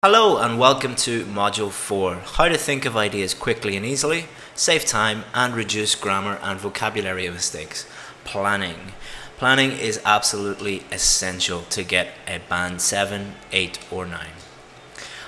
Hello and welcome to Module 4, How to Think of Ideas Quickly and Easily, Save Time and Reduce Grammar and Vocabulary Mistakes. Planning. Planning is absolutely essential to get a band 7, 8 or 9.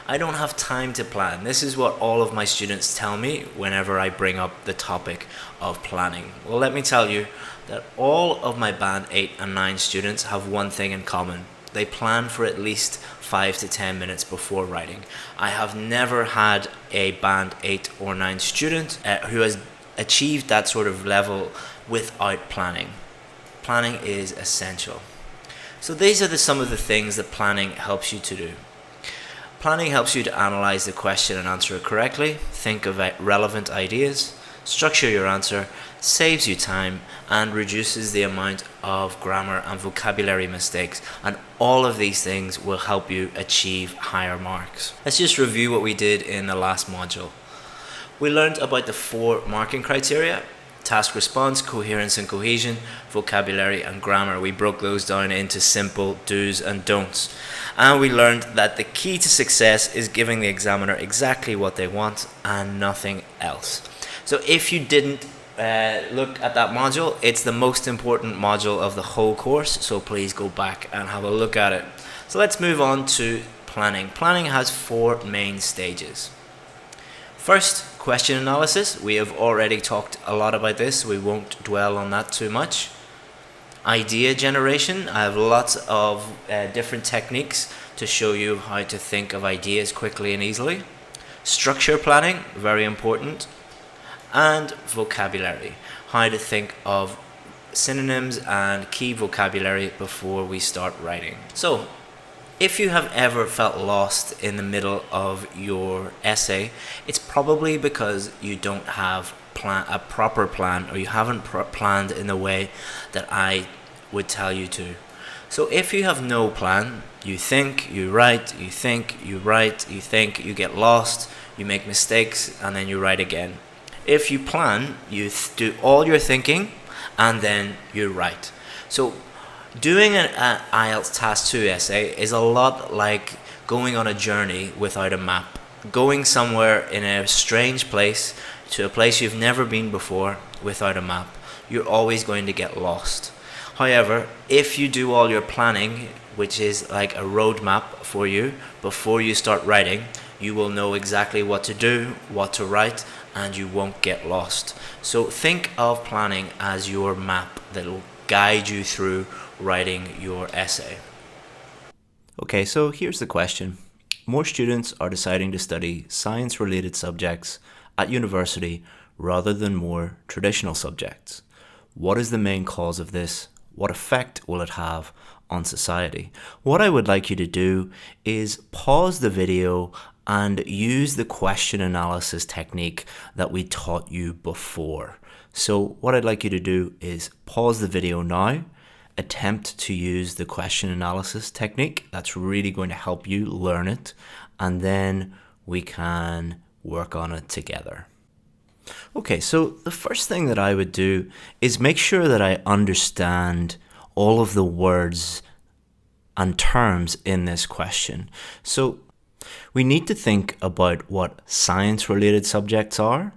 I don't have time to plan. This is what all of my students tell me whenever I bring up the topic of planning. Well, let me tell you that all of my band 8 and 9 students have one thing in common. They plan for at least 5 to 10 minutes before writing. I have never had a band 8 or 9 student who has achieved that sort of level without planning. Planning is essential. So these are some of the things that planning helps you to do. Planning helps you to analyze the question and answer it correctly, think of relevant ideas, structure your answer, saves you time, and reduces the amount of grammar and vocabulary mistakes. And all of these things will help you achieve higher marks. Let's just review what we did in the last module. We learned about the 4 marking criteria: task response, coherence and cohesion, vocabulary and grammar. We broke those down into simple do's and don'ts. And we learned that the key to success is giving the examiner exactly what they want and nothing else. So if you didn't look at that module, it's the most important module of the whole course, so please go back and have a look at it. So let's move on to planning. Planning has 4 main stages. First, question analysis. We have already talked a lot about this, so we won't dwell on that too much. Idea generation. I have lots of different techniques to show you how to think of ideas quickly and easily. Structure planning, very important. And vocabulary, how to think of synonyms and key vocabulary before we start writing. So, if you have ever felt lost in the middle of your essay, it's probably because you don't have a proper plan, or you haven't planned in the way that I would tell you to. So if you have no plan, you think, you write, you think, you write, you think, you get lost, you make mistakes, and then you write again. If you plan, you do all your thinking and then you write. So doing an IELTS Task 2 essay is a lot like going on a journey without a map. Going somewhere in a strange place, to a place you've never been before without a map. You're always going to get lost. However, if you do all your planning, which is like a roadmap for you, before you start writing, you will know exactly what to do, what to write, and you won't get lost. So think of planning as your map that will guide you through writing your essay. Okay, so here's the question. More students are deciding to study science-related subjects at university rather than more traditional subjects. What is the main cause of this? What effect will it have on society? What I would like you to do is pause the video and use the question analysis technique that we taught you before. So what I'd like you to do is pause the video now, attempt to use the question analysis technique. That's really going to help you learn it, and then we can work on it together. Okay, so the first thing that I would do is make sure that I understand all of the words and terms in this question. So we need to think about what science-related subjects are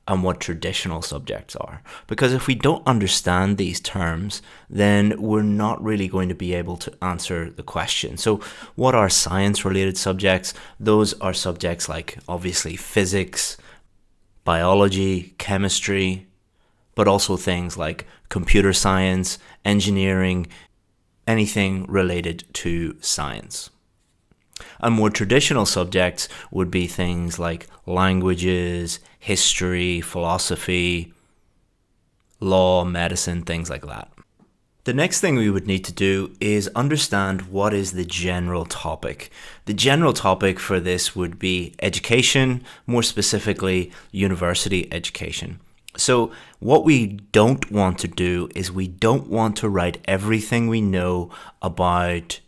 and what traditional subjects are. Because if we don't understand these terms, then we're not really going to be able to answer the question. So what are science-related subjects? Those are subjects like, obviously, physics, biology, chemistry, but also things like computer science, engineering, anything related to science. And more traditional subjects would be things like languages, history, philosophy, law, medicine, things like that. The next thing we would need to do is understand what is the general topic. The general topic for this would be education, more specifically university education. So what we don't want to do is we don't want to write everything we know about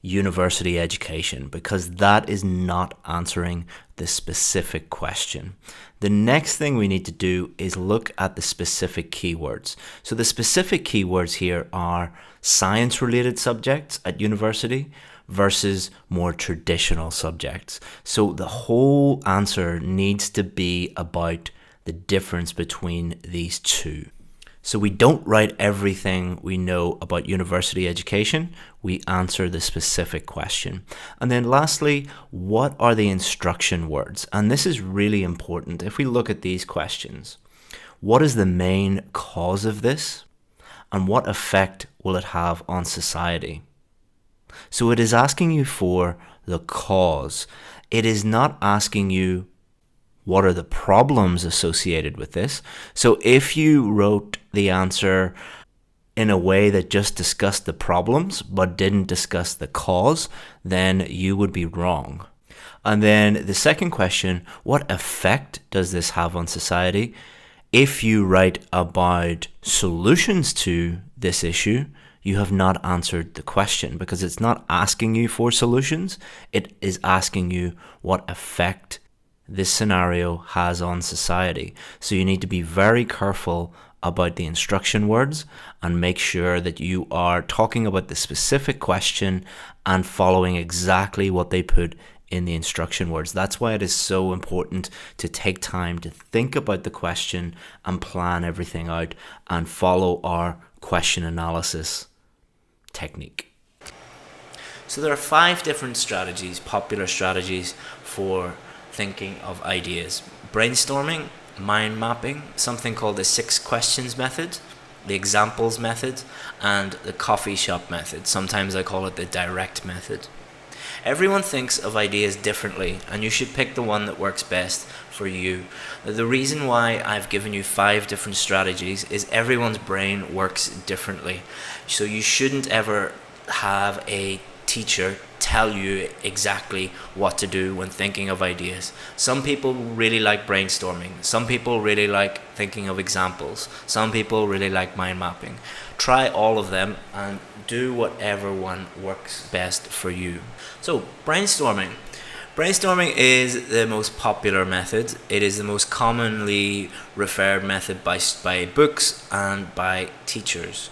university education, because that is not answering the specific question. The next thing we need to do is look at the specific keywords. So the specific keywords here are science-related subjects at university, versus more traditional subjects. So the whole answer needs to be about the difference between these two. So we don't write everything we know about university education, we answer the specific question. And then lastly, what are the instruction words? And this is really important. If we look at these questions, what is the main cause of this? And what effect will it have on society? So it is asking you for the cause. It is not asking you what are the problems associated with this. So if you wrote the answer in a way that just discussed the problems but didn't discuss the cause, then you would be wrong. And then the second question, what effect does this have on society? If you write about solutions to this issue, you have not answered the question, because it's not asking you for solutions, it is asking you what effect this scenario has on society. So you need to be very careful about the instruction words and make sure that you are talking about the specific question and following exactly what they put in the instruction words. That's why it is so important to take time to think about the question and plan everything out and follow our question analysis technique. So there are 5 different strategies, popular strategies for thinking of ideas: brainstorming, mind mapping, something called the 6 questions method, the examples method, and the coffee shop method. Sometimes I call it the direct method. Everyone thinks of ideas differently, and you should pick the one that works best for you. The reason why I've given you 5 different strategies is everyone's brain works differently. So you shouldn't ever have a teacher tell you exactly what to do when thinking of ideas. Some people really like brainstorming. Some people really like thinking of examples. Some people really like mind mapping. Try all of them and do whatever one works best for you. So brainstorming. Brainstorming is the most popular method. It is the most commonly referred method by books and by teachers.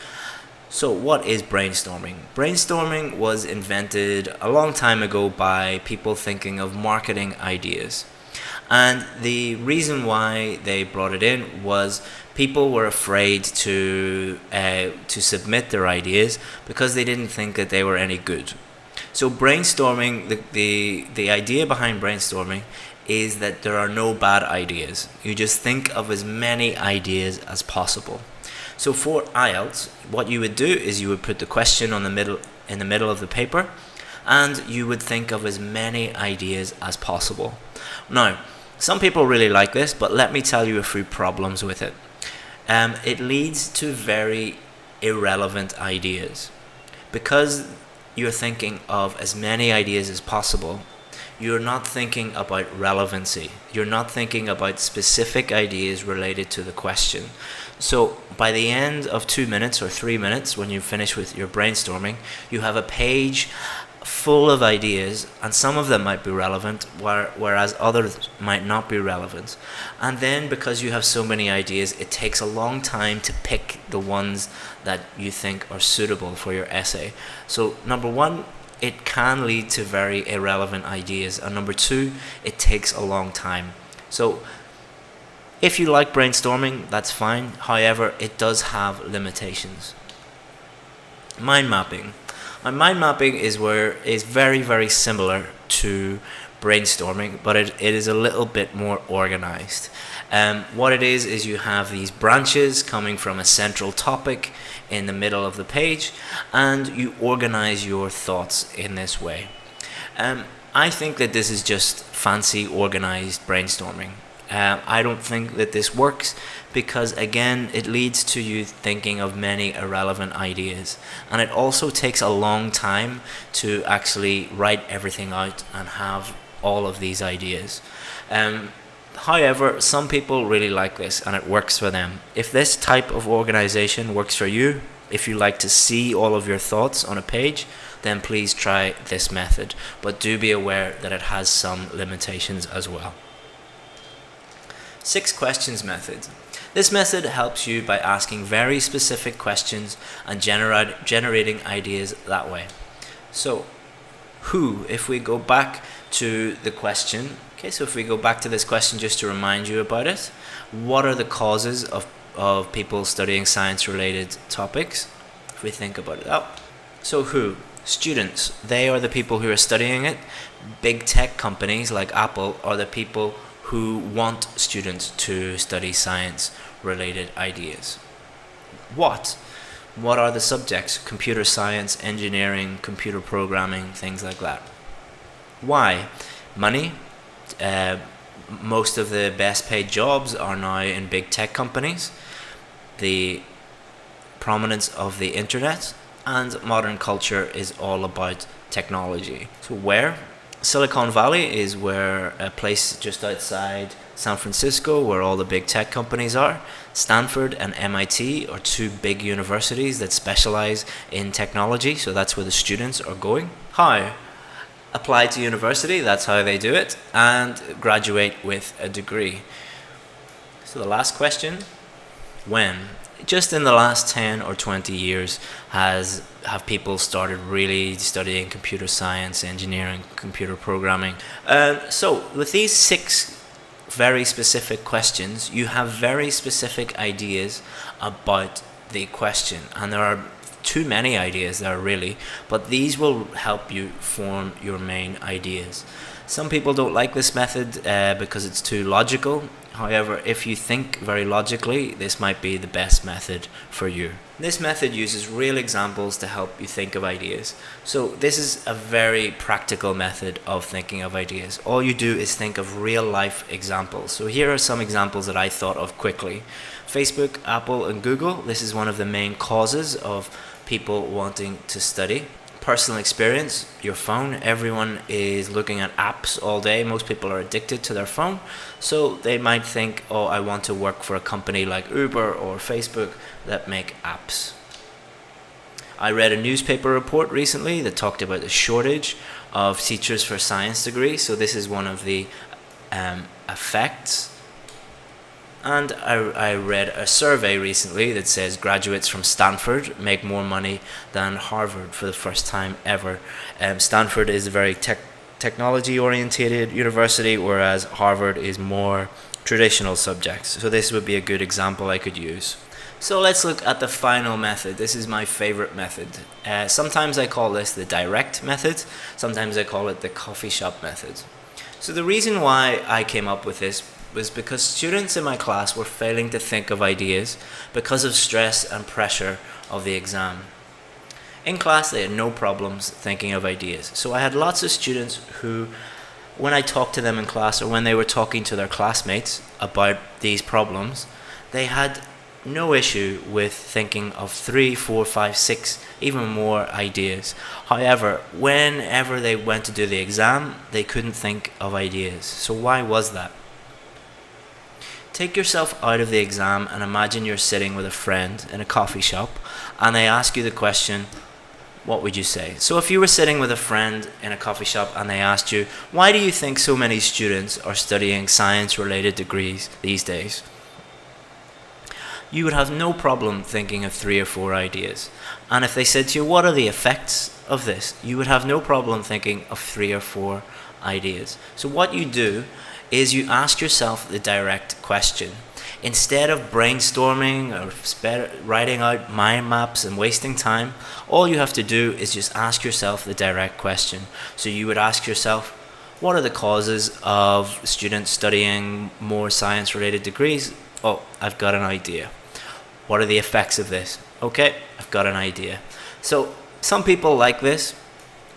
So what is brainstorming? Brainstorming was invented a long time ago by people thinking of marketing ideas. And the reason why they brought it in was people were afraid to submit their ideas because they didn't think that they were any good. So brainstorming, the idea behind brainstorming is that there are no bad ideas. You just think of as many ideas as possible. So for IELTS, what you would do is you would put the question in the middle of the paper, and you would think of as many ideas as possible. Now, some people really like this, but let me tell you a few problems with it. It leads to very irrelevant ideas. Because you're thinking of as many ideas as possible, you're not thinking about relevancy. You're not thinking about specific ideas related to the question. So by the end of 2 minutes or 3 minutes, when you finish with your brainstorming, you have a page full of ideas, and some of them might be relevant, whereas others might not be relevant. And then because you have so many ideas, it takes a long time to pick the ones that you think are suitable for your essay. So number 1, it can lead to very irrelevant ideas, and number 2, it takes a long time. So if you like brainstorming, that's fine. However, it does have limitations. Mind mapping. Mind mapping is very, very similar to brainstorming, but it is a little bit more organized. What it is you have these branches coming from a central topic in the middle of the page, and you organize your thoughts in this way. I think that this is just fancy organized brainstorming. I don't think that this works because, again, it leads to you thinking of many irrelevant ideas, and it also takes a long time to actually write everything out and have all of these ideas. However, some people really like this and it works for them. If this type of organization works for you, if you like to see all of your thoughts on a page, then please try this method, but do be aware that it has some limitations as well. 6 questions method. This method helps you by asking very specific questions and generating ideas that way. So, Who, if we go back to the question, okay, so if we go back to this question just to remind you about it, what are the causes of people studying science-related topics? If we think about it. So who? Students. They are the people who are studying it. Big tech companies like Apple are the people who want students to study science-related ideas. What? What are the subjects? Computer science, engineering, computer programming, things like that. Why? Money. Most of the best paid jobs are now in big tech companies. The prominence of the internet, and modern culture is all about technology. So where? Silicon Valley is where a place just outside San Francisco where all the big tech companies are. Stanford and MIT are two big universities that specialize in technology, so that's where the students are going. How? Apply to university, that's how they do it, and graduate with a degree. So the last question, when? Just in the last 10 or 20 years have people started really studying computer science, engineering, computer programming. So with these 6 very specific questions, you have very specific ideas about the question, and there are too many ideas there really, but these will help you form your main ideas. Some people don't like this method because it's too logical. However, if you think very logically, this might be the best method for you. This method uses real examples to help you think of ideas. So this is a very practical method of thinking of ideas. All you do is think of real life examples. So here are some examples that I thought of quickly. Facebook, Apple, and Google. This is one of the main causes of people wanting to study. Personal experience, your phone. Everyone is looking at apps all day. Most people are addicted to their phone. So they might think, oh, I want to work for a company like Uber or Facebook that make apps. I read a newspaper report recently that talked about the shortage of teachers for science degrees. So this is one of the effects. And I read a survey recently that says graduates from Stanford make more money than Harvard for the first time ever. Stanford is a very technology-oriented university, whereas Harvard is more traditional subjects. So this would be a good example I could use. So let's look at the final method. This is my favorite method. Sometimes I call this the direct method. Sometimes I call it the coffee shop method. So the reason why I came up with this was because students in my class were failing to think of ideas because of stress and pressure of the exam. In class, they had no problems thinking of ideas. So I had lots of students who, when I talked to them in class or when they were talking to their classmates about these problems, they had no issue with thinking of 3, 4, 5, 6, even more ideas. However, whenever they went to do the exam, they couldn't think of ideas. So why was that? Take yourself out of the exam and imagine you're sitting with a friend in a coffee shop and they ask you the question, what would you say? So if you were sitting with a friend in a coffee shop and they asked you, why do you think so many students are studying science-related degrees these days? You would have no problem thinking of 3 or 4 ideas. And if they said to you, what are the effects of this? You would have no problem thinking of 3 or 4 ideas. So what you do is you ask yourself the direct question. Instead of brainstorming or writing out mind maps and wasting time, all you have to do is just ask yourself the direct question. So you would ask yourself, what are the causes of students studying more science-related degrees? Oh, I've got an idea. What are the effects of this? Okay, I've got an idea. So some people like this.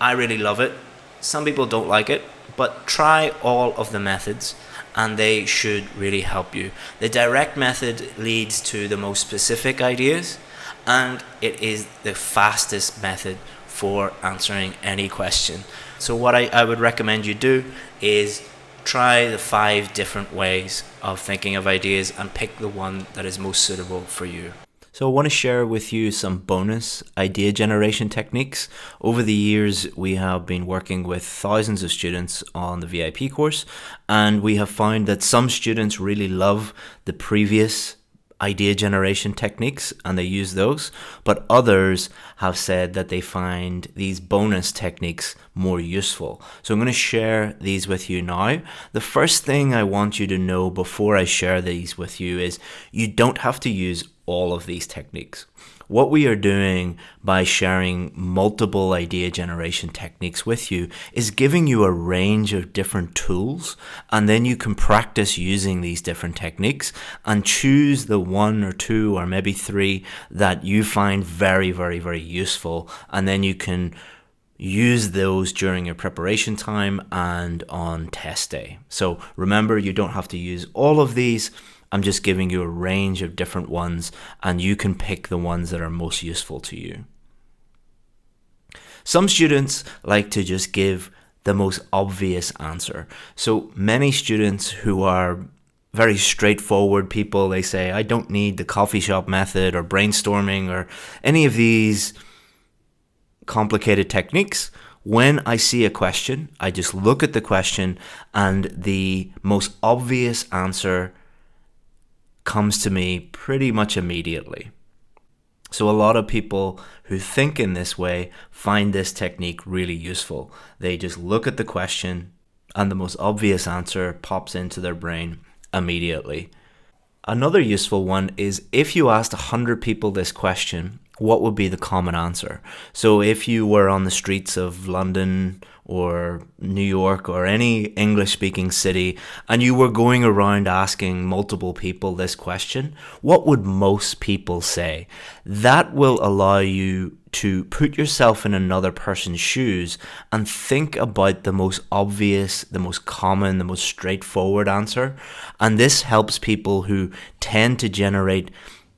I really love it. Some people don't like it. But try all of the methods and they should really help you. The direct method leads to the most specific ideas and it is the fastest method for answering any question. So what I would recommend you do is try the 5 different ways of thinking of ideas and pick the one that is most suitable for you. So I want to share with you some bonus idea generation techniques. Over the years, we have been working with thousands of students on the VIP course, and we have found that some students really love the previous idea generation techniques and they use those, but others have said that they find these bonus techniques more useful. So I'm going to share these with you now. The first thing I want you to know before I share these with you is you don't have to use all of these techniques. What we are doing by sharing multiple idea generation techniques with you is giving you a range of different tools, and then you can practice using these different techniques and choose the one or two or maybe three that you find very, very, very useful, and then you can use those during your preparation time and on test day. So remember, you don't have to use all of these. I'm just giving you a range of different ones, and you can pick the ones that are most useful to you. Some students like to just give the most obvious answer. So many students who are very straightforward people, they say, I don't need the coffee shop method or brainstorming or any of these complicated techniques. When I see a question, I just look at the question and the most obvious answer comes to me pretty much immediately. So a lot of people who think in this way find this technique really useful. They just look at the question and the most obvious answer pops into their brain immediately. Another useful one is if you asked 100 people this question, what would be the common answer? So if you were on the streets of London or New York or any English-speaking city and you were going around asking multiple people this question, what would most people say? That will allow you to put yourself in another person's shoes and think about the most obvious, the most common, the most straightforward answer. And this helps people who tend to generate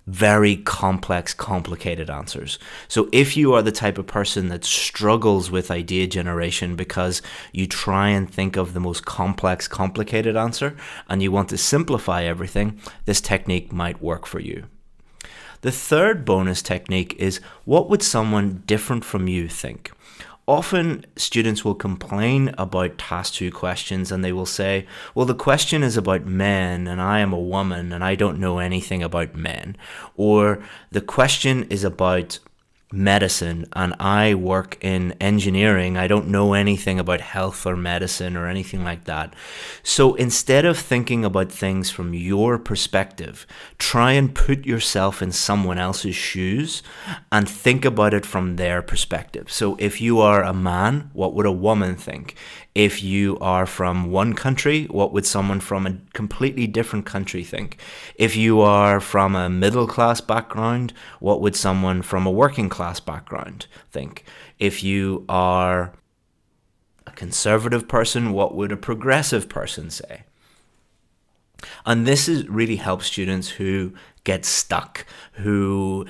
very complex, complicated answers. So if you are the type of person that struggles with idea generation because you try and think of the most complex, complicated answer and you want to simplify everything, this technique might work for you. The third bonus technique is, what would someone different from you think? Often students will complain about task 2 questions and they will say, well, the question is about men and I am a woman and I don't know anything about men. Or the question is about medicine and I work in engineering. I don't know anything about health or medicine or anything like that. So instead of thinking about things from your perspective, try and put yourself in someone else's shoes and think about it from their perspective. So if you are a man, what would a woman think? If you are from one country, what would someone from a completely different country think? If you are from a middle class background, what would someone from a working class background think? If you are a conservative person, what would a progressive person say? And this really helps students who get stuck, who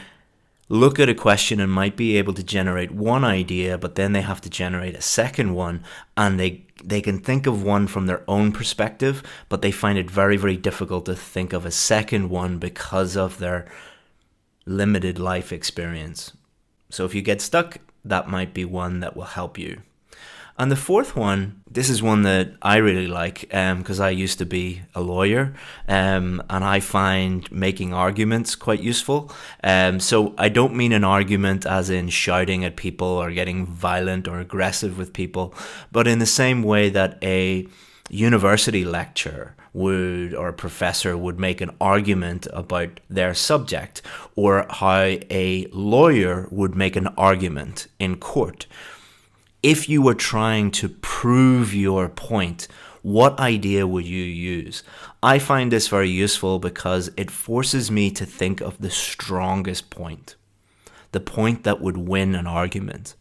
look at a question and might be able to generate one idea, but then they have to generate a second one, and they can think of one from their own perspective, but they find it very, very difficult to think of a second one because of their limited life experience. So if you get stuck, that might be one that will help you. And the fourth one, this is one that I really like because I used to be a lawyer and I find making arguments quite useful. So I don't mean an argument as in shouting at people or getting violent or aggressive with people, but in the same way that a university lecturer would, or a professor would make an argument about their subject, or how a lawyer would make an argument in court. If you were trying to prove your point, what idea would you use? I find this very useful because it forces me to think of the strongest point, the point that would win an argument.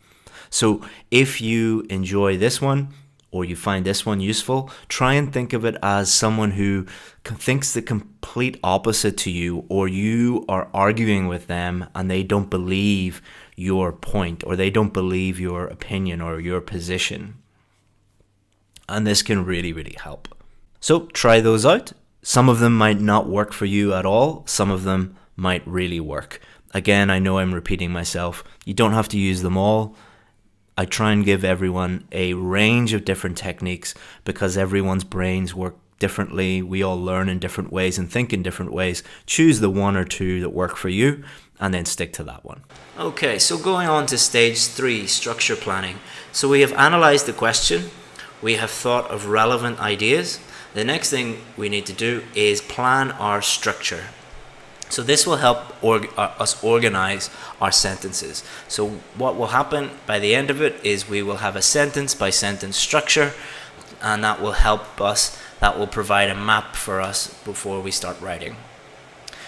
So if you enjoy this one, or you find this one useful, try and think of it as someone who thinks the complete opposite to you, or you are arguing with them and they don't believe your point, or they don't believe your opinion or your position. And this can really, really help. So try those out. Some of them might not work for you at all. Some of them might really work. Again, I know I'm repeating myself. You don't have to use them all. I try and give everyone a range of different techniques because everyone's brains work differently. We all learn in different ways and think in different ways. Choose the one or two that work for you and then stick to that one. Okay, so going on to stage 3, structure planning. So we have analyzed the question. We have thought of relevant ideas. The next thing we need to do is plan our structure. So this will help us organize our sentences. So what will happen by the end of it is we will have a sentence by sentence structure, and that will help us, that will provide a map for us before we start writing.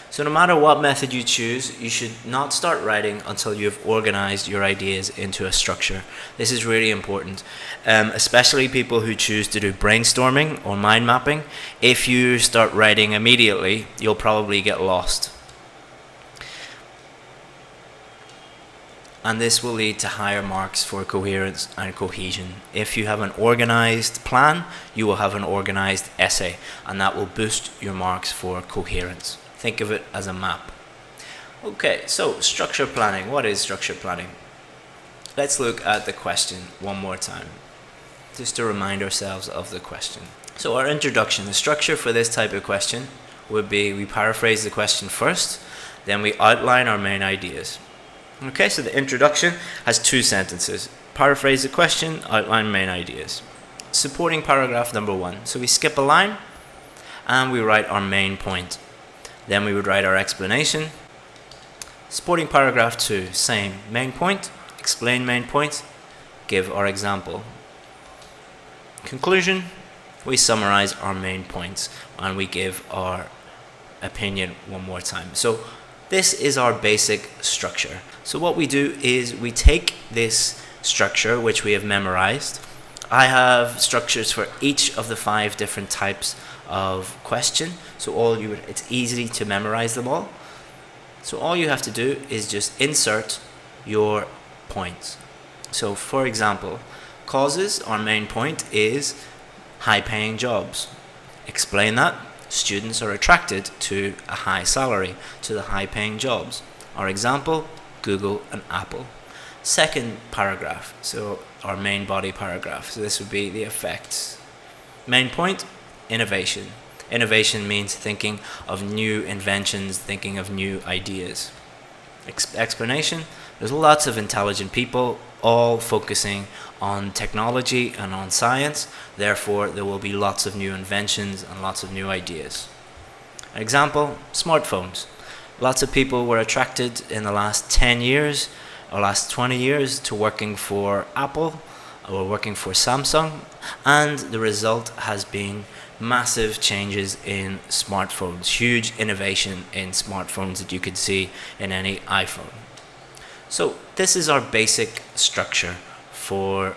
So no matter what method you choose, you should not start writing until you've organized your ideas into a structure. This is really important, especially people who choose to do brainstorming or mind mapping. If you start writing immediately, you'll probably get lost. And this will lead to higher marks for coherence and cohesion. If you have an organized plan, you will have an organized essay, and that will boost your marks for coherence. Think of it as a map. Okay, so structure planning. What is structure planning? Let's look at the question one more time, just to remind ourselves of the question. So our introduction, the structure for this type of question would be we paraphrase the question first, then we outline our main ideas. Okay, so the introduction has 2 sentences. Paraphrase the question, outline main ideas. Supporting paragraph number 1. So we skip a line and we write our main point. Then we would write our explanation. Supporting paragraph 2, same, main point, explain main point, give our example. Conclusion, we summarize our main points and we give our opinion one more time. So this is our basic structure. So what we do is we take this structure which we have memorized. I have structures for each of the 5 different types of question, so it's easy to memorize them all. So all you have to do is just insert your points. So for example, causes, our main point is high-paying jobs. Explain that. Students are attracted to a high salary, to the high-paying jobs. Our example, Google and Apple. Second paragraph, so our main body paragraph. So this would be the effects. Main point, innovation. Innovation means thinking of new inventions, thinking of new ideas. Explanation, there's lots of intelligent people all focusing on technology and on science. Therefore, there will be lots of new inventions and lots of new ideas. An example, smartphones. Lots of people were attracted in the last 10 years or last 20 years to working for Apple or working for Samsung, and the result has been massive changes in smartphones, huge innovation in smartphones that you could see in any iPhone. So this is our basic structure for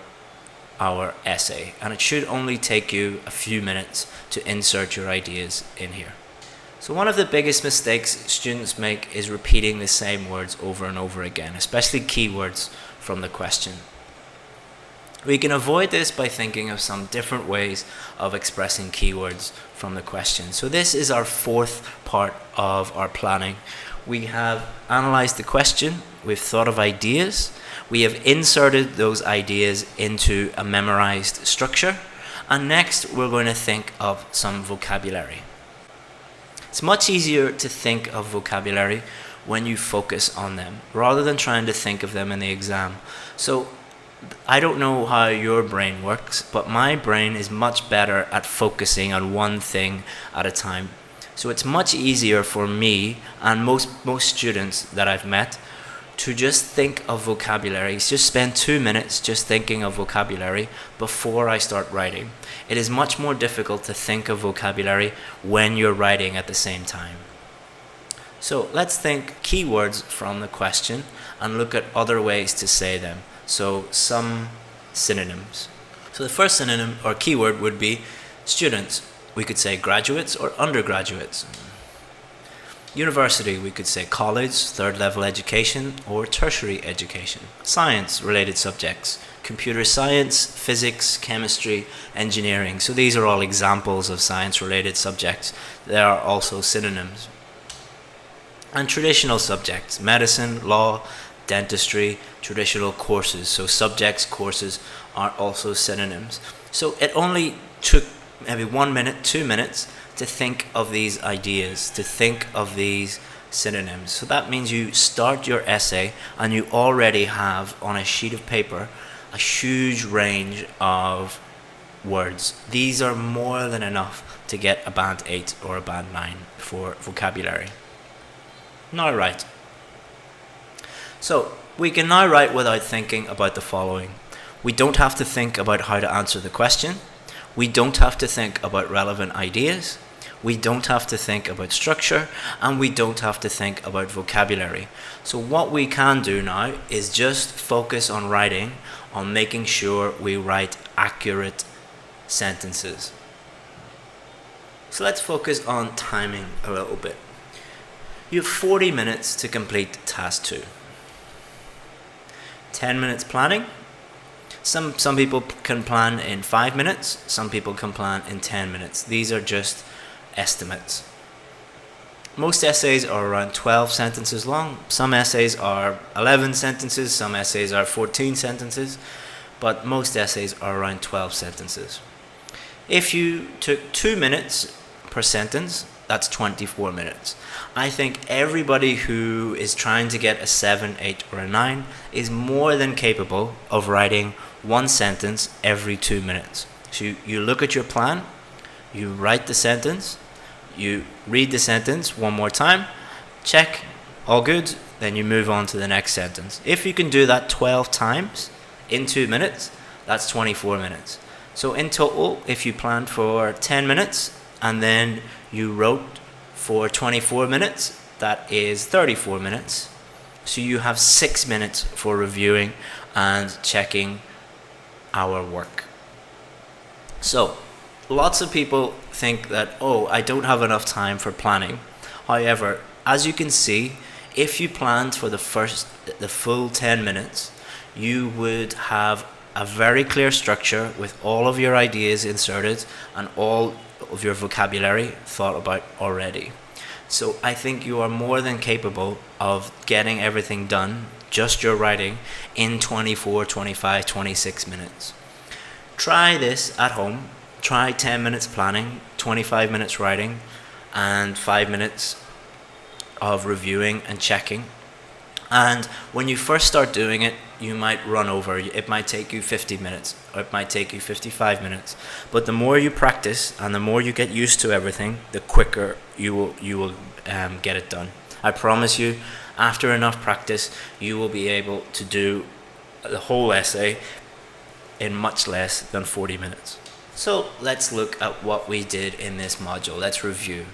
our essay, and it should only take you a few minutes to insert your ideas in here. So one of the biggest mistakes students make is repeating the same words over and over again, especially keywords from the question. We can avoid this by thinking of some different ways of expressing keywords from the question. So this is our 4th part of our planning. We have analyzed the question, we've thought of ideas, we have inserted those ideas into a memorized structure, and next we're going to think of some vocabulary. It's much easier to think of vocabulary when you focus on them, rather than trying to think of them in the exam. So I don't know how your brain works, but my brain is much better at focusing on one thing at a time. So it's much easier for me and most students that I've met to just think of vocabulary, just spend 2 minutes just thinking of vocabulary before I start writing. It is much more difficult to think of vocabulary when you're writing at the same time. So let's think keywords from the question and look at other ways to say them. So some synonyms. So the first synonym or keyword would be students. We could say graduates or undergraduates. University, we could say college, 3rd level education, or tertiary education. Science related subjects, computer science, physics, chemistry, engineering. So these are all examples of science related subjects. There are also synonyms. And traditional subjects, medicine, law, dentistry, traditional courses. So subjects, courses are also synonyms. So it only took maybe 1 minute, 2 minutes to think of these ideas, to think of these synonyms. So that means you start your essay and you already have on a sheet of paper a huge range of words. These are more than enough to get a band 8 or a band 9 for vocabulary. Now write. So we can now write without thinking about the following. We don't have to think about how to answer the question. We don't have to think about relevant ideas. We don't have to think about structure, and we don't have to think about vocabulary. So what we can do now is just focus on writing, on making sure we write accurate sentences. So let's focus on timing a little bit. You have 40 minutes to complete task 2. 10 minutes planning. Some people can plan in 5 minutes, some people can plan in 10 minutes. These are just estimates. Most essays are around 12 sentences long. Some essays are 11 sentences, some essays are 14 sentences, but most essays are around 12 sentences. If you took 2 minutes per sentence, that's 24 minutes. I think everybody who is trying to get a 7, 8 or a 9 is more than capable of writing one sentence every 2 minutes. So you look at your plan, you write the sentence, you read the sentence one more time, check, all good, then you move on to the next sentence. If you can do that 12 times in 2 minutes, that's 24 minutes. So in total, if you planned for 10 minutes and then you wrote for 24 minutes, that is 34 minutes. So you have 6 minutes for reviewing and checking our work. So lots of people think that, oh, I don't have enough time for planning. However, as you can see, if you planned for the full 10 minutes, you would have a very clear structure with all of your ideas inserted and all of your vocabulary thought about already. So I think you are more than capable of getting everything done, just your writing, in 24, 25, 26 minutes. Try this at home. Try 10 minutes planning, 25 minutes writing, and 5 minutes of reviewing and checking. And when you first start doing it, you might run over. It might take you 50 minutes, or it might take you 55 minutes. But the more you practice and the more you get used to everything, the quicker you will get it done. I promise you, after enough practice, you will be able to do the whole essay in much less than 40 minutes. So let's look at what we did in this module. Let's review.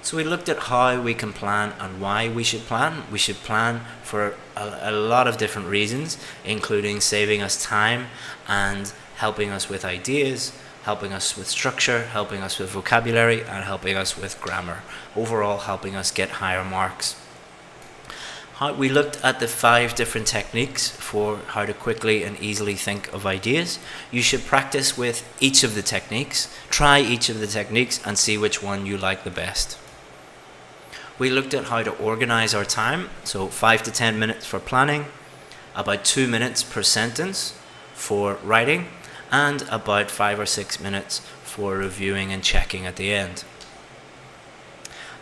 So we looked at how we can plan and why we should plan. We should plan for a lot of different reasons, including saving us time and helping us with ideas, helping us with structure, helping us with vocabulary, and helping us with grammar. Overall, helping us get higher marks. We looked at the 5 different techniques for how to quickly and easily think of ideas. You should practice with each of the techniques, try each of the techniques and see which one you like the best. We looked at how to organize our time, so 5 to 10 minutes for planning, about 2 minutes per sentence for writing, and about 5 or 6 minutes for reviewing and checking at the end.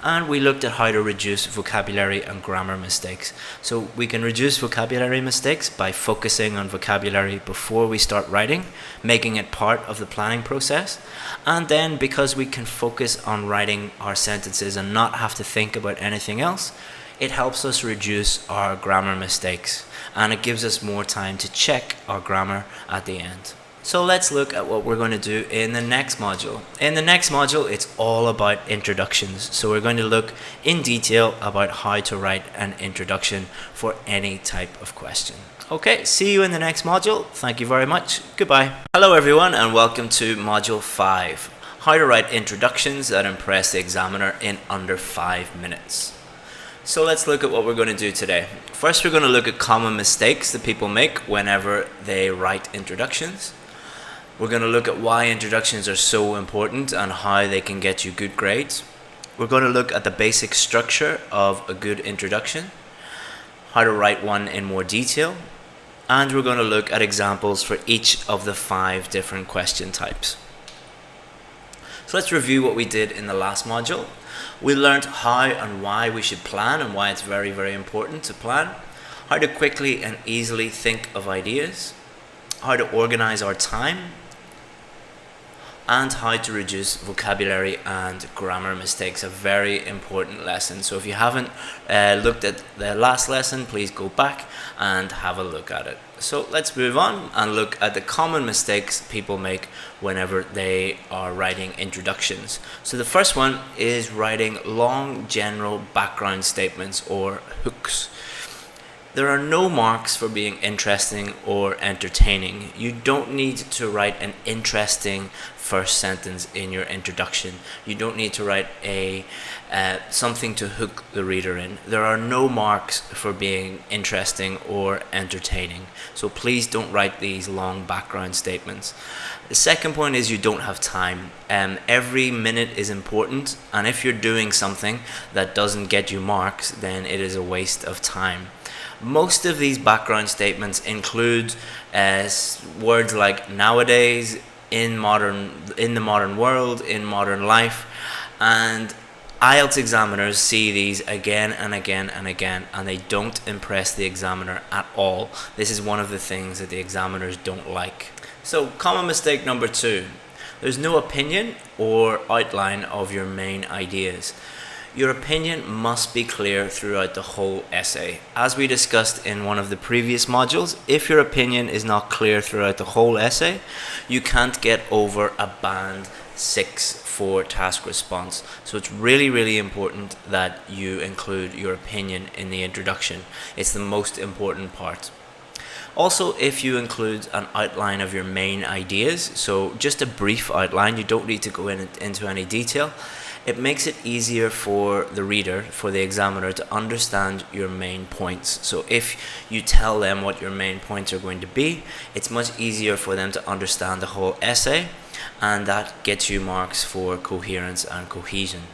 And we looked at how to reduce vocabulary and grammar mistakes. So we can reduce vocabulary mistakes by focusing on vocabulary before we start writing, making it part of the planning process. And then because we can focus on writing our sentences and not have to think about anything else, it helps us reduce our grammar mistakes. And it gives us more time to check our grammar at the end. So let's look at what we're going to do in the next module. In the next module, it's all about introductions. So we're going to look in detail about how to write an introduction for any type of question. Okay, see you in the next module. Thank you very much. Goodbye. Hello everyone and welcome to Module 5. How to write introductions that impress the examiner in under 5 minutes. So let's look at what we're going to do today. First, we're going to look at common mistakes that people make whenever they write introductions. We're going to look at why introductions are so important and how they can get you good grades. We're going to look at the basic structure of a good introduction, how to write one in more detail, and we're going to look at examples for each of the 5 different question types. So let's review what we did in the last module. We learned how and why we should plan and why it's very, very important to plan, how to quickly and easily think of ideas, how to organize our time, and how to reduce vocabulary and grammar mistakes. A very important lesson. So if you haven't looked at the last lesson, please go back and have a look at it. So let's move on and look at the common mistakes people make whenever they are writing introductions. So the first one is writing long general background statements or hooks. There are no marks for being interesting or entertaining. You don't need to write an interesting first sentence in your introduction. You don't need to write something to hook the reader in. There are no marks for being interesting or entertaining. So please don't write these long background statements. The second point is you don't have time. Every minute is important, and if you're doing something that doesn't get you marks, then it is a waste of time. Most of these background statements include words like nowadays, in the modern world, in modern life, and IELTS examiners see these again and again and again, and they don't impress the examiner at all. This is one of the things that the examiners don't like. So common mistake number 2, there's no opinion or outline of your main ideas. Your opinion must be clear throughout the whole essay. As we discussed in one of the previous modules, if your opinion is not clear throughout the whole essay, you can't get over a band 6 for task response. So it's really, really important that you include your opinion in the introduction. It's the most important part. Also, if you include an outline of your main ideas, so just a brief outline, you don't need to go into any detail, it makes it easier for the reader, for the examiner, to understand your main points. So if you tell them what your main points are going to be, it's much easier for them to understand the whole essay, and that gets you marks for coherence and cohesion.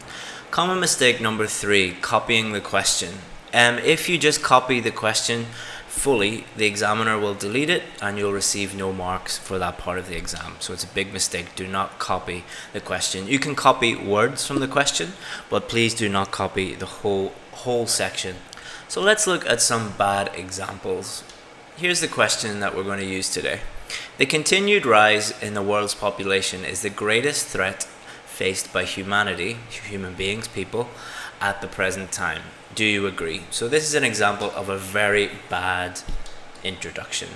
Common mistake number 3, copying the question. If you just copy the question fully, the examiner will delete it and you'll receive no marks for that part of the exam. So it's a big mistake. Do not copy the question. You can copy words from the question, but please do not copy the whole section. So let's look at some bad examples. Here's the question that we're going to use today. The continued rise in the world's population is the greatest threat faced by humanity, human beings, people, at the present time. Do you agree? So this is an example of a very bad introduction.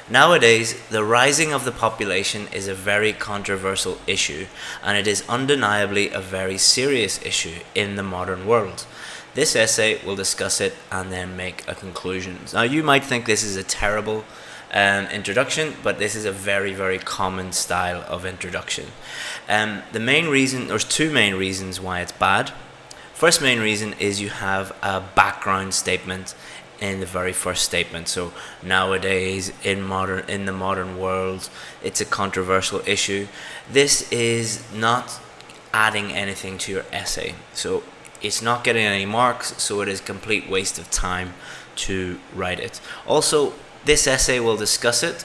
Nowadays, the rising of the population is a very controversial issue, and it is undeniably a very serious issue in the modern world. This essay will discuss it and then make a conclusion. Now, you might think this is a terrible introduction, but this is a very, very common style of introduction. There's 2 main reasons why it's bad. First main reason is you have a background statement in the very first statement. So nowadays, in the modern world, it's a controversial issue. This is not adding anything to your essay. So it's not getting any marks, so it is a complete waste of time to write it. Also, this essay will discuss it.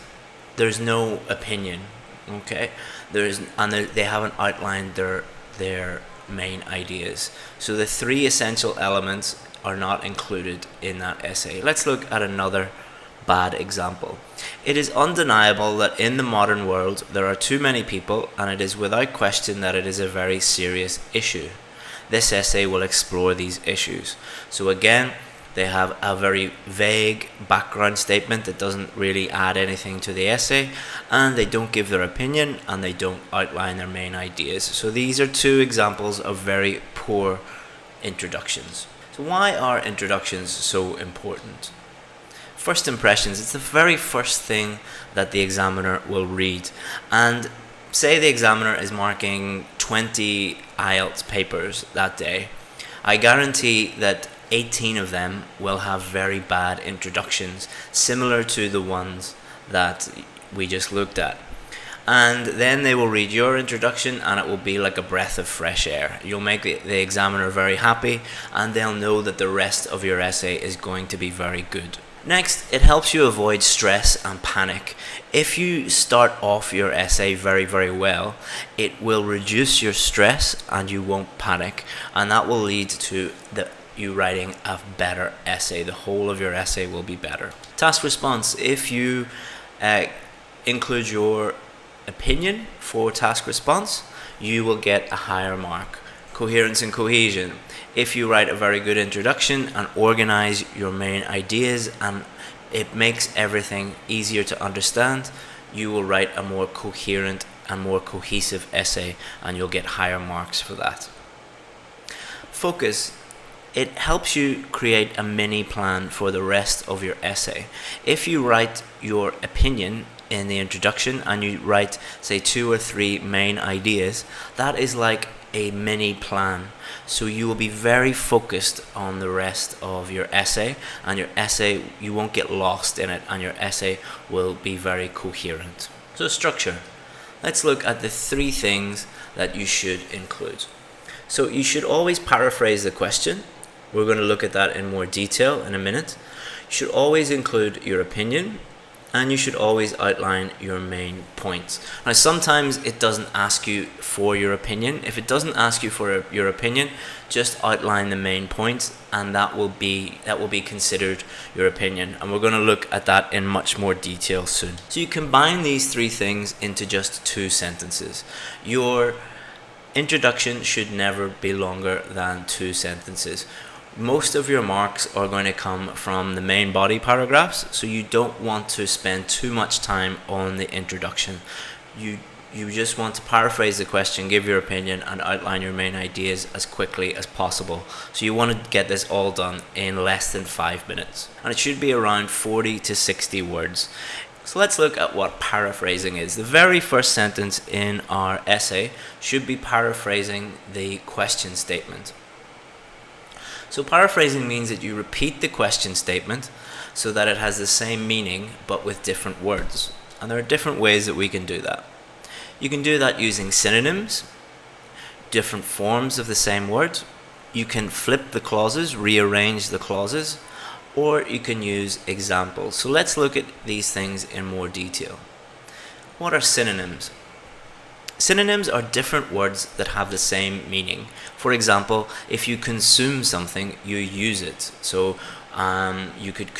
There's no opinion, okay? They haven't outlined their main ideas. So the 3 essential elements are not included in that essay. Let's look at another bad example. It is undeniable that in the modern world there are too many people, and it is without question that it is a very serious issue. This essay will explore these issues. So again, they have a very vague background statement that doesn't really add anything to the essay, and they don't give their opinion, and they don't outline their main ideas. So these are 2 examples of very poor introductions. So why are introductions so important? First impressions, it's the very first thing that the examiner will read. And say the examiner is marking 20 IELTS papers that day, I guarantee that 18 of them will have very bad introductions, similar to the ones that we just looked at. And then they will read your introduction, and it will be like a breath of fresh air. You'll make the examiner very happy, and they'll know that the rest of your essay is going to be very good. Next, it helps you avoid stress and panic. If you start off your essay very well, it will reduce your stress and you won't panic, and that will lead to you writing a better essay. The whole of your essay will be better. Task response. If you include your opinion for task response, you will get a higher mark. Coherence and cohesion. If you write a very good introduction and organize your main ideas and it makes everything easier to understand, you will write a more coherent and more cohesive essay, and you'll get higher marks for that. Focus. It helps you create a mini plan for the rest of your essay. If you write your opinion in the introduction and you write, say, 2 or 3 main ideas, that is like a mini plan. So you will be very focused on the rest of your essay, and your essay, you won't get lost in it, and your essay will be very coherent. So structure. Let's look at the 3 things that you should include. So you should always paraphrase the question. We're going to look at that in more detail in a minute. You should always include your opinion, and you should always outline your main points. Now, sometimes it doesn't ask you for your opinion. If it doesn't ask you for your opinion, just outline the main points, and that will be considered your opinion. And we're going to look at that in much more detail soon. So you combine these 3 things into just 2 sentences. Your introduction should never be longer than 2 sentences. Most of your marks are going to come from the main body paragraphs, so you don't want to spend too much time on the introduction. You just want to paraphrase the question, give your opinion, and outline your main ideas as quickly as possible. So you want to get this all done in less than 5 minutes, and it should be around 40 to 60 words. So let's look at what paraphrasing is. The very first sentence in our essay should be paraphrasing the question statement. So paraphrasing means that you repeat the question statement so that it has the same meaning but with different words. And there are different ways that we can do that. You can do that using synonyms, different forms of the same word. You can flip the clauses, rearrange the clauses, or you can use examples. So let's look at these things in more detail. What are synonyms? Synonyms are different words that have the same meaning. For example, if you consume something, you use it. So you could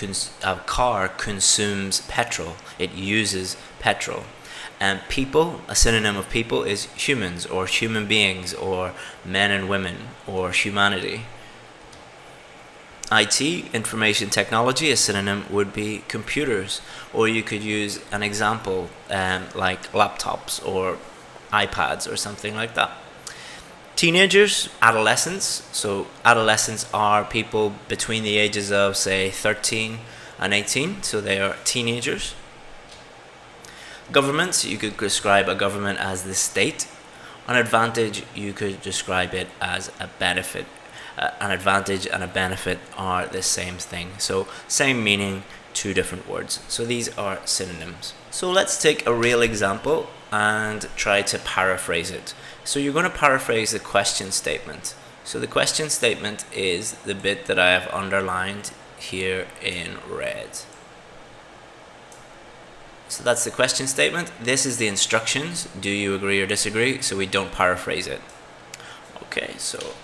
a car consumes petrol. It uses petrol. And people, a synonym of people is humans, or human beings, or men and women, or humanity. IT, information technology, a synonym would be computers. Or you could use an example like laptops or iPads or something like that. Teenagers, adolescents. So adolescents are people between the ages of, say, 13 and 18. So they are teenagers. Governments, you could describe a government as the state. An advantage, you could describe it as a benefit. An advantage and a benefit are the same thing. So same meaning, 2 different words. So these are synonyms. So let's take a real example and try to paraphrase it. So you're going to paraphrase the question statement. So the question statement is the bit that I have underlined here in red. So that's the question statement. This is the instructions. Do you agree or disagree? So we don't paraphrase it. Okay, so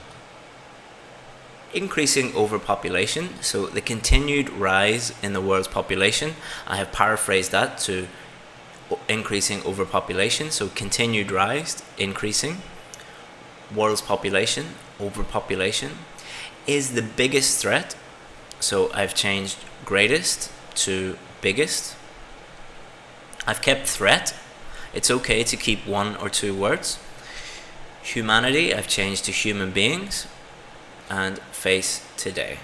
increasing overpopulation. So the continued rise in the world's population. I have paraphrased that to increasing overpopulation. So continued rise, increasing. World's population, overpopulation, is the biggest threat. So I've changed greatest to biggest. I've kept threat. It's okay to keep 1 or 2 words. Humanity, I've changed to human beings. And face today.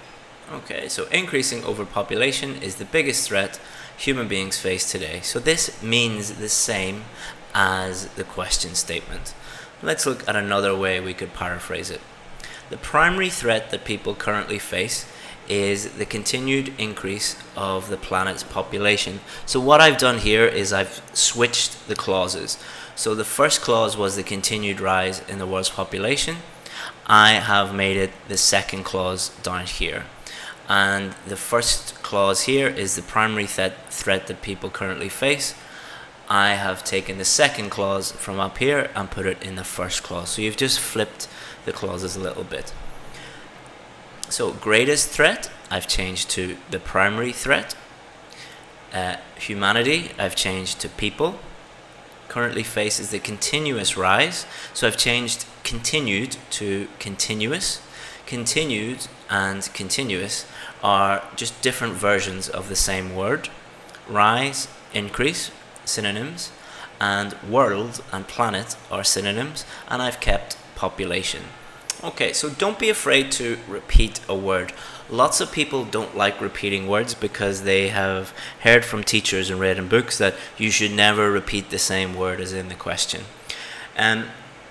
Okay, so increasing overpopulation is the biggest threat human beings face today. So this means the same as the question statement. Let's look at another way we could paraphrase it. The primary threat that people currently face is the continued increase of the planet's population. So what I've done here is I've switched the clauses. So the first clause was the continued rise in the world's population. I have made it the second clause down here. And the first clause here is the primary threat that people currently face. I have taken the second clause from up here and put it in the first clause. So you've just flipped the clauses a little bit. So greatest threat, I've changed to the primary threat. Humanity, I've changed to people. Currently faces the continuous rise, so I've changed continued to continuous. Continued and continuous are just different versions of the same word. Rise, increase, synonyms, and world and planet are synonyms, and I've kept population. Okay, so don't be afraid to repeat a word. Lots of people don't like repeating words because they have heard from teachers and read in books that you should never repeat the same word as in the question. And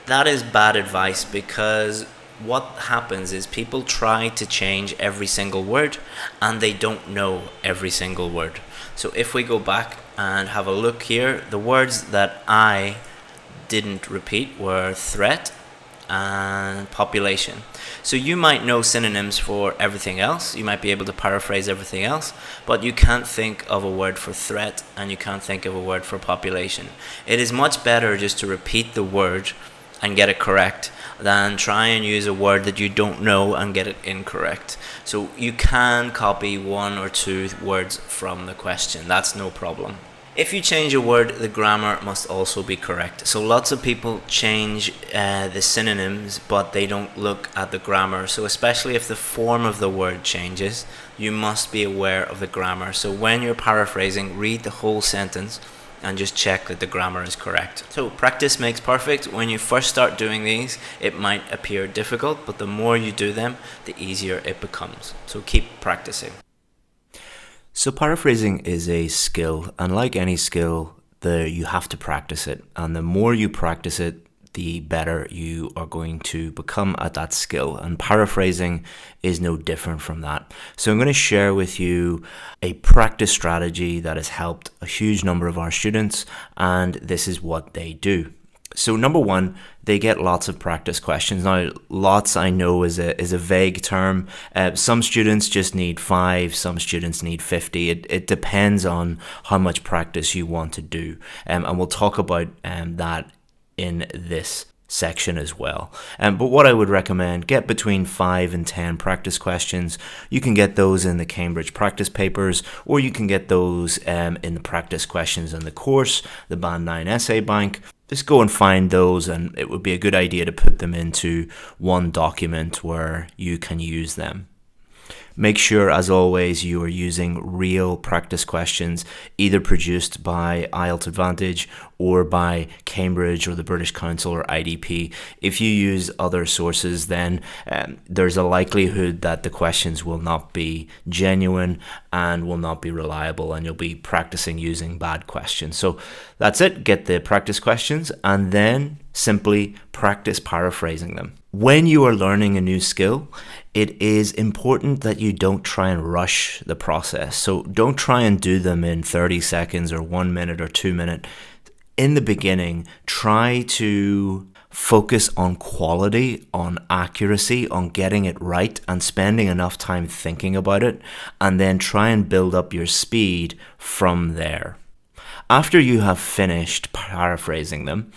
that is bad advice, because what happens is people try to change every single word and they don't know every single word. So if we go back and have a look here, the words that I didn't repeat were threat and population. So you might know synonyms for everything else, you might be able to paraphrase everything else, but you can't think of a word for threat and you can't think of a word for population. It is much better just to repeat the word and get it correct than try and use a word that you don't know and get it incorrect. So you can copy one or two words from the question, that's no problem. If you change a word, the grammar must also be correct. So lots of people change the synonyms, but they don't look at the grammar. So especially if the form of the word changes, you must be aware of the grammar. So when you're paraphrasing, read the whole sentence and just check that the grammar is correct. So practice makes perfect. When you first start doing these, it might appear difficult, but the more you do them, the easier it becomes. So keep practicing. So paraphrasing is a skill, and like any skill, you have to practice it. And the more you practice it, the better you are going to become at that skill. And paraphrasing is no different from that. So I'm going to share with you a practice strategy that has helped a huge number of our students, and this is what they do. So number one, they get lots of practice questions. Now, lots I know is a vague term. Some students just need 5, some students need 50. It depends on how much practice you want to do. And we'll talk about that in this section as well. But what I would recommend, get between 5 and 10 practice questions. You can get those in the Cambridge practice papers, or you can get those in the practice questions in the course, the Band 9 Essay Bank. Just go and find those, and it would be a good idea to put them into one document where you can use them. Make sure, as always, you are using real practice questions, either produced by IELTS Advantage or by Cambridge or the British Council or IDP. If you use other sources, then there's a likelihood that the questions will not be genuine and will not be reliable, and you'll be practicing using bad questions. So that's it. Get the practice questions and then simply practice paraphrasing them. When you are learning a new skill, it is important that you don't try and rush the process. So don't try and do them in 30 seconds or 1 minute or 2 minutes. In the beginning, try to focus on quality, on accuracy, on getting it right and spending enough time thinking about it, and then try and build up your speed from there. After you have finished paraphrasing them,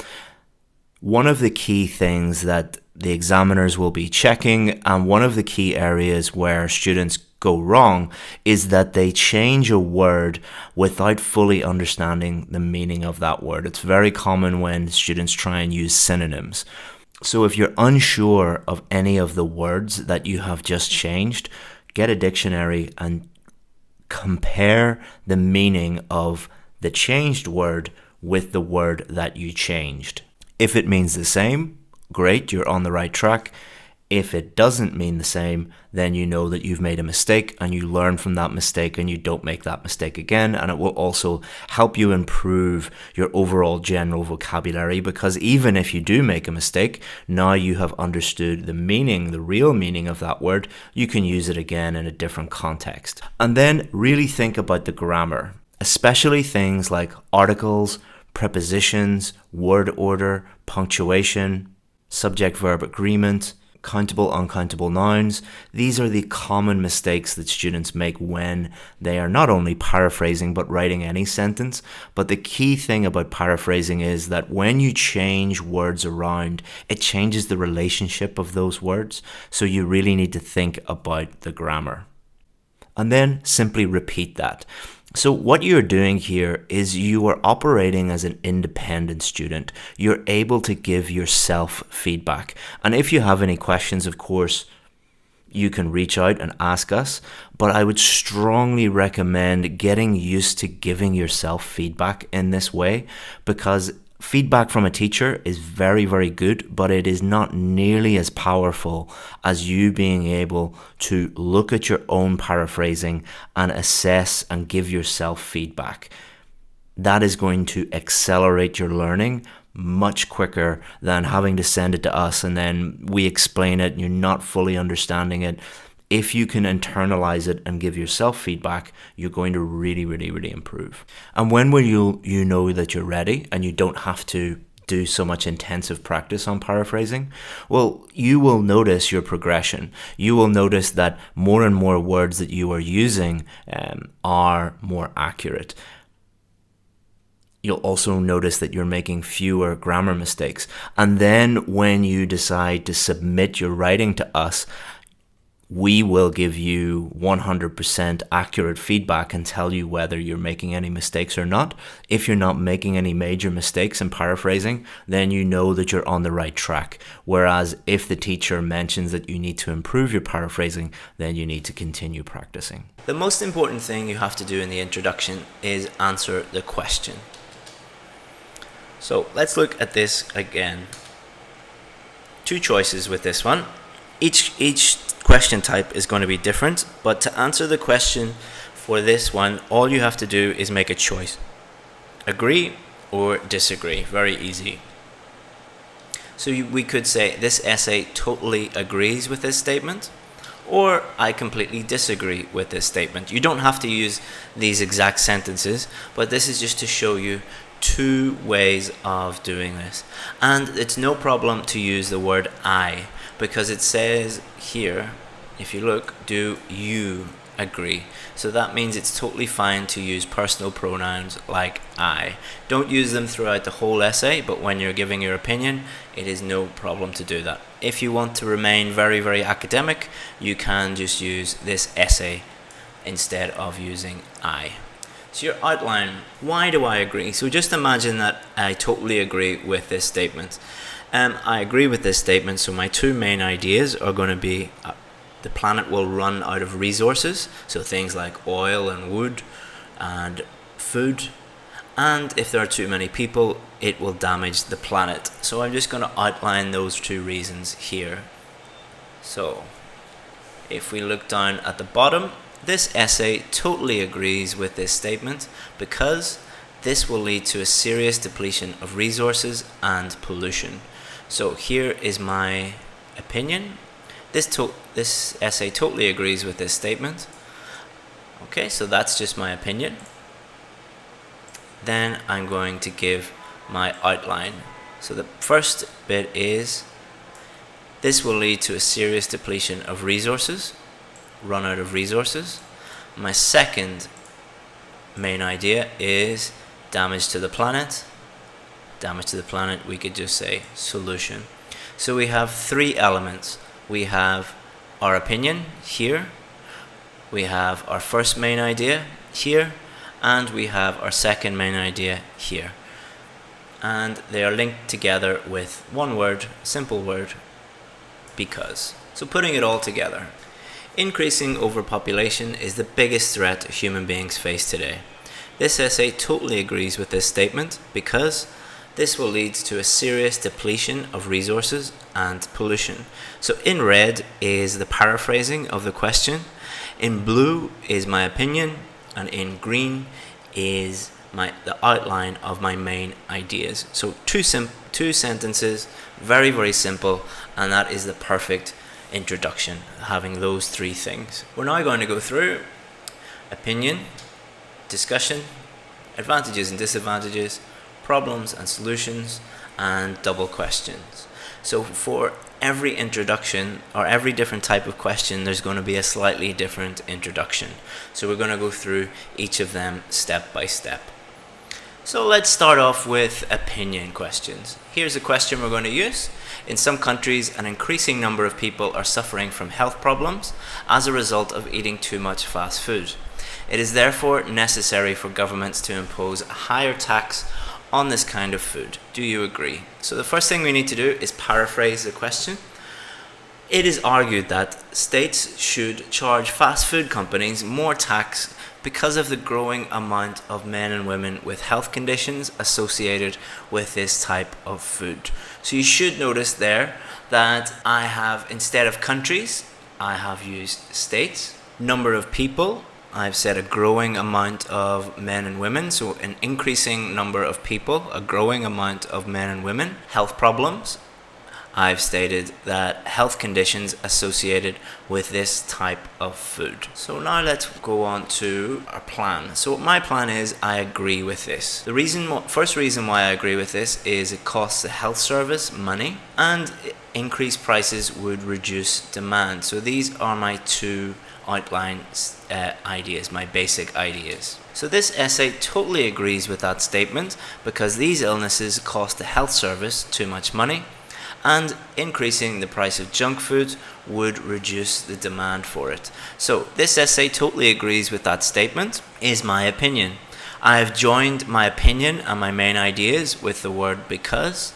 one of the key things that the examiners will be checking, and one of the key areas where students go wrong, is that they change a word without fully understanding the meaning of that word. It's very common when students try and use synonyms. So if you're unsure of any of the words that you have just changed, get a dictionary and compare the meaning of the changed word with the word that you changed. If it means the same, great, you're on the right track. If it doesn't mean the same, then you know that you've made a mistake and you learn from that mistake and you don't make that mistake again. And it will also help you improve your overall general vocabulary, because even if you do make a mistake, now you have understood the meaning, the real meaning of that word. You can use it again in a different context. And then really think about the grammar, especially things like articles, prepositions, word order, punctuation, subject-verb agreement, countable, uncountable nouns. These are the common mistakes that students make when they are not only paraphrasing but writing any sentence. But the key thing about paraphrasing is that when you change words around, it changes the relationship of those words. So you really need to think about the grammar. And then simply repeat that. So what you're doing here is you are operating as an independent student. You're able to give yourself feedback. And if you have any questions, of course, you can reach out and ask us. But I would strongly recommend getting used to giving yourself feedback in this way, because feedback from a teacher is very, very good, but it is not nearly as powerful as you being able to look at your own paraphrasing and assess and give yourself feedback. That is going to accelerate your learning much quicker than having to send it to us and then we explain it and you're not fully understanding it. If you can internalize it and give yourself feedback, you're going to really, really, really improve. And when will you know that you're ready and you don't have to do so much intensive practice on paraphrasing? Well, you will notice your progression. You will notice that more and more words that you are using are more accurate. You'll also notice that you're making fewer grammar mistakes. And then when you decide to submit your writing to us, we will give you 100% accurate feedback and tell you whether you're making any mistakes or not. If you're not making any major mistakes in paraphrasing, then you know that you're on the right track. Whereas if the teacher mentions that you need to improve your paraphrasing, then you need to continue practicing. The most important thing you have to do in the introduction is answer the question. So let's look at this again. Two choices with this one. Each question type is going to be different, but to answer the question for this one, all you have to do is make a choice. Agree or disagree. Very easy. So we could say this essay totally agrees with this statement, or I completely disagree with this statement. You don't have to use these exact sentences, but this is just to show you two ways of doing this. And it's no problem to use the word I, because it says here, if you look, do you agree? So that means it's totally fine to use personal pronouns like I. Don't use them throughout the whole essay, but when you're giving your opinion, it is no problem to do that. If you want to remain very, very academic, you can just use this essay instead of using I. So your outline, why do I agree? So just imagine that I totally agree with this statement. I agree with this statement, so my two main ideas are going to be the planet will run out of resources, so things like oil and wood and food, and if there are too many people, it will damage the planet. So I'm just going to outline those two reasons here. So if we look down at the bottom, this essay totally agrees with this statement because this will lead to a serious depletion of resources and pollution. So here is my opinion. This essay totally agrees with this statement. Okay, so that's just my opinion. Then I'm going to give my outline. So the first bit is, this will lead to a serious depletion of resources, run out of resources. My second main idea is damage to the planet. Damage to the planet, we could just say solution. So we have three elements. We have our opinion here, we have our first main idea here, and we have our second main idea here. And they are linked together with one word, simple word, because. So putting it all together. Increasing overpopulation is the biggest threat human beings face today. This essay totally agrees with this statement because this will lead to a serious depletion of resources and pollution. So in red is the paraphrasing of the question, in blue is my opinion, and in green is the outline of my main ideas. So two sentences, very, very simple, and that is the perfect introduction, having those three things. We're now going to go through opinion, discussion, advantages and disadvantages, problems and solutions, and double questions. So for every introduction or every different type of question, there's going to be a slightly different introduction. So we're going to go through each of them step by step. So let's start off with opinion questions. Here's a question we're going to use. In some countries, an increasing number of people are suffering from health problems as a result of eating too much fast food. It is therefore necessary for governments to impose a higher tax on this kind of food. Do you agree? So the first thing we need to do is paraphrase the question. It is argued that states should charge fast food companies more tax because of the growing amount of men and women with health conditions associated with this type of food. So you should notice there that I have, instead of countries, I have used states. Number of people, I've said a growing amount of men and women, so an increasing number of people, a growing amount of men and women. Health problems, I've stated that health conditions associated with this type of food. So now let's go on to our plan. So what my plan is, I agree with this. The first reason why I agree with this is it costs the health service money and increased prices would reduce demand. So these are my two outline ideas, my basic ideas. So this essay totally agrees with that statement because these illnesses cost the health service too much money and increasing the price of junk food would reduce the demand for it. So this essay totally agrees with that statement, is my opinion. I have joined my opinion and my main ideas with the word because,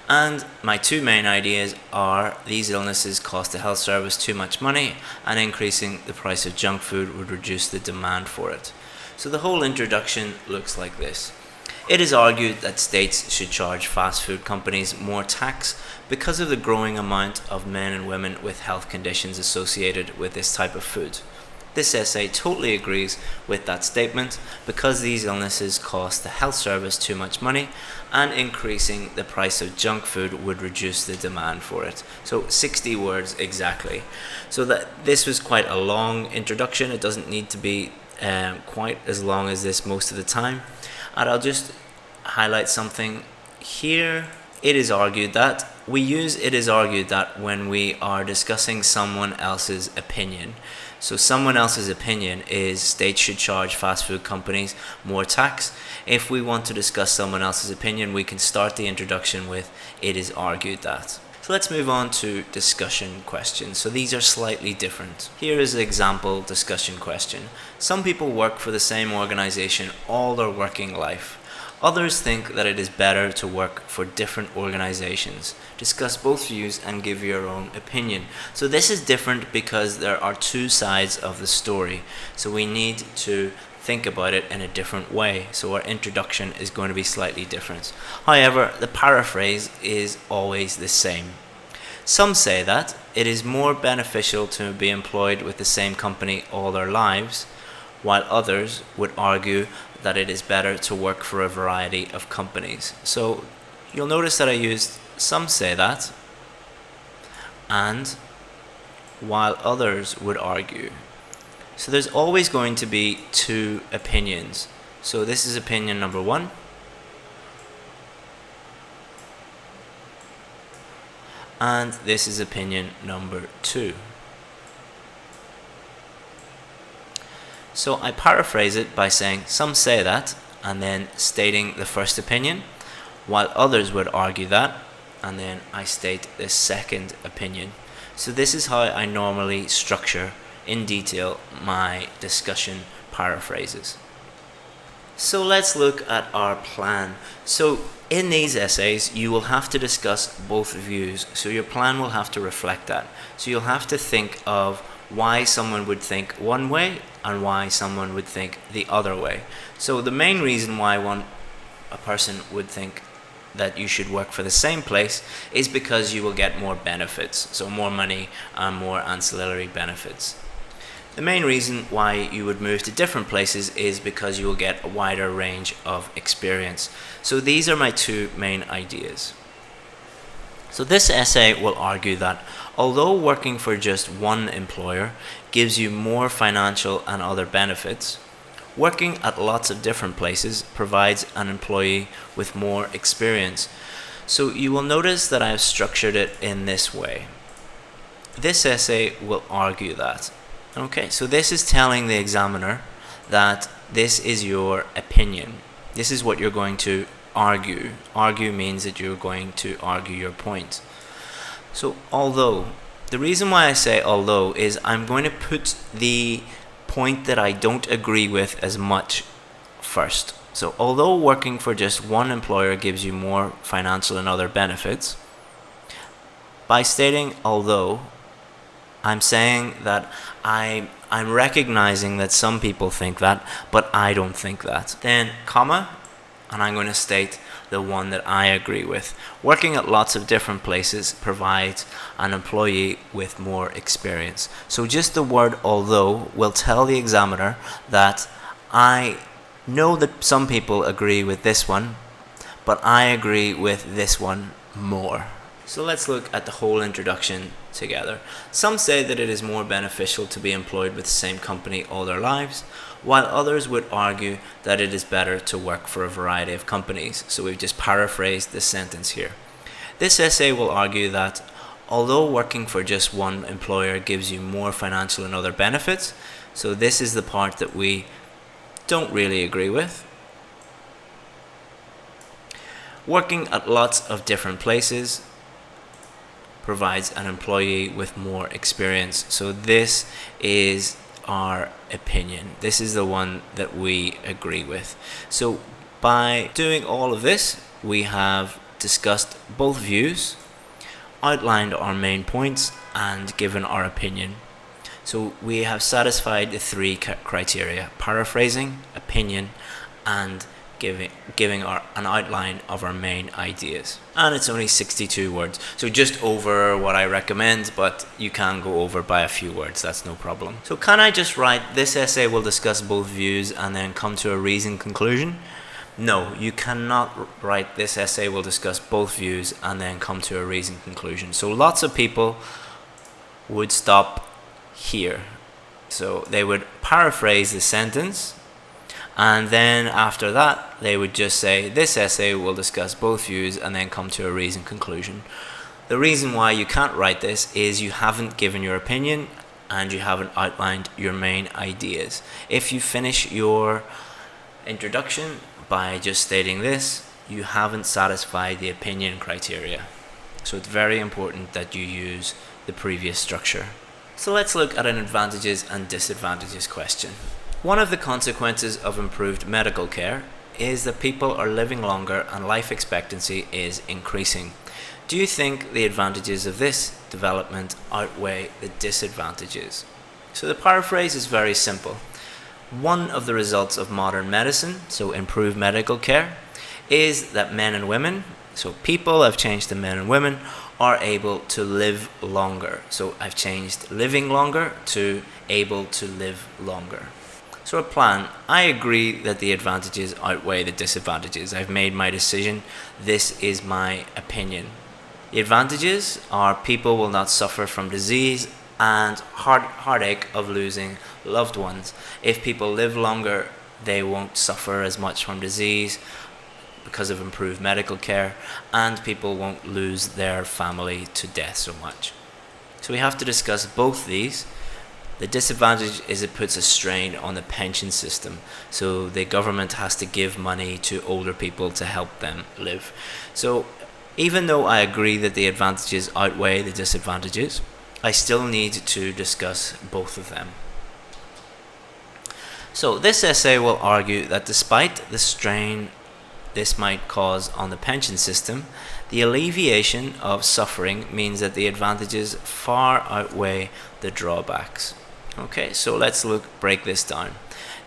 and my two main ideas are these illnesses cost the health service too much money and increasing the price of junk food would reduce the demand for it. So the whole introduction looks like this. It is argued that states should charge fast food companies more tax because of the growing amount of men and women with health conditions associated with this type of food. This essay totally agrees with that statement because these illnesses cost the health service too much money and increasing the price of junk food would reduce the demand for it. So 60 words exactly. So that this was quite a long introduction. It doesn't need to be quite as long as this most of the time. And I'll just highlight something here. It is argued that we use it is argued that when we are discussing someone else's opinion. So someone else's opinion is states should charge fast food companies more tax. If we want to discuss someone else's opinion, we can start the introduction with it is argued that. So let's move on to discussion questions. So these are slightly different. Here is an example discussion question. Some people work for the same organization all their working life. Others think that it is better to work for different organizations. Discuss both views and give your own opinion. So this is different because there are two sides of the story. So we need to think about it in a different way. So our introduction is going to be slightly different. However, the paraphrase is always the same. Some say that it is more beneficial to be employed with the same company all their lives, while others would argue that it is better to work for a variety of companies. So you'll notice that I used some say that and while others would argue. So there's always going to be two opinions. So this is opinion number one. And this is opinion number two. So I paraphrase it by saying some say that and then stating the first opinion, while others would argue that, and then I state the second opinion. So this is how I normally structure in detail my discussion paraphrases. So let's look at our plan. So in these essays, you will have to discuss both views. So your plan will have to reflect that. So you'll have to think of why someone would think one way and why someone would think the other way. So the main reason why a person would think that you should work for the same place is because you will get more benefits, so more money and more ancillary benefits. The main reason why you would move to different places is because you will get a wider range of experience. So these are my two main ideas. So this essay will argue that although working for just one employer gives you more financial and other benefits, working at lots of different places provides an employee with more experience. So you will notice that I have structured it in this way. This essay will argue that. Okay, so this is telling the examiner that this is your opinion. This is what you're going to argue. Argue means that you're going to argue your point. So although, the reason why I say although is I'm going to put the point that I don't agree with as much first. So although working for just one employer gives you more financial and other benefits, by stating although, I'm saying that I'm recognizing that some people think that, but I don't think that. Then comma, and I'm going to state the one that I agree with. Working at lots of different places provides an employee with more experience. So just the word although will tell the examiner that I know that some people agree with this one, but I agree with this one more. So let's look at the whole introduction together. Some say that it is more beneficial to be employed with the same company all their lives, while others would argue that it is better to work for a variety of companies. So we've just paraphrased this sentence here. This essay will argue that although working for just one employer gives you more financial and other benefits, so this is the part that we don't really agree with. Working at lots of different places provides an employee with more experience. So this is our opinion. This is the one that we agree with. So by doing all of this, we have discussed both views, outlined our main points, and given our opinion. So we have satisfied the three criteria: paraphrasing, opinion, and giving an outline of our main ideas. And it's only 62 words, so just over what I recommend, but you can go over by a few words, that's no problem. So can I just write, this essay will discuss both views and then come to a reasoned conclusion? No, you cannot write, this essay will discuss both views and then come to a reasoned conclusion. So lots of people would stop here. So they would paraphrase the sentence, and then after that they would just say this essay will discuss both views and then come to a reasoned conclusion. The reason why you can't write this is you haven't given your opinion and you haven't outlined your main ideas. If you finish your introduction by just stating this, you haven't satisfied the opinion criteria. So it's very important that you use the previous structure. So let's look at an advantages and disadvantages question. One of the consequences of improved medical care is that people are living longer and life expectancy is increasing. Do you think the advantages of this development outweigh the disadvantages? So the paraphrase is very simple. One of the results of modern medicine, so improved medical care, is that men and women, so people have changed to men and women, are able to live longer. So I've changed living longer to able to live longer. So a plan, I agree that the advantages outweigh the disadvantages. I've made my decision. This is my opinion. The advantages are people will not suffer from disease and heartache of losing loved ones. If people live longer, they won't suffer as much from disease because of improved medical care, and people won't lose their family to death so much. So we have to discuss both these. The disadvantage is it puts a strain on the pension system, so the government has to give money to older people to help them live. So even though I agree that the advantages outweigh the disadvantages, I still need to discuss both of them. So this essay will argue that despite the strain this might cause on the pension system, the alleviation of suffering means that the advantages far outweigh the drawbacks. Okay, so let's break this down.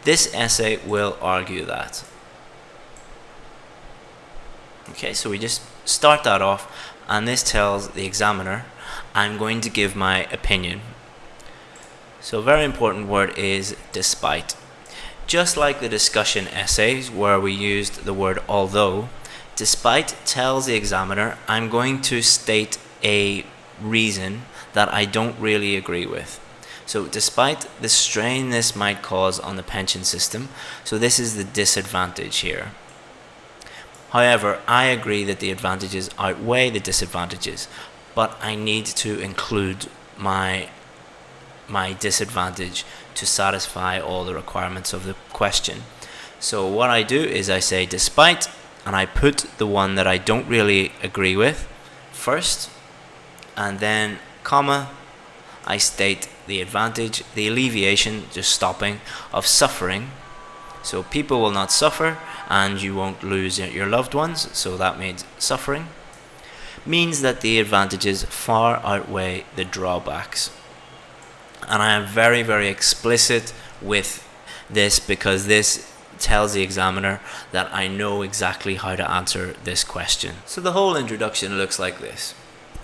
This essay will argue that. Okay, so we just start that off, and this tells the examiner I'm going to give my opinion. So a very important word is despite. Just like the discussion essays where we used the word although, despite tells the examiner I'm going to state a reason that I don't really agree with. So despite the strain this might cause on the pension system, so this is the disadvantage here. However, I agree that the advantages outweigh the disadvantages, but I need to include my disadvantage to satisfy all the requirements of the question. So what I do is I say despite, and I put the one that I don't really agree with first, and then comma, I state the advantage, the alleviation, just stopping, of suffering. So people will not suffer and you won't lose your loved ones, so that means suffering, means that the advantages far outweigh the drawbacks. And I am very, very explicit with this because this tells the examiner that I know exactly how to answer this question. So the whole introduction looks like this.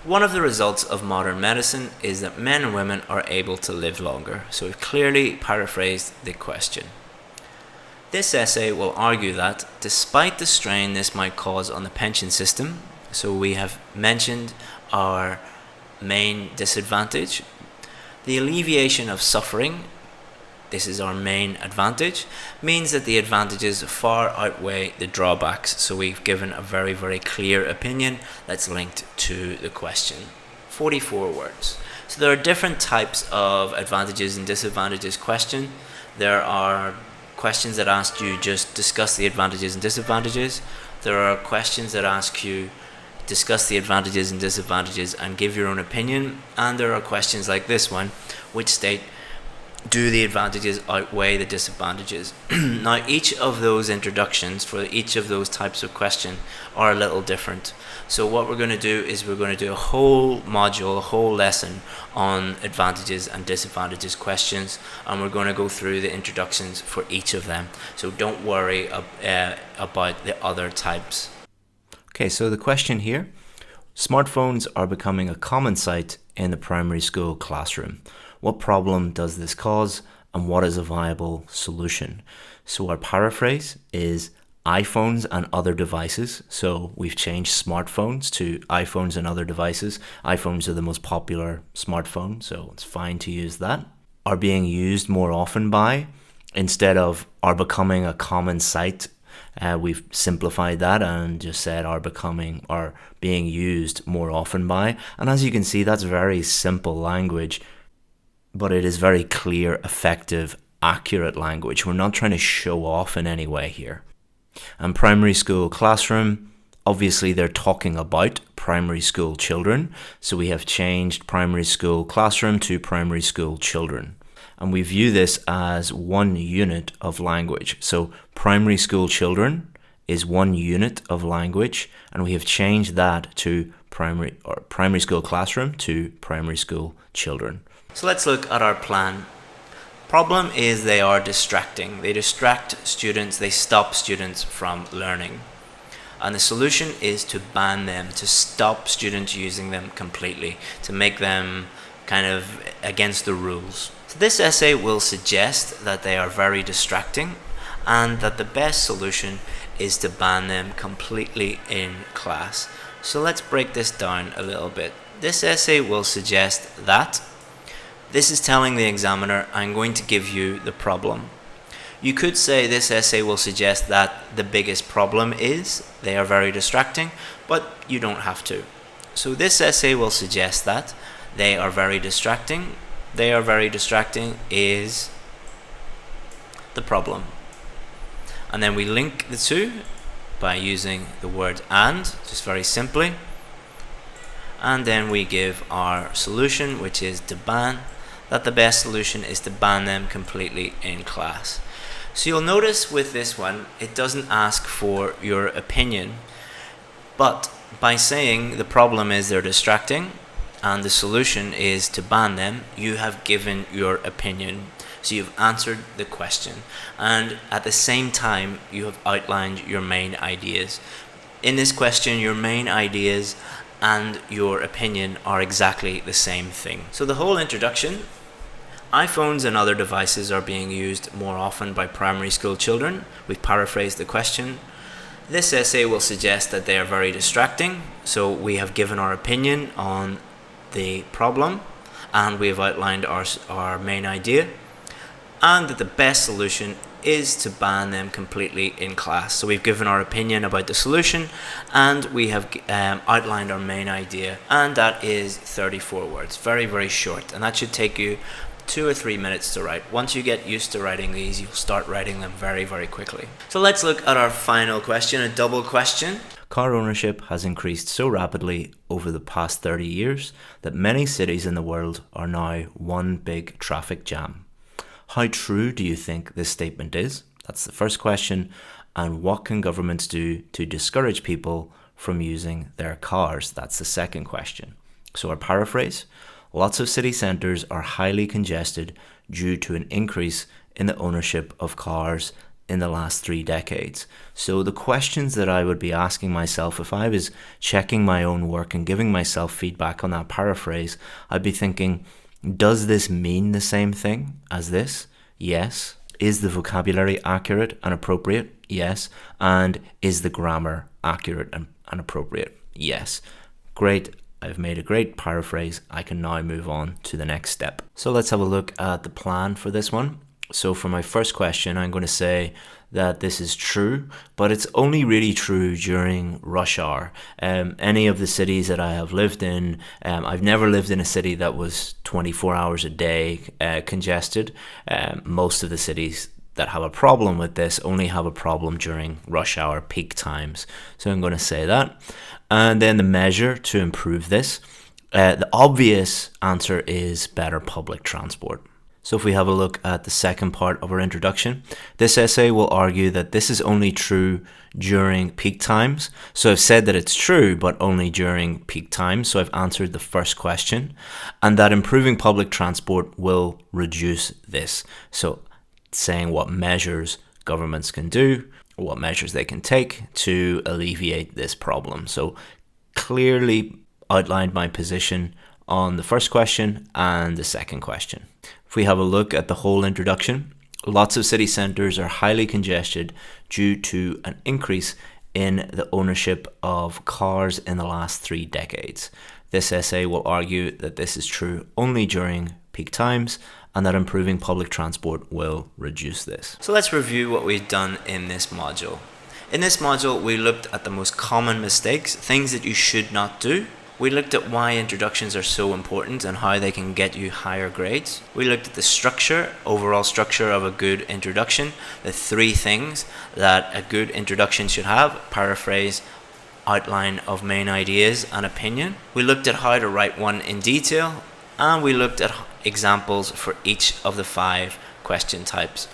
One of the results of modern medicine is that men and women are able to live longer. So we've clearly paraphrased the question. This essay will argue that despite the strain this might cause on the pension system, so we have mentioned our main disadvantage, the alleviation of suffering, this is our main advantage, means that the advantages far outweigh the drawbacks. So we've given a very, very clear opinion that's linked to the question. 44 words. So there are different types of advantages and disadvantages question. There are questions that ask you just discuss the advantages and disadvantages. There are questions that ask you discuss the advantages and disadvantages and give your own opinion. And there are questions like this one which state, do the advantages outweigh the disadvantages? Now each of those introductions for each of those types of question are a little different. So what we're going to do is we're going to do a whole module, a whole lesson on advantages and disadvantages questions, and we're going to go through the introductions for each of them. So don't worry about the other types. Okay, so the question here, smartphones are becoming a common sight in the primary school classroom. What problem does this cause, and what is a viable solution? So our paraphrase is iPhones and other devices. So we've changed smartphones to iPhones and other devices. iPhones are the most popular smartphone, so it's fine to use that. Are being used more often by, instead of are becoming a common sight, we've simplified that and just said are being used more often by. And as you can see, that's very simple language, but it is very clear, effective, accurate language. We're not trying to show off in any way here. And primary school classroom, obviously they're talking about primary school children. So we have changed primary school classroom to primary school children. And we view this as one unit of language. So primary school children is one unit of language, and we have changed that to primary school classroom to primary school children. So let's look at our plan. Problem is they are distracting. They distract students, they stop students from learning. And the solution is to ban them, to stop students using them completely, to make them kind of against the rules. So this essay will suggest that they are very distracting and that the best solution is to ban them completely in class. So let's break this down a little bit. This essay will suggest that this is telling the examiner, I'm going to give you the problem. You could say this essay will suggest that the biggest problem is they are very distracting, but you don't have to. So this essay will suggest that they are very distracting. They are very distracting is the problem. And then we link the two by using the word and, just very simply. And then we give our solution, which is to ban, that the best solution is to ban them completely in class. So you'll notice with this one, it doesn't ask for your opinion, but by saying the problem is they're distracting and the solution is to ban them, you have given your opinion. So you've answered the question, and at the same time you have outlined your main ideas. In this question, your main ideas and your opinion are exactly the same thing. So the whole introduction, iPhones and other devices are being used more often by primary school children. We've paraphrased the question. This essay will suggest that they are very distracting, so we have given our opinion on the problem and we have outlined our main idea, and that the best solution is to ban them completely in class. So we've given our opinion about the solution, and we have outlined our main idea, and that is 34 words. Very, very short, and that should take you 2 or 3 minutes to write. Once you get used to writing these, you'll start writing them very, very quickly. So let's look at our final question, a double question. Car ownership has increased so rapidly over the past 30 years that many cities in the world are now one big traffic jam. How true do you think this statement is? That's the first question. And what can governments do to discourage people from using their cars? That's the second question. So our paraphrase: lots of city centres are highly congested due to an increase in the ownership of cars in the last 3 decades. So the questions that I would be asking myself if I was checking my own work and giving myself feedback on that paraphrase, I'd be thinking, does this mean the same thing as this? Yes. Is the vocabulary accurate and appropriate? Yes. And is the grammar accurate and appropriate? Yes. Great. I've made a great paraphrase. I can now move on to the next step. So let's have a look at the plan for this one. So for my first question, I'm going to say that this is true, but it's only really true during rush hour. Any of the cities that I have lived in, I've never lived in a city that was 24 hours a day congested. Most of the cities that have a problem with this only have a problem during rush hour peak times. So I'm going to say that. And then the measure to improve this, the obvious answer is better public transport. So if we have a look at the second part of our introduction, this essay will argue that this is only true during peak times. So I've said that it's true, but only during peak times. So I've answered the first question, and that improving public transport will reduce this. So saying what measures governments can do, or what measures they can take to alleviate this problem. So clearly outlined my position on the first question and the second question. If we have a look at the whole introduction, lots of city centres are highly congested due to an increase in the ownership of cars in the last 3 decades. This essay will argue that this is true only during peak times and that improving public transport will reduce this. So let's review what we've done in this module. In this module, we looked at the most common mistakes, things that you should not do. We looked at why introductions are so important and how they can get you higher grades. We looked at the structure, overall structure of a good introduction, the 3 things that a good introduction should have: paraphrase, outline of main ideas, and opinion. We looked at how to write one in detail, and we looked at examples for each of the 5 question types.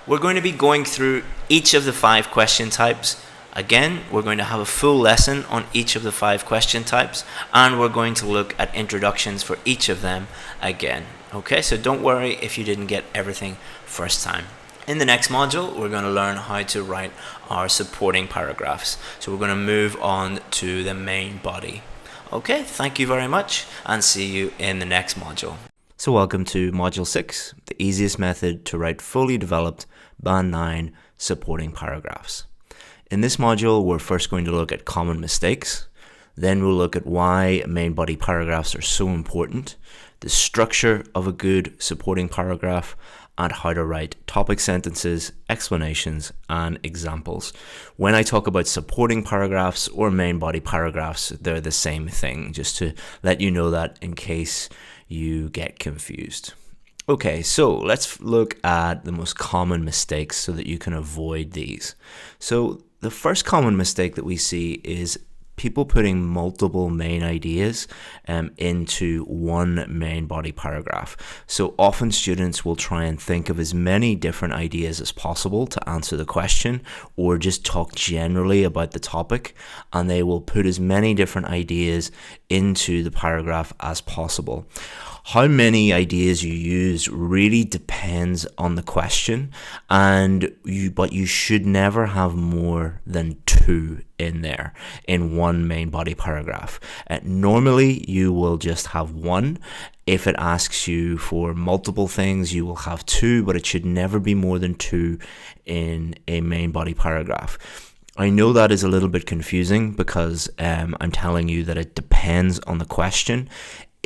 We're going to be going through each of the 5 question types. Again, we're going to have a full lesson on each of the 5 question types, and we're going to look at introductions for each of them again. Okay, so don't worry if you didn't get everything first time. In the next module, we're going to learn how to write our supporting paragraphs. So we're going to move on to the main body. Okay, thank you very much, and see you in the next module. So welcome to Module 6, the easiest method to write fully developed Band 9 supporting paragraphs. In this module, we're first going to look at common mistakes. Then we'll look at why main body paragraphs are so important, the structure of a good supporting paragraph, and how to write topic sentences, explanations, and examples. When I talk about supporting paragraphs or main body paragraphs, they're the same thing, just to let you know that in case you get confused. Okay, so let's look at the most common mistakes so that you can avoid these. So the first common mistake that we see is people putting multiple main ideas into one main body paragraph. So often students will try and think of as many different ideas as possible to answer the question, or just talk generally about the topic, and they will put as many different ideas into the paragraph as possible. How many ideas you use really depends on the question, but you should never have more than 2 in there in one main body paragraph. Normally you will just have 1. If it asks you for multiple things, you will have 2, but it should never be more than 2 in a main body paragraph. I know that is a little bit confusing because I'm telling you that it depends on the question.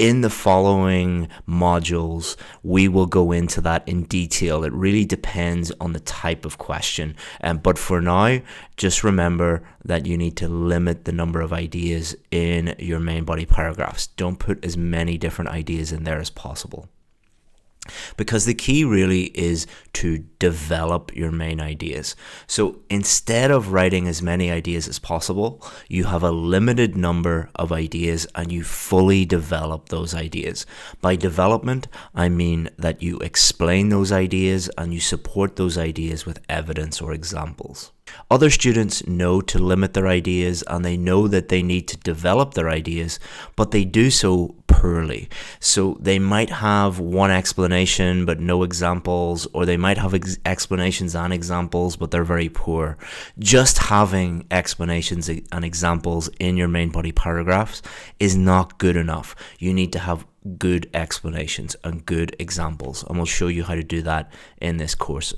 in the following modules, we will go into that in detail. It really depends on the type of question. But for now, just remember that you need to limit the number of ideas in your main body paragraphs. Don't put as many different ideas in there as possible. Because the key really is to develop your main ideas. So instead of writing as many ideas as possible, you have a limited number of ideas and you fully develop those ideas. By development, I mean that you explain those ideas and you support those ideas with evidence or examples. Other students know to limit their ideas and they know that they need to develop their ideas, but they do so poorly. So they might have one explanation but no examples, or they might have explanations and examples but they're very poor. Just having explanations and examples in your main body paragraphs is not good enough. You need to have good explanations and good examples, and we'll show you how to do that in this course.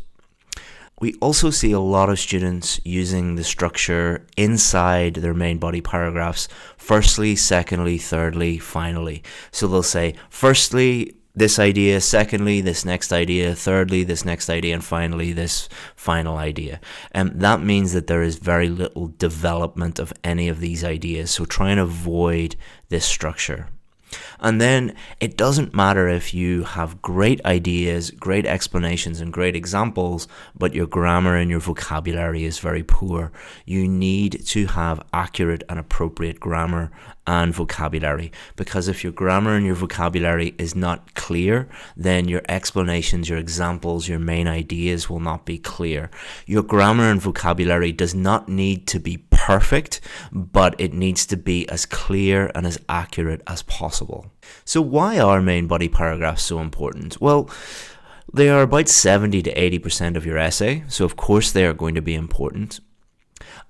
We also see a lot of students using the structure inside their main body paragraphs: firstly, secondly, thirdly, finally. So they'll say, firstly, this idea, secondly, this next idea, thirdly, this next idea, and finally, this final idea. And that means that there is very little development of any of these ideas. So try and avoid this structure. And then it doesn't matter if you have great ideas, great explanations, and great examples, but your grammar and your vocabulary is very poor. You need to have accurate and appropriate grammar and vocabulary, because if your grammar and your vocabulary is not clear, then your explanations, your examples, your main ideas will not be clear. Your grammar and vocabulary does not need to be perfect, but it needs to be as clear and as accurate as possible. So why are main body paragraphs so important? Well, they are about 70 to 80% of your essay, so of course they are going to be important.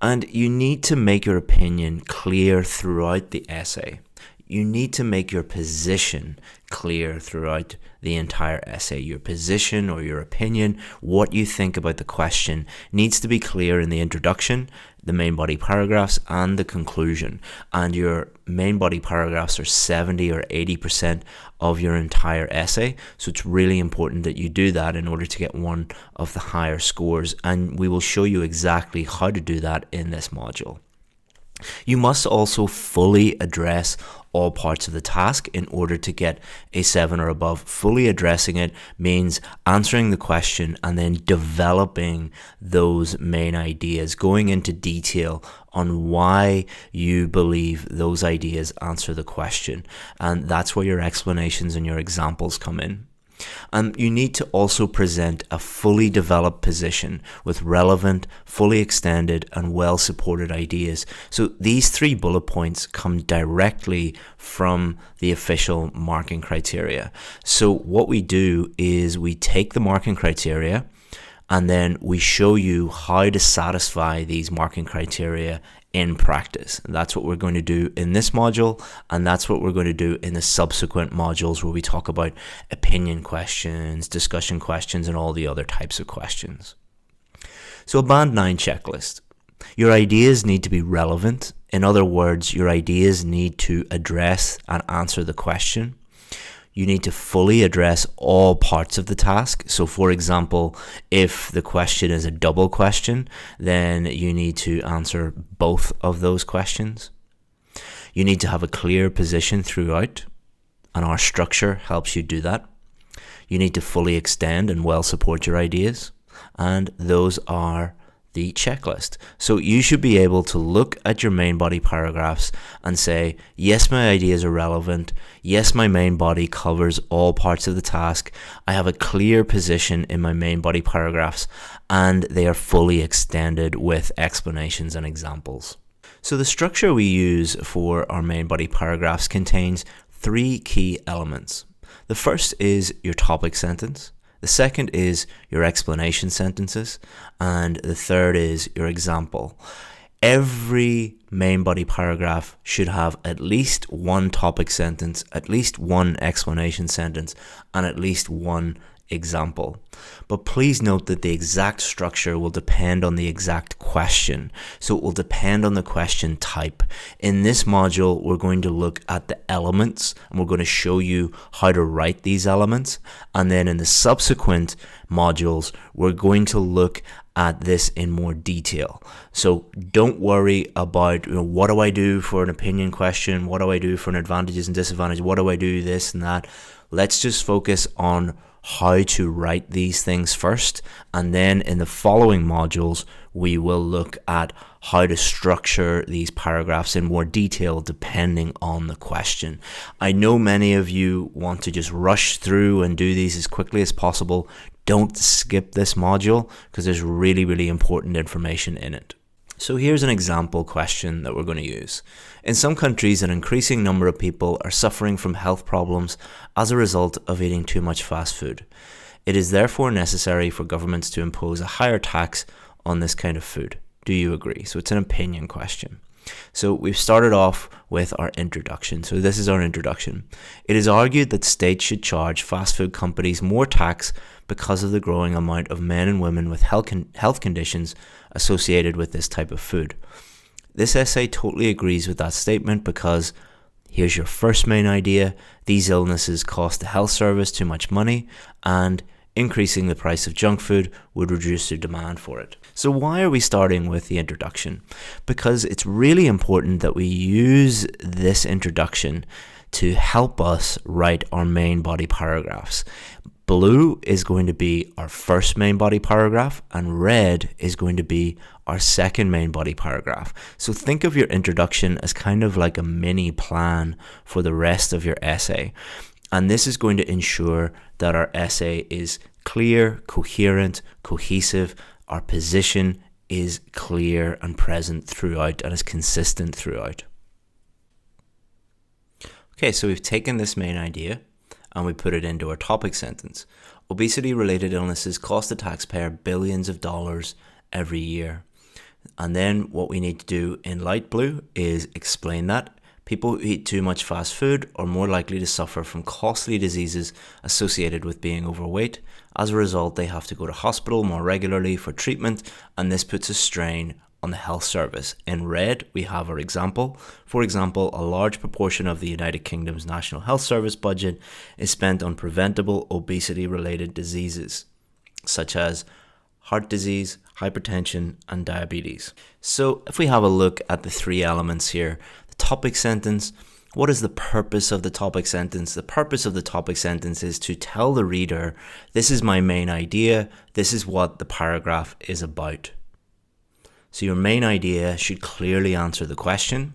And you need to make your opinion clear throughout the essay. You need to make your position clear throughout the entire essay. Your position or your opinion, what you think about the question, needs to be clear in the introduction, the main body paragraphs, and the conclusion. And your main body paragraphs are 70 or 80% of your entire essay. So it's really important that you do that in order to get one of the higher scores. And we will show you exactly how to do that in this module. You must also fully address all parts of the task in order to get a 7 or above. Fully addressing it means answering the question and then developing those main ideas, going into detail on why you believe those ideas answer the question. And that's where your explanations and your examples come in. And you need to also present a fully developed position with relevant, fully extended, and well-supported ideas. So these 3 bullet points come directly from the official marking criteria. So what we do is we take the marking criteria and then we show you how to satisfy these marking criteria in practice. And that's what we're going to do in this module, and that's what we're going to do in the subsequent modules where we talk about opinion questions, discussion questions, and all the other types of questions. So a Band 9 checklist. Your ideas need to be relevant. In other words, your ideas need to address and answer the question. You need to fully address all parts of the task. So for example, if the question is a double question, then you need to answer both of those questions. You need to have a clear position throughout, and our structure helps you do that. You need to fully extend and well support your ideas, and those are the checklist. So you should be able to look at your main body paragraphs and say, yes, my ideas are relevant. Yes, my main body covers all parts of the task. I have a clear position in my main body paragraphs, and they are fully extended with explanations and examples. So the structure we use for our main body paragraphs contains 3 key elements. The first is your topic sentence. The second is your explanation sentences, and the third is your example. Every main body paragraph should have at least 1 topic sentence, at least 1 explanation sentence, and at least 1 example. But please note that the exact structure will depend on the exact question. So it will depend on the question type. In this module, we're going to look at the elements and we're going to show you how to write these elements. And then in the subsequent modules, we're going to look at this in more detail. So don't worry about, what do I do for an opinion question? What do I do for an advantages and disadvantages? What do I do this and that? Let's just focus on how to write these things first, and then in the following modules we will look at how to structure these paragraphs in more detail depending on the question. I know many of you want to just rush through and do these as quickly as possible. Don't skip this module because there's really important information in it. So here's an example question that we're going to use. In some countries, an increasing number of people are suffering from health problems as a result of eating too much fast food. It is therefore necessary for governments to impose a higher tax on this kind of food. Do you agree? So it's an opinion question. So we've started off with our introduction. So this is our introduction. It is argued that states should charge fast food companies more tax because of the growing amount of men and women with health conditions associated with this type of food. This essay totally agrees with that statement because here's your first main idea. These illnesses cost the health service too much money, and increasing the price of junk food would reduce the demand for it. So why are we starting with the introduction? Because it's really important that we use this introduction to help us write our main body paragraphs. Blue is going to be our first main body paragraph, and red is going to be our second main body paragraph. So think of your introduction as kind of like a mini plan for the rest of your essay. And this is going to ensure that our essay is clear, coherent, cohesive. Our position is clear and present throughout and is consistent throughout. Okay, so we've taken this main idea and we put it into our topic sentence. Obesity-related illnesses cost the taxpayer billions of dollars every year. And then what we need to do in light blue is explain that. People who eat too much fast food are more likely to suffer from costly diseases associated with being overweight. As a result, they have to go to hospital more regularly for treatment, and this puts a strain on the health service. In red, we have our example. For example, a large proportion of the United Kingdom's National Health Service budget is spent on preventable obesity-related diseases, such as heart disease, hypertension, and diabetes. So if we have a look at the three elements here, the topic sentence, what is the purpose of the topic sentence? The purpose of the topic sentence is to tell the reader, this is my main idea, this is what the paragraph is about. So your main idea should clearly answer the question.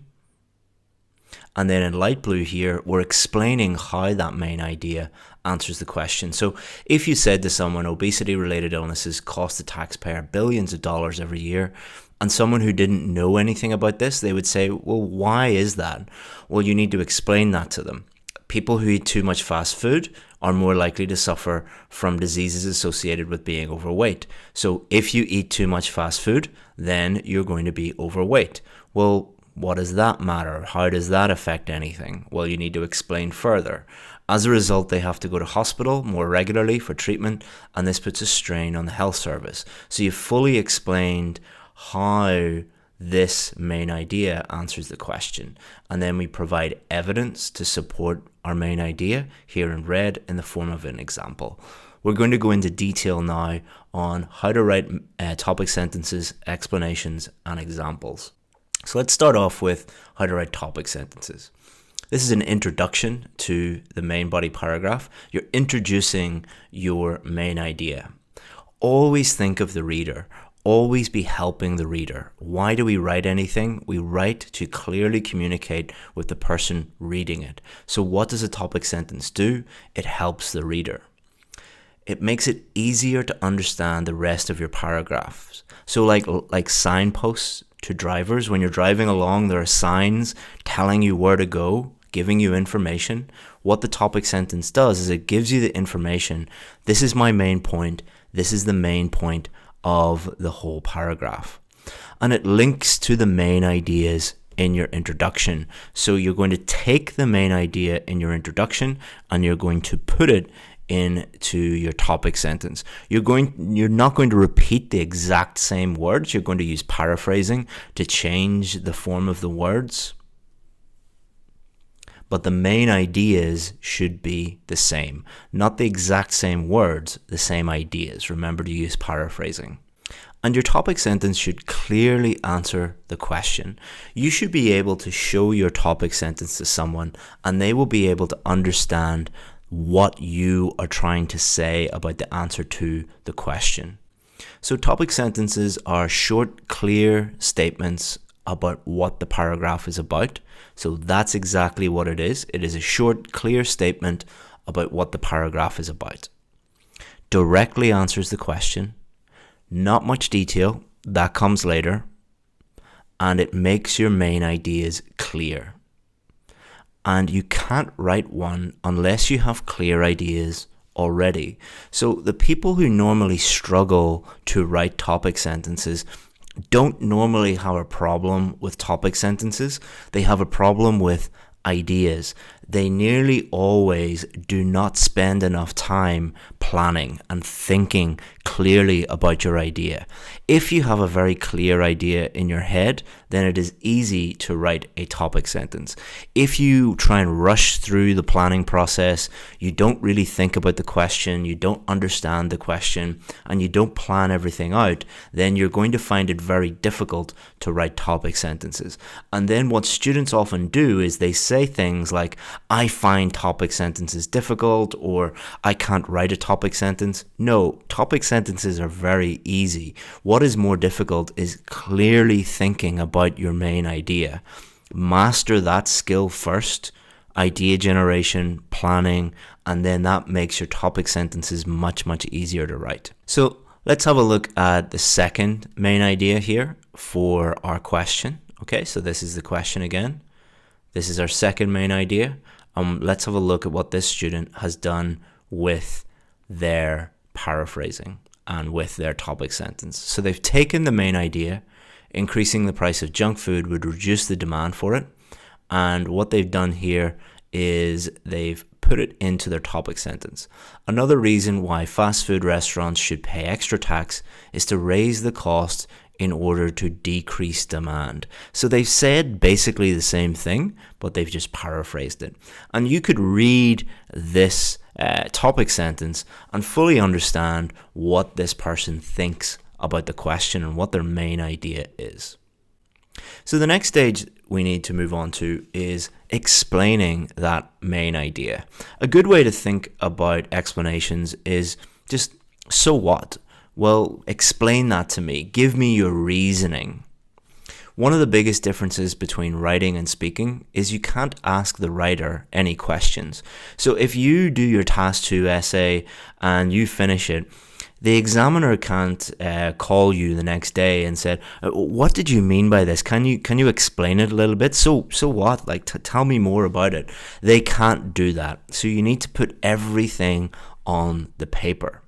And then in light blue here, we're explaining how that main idea answers the question. So if you said to someone, obesity-related illnesses cost the taxpayer billions of dollars every year, and someone who didn't know anything about this, they would say, well, why is that? Well, you need to explain that to them. People who eat too much fast food are more likely to suffer from diseases associated with being overweight. So if you eat too much fast food, then you're going to be overweight. Well, what does that matter? How does that affect anything? Well, you need to explain further. As a result, they have to go to hospital more regularly for treatment, and this puts a strain on the health service. So you've fully explained how this main idea answers the question, and then we provide evidence to support our main idea here in red in the form of an example. We're going to go into detail now on how to write topic sentences, explanations, and examples. So let's start off with how to write topic sentences. This is an introduction to the main body paragraph. You're introducing your main idea. Always think of the reader. Always be helping the reader. Why do we write anything? We write to clearly communicate with the person reading it. So what does a topic sentence do? It helps the reader. It makes it easier to understand the rest of your paragraphs. So like signposts to drivers, when you're driving along, there are signs telling you where to go, giving you information. What the topic sentence does is it gives you the information. This is my main point. This is the main point of the whole paragraph. And it links to the main ideas in your introduction. So you're going to take the main idea in your introduction and you're going to put it into your topic sentence. You're not going to repeat the exact same words. You're going to use paraphrasing to change the form of the words. But the main ideas should be the same. Not the exact same words, the same ideas. Remember to use paraphrasing. And your topic sentence should clearly answer the question. You should be able to show your topic sentence to someone and they will be able to understand what you are trying to say about the answer to the question. So topic sentences are short, clear statements about what the paragraph is about. So that's exactly what it is. It is a short, clear statement about what the paragraph is about. Directly answers the question. Not much detail, that comes later. And it makes your main ideas clear. And you can't write one unless you have clear ideas already. So the people who normally struggle to write topic sentences don't normally have a problem with topic sentences. They have a problem with ideas. They nearly always do not spend enough time planning and thinking clearly about your idea. If you have a very clear idea in your head, then it is easy to write a topic sentence. If you try and rush through the planning process, you don't really think about the question, you don't understand the question, and you don't plan everything out, then you're going to find it very difficult to write topic sentences. And then what students often do is they say things like, I find topic sentences difficult, or I can't write a topic sentence. No, topic sentences are very easy. What is more difficult is clearly thinking about your main idea. Master that skill first, idea generation, planning, and then that makes your topic sentences much, much easier to write. So let's have a look at the second main idea here for our question. Okay, so this is the question again. This is our second main idea. Let's have a look at what this student has done with their paraphrasing and with their topic sentence. So they've taken the main idea, increasing the price of junk food would reduce the demand for it. And what they've done here is they've put it into their topic sentence. Another reason why fast food restaurants should pay extra tax is to raise the cost in order to decrease demand. So they've said basically the same thing, but they've just paraphrased it. And you could read this topic sentence and fully understand what this person thinks about the question and what their main idea is. So the next stage we need to move on to is explaining that main idea. A good way to think about explanations is just, so what? Well, explain that to me. Give me your reasoning. One of the biggest differences between writing and speaking is you can't ask the writer any questions. So if you do your task 2 essay and you finish it, the examiner can't call you the next day and say, what did you mean by this? Can you explain it a little bit? So what? Like, tell me more about it. They can't do that. So you need to put everything on the paper.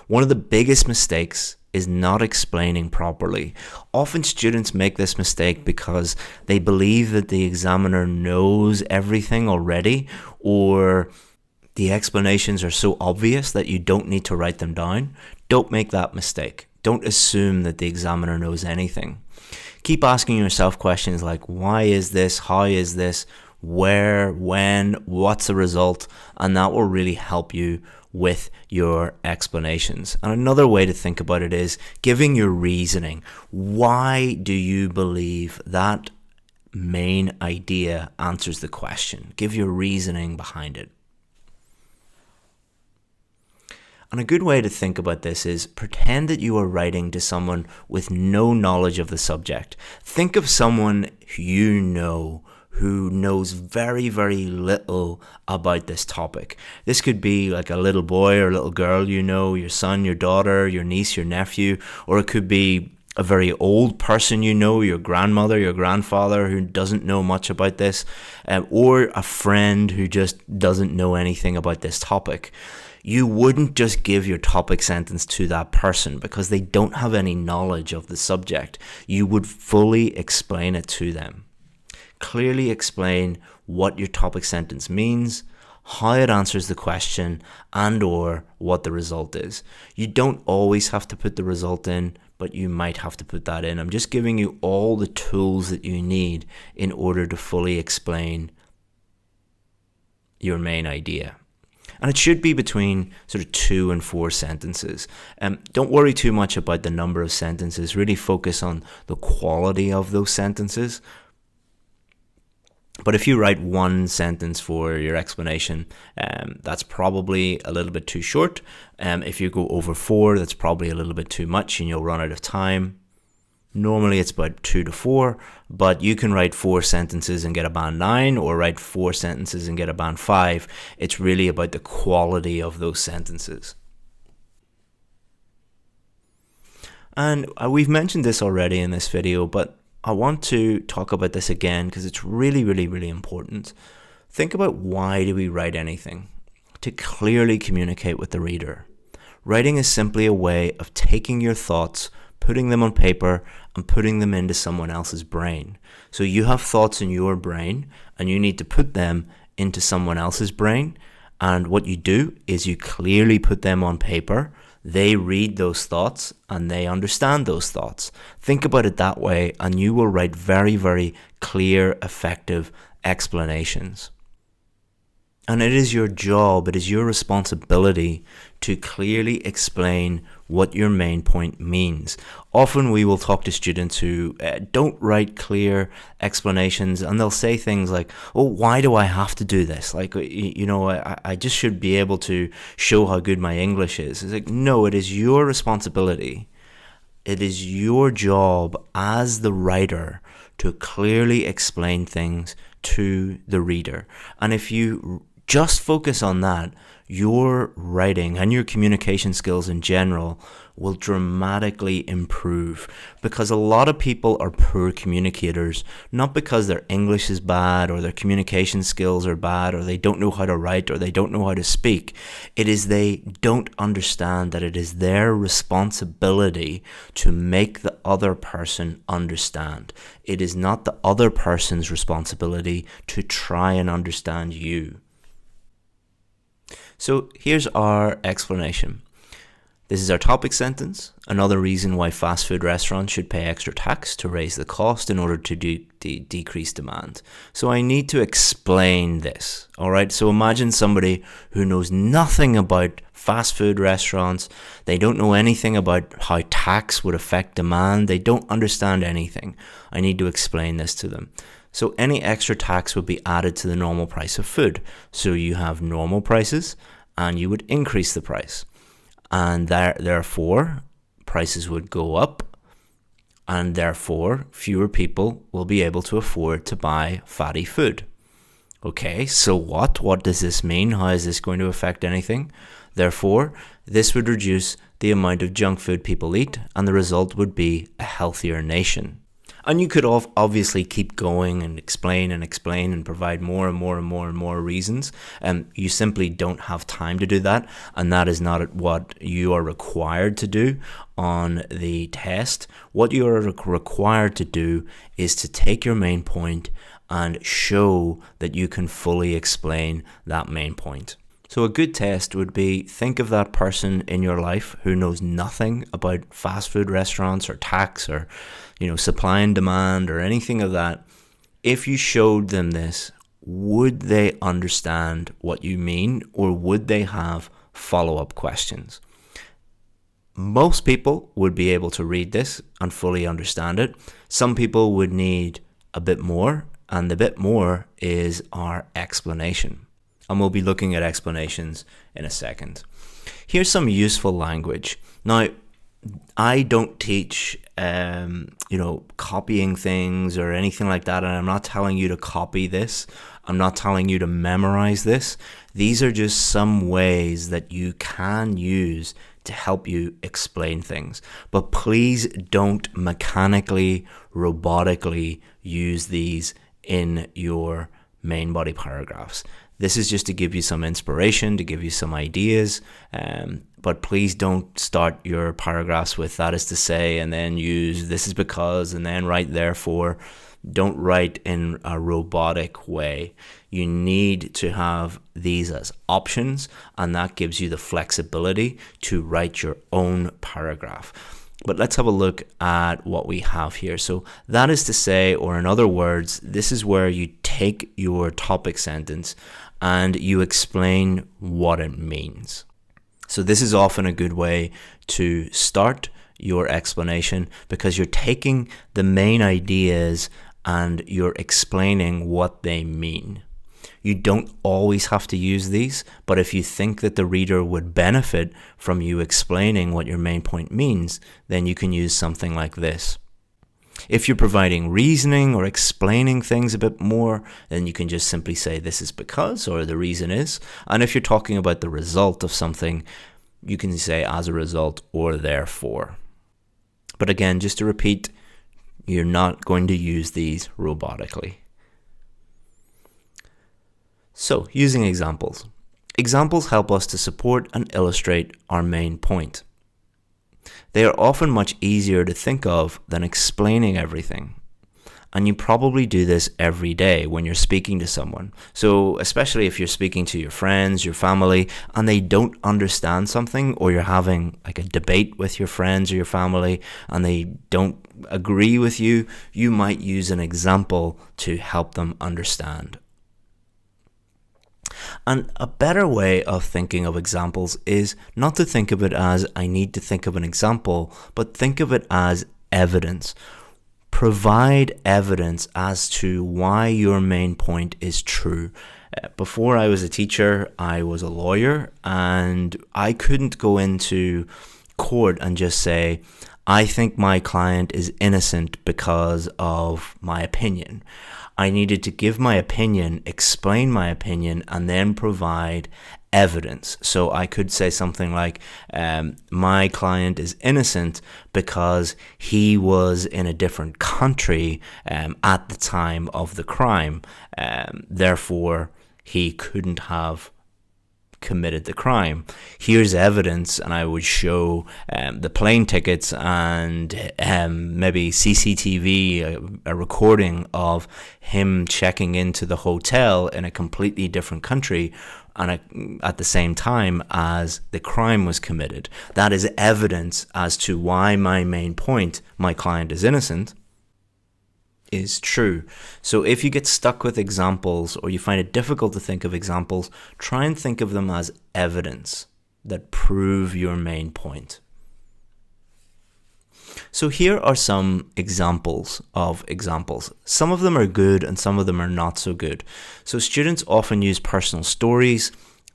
One of the biggest mistakes is not explaining properly. Often students make this mistake because they believe that the examiner knows everything already, or the explanations are so obvious that you don't need to write them down. Don't make that mistake. Don't assume that the examiner knows anything. Keep asking yourself questions like, why is this? How is this? Where? When? What's the result? And that will really help you with your explanations. And another way to think about it is giving your reasoning. Why do you believe that main idea answers the question? Give your reasoning behind it. And a good way to think about this is pretend that you are writing to someone with no knowledge of the subject. Think of someone you know who knows very, very little about this topic. This could be like a little boy or a little girl you know, your son, your daughter, your niece, your nephew, or it could be a very old person you know, your grandmother, your grandfather who doesn't know much about this, or a friend who just doesn't know anything about this topic. You wouldn't just give your topic sentence to that person because they don't have any knowledge of the subject. You would fully explain it to them. Clearly explain what your topic sentence means, how it answers the question, and or what the result is. You don't always have to put the result in, but you might have to put that in. I'm just giving you all the tools that you need in order to fully explain your main idea. And it should be between sort of 2 and 4 sentences. Don't worry too much about the number of sentences. Really focus on the quality of those sentences. But if you write 1 sentence for your explanation, that's probably a little bit too short. If you go over 4, that's probably a little bit too much and you'll run out of time. Normally it's about 2 to 4, but you can write 4 sentences and get a band 9, or write 4 sentences and get a band 5. It's really about the quality of those sentences. And we've mentioned this already in this video, but I want to talk about this again because it's really, really, really important. Think about, why do we write anything? To clearly communicate with the reader. Writing is simply a way of taking your thoughts, putting them on paper, and putting them into someone else's brain. So you have thoughts in your brain and you need to put them into someone else's brain. And what you do is you clearly put them on paper. They read those thoughts and they understand those thoughts. Think about it that way and you will write very, very clear, effective explanations. And it is your job, it is your responsibility to clearly explain what your main point means. Often we will talk to students who don't write clear explanations, and they'll say things like, oh, why do I have to do this? Like, I just should be able to show how good my English is. It's like, no, it is your responsibility. It is your job as the writer to clearly explain things to the reader. And if you just focus on that, your writing and your communication skills in general will dramatically improve, because a lot of people are poor communicators, not because their English is bad or their communication skills are bad or they don't know how to write or they don't know how to speak. It is they don't understand that it is their responsibility to make the other person understand. It is not the other person's responsibility to try and understand you. So here's our explanation. This is our topic sentence. Another reason why fast food restaurants should pay extra tax to raise the cost in order to decrease demand. So I need to explain this. All right. So imagine somebody who knows nothing about fast food restaurants. They don't know anything about how tax would affect demand. They don't understand anything. I need to explain this to them. So any extra tax would be added to the normal price of food. So you have normal prices and you would increase the price. And therefore, prices would go up, and therefore fewer people will be able to afford to buy fatty food. Okay, so what does this mean? How is this going to affect anything? Therefore, this would reduce the amount of junk food people eat, and the result would be a healthier nation. And you could obviously keep going and explain and provide more and more reasons. You simply don't have time to do that. And that is not what you are required to do on the test. What you are required to do is to take your main point and show that you can fully explain that main point. So a good test would be, think of that person in your life who knows nothing about fast food restaurants or tax or, supply and demand or anything of that. If you showed them this, would they understand what you mean, or would they have follow-up questions? Most people would be able to read this and fully understand it. Some people would need a bit more, and the bit more is our explanation. And we'll be looking at explanations in a second. Here's some useful language. Now, I don't teach, copying things or anything like that. And I'm not telling you to copy this. I'm not telling you to memorize this. These are just some ways that you can use to help you explain things. But please don't mechanically, robotically use these in your main body paragraphs. This is just to give you some inspiration, to give you some ideas, but please don't start your paragraphs with that is to say, and then use this is because, and then write therefore. Don't write in a robotic way. You need to have these as options, and that gives you the flexibility to write your own paragraph. But let's have a look at what we have here. So that is to say, or in other words, this is where you take your topic sentence and you explain what it means. So this is often a good way to start your explanation, because you're taking the main ideas and you're explaining what they mean. You don't always have to use these, but if you think that the reader would benefit from you explaining what your main point means, then you can use something like this. If you're providing reasoning or explaining things a bit more, then you can just simply say this is because, or the reason is. And if you're talking about the result of something, you can say as a result or therefore. But again, just to repeat, you're not going to use these robotically. So, using examples. Examples help us to support and illustrate our main point. They are often much easier to think of than explaining everything. And you probably do this every day when you're speaking to someone. So especially if you're speaking to your friends, your family, and they don't understand something, or you're having like a debate with your friends or your family and they don't agree with you, you might use an example to help them understand. And a better way of thinking of examples is not to think of it as I need to think of an example, but think of it as evidence. Provide evidence as to why your main point is true. Before I was a teacher, I was a lawyer, and I couldn't go into court and just say, I think my client is innocent because of my opinion. I needed to give my opinion, explain my opinion, and then provide evidence. So I could say something like, my client is innocent because he was in a different country at the time of the crime. Therefore, he couldn't have committed the crime. Here's evidence, and I would show the plane tickets and maybe CCTV, a recording of him checking into the hotel in a completely different country and at the same time as the crime was committed. That is evidence as to why my main point, my client is innocent, is true. So if you get stuck with examples or you find it difficult to think of examples, try and think of them as evidence that prove your main point. So here are some examples of examples. Some of them are good and some of them are not so good. So students often use personal stories.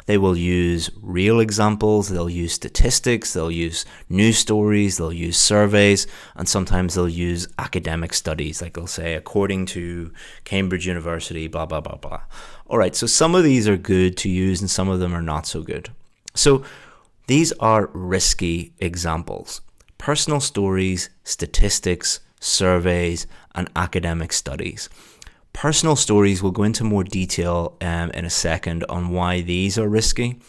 They will use real examples, they'll use statistics, they'll use news stories, they'll use surveys, and sometimes they'll use academic studies, like they'll say, according to Cambridge University, blah, blah, blah, blah. All right, so some of these are good to use and some of them are not so good. So these are risky examples. Personal stories, statistics, surveys, and academic studies. Personal stories, we'll go into more detail in a second on why these are risky,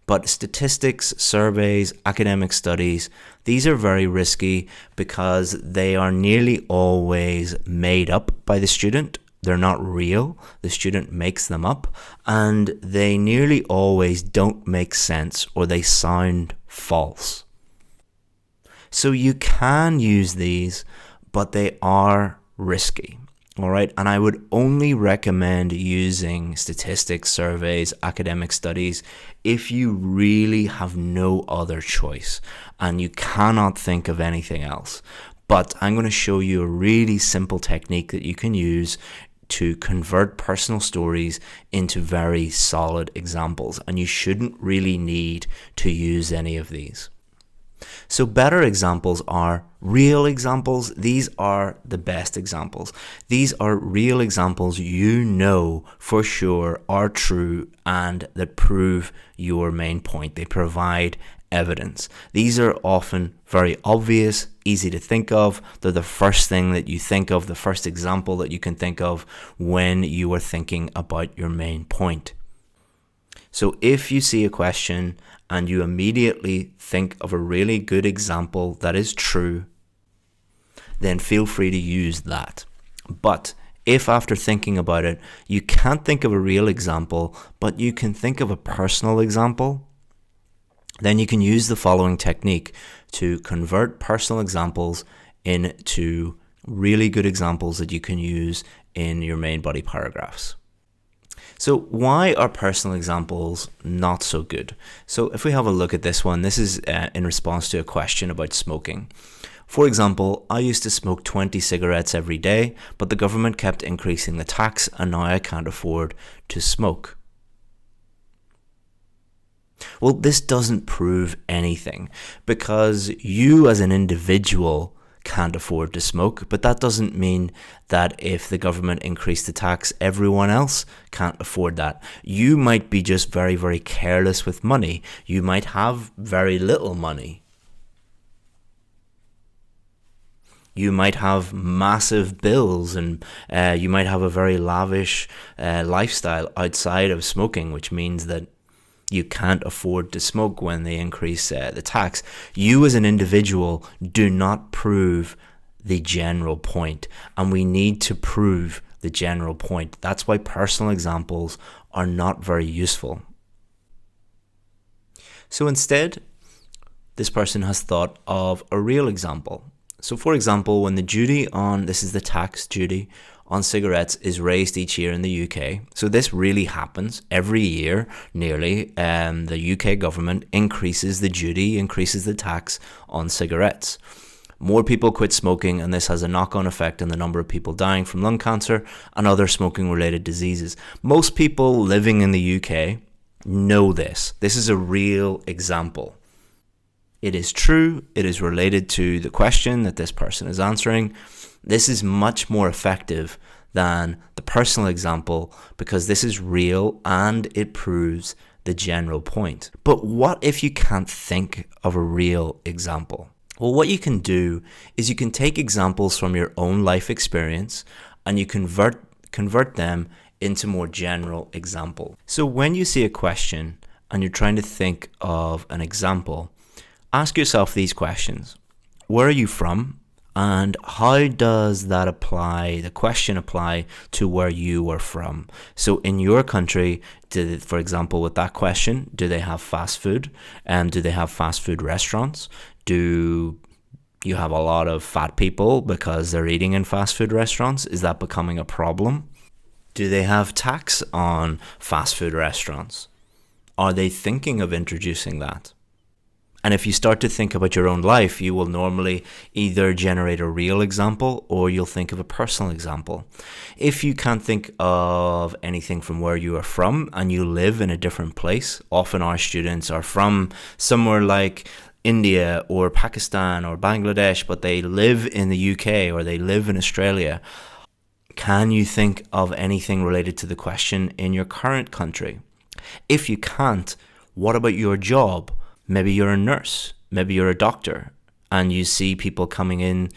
but statistics, surveys, academic studies, these are very risky because they are nearly always made up by the student. They're not real. The student makes them up, and they nearly always don't make sense or they sound false. So you can use these, but they are risky. All right, and I would only recommend using statistics, surveys, academic studies if you really have no other choice and you cannot think of anything else. But I'm going to show you a really simple technique that you can use to convert personal stories into very solid examples, and you shouldn't really need to use any of these. So better examples are real examples. These are the best examples. These are real examples you know for sure are true and that prove your main point. They provide evidence. These are often very obvious, easy to think of. They're the first thing that you think of, the first example that you can think of when you are thinking about your main point. So if you see a question and you immediately think of a really good example that is true, then feel free to use that. But If after thinking about it, you can't think of a real example, but you can think of a personal example, then you can use the following technique to convert personal examples into really good examples that you can use in your main body paragraphs. So why are personal examples not so good? So if we have a look at this one, this is in response to a question about smoking. For example, I used to smoke 20 cigarettes every day, but the government kept increasing the tax and now I can't afford to smoke. Well, this doesn't prove anything because you as an individual can't afford to smoke, but that doesn't mean that if the government increased the tax, everyone else can't afford that. You might be just very, very careless with money. You might have very little money. You might have massive bills and you might have a very lavish lifestyle outside of smoking, which means that you can't afford to smoke when they increase the tax. You as an individual do not prove the general point, and we need to prove the general point. That's why personal examples are not very useful. So instead, this person has thought of a real example. So for example, when the duty on, this is the tax duty on cigarettes is raised each year in the UK. So this really happens every year, nearly. The UK government increases the duty, increases the tax on cigarettes. More people quit smoking, and this has a knock-on effect on the number of people dying from lung cancer and other smoking-related diseases. Most people living in the UK know this. This is a real example. It is true. It is related to the question that this person is answering. This is much more effective than the personal example because this is real and it proves the general point. But what if you can't think of a real example? Well, what you can do is you can take examples from your own life experience and you convert them into more general example. So when you see a question and you're trying to think of an example, ask yourself these questions. Where are you from? And how does that apply, the question apply to where you are from? So in your country, for example, with that question, do they have fast food? Do they have fast food restaurants? Do you have a lot of fat people because they're eating in fast food restaurants? Is that becoming a problem? Do they have tax on fast food restaurants? Are they thinking of introducing that? And if you start to think about your own life, you will normally either generate a real example or you'll think of a personal example. If you can't think of anything from where you are from and you live in a different place, often our students are from somewhere like India or Pakistan or Bangladesh, but they live in the UK or they live in Australia. Can you think of anything related to the question in your current country? If you can't, what about your job? Maybe you're a nurse, maybe you're a doctor, and you see people coming in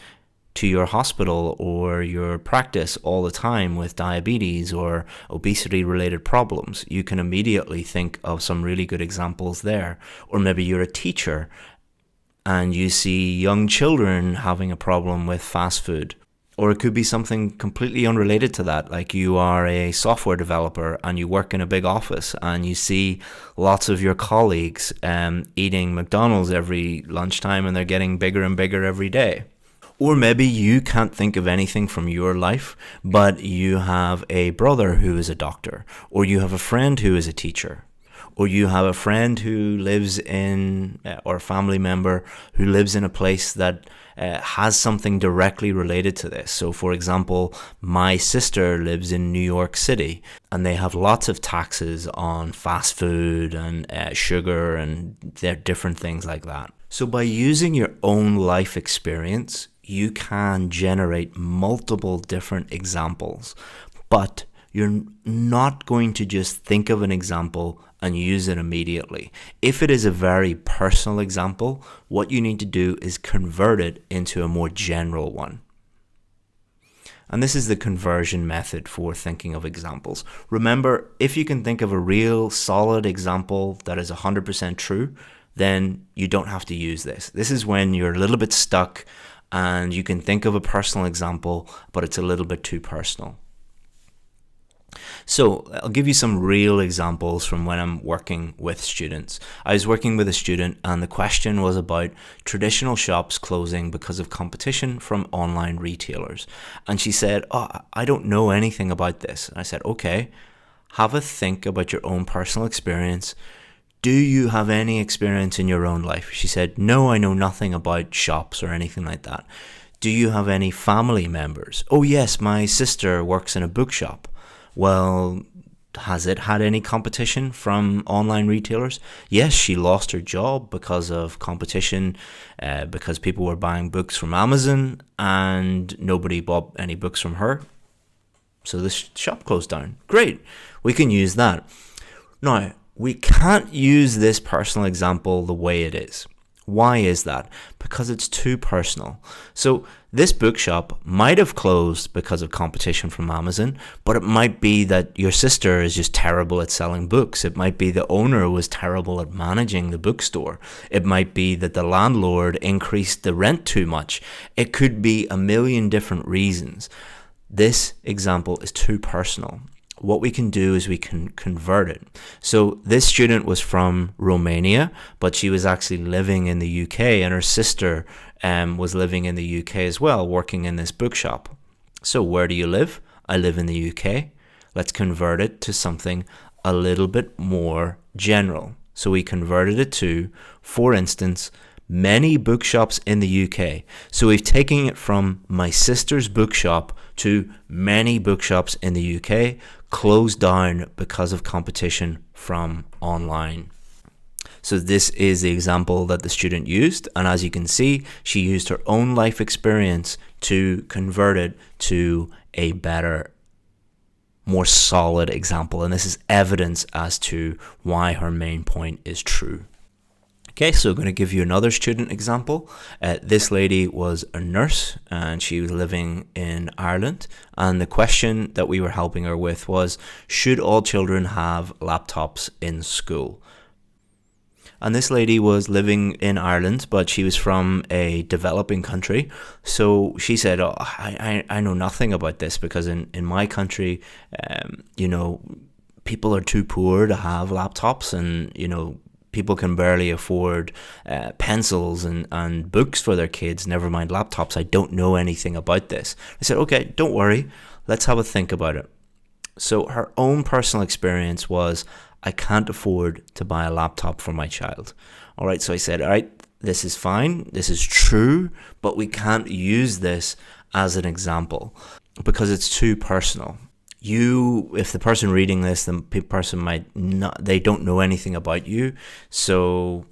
to your hospital or your practice all the time with diabetes or obesity-related problems. You can immediately think of some really good examples there. Or maybe you're a teacher and you see young children having a problem with fast food. Or it could be something completely unrelated to that, like you are a software developer and you work in a big office and you see lots of your colleagues eating McDonald's every lunchtime and they're getting bigger and bigger every day. Or maybe you can't think of anything from your life, but you have a brother who is a doctor, or you have a friend who is a teacher, or you have a friend who lives in, or a family member who lives in a place that has something directly related to this. So for example, my sister lives in New York City and they have lots of taxes on fast food and sugar and different things like that. So by using your own life experience, you can generate multiple different examples, but you're not going to just think of an example and use it immediately. If it is a very personal example, what you need to do is convert it into a more general one. And this is the conversion method for thinking of examples. Remember, if you can think of a real solid example that is 100% true, then you don't have to use this. This is when you're a little bit stuck and you can think of a personal example, but it's a little bit too personal. So I'll give you some real examples from when I'm working with students. I was working with a student and the question was about traditional shops closing because of competition from online retailers. And she said, "Oh, I don't know anything about this." And I said, "Okay, have a think about your own personal experience. Do you have any experience in your own life?" She said, "No, I know nothing about shops or anything like that." "Do you have any family members?" "Oh yes, my sister works in a bookshop." "Well, has it had any competition from online retailers?" "Yes, she lost her job because of competition, because people were buying books from Amazon and nobody bought any books from her. So this shop closed down." Great, we can use that. Now, we can't use this personal example the way it is. Why is that? Because it's too personal. So this bookshop might have closed because of competition from Amazon, but it might be that your sister is just terrible at selling books. It might be the owner was terrible at managing the bookstore. It might be that the landlord increased the rent too much. It could be a million different reasons. This example is too personal. What we can do is we can convert it. So this student was from Romania, but she was actually living in the UK, and her sister was living in the UK as well, working in this bookshop. So where do you live? "I live in the UK." Let's convert it to something a little bit more general. So we converted it to, for instance, many bookshops in the UK. So we've taken it from my sister's bookshop to many bookshops in the UK closed down because of competition from online. So this is the example that the student used, and as you can see, she used her own life experience to convert it to a better, more solid example, and this is evidence as to why her main point is true. Okay, so I'm going to give you another student example. This lady was a nurse and she was living in Ireland, and the question that we were helping her with was, should all children have laptops in school? And this lady was living in Ireland, but she was from a developing country. So she said, "Oh, I know nothing about this because in my country, people are too poor to have laptops, and, people can barely afford pencils and books for their kids, never mind laptops. I don't know anything about this." I said, "Okay, don't worry. Let's have a think about it." So her own personal experience was, "I can't afford to buy a laptop for my child." All right, so I said, all right, this is fine. This is true, but we can't use this as an example because it's too personal. If the person reading this, the person might not, they don't know anything about you. So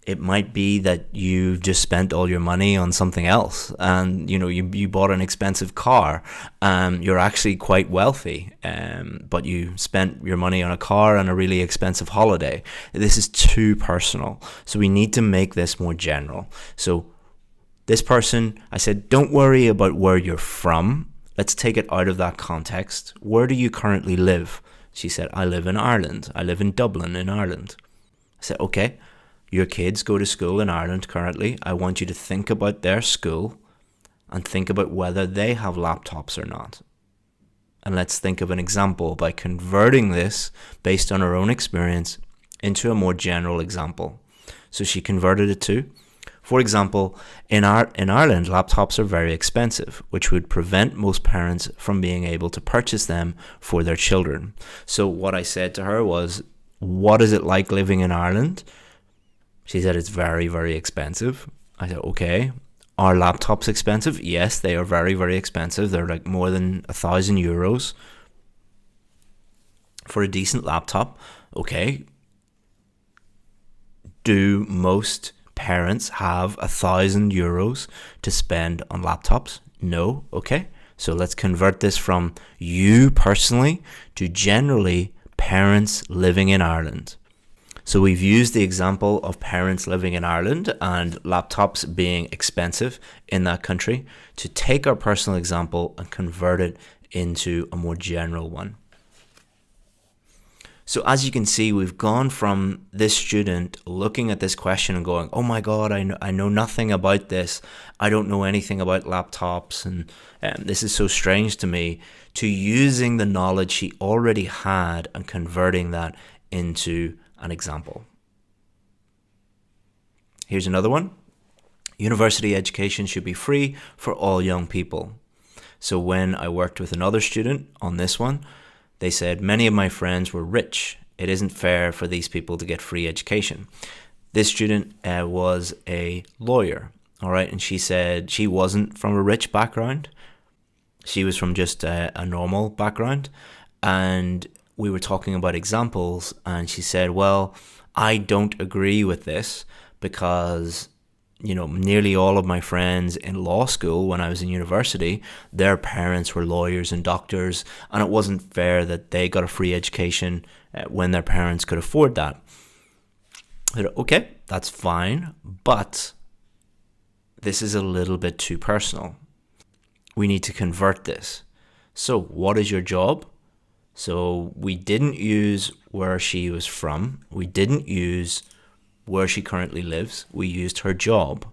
it might be that you just spent all your money on something else, and you bought an expensive car. You're actually quite wealthy, but you spent your money on a car and a really expensive holiday. This is too personal, so we need to make this more general. So this person, I said, don't worry about where you're from. Let's take it out of that context. Where do you currently live? She said, "I live in Ireland. I live in Dublin in Ireland." I said, okay, your kids go to school in Ireland currently. I want you to think about their school and think about whether they have laptops or not. And let's think of an example by converting this based on her own experience into a more general example. So she converted it to, for example, in Ireland, laptops are very expensive, which would prevent most parents from being able to purchase them for their children. So what I said to her was, what is it like living in Ireland? She said, it's very, very expensive. I said, okay. Are laptops expensive? Yes, they are very, very expensive. They're like more than €1,000 for a decent laptop. Okay. Do most parents have €1,000 to spend on laptops? No. Okay. So let's convert this from you personally to generally parents living in Ireland. So we've used the example of parents living in Ireland and laptops being expensive in that country to take our personal example and convert it into a more general one. So as you can see, we've gone from this student looking at this question and going, oh my God, I know nothing about this. I don't know anything about laptops and this is so strange to me, to using the knowledge she already had and converting that into an example. Here's another one. University education should be free for all young people. So when I worked with another student on this one, they said, many of my friends were rich. It isn't fair for these people to get free education. This student was a lawyer, all right? And she said she wasn't from a rich background. She was from just a normal background. And we were talking about examples, and she said, well, I don't agree with this because nearly all of my friends in law school when I was in university, their parents were lawyers and doctors, and it wasn't fair that they got a free education when their parents could afford that. I said, okay, that's fine, but this is a little bit too personal. We need to convert this. So what is your job? So we didn't use where she was from. We didn't use where she currently lives. We used her job.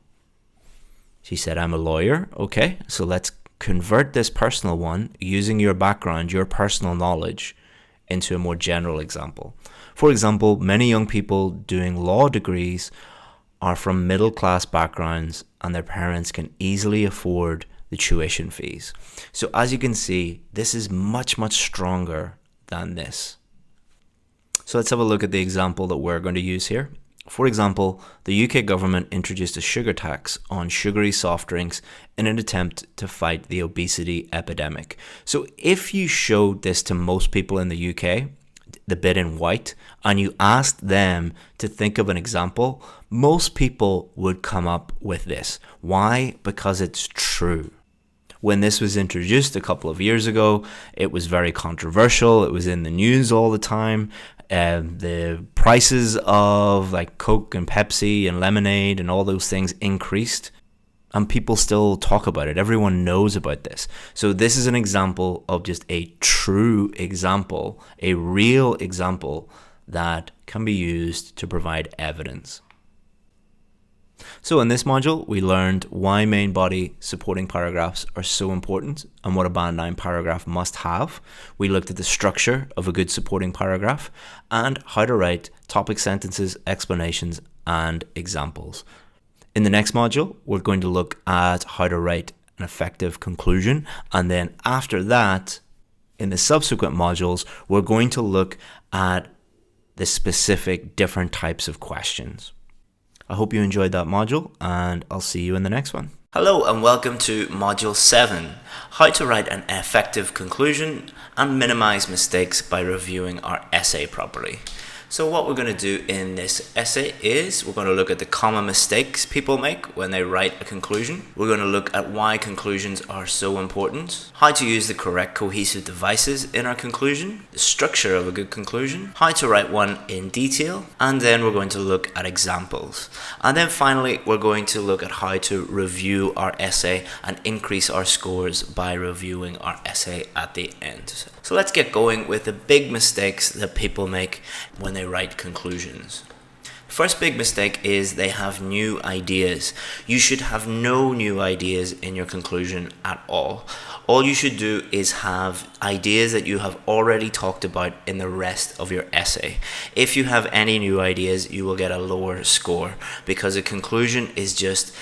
She said, I'm a lawyer. Okay, so let's convert this personal one using your background, your personal knowledge, into a more general example. For example, many young people doing law degrees are from middle class backgrounds and their parents can easily afford the tuition fees. So as you can see, this is much, much stronger than this. So let's have a look at the example that we're going to use here. For example, the UK government introduced a sugar tax on sugary soft drinks in an attempt to fight the obesity epidemic. So if you showed this to most people in the UK, the bit in white, and you asked them to think of an example, most people would come up with this. Why? Because it's true. When this was introduced a couple of years ago, it was very controversial. It was in the news all the time. The prices of like Coke and Pepsi and lemonade and all those things increased, and people still talk about it. Everyone knows about this. So this is an example of just a true example, a real example that can be used to provide evidence. So in this module, we learned why main body supporting paragraphs are so important and what a band 9 paragraph must have. We looked at the structure of a good supporting paragraph and how to write topic sentences, explanations, and examples. In the next module, we're going to look at how to write an effective conclusion. And then after that, in the subsequent modules, we're going to look at the specific different types of questions. I hope you enjoyed that module, and I'll see you in the next one. Hello and welcome to Module 7, how to write an effective conclusion and minimize mistakes by reviewing our essay properly. So what we're going to do in this essay is we're going to look at the common mistakes people make when they write a conclusion. We're going to look at why conclusions are so important, how to use the correct cohesive devices in our conclusion, the structure of a good conclusion, how to write one in detail, and then we're going to look at examples. And then finally, we're going to look at how to review our essay and increase our scores by reviewing our essay at the end. So let's get going with the big mistakes that people make when they write conclusions. First big mistake is they have new ideas. You should have no new ideas in your conclusion at all. All you should do is have ideas that you have already talked about in the rest of your essay. If you have any new ideas, you will get a lower score because a conclusion is just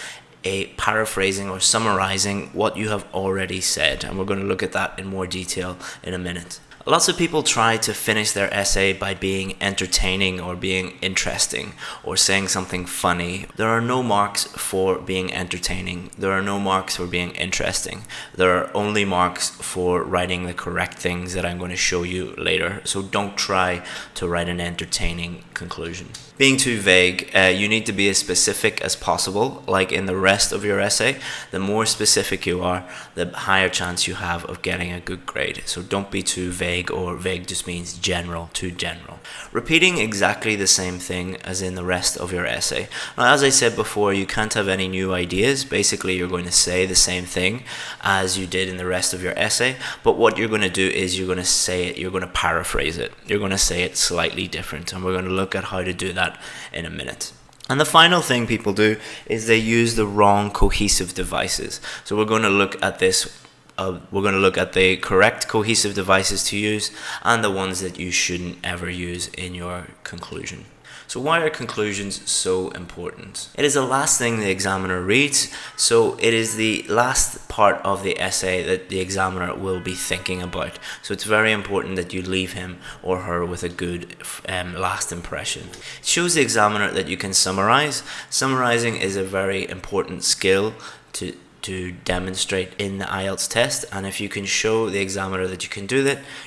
a paraphrasing or summarizing what you have already said, and we're going to look at that in more detail in a minute. Lots of people try to finish their essay by being entertaining or being interesting or saying something funny. There are no marks for being entertaining. There are no marks for being interesting. There are only marks for writing the correct things that I'm going to show you later. So don't try to write an entertaining conclusion. being too vague. You need to be as specific as possible, like in the rest of your essay. The more specific you are, the higher chance you have of getting a good grade. So don't be too vague, or vague just means general, too general. Repeating exactly the same thing as in the rest of your essay. Now, as I said before, you can't have any new ideas. Basically, you're going to say the same thing as you did in the rest of your essay, but what you're going to do is you're going to say it, you're going to paraphrase it. You're going to say it slightly different, and we're going to look at how to do that in a minute. And the final thing people do is they use the wrong cohesive devices. So we're going to look at this. We're going to look at the correct cohesive devices to use and the ones that you shouldn't ever use in your conclusion. So why are conclusions so important? It is the last thing the examiner reads, so it is the last part of the essay that the examiner will be thinking about. So it's very important that you leave him or her with a good last impression. It shows the examiner that you can summarize. Summarizing is a very important skill to demonstrate in the IELTS test, and if you can show the examiner that you can do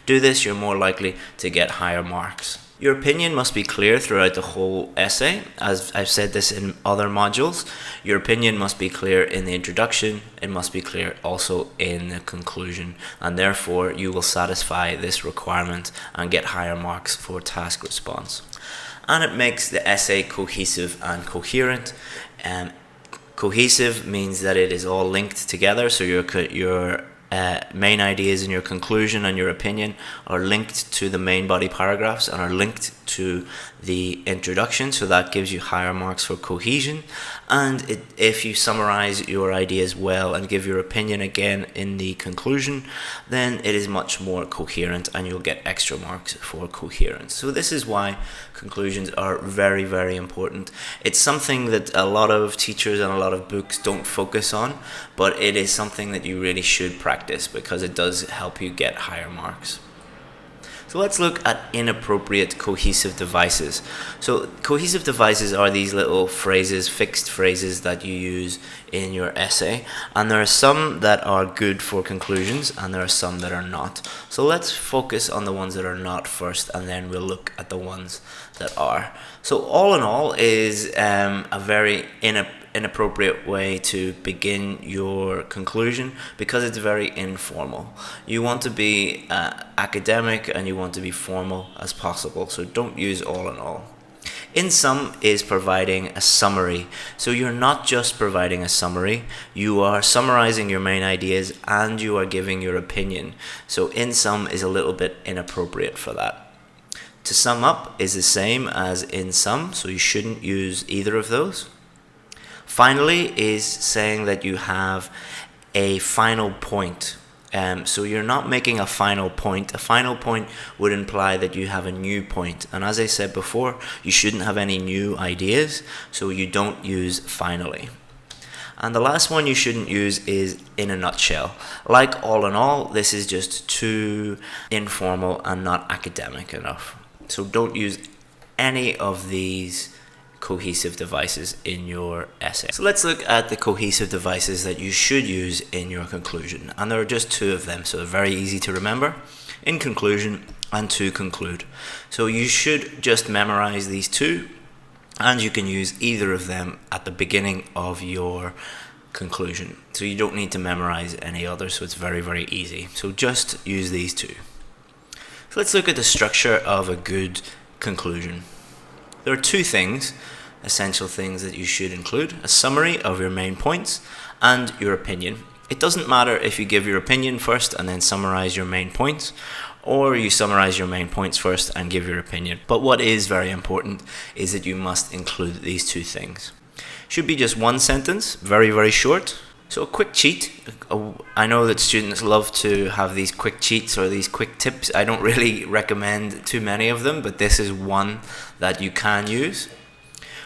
this, you're more likely to get higher marks. Your opinion must be clear throughout the whole essay. As I've said this in other modules, your opinion must be clear in the introduction, it must be clear also in the conclusion, and therefore you will satisfy this requirement and get higher marks for task response. And it makes the essay cohesive and coherent. Cohesive means that it is all linked together, so your main ideas in your conclusion and your opinion are linked to the main body paragraphs and are linked to the introduction, so that gives you higher marks for cohesion. And if you summarize your ideas well and give your opinion again in the conclusion, then it is much more coherent and you'll get extra marks for coherence. So this is why conclusions are very, very important. It's something that a lot of teachers and a lot of books don't focus on, but it is something that you really should practice because it does help you get higher marks. So let's look at inappropriate cohesive devices. So cohesive devices are these little phrases, fixed phrases that you use in your essay, and there are some that are good for conclusions and there are some that are not. So let's focus on the ones that are not first, and then we'll look at the ones that are. So all in all is a very inappropriate way to begin your conclusion because it's very informal. You want to be academic and you want to be formal as possible, so don't use all in all. In sum is providing a summary. So you're not just providing a summary, you are summarizing your main ideas and you are giving your opinion. So in sum is a little bit inappropriate for that. To sum up is the same as in sum, so you shouldn't use either of those. Finally is saying that you have a final point. So you're not making a final point. A final point would imply that you have a new point. And as I said before, you shouldn't have any new ideas, so you don't use finally. And the last one you shouldn't use is in a nutshell. Like all in all, this is just too informal and not academic enough. So don't use any of these cohesive devices in your essay. So let's look at the cohesive devices that you should use in your conclusion. And there are just two of them, so they're very easy to remember. In conclusion and to conclude. So you should just memorize these two, and you can use either of them at the beginning of your conclusion. So you don't need to memorize any other, so it's very, very easy. So just use these two. So let's look at the structure of a good conclusion. There are two things, essential things that you should include: a summary of your main points and your opinion. It doesn't matter if you give your opinion first and then summarize your main points, or you summarize your main points first and give your opinion. But what is very important is that you must include these two things. Should be just one sentence, very, very short. So a quick cheat. I know that students love to have these quick cheats or these quick tips. I don't really recommend too many of them, but this is one that you can use.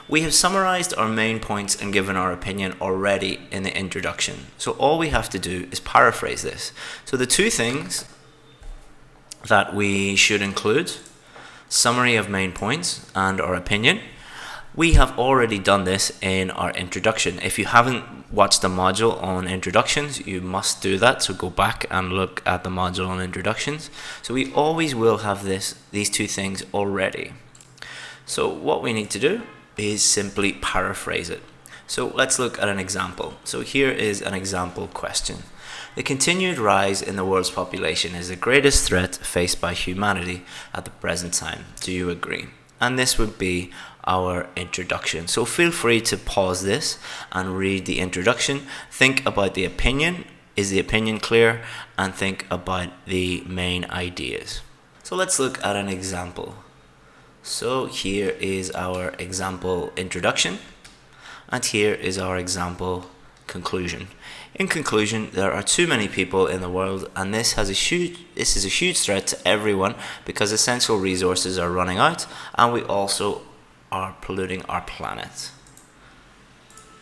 We have summarized our main points and given our opinion already in the introduction. So all we have to do is paraphrase this. So the two things that we should include: summary of main points and our opinion. We have already done this in our introduction. If you haven't watched the module on introductions, you must do that. So go back and look at the module on introductions. So we always will have these two things already. So what we need to do is simply paraphrase it. So let's look at an example. So here is an example question. The continued rise in the world's population is the greatest threat faced by humanity at the present time. Do you agree? And this would be our introduction. So feel free to pause this and read the introduction. Think about the opinion. Is the opinion clear? And think about the main ideas. So let's look at an example. So here is our example introduction, and here is our example conclusion. In conclusion, there are too many people in the world, and this is a huge threat to everyone because essential resources are running out, and we also are polluting our planet.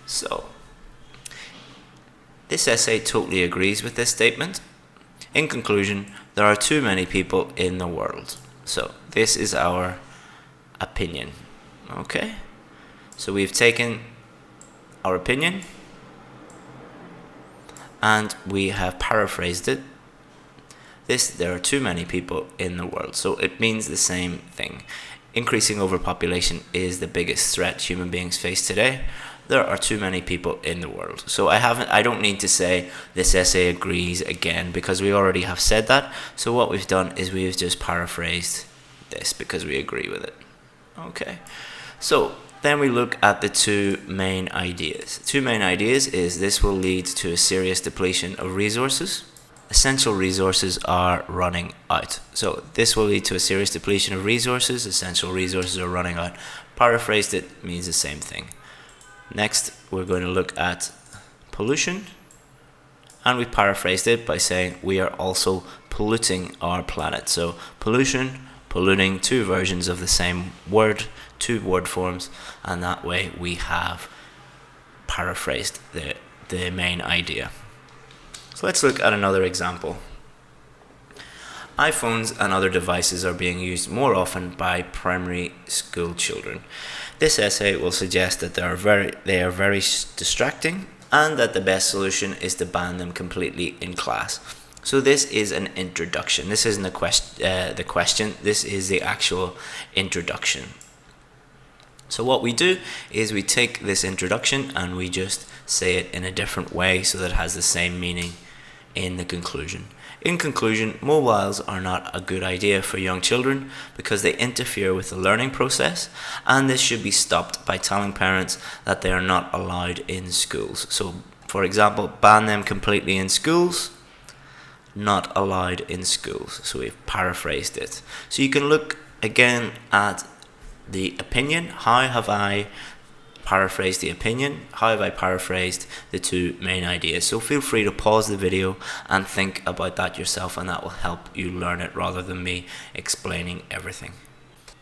So this essay totally agrees with this statement. In conclusion, there are too many people in the world. So this is our opinion. Okay, so we've taken our opinion and we have paraphrased it. There are too many people in the world. So it means the same thing. Increasing overpopulation is the biggest threat human beings face today. There are too many people in the world. So I don't need to say this essay agrees again because we already have said that. So what we've done is we've just paraphrased this because we agree with it. Okay, so then we look at the two main ideas. Two main ideas is this will lead to a serious depletion of resources. Essential resources are running out. So this will lead to a serious depletion of resources. Essential resources are running out. Paraphrased, it means the same thing. Next, we're going to look at pollution. And we paraphrased it by saying we are also polluting our planet. So pollution, polluting, two versions of the same word, two word forms, and that way we have paraphrased the main idea. So let's look at another example. iPhones and other devices are being used more often by primary school children. This essay will suggest that they are very distracting and that the best solution is to ban them completely in class. So this is an introduction. This isn't the question. This is the actual introduction. So what we do is we take this introduction and we just say it in a different way so that it has the same meaning in the conclusion. In conclusion, mobiles are not a good idea for young children because they interfere with the learning process, and this should be stopped by telling parents that they are not allowed in schools. So, for example, ban them completely in schools, not allowed in schools. So we've paraphrased it. So you can look again at the opinion. How have I paraphrased the opinion? How have I paraphrased the two main ideas? So feel free to pause the video and think about that yourself, and that will help you learn it rather than me explaining everything.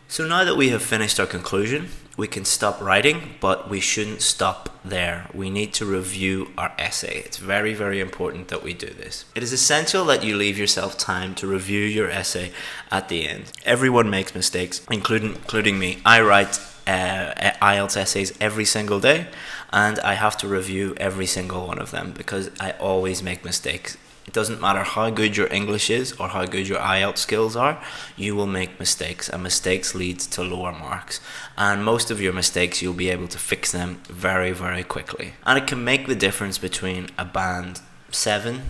So now that we have finished our conclusion, we can stop writing, but we shouldn't stop there. We need to review our essay. It's very, very important that we do this. It is essential that you leave yourself time to review your essay at the end. Everyone makes mistakes, including me. I write IELTS essays every single day, and I have to review every single one of them because I always make mistakes. It doesn't matter how good your English is or how good your IELTS skills are, you will make mistakes, and mistakes lead to lower marks. And most of your mistakes, you'll be able to fix them very, very quickly. And it can make the difference between a band 7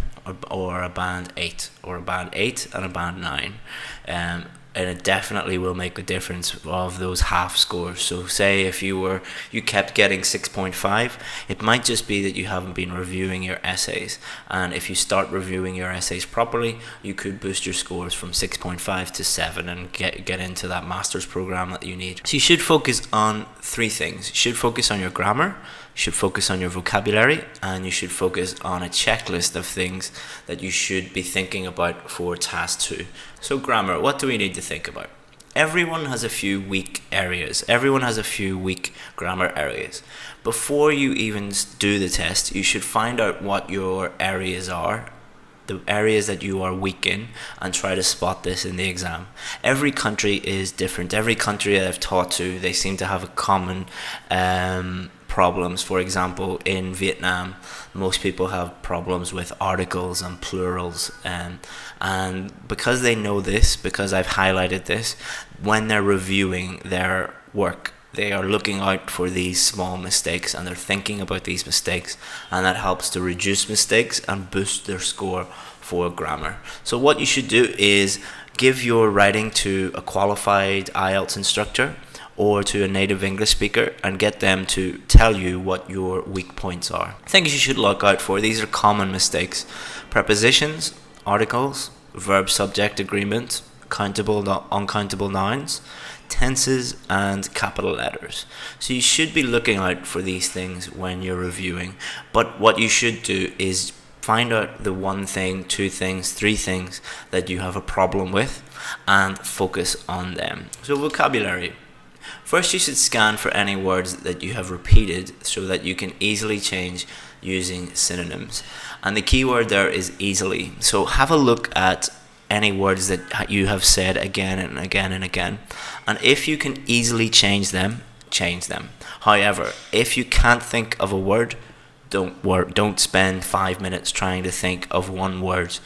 or a band 8, or a band 8 and a band 9. And it definitely will make the difference of those half scores. So say if you kept getting 6.5, it might just be that you haven't been reviewing your essays. And if you start reviewing your essays properly, you could boost your scores from 6.5 to 7 and get into that master's program that you need. So you should focus on 3 things. You should focus on your grammar, you should focus on your vocabulary, and you should focus on a checklist of things that you should be thinking about for task 2. So grammar, what do we need to think about? Everyone has a few weak areas. Everyone has a few weak grammar areas. Before you even do the test, you should find out what your areas are, the areas that you are weak in, and try to spot this in the exam. Every country is different. Every country that I've taught to, they seem to have a common problems. For example, in Vietnam, most people have problems with articles and plurals, and because they know this, because I've highlighted this, when they're reviewing their work. They are looking out for these small mistakes and they're thinking about these mistakes, and that helps to reduce mistakes and boost their score for grammar. So what you should do is give your writing to a qualified IELTS instructor or to a native English speaker and get them to tell you what your weak points are. Things you should look out for. These are common mistakes: prepositions, articles, verb-subject agreement, countable, uncountable nouns, tenses, and capital letters. So you should be looking out for these things when you're reviewing. But what you should do is find out the one thing, two things, three things that you have a problem with and focus on them. So vocabulary. First, you should scan for any words that you have repeated so that you can easily change using synonyms. And the key word there is easily. So have a look at any words that you have said again and again and again. And if you can easily change them, change them. However, if you can't think of a word, don't spend 5 minutes trying to think of one word.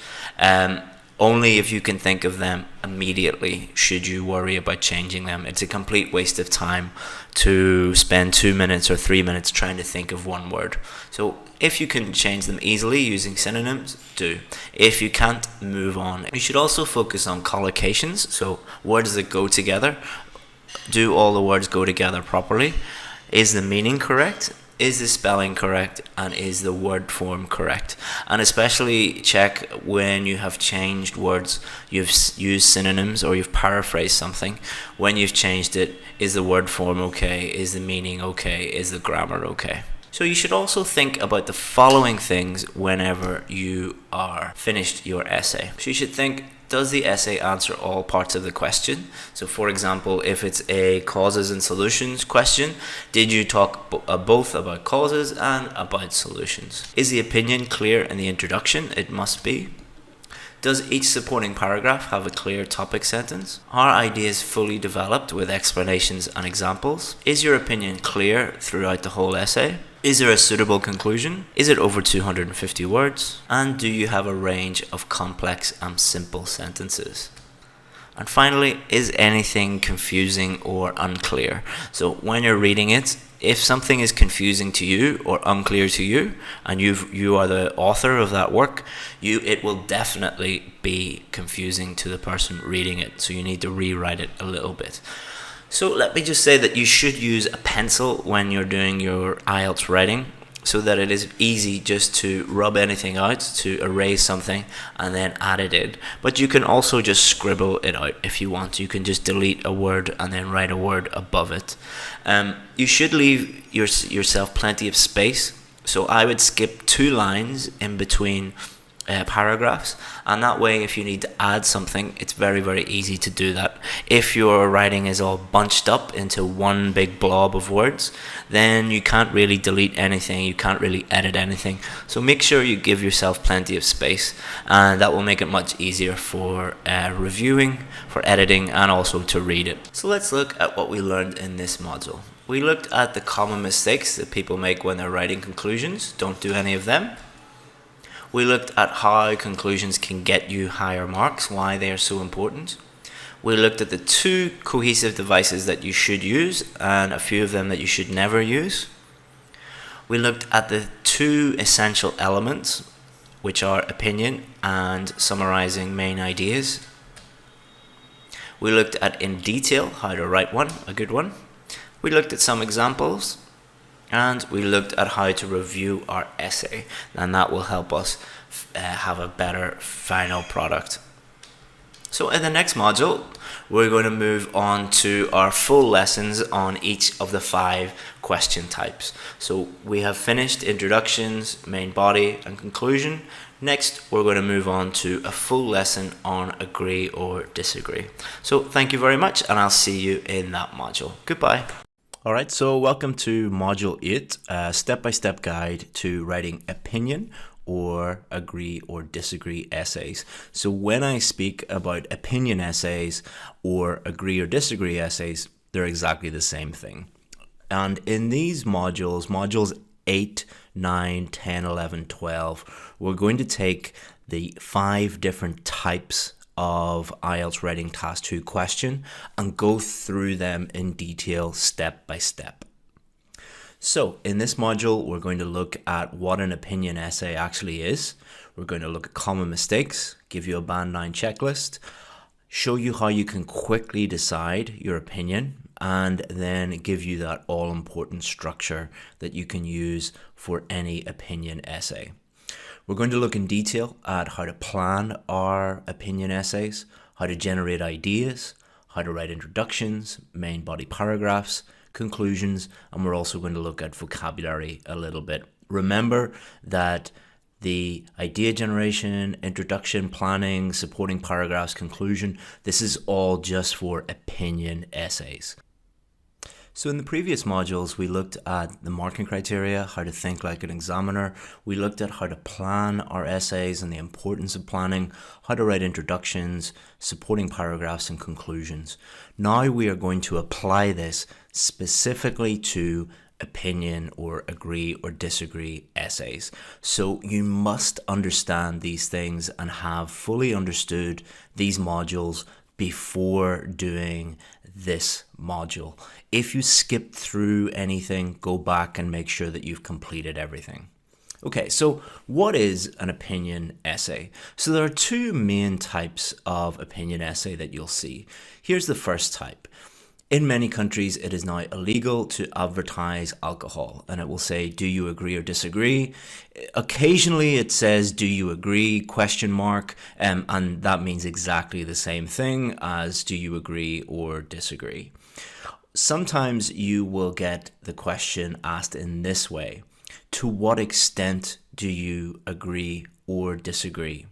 Only if you can think of them immediately should you worry about changing them. It's a complete waste of time to spend 2 minutes or 3 minutes trying to think of one word. So if you can change them easily using synonyms, do. If you can't, move on. You should also focus on collocations, so words that go together. Do all the words go together properly? Is the meaning correct? Is the spelling correct? And is the word form correct? And especially check when you have changed words, you've used synonyms or you've paraphrased something. When you've changed it, is the word form okay? Is the meaning okay? Is the grammar okay? So you should also think about the following things whenever you are finished your essay. So you should think, does the essay answer all parts of the question? So for example, if it's a causes and solutions question, did you talk both about causes and about solutions? Is the opinion clear in the introduction? It must be. Does each supporting paragraph have a clear topic sentence? Are ideas fully developed with explanations and examples? Is your opinion clear throughout the whole essay? Is there a suitable conclusion? Is it over 250 words? And do you have a range of complex and simple sentences? And finally, is anything confusing or unclear? So when you're reading it, if something is confusing to you or unclear to you, and you are the author of that work, it will definitely be confusing to the person reading it. So you need to rewrite it a little bit. So let me just say that you should use a pencil when you're doing your IELTS writing, so that it is easy just to rub anything out, to erase something and then add it in. But you can also just scribble it out if you want. You can just delete a word and then write a word above it. You should leave yourself plenty of space. So I would skip 2 lines in between paragraphs, and that way if you need to add something, it's very, very easy to do that. If your writing is all bunched up into one big blob of words, then you can't really delete anything, you can't really edit anything. So make sure you give yourself plenty of space, and that will make it much easier for reviewing, for editing, and also to read it. So let's look at what we learned in this module. We looked at the common mistakes that people make when they're writing conclusions. Don't do any of them. We looked at how conclusions can get you higher marks, why they are so important. We looked at the 2 cohesive devices that you should use and a few of them that you should never use. We looked at the 2 essential elements, which are opinion and summarizing main ideas. We looked at in detail how to write one, a good one. We looked at some examples. And we looked at how to review our essay, and that will help us have a better final product. So in the next module, we're going to move on to our full lessons on each of the 5 question types. So we have finished introductions, main body, and conclusion. Next, we're going to move on to a full lesson on agree or disagree. So thank you very much, and I'll see you in that module. Goodbye. Alright, so welcome to Module 8, a step-by-step guide to writing opinion or agree or disagree essays. So when I speak about opinion essays or agree or disagree essays, they're exactly the same thing. And in these modules 8, 9, 10, 11, 12, we're going to take the 5 different types of IELTS Writing Task 2 question and go through them in detail step by step. So in this module, we're going to look at what an opinion essay actually is. We're going to look at common mistakes, give you a band 9 checklist, show you how you can quickly decide your opinion, and then give you that all-important structure that you can use for any opinion essay. We're going to look in detail at how to plan our opinion essays, how to generate ideas, how to write introductions, main body paragraphs, conclusions, and we're also going to look at vocabulary a little bit. Remember that the idea generation, introduction, planning, supporting paragraphs, conclusion, this is all just for opinion essays. So in the previous modules, we looked at the marking criteria, how to think like an examiner. We looked at how to plan our essays and the importance of planning, how to write introductions, supporting paragraphs, and conclusions. Now we are going to apply this specifically to opinion or agree or disagree essays. So you must understand these things and have fully understood these modules before doing this module. If you skip through anything, go back and make sure that you've completed everything. Okay, so what is an opinion essay? So there are two main types of opinion essay that you'll see. Here's the first type. In many countries, it is now illegal to advertise alcohol, and it will say, do you agree or disagree? Occasionally it says, do you agree, question mark, and that means exactly the same thing as do you agree or disagree. Sometimes you will get the question asked in this way, to what extent do you agree or disagree?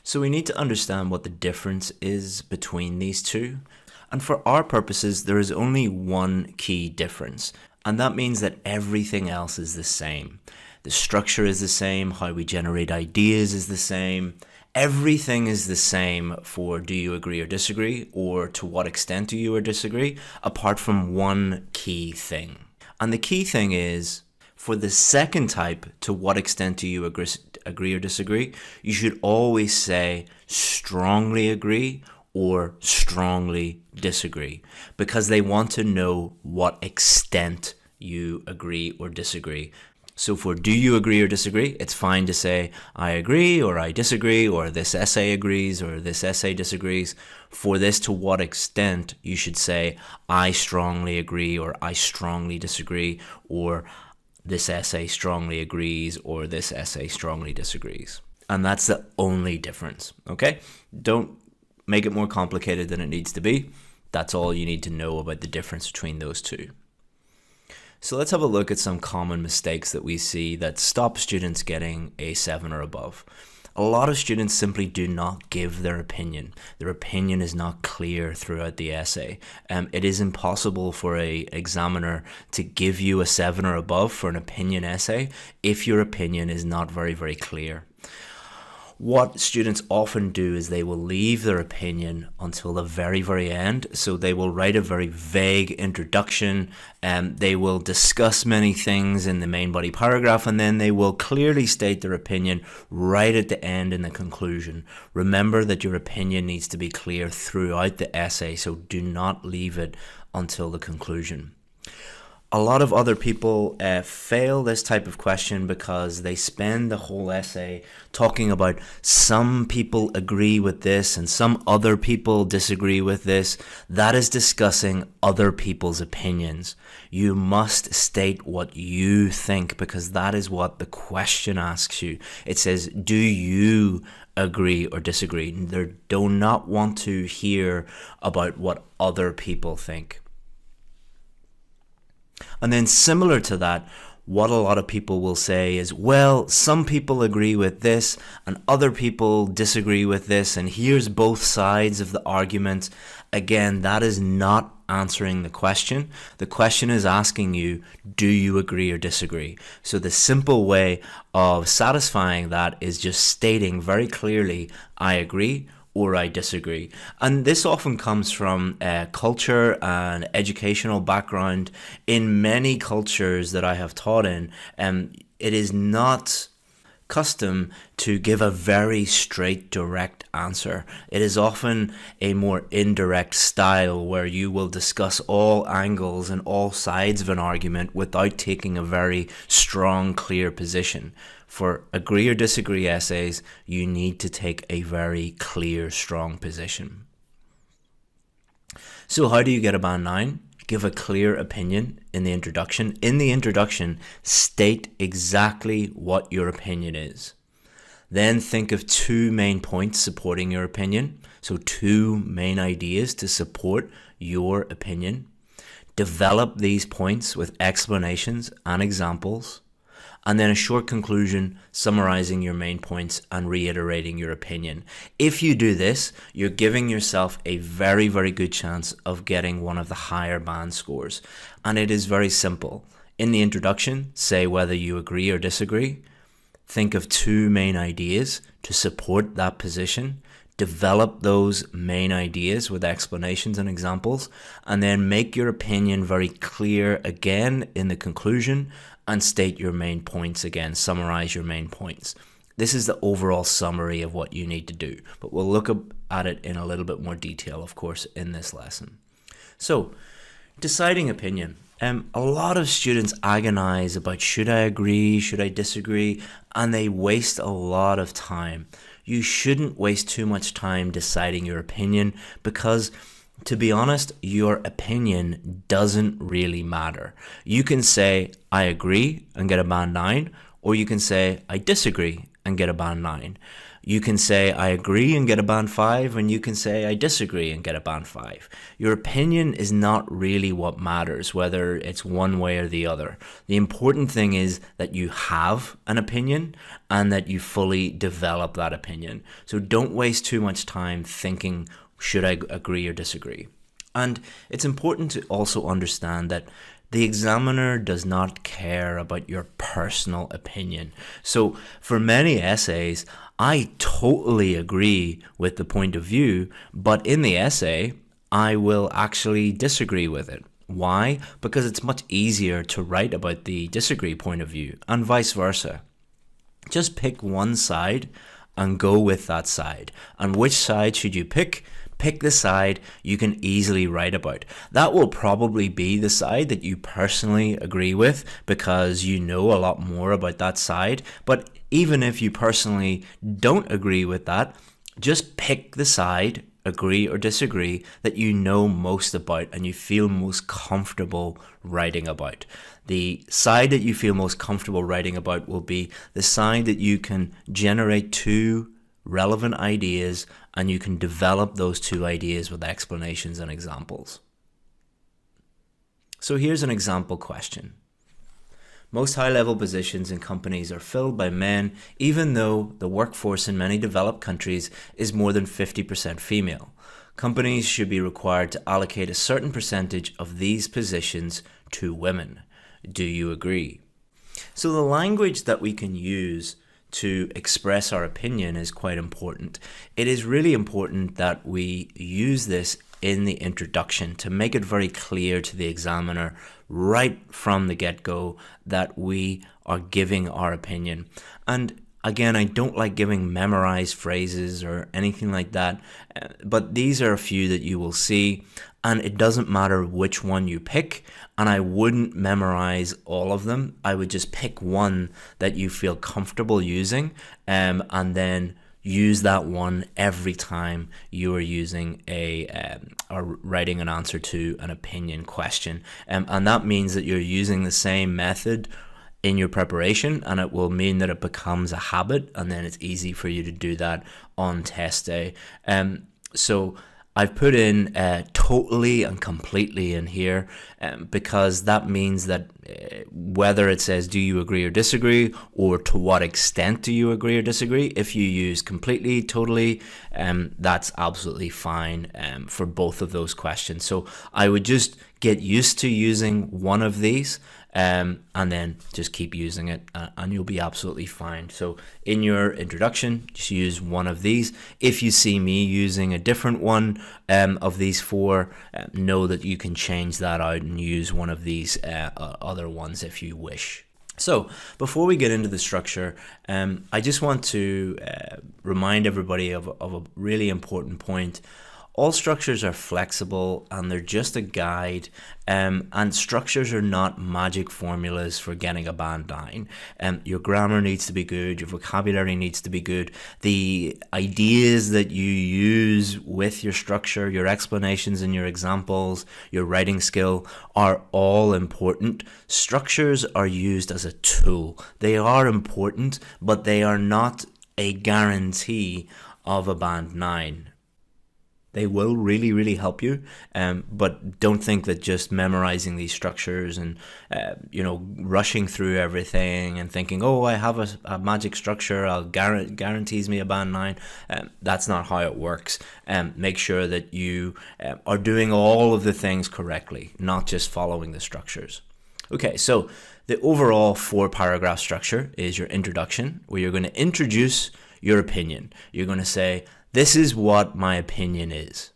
So we need to understand what the difference is between these two. And for our purposes, there is only one key difference, and that means that everything else is the same. The structure is the same, how we generate ideas is the same, everything is the same for do you agree or disagree, or to what extent do you or disagree, apart from one key thing. And the key thing is, for the second type, to what extent do you agree or disagree, you should always say strongly agree or strongly disagree, because they want to know what extent you agree or disagree. So for do you agree or disagree, it's fine to say I agree or I disagree, or this essay agrees or this essay disagrees. For this to what extent, you should say I strongly agree or I strongly disagree, or this essay strongly agrees or this essay strongly disagrees. And that's the only difference, okay? Don't make it more complicated than it needs to be. That's all you need to know about the difference between those two. So let's have a look at some common mistakes that we see that stop students getting a 7 or above. A lot of students simply do not give their opinion. Their opinion is not clear throughout the essay. It is impossible for an examiner to give you a 7 or above for an opinion essay if your opinion is not very, very clear. What students often do is they will leave their opinion until the very, very end. So they will write a very vague introduction, and they will discuss many things in the main body paragraph, and then they will clearly state their opinion right at the end in the conclusion. Remember that your opinion needs to be clear throughout the essay, so do not leave it until the conclusion. A lot of other people fail this type of question because they spend the whole essay talking about some people agree with this and some other people disagree with this. That is discussing other people's opinions. You must state what you think, because that is what the question asks you. It says, do you agree or disagree? They do not want to hear about what other people think. And then similar to that, what a lot of people will say is, well, some people agree with this and other people disagree with this, and here's both sides of the argument. Again, that is not answering the question. The question is asking you, do you agree or disagree? So the simple way of satisfying that is just stating very clearly, I agree or I disagree. And this often comes from culture and educational background. In many cultures that I have taught in, it is not accustomed to give a very straight, direct answer. It is often a more indirect style where you will discuss all angles and all sides of an argument without taking a very strong, clear position. For agree or disagree essays, you need to take a very clear, strong position. So how do you get a band 9? Give a clear opinion in the introduction. In the introduction, state exactly what your opinion is. Then think of 2 main points supporting your opinion. So 2 main ideas to support your opinion. Develop these points with explanations and examples. And then a short conclusion summarizing your main points and reiterating your opinion. If you do this, you're giving yourself a very, very good chance of getting one of the higher band scores. And it is very simple. In the introduction, say whether you agree or disagree. Think of 2 main ideas to support that position. Develop those main ideas with explanations and examples, and then make your opinion very clear again in the conclusion and state your main points again, summarize your main points. This is the overall summary of what you need to do, but we'll look at it in a little bit more detail, of course, in this lesson. So, deciding opinion. A lot of students agonize about should I agree, should I disagree, and they waste a lot of time. You shouldn't waste too much time deciding your opinion because, to be honest, your opinion doesn't really matter. You can say, I agree and get a band 9, or you can say, I disagree and get a band 9. You can say, I agree and get a band 5, and you can say, I disagree and get a band 5. Your opinion is not really what matters, whether it's one way or the other. The important thing is that you have an opinion and that you fully develop that opinion. So don't waste too much time thinking, should I agree or disagree? And it's important to also understand that the examiner does not care about your personal opinion. So for many essays, I totally agree with the point of view, but in the essay, I will actually disagree with it. Why? Because it's much easier to write about the disagree point of view, and vice versa. Just pick one side and go with that side. And which side should you pick? Pick the side you can easily write about. That will probably be the side that you personally agree with because you know a lot more about that side. But even if you personally don't agree with that, just pick the side, agree or disagree, that you know most about and you feel most comfortable writing about. The side that you feel most comfortable writing about will be the side that you can generate 2 relevant ideas and you can develop those 2 ideas with explanations and examples. So here's an example question. Most high-level positions in companies are filled by men, even though the workforce in many developed countries is more than 50% female. Companies should be required to allocate a certain percentage of these positions to women. Do you agree? So the language that we can use to express our opinion is quite important. It is really important that we use this in the introduction to make it very clear to the examiner right from the get-go that we are giving our opinion. And again, I don't like giving memorized phrases or anything like that, but these are a few that you will see, and it doesn't matter which one you pick, and I wouldn't memorize all of them. I would just pick one that you feel comfortable using, and then use that one every time you are using or writing an answer to an opinion question. And that means that you're using the same method in your preparation, and it will mean that it becomes a habit, and then it's easy for you to do that on test day. So I've put in totally and completely in here because that means that whether it says do you agree or disagree, or to what extent do you agree or disagree, if you use completely, totally, that's absolutely fine for both of those questions. So I would just get used to using one of these and then just keep using it and you'll be absolutely fine. So in your introduction, just use one of these. If you see me using a different one of these 4, know that you can change that out and use one of these other ones if you wish. So before we get into the structure, I just want to remind everybody of a really important point. All structures are flexible and they're just a guide, and structures are not magic formulas for getting a band 9. Your grammar needs to be good, your vocabulary needs to be good, the ideas that you use with your structure, your explanations and your examples, your writing skill are all important. Structures are used as a tool. They are important, but they are not a guarantee of a band 9. They will really, really help you, but don't think that just memorizing these structures and rushing through everything and thinking, oh, I have a magic structure, guarantees me a band 9. That's not how it works. Make sure that you are doing all of the things correctly, not just following the structures. Okay, so the overall 4-paragraph structure is your introduction, where you're going to introduce your opinion. You're going to say, this is what my opinion is.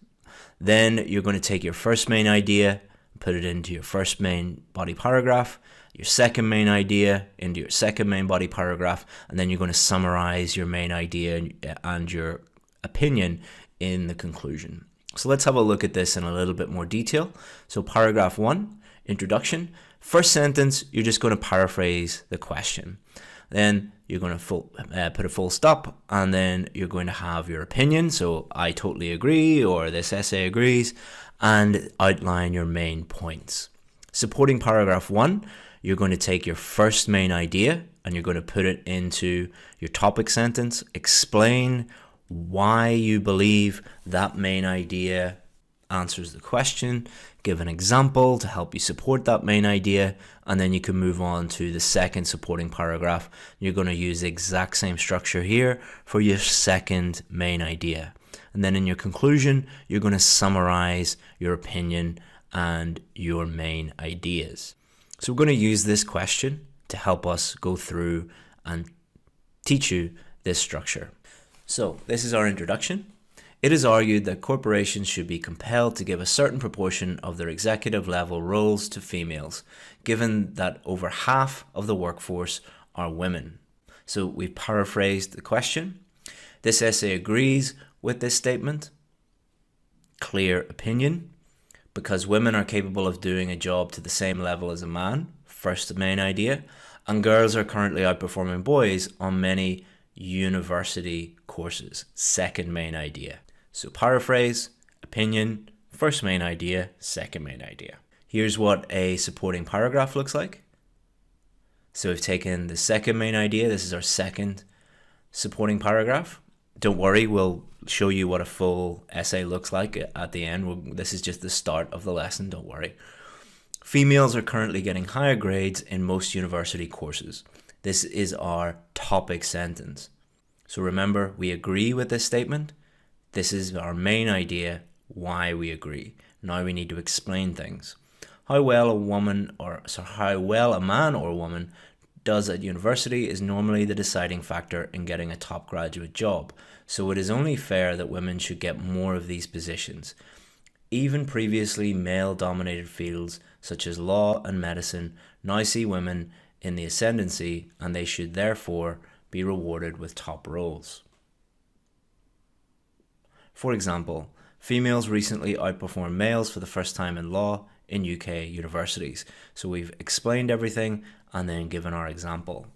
Then you're going to take your first main idea, put it into your first main body paragraph, your second main idea into your second main body paragraph, and then you're going to summarize your main idea and your opinion in the conclusion. So let's have a look at this in a little bit more detail. So paragraph 1, introduction. First sentence, you're just going to paraphrase the question. Then you're going to put a full stop, and then you're going to have your opinion. So I totally agree, or this essay agrees, and outline your main points. Supporting paragraph 1, you're going to take your first main idea and you're going to put it into your topic sentence. Explain why you believe that main idea answers the question, give an example to help you support that main idea, and then you can move on to the second supporting paragraph. You're going to use the exact same structure here for your second main idea. And then in your conclusion, you're going to summarize your opinion and your main ideas. So we're going to use this question to help us go through and teach you this structure. So this is our introduction. It is argued that corporations should be compelled to give a certain proportion of their executive level roles to females, given that over half of the workforce are women. So we've paraphrased the question. This essay agrees with this statement. Clear opinion. Because women are capable of doing a job to the same level as a man, first main idea, and girls are currently outperforming boys on many university courses, second main idea. So paraphrase, opinion, first main idea, second main idea. Here's what a supporting paragraph looks like. So we've taken the second main idea. This is our second supporting paragraph. Don't worry, we'll show you what a full essay looks like at the end. This is just the start of the lesson, don't worry. Females are currently getting higher grades in most university courses. This is our topic sentence. So remember, we agree with this statement. This is our main idea, why we agree. Now we need to explain things. How well a man or woman does at university is normally the deciding factor in getting a top graduate job. So it is only fair that women should get more of these positions. Even previously male-dominated fields such as law and medicine now see women in the ascendancy, and they should therefore be rewarded with top roles. For example, females recently outperformed males for the first time in law in UK universities. So we've explained everything and then given our example.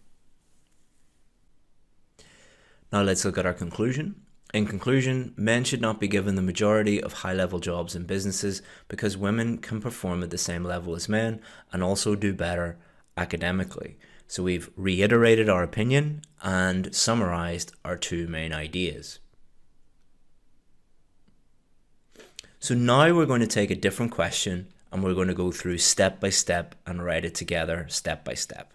Now let's look at our conclusion. In conclusion, men should not be given the majority of high-level jobs in businesses because women can perform at the same level as men and also do better academically. So we've reiterated our opinion and summarized our two main ideas. So now we're going to take a different question and we're going to go through step by step and write it together step by step.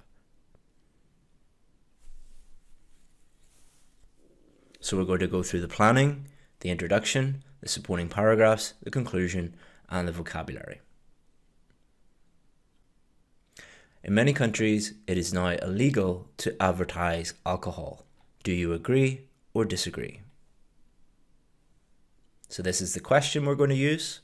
So we're going to go through the planning, the introduction, the supporting paragraphs, the conclusion, and the vocabulary. In many countries, it is now illegal to advertise alcohol. Do you agree or disagree? So this is the question we're going to use.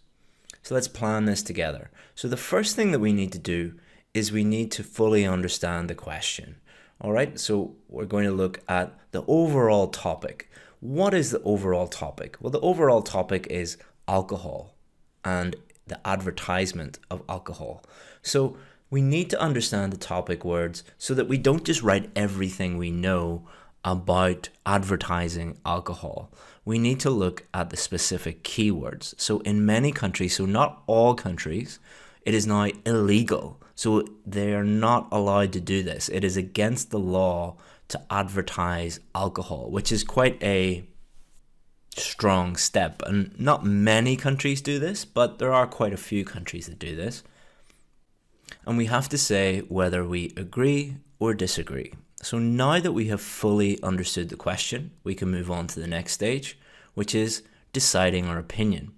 So let's plan this together. So the first thing that we need to do is we need to fully understand the question. All right, so we're going to look at the overall topic. What is the overall topic? Well, the overall topic is alcohol and the advertisement of alcohol. So we need to understand the topic words so that we don't just write everything we know about advertising alcohol. We need to look at the specific keywords. So in many countries, so not all countries, it is now illegal. So they are not allowed to do this. It is against the law to advertise alcohol, which is quite a strong step. And not many countries do this, but there are quite a few countries that do this. And we have to say whether we agree or disagree. So now that we have fully understood the question, we can move on to the next stage, which is deciding our opinion.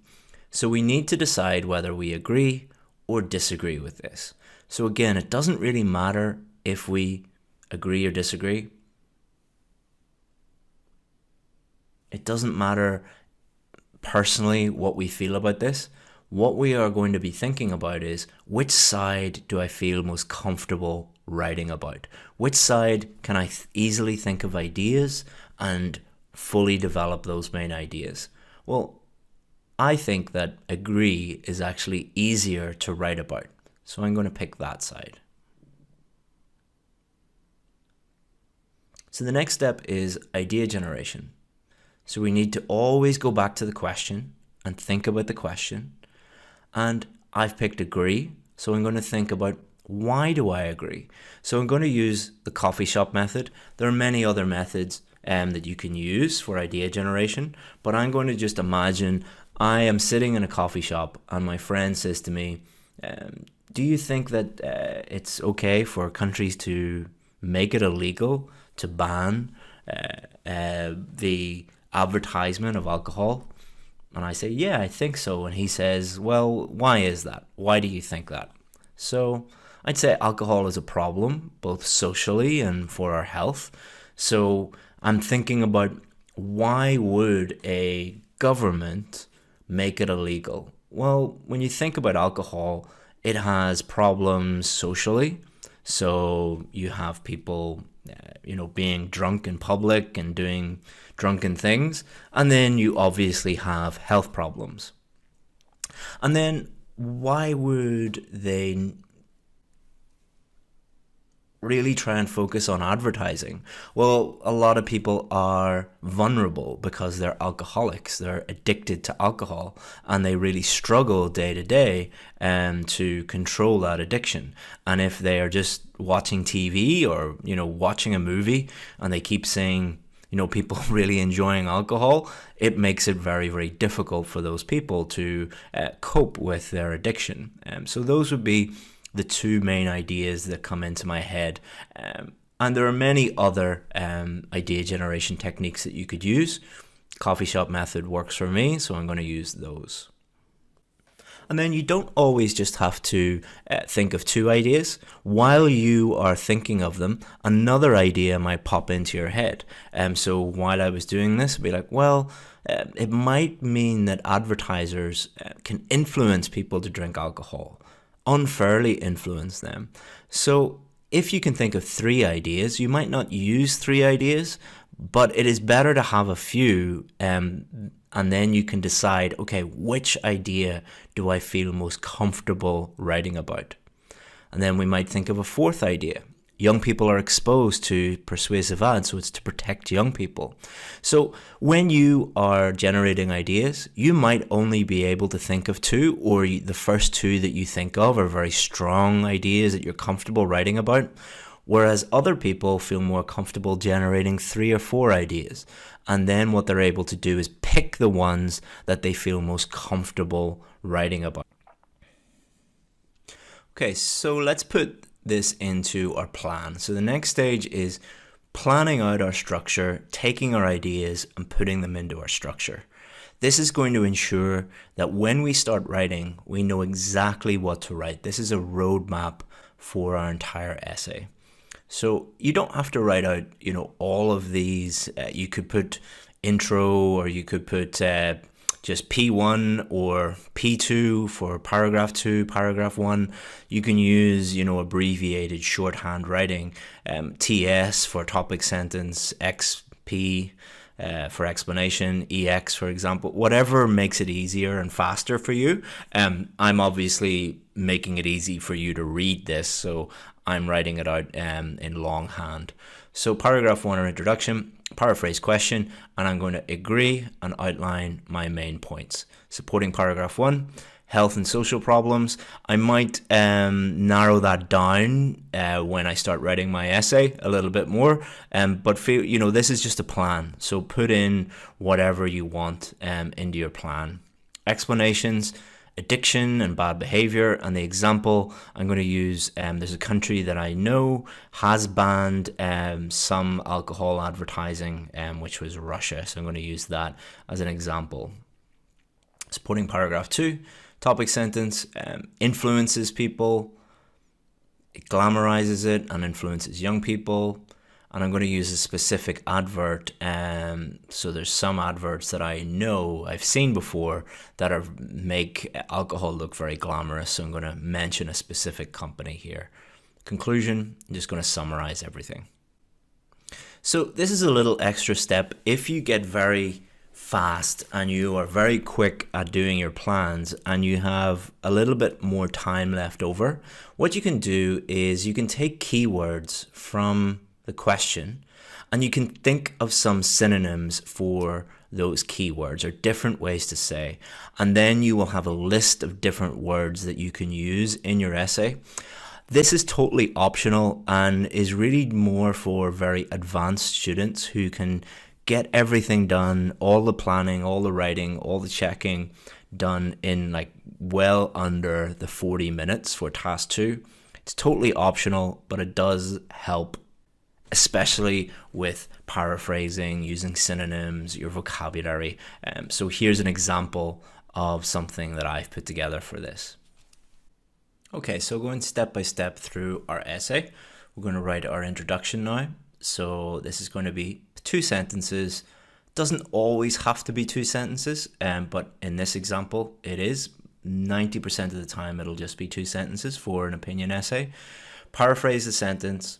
So we need to decide whether we agree or disagree with this. So again, it doesn't really matter if we agree or disagree. It doesn't matter personally what we feel about this. What we are going to be thinking about is, which side do I feel most comfortable writing about? Which side can I easily think of ideas and fully develop those main ideas? Well, I think that agree is actually easier to write about. So I'm going to pick that side. So the next step is idea generation. So we need to always go back to the question and think about the question. And I've picked agree. So I'm going to think about, why do I agree? So I'm going to use the coffee shop method. There are many other methods that you can use for idea generation, but I'm going to just imagine I am sitting in a coffee shop and my friend says to me, do you think that it's okay for countries to make it illegal to ban the advertisement of alcohol? And I say, yeah, I think so. And he says, well, why is that? Why do you think that? So I'd say alcohol is a problem, both socially and for our health. So I'm thinking about, why would a government make it illegal? Well, when you think about alcohol, it has problems socially. So you have people, being drunk in public and doing drunken things. And then you obviously have health problems. And then why would they really try and focus on advertising? Well, a lot of people are vulnerable because they're alcoholics. They're addicted to alcohol and they really struggle day to day to control that addiction. And if they are just watching TV or, watching a movie and they keep saying, people really enjoying alcohol, it makes it very, very difficult for those people to cope with their addiction. So those would be the two main ideas that come into my head. And there are many other idea generation techniques that you could use. Coffee shop method works for me, so I'm going to use those. And then you don't always just have to think of two ideas. While you are thinking of them, another idea might pop into your head. So while I was doing this, I'd be like, well, it might mean that advertisers can influence people to drink alcohol, unfairly influence them. So if you can think of three ideas, you might not use three ideas, but it is better to have a few, and then you can decide, okay, which idea do I feel most comfortable writing about? And then we might think of a fourth idea. Young people are exposed to persuasive ads, so it's to protect young people. So when you are generating ideas, you might only be able to think of two, or the first two that you think of are very strong ideas that you're comfortable writing about, whereas other people feel more comfortable generating 3 or 4 ideas. And then what they're able to do is pick the ones that they feel most comfortable writing about. Okay, so let's put this into our plan. So the next stage is planning out our structure, taking our ideas and putting them into our structure. This is going to ensure that when we start writing, we know exactly what to write. This is a roadmap for our entire essay. So you don't have to write out, all of these. You could put intro, or you could put just P1 or P2 for paragraph 2, paragraph 1. You can use, abbreviated shorthand writing, TS for topic sentence, XP for explanation, EX for example, whatever makes it easier and faster for you. I'm obviously making it easy for you to read this, so I'm writing it out in longhand. So paragraph 1 or introduction, paraphrase question, and I'm going to agree and outline my main points. Supporting paragraph 1, health and social problems. I might narrow that down when I start writing my essay a little bit more, but feel, this is just a plan, so put in whatever you want into your plan. Explanations, addiction and bad behavior, and the example I'm going to use, there's a country that I know has banned some alcohol advertising, which was Russia, so I'm going to use that as an example. Supporting paragraph 2, topic sentence, influences people, it glamorizes it and influences young people. And I'm going to use a specific advert. So there's some adverts that I know I've seen before that make alcohol look very glamorous. So I'm going to mention a specific company here. Conclusion, I'm just going to summarize everything. So this is a little extra step. If you get very fast and you are very quick at doing your plans and you have a little bit more time left over, what you can do is you can take keywords from the question and you can think of some synonyms for those keywords or different ways to say, and then you will have a list of different words that you can use in your essay. This is totally optional and is really more for very advanced students who can get everything done, all the planning, all the writing, all the checking done in like well under the 40 minutes for task 2. It's totally optional, but it does help, especially with paraphrasing, using synonyms, your vocabulary. So here's an example of something that I've put together for this. Okay, so going step by step through our essay, we're going to write our introduction now. So this is going to be 2 sentences. Doesn't always have to be 2 sentences, but in this example it is. 90% of the time it'll just be 2 sentences for an opinion essay. Paraphrase the sentence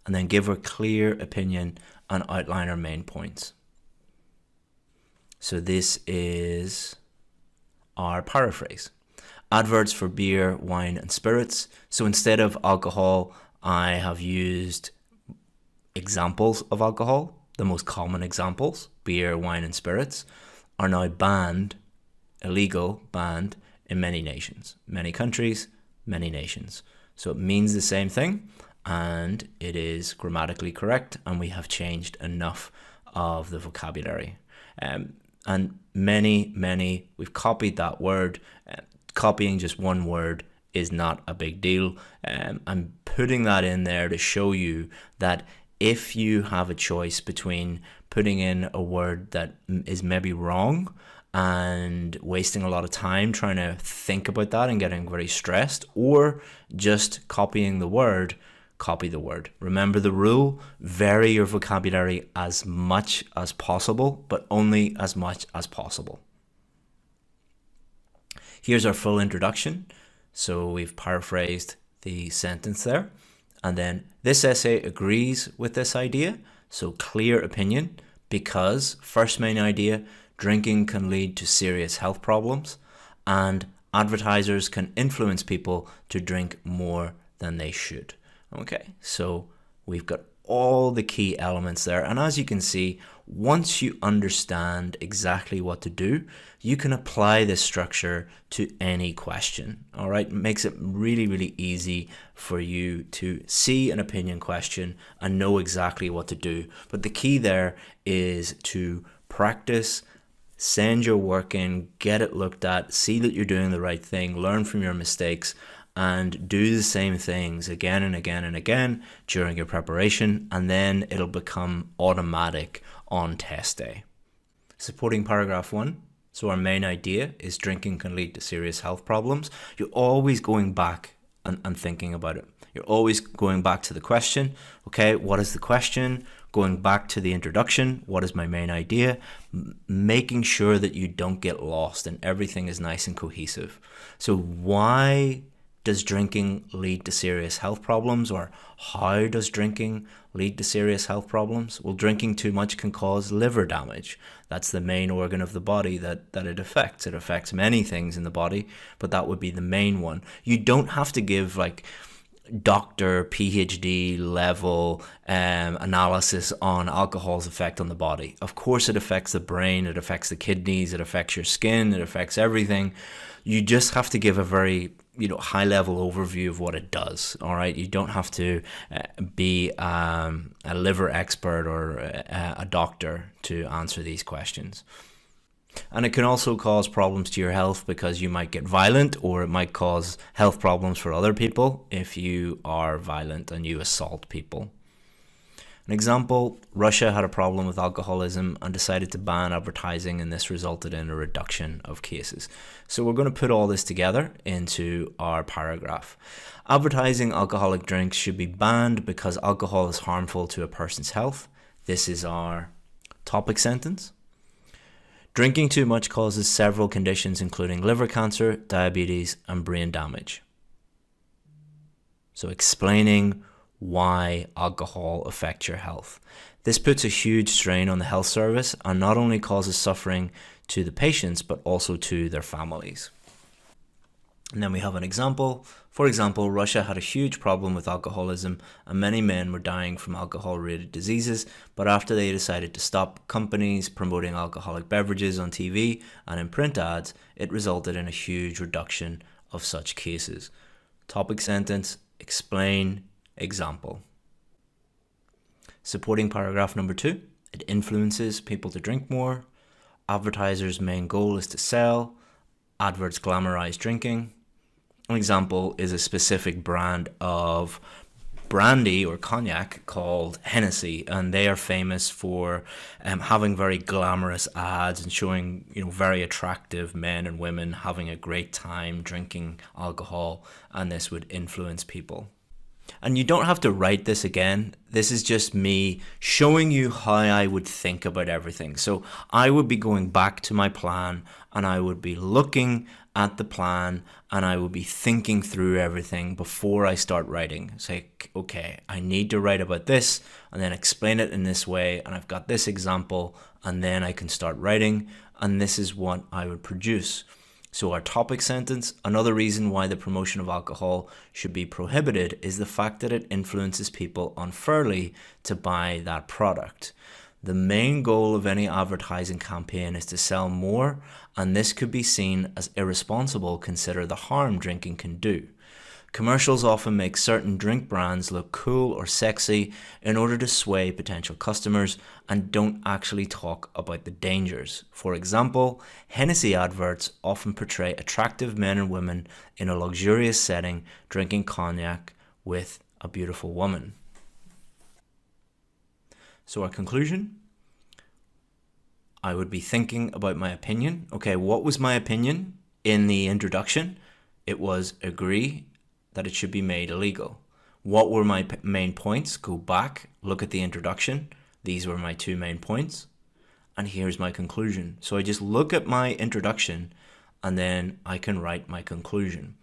and then give a clear opinion and outline our main points. So this is our paraphrase. Adverts for beer, wine and spirits. So instead of alcohol, I have used examples of alcohol. The most common examples, beer, wine and spirits, are now banned, illegal, banned in many nations, many countries, many nations. So it means the same thing and it is grammatically correct, and we have changed enough of the vocabulary. And many, we've copied that word. Copying just one word is not a big deal. I'm putting that in there to show you that if you have a choice between putting in a word that is maybe wrong and wasting a lot of time trying to think about that and getting very stressed, or just copying the word, copy the word. Remember the rule, vary your vocabulary as much as possible, but only as much as possible. Here's our full introduction. So we've paraphrased the sentence there. And then this essay agrees with this idea. So clear opinion, because first main idea, drinking can lead to serious health problems and advertisers can influence people to drink more than they should. Okay, so we've got all the key elements there. And as you can see, once you understand exactly what to do, you can apply this structure to any question. All right, it makes it really easy for you to see an opinion question and know exactly what to do. But the key there is to practice, send your work in, get it looked at, see that you're doing the right thing, learn from your mistakes, and do the same things again and again and again during your preparation, and then it'll become automatic on test day. Supporting paragraph 1. So our main idea is drinking can lead to serious health problems. You're always going back and thinking about it. You're always going back to the question. Okay, what is the question? going back to the introduction, what is my main idea, making sure that you don't get lost and everything is nice and cohesive. So why does drinking lead to serious health problems, or how does drinking lead to serious health problems? Well, drinking too much can cause liver damage. That's the main organ of the body that it affects. It affects many things in the body, but that would be the main one. You don't have to give like doctor PhD level analysis on alcohol's effect on the body. Of course it affects the brain, it affects the kidneys, it affects your skin, it affects everything. You just have to give a very high level overview of what it does. All right, you don't have to be a liver expert or a doctor to answer these questions. And it can also cause problems to your health because you might get violent, or it might cause health problems for other people if you are violent and you assault people. An example, Russia had a problem with alcoholism and decided to ban advertising, and this resulted in a reduction of cases. So we're going to put all this together into our paragraph. Advertising alcoholic drinks should be banned because alcohol is harmful to a person's health. This is our topic sentence. Drinking too much causes several conditions, including liver cancer, diabetes, and brain damage. So explaining why alcohol affects your health. This puts a huge strain on the health service and not only causes suffering to the patients, but also to their families. And then we have an example. For example, Russia had a huge problem with alcoholism and many men were dying from alcohol-related diseases, but after they decided to stop companies promoting alcoholic beverages on TV and in print ads, it resulted in a huge reduction of such cases. Topic sentence, explain, example. Supporting paragraph number 2, it influences people to drink more. Advertisers' main goal is to sell. Adverts glamorize drinking. An example is a specific brand of brandy or cognac called Hennessy, and they are famous for having very glamorous ads and showing very attractive men and women having a great time drinking alcohol, and this would influence people. And you don't have to write this again. This is just me showing you how I would think about everything. So I would be going back to my plan and I would be looking at the plan and I would be thinking through everything before I start writing. Say, okay, I need to write about this and then explain it in this way. And I've got this example and then I can start writing, and this is what I would produce. So our topic sentence, another reason why the promotion of alcohol should be prohibited is the fact that it influences people unfairly to buy that product. The main goal of any advertising campaign is to sell more, and this could be seen as irresponsible considering the harm drinking can do. Commercials often make certain drink brands look cool or sexy in order to sway potential customers and don't actually talk about the dangers. For example, Hennessy adverts often portray attractive men and women in a luxurious setting drinking cognac with a beautiful woman. So our conclusion, I would be thinking about my opinion. Okay, what was my opinion in the introduction? It was agree that it should be made illegal. What were my main points? Go back, look at the introduction. These were my 2 main points. And here's my conclusion. So I just look at my introduction and then I can write my conclusion.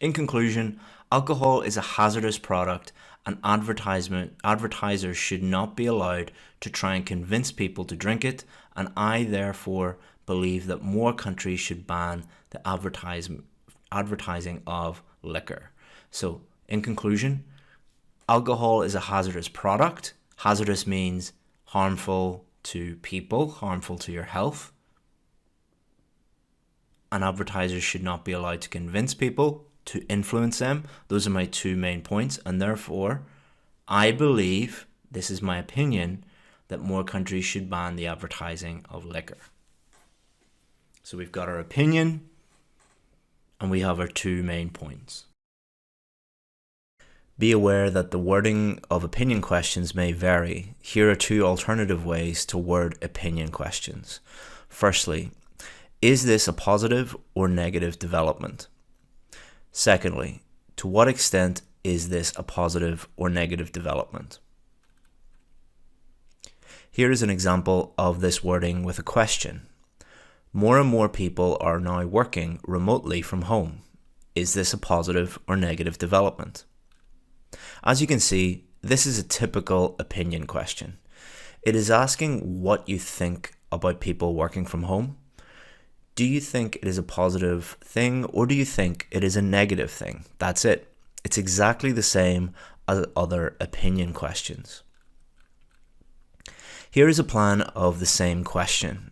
In conclusion, alcohol is a hazardous product and advertisers should not be allowed to try and convince people to drink it, and I therefore believe that more countries should ban the advertising of liquor. So in conclusion, alcohol is a hazardous product. Hazardous means harmful to people, harmful to your health. And advertisers should not be allowed to convince people, to influence them. Those are my 2 main points. And therefore, I believe, this is my opinion, that more countries should ban the advertising of liquor. So we've got our opinion and we have our 2 main points. Be aware that the wording of opinion questions may vary. Here are 2 alternative ways to word opinion questions. Firstly, is this a positive or negative development? Secondly, to what extent is this a positive or negative development? Here is an example of this wording with a question. More and more people are now working remotely from home. Is this a positive or negative development? As you can see, this is a typical opinion question. It is asking what you think about people working from home. Do you think it is a positive thing, or do you think it is a negative thing? That's it. It's exactly the same as other opinion questions. Here is a plan of the same question.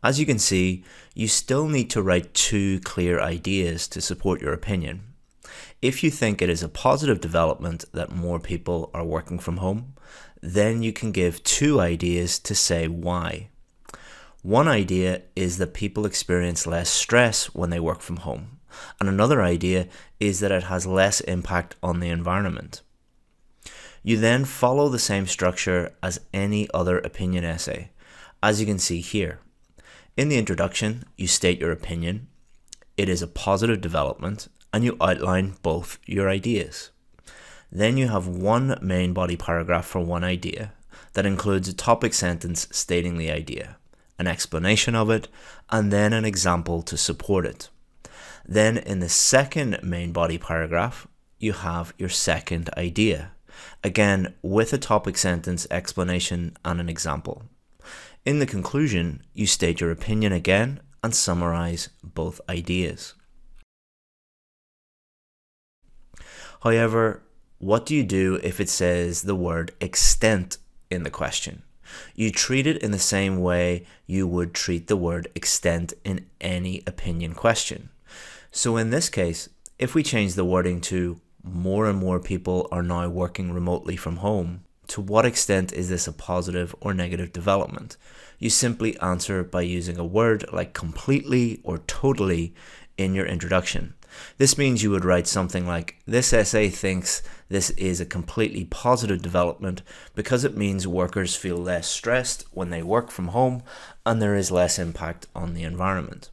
As you can see, you still need to write two clear ideas to support your opinion. If you think it is a positive development that more people are working from home, then you can give two ideas to say why. One idea is that people experience less stress when they work from home, and another idea is that it has less impact on the environment. You then follow the same structure as any other opinion essay, as you can see here. In the introduction, you state your opinion, it is a positive development, and you outline both your ideas. Then you have one main body paragraph for one idea that includes a topic sentence stating the idea, an explanation of it, and then an example to support it. Then in the second main body paragraph, you have your second idea, again with a topic sentence, explanation, and an example. In the conclusion, you state your opinion again and summarize both ideas. However, what do you do if it says the word extent in the question? You treat it in the same way you would treat the word extent in any opinion question. So in this case, if we change the wording to more and more people are now working remotely from home, to what extent is this a positive or negative development? You simply answer by using a word like completely or totally in your introduction. This means you would write something like, this essay thinks this is a completely positive development because it means workers feel less stressed when they work from home and there is less impact on the environment.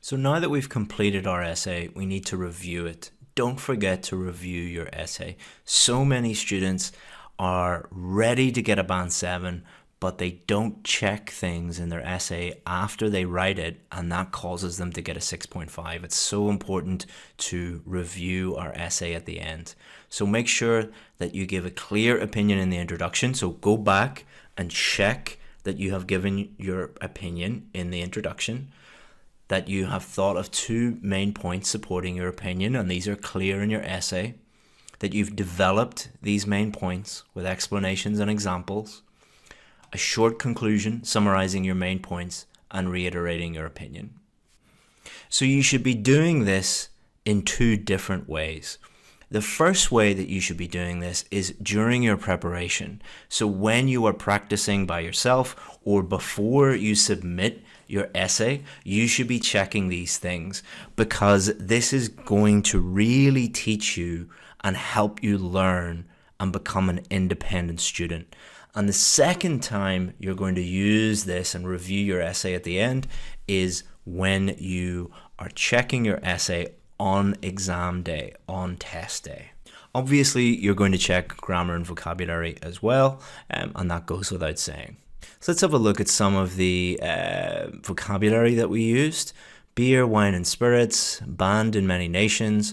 So now that we've completed our essay, we need to review it. Don't forget to review your essay. So many students are ready to get a band 7, but they don't check things in their essay after they write it, and that causes them to get a 6.5. It's so important to review our essay at the end. So make sure that you give a clear opinion in the introduction. So go back and check that you have given your opinion in the introduction, that you have thought of two main points supporting your opinion, and these are clear in your essay, that you've developed these main points with explanations and examples, a short conclusion summarizing your main points and reiterating your opinion. So you should be doing this in two different ways. The first way that you should be doing this is during your preparation. So when you are practicing by yourself or before you submit your essay, you should be checking these things, because this is going to really teach you and help you learn and become an independent student. And the second time you're going to use this and review your essay at the end is when you are checking your essay on exam day, on test day. Obviously, you're going to check grammar and vocabulary as well, and that goes without saying. So let's have a look at some of the vocabulary that we used. Beer, wine and spirits, banned in many nations,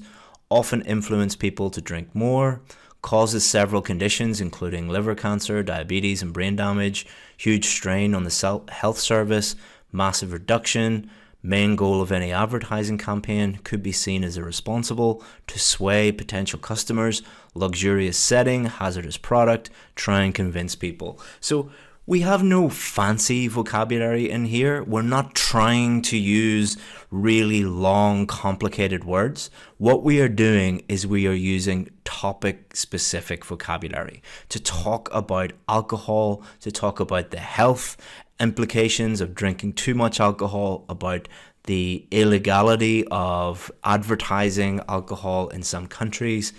often influence people to drink more, causes several conditions including liver cancer, diabetes and brain damage, huge strain on the health service, massive reduction, main goal of any advertising campaign, could be seen as irresponsible, to sway potential customers, luxurious setting, hazardous product, try and convince people. So we have no fancy vocabulary in here. We're not trying to use really long, complicated words. What we are doing is we are using topic-specific vocabulary to talk about alcohol, to talk about the health implications of drinking too much alcohol, about the illegality of advertising alcohol in some countries.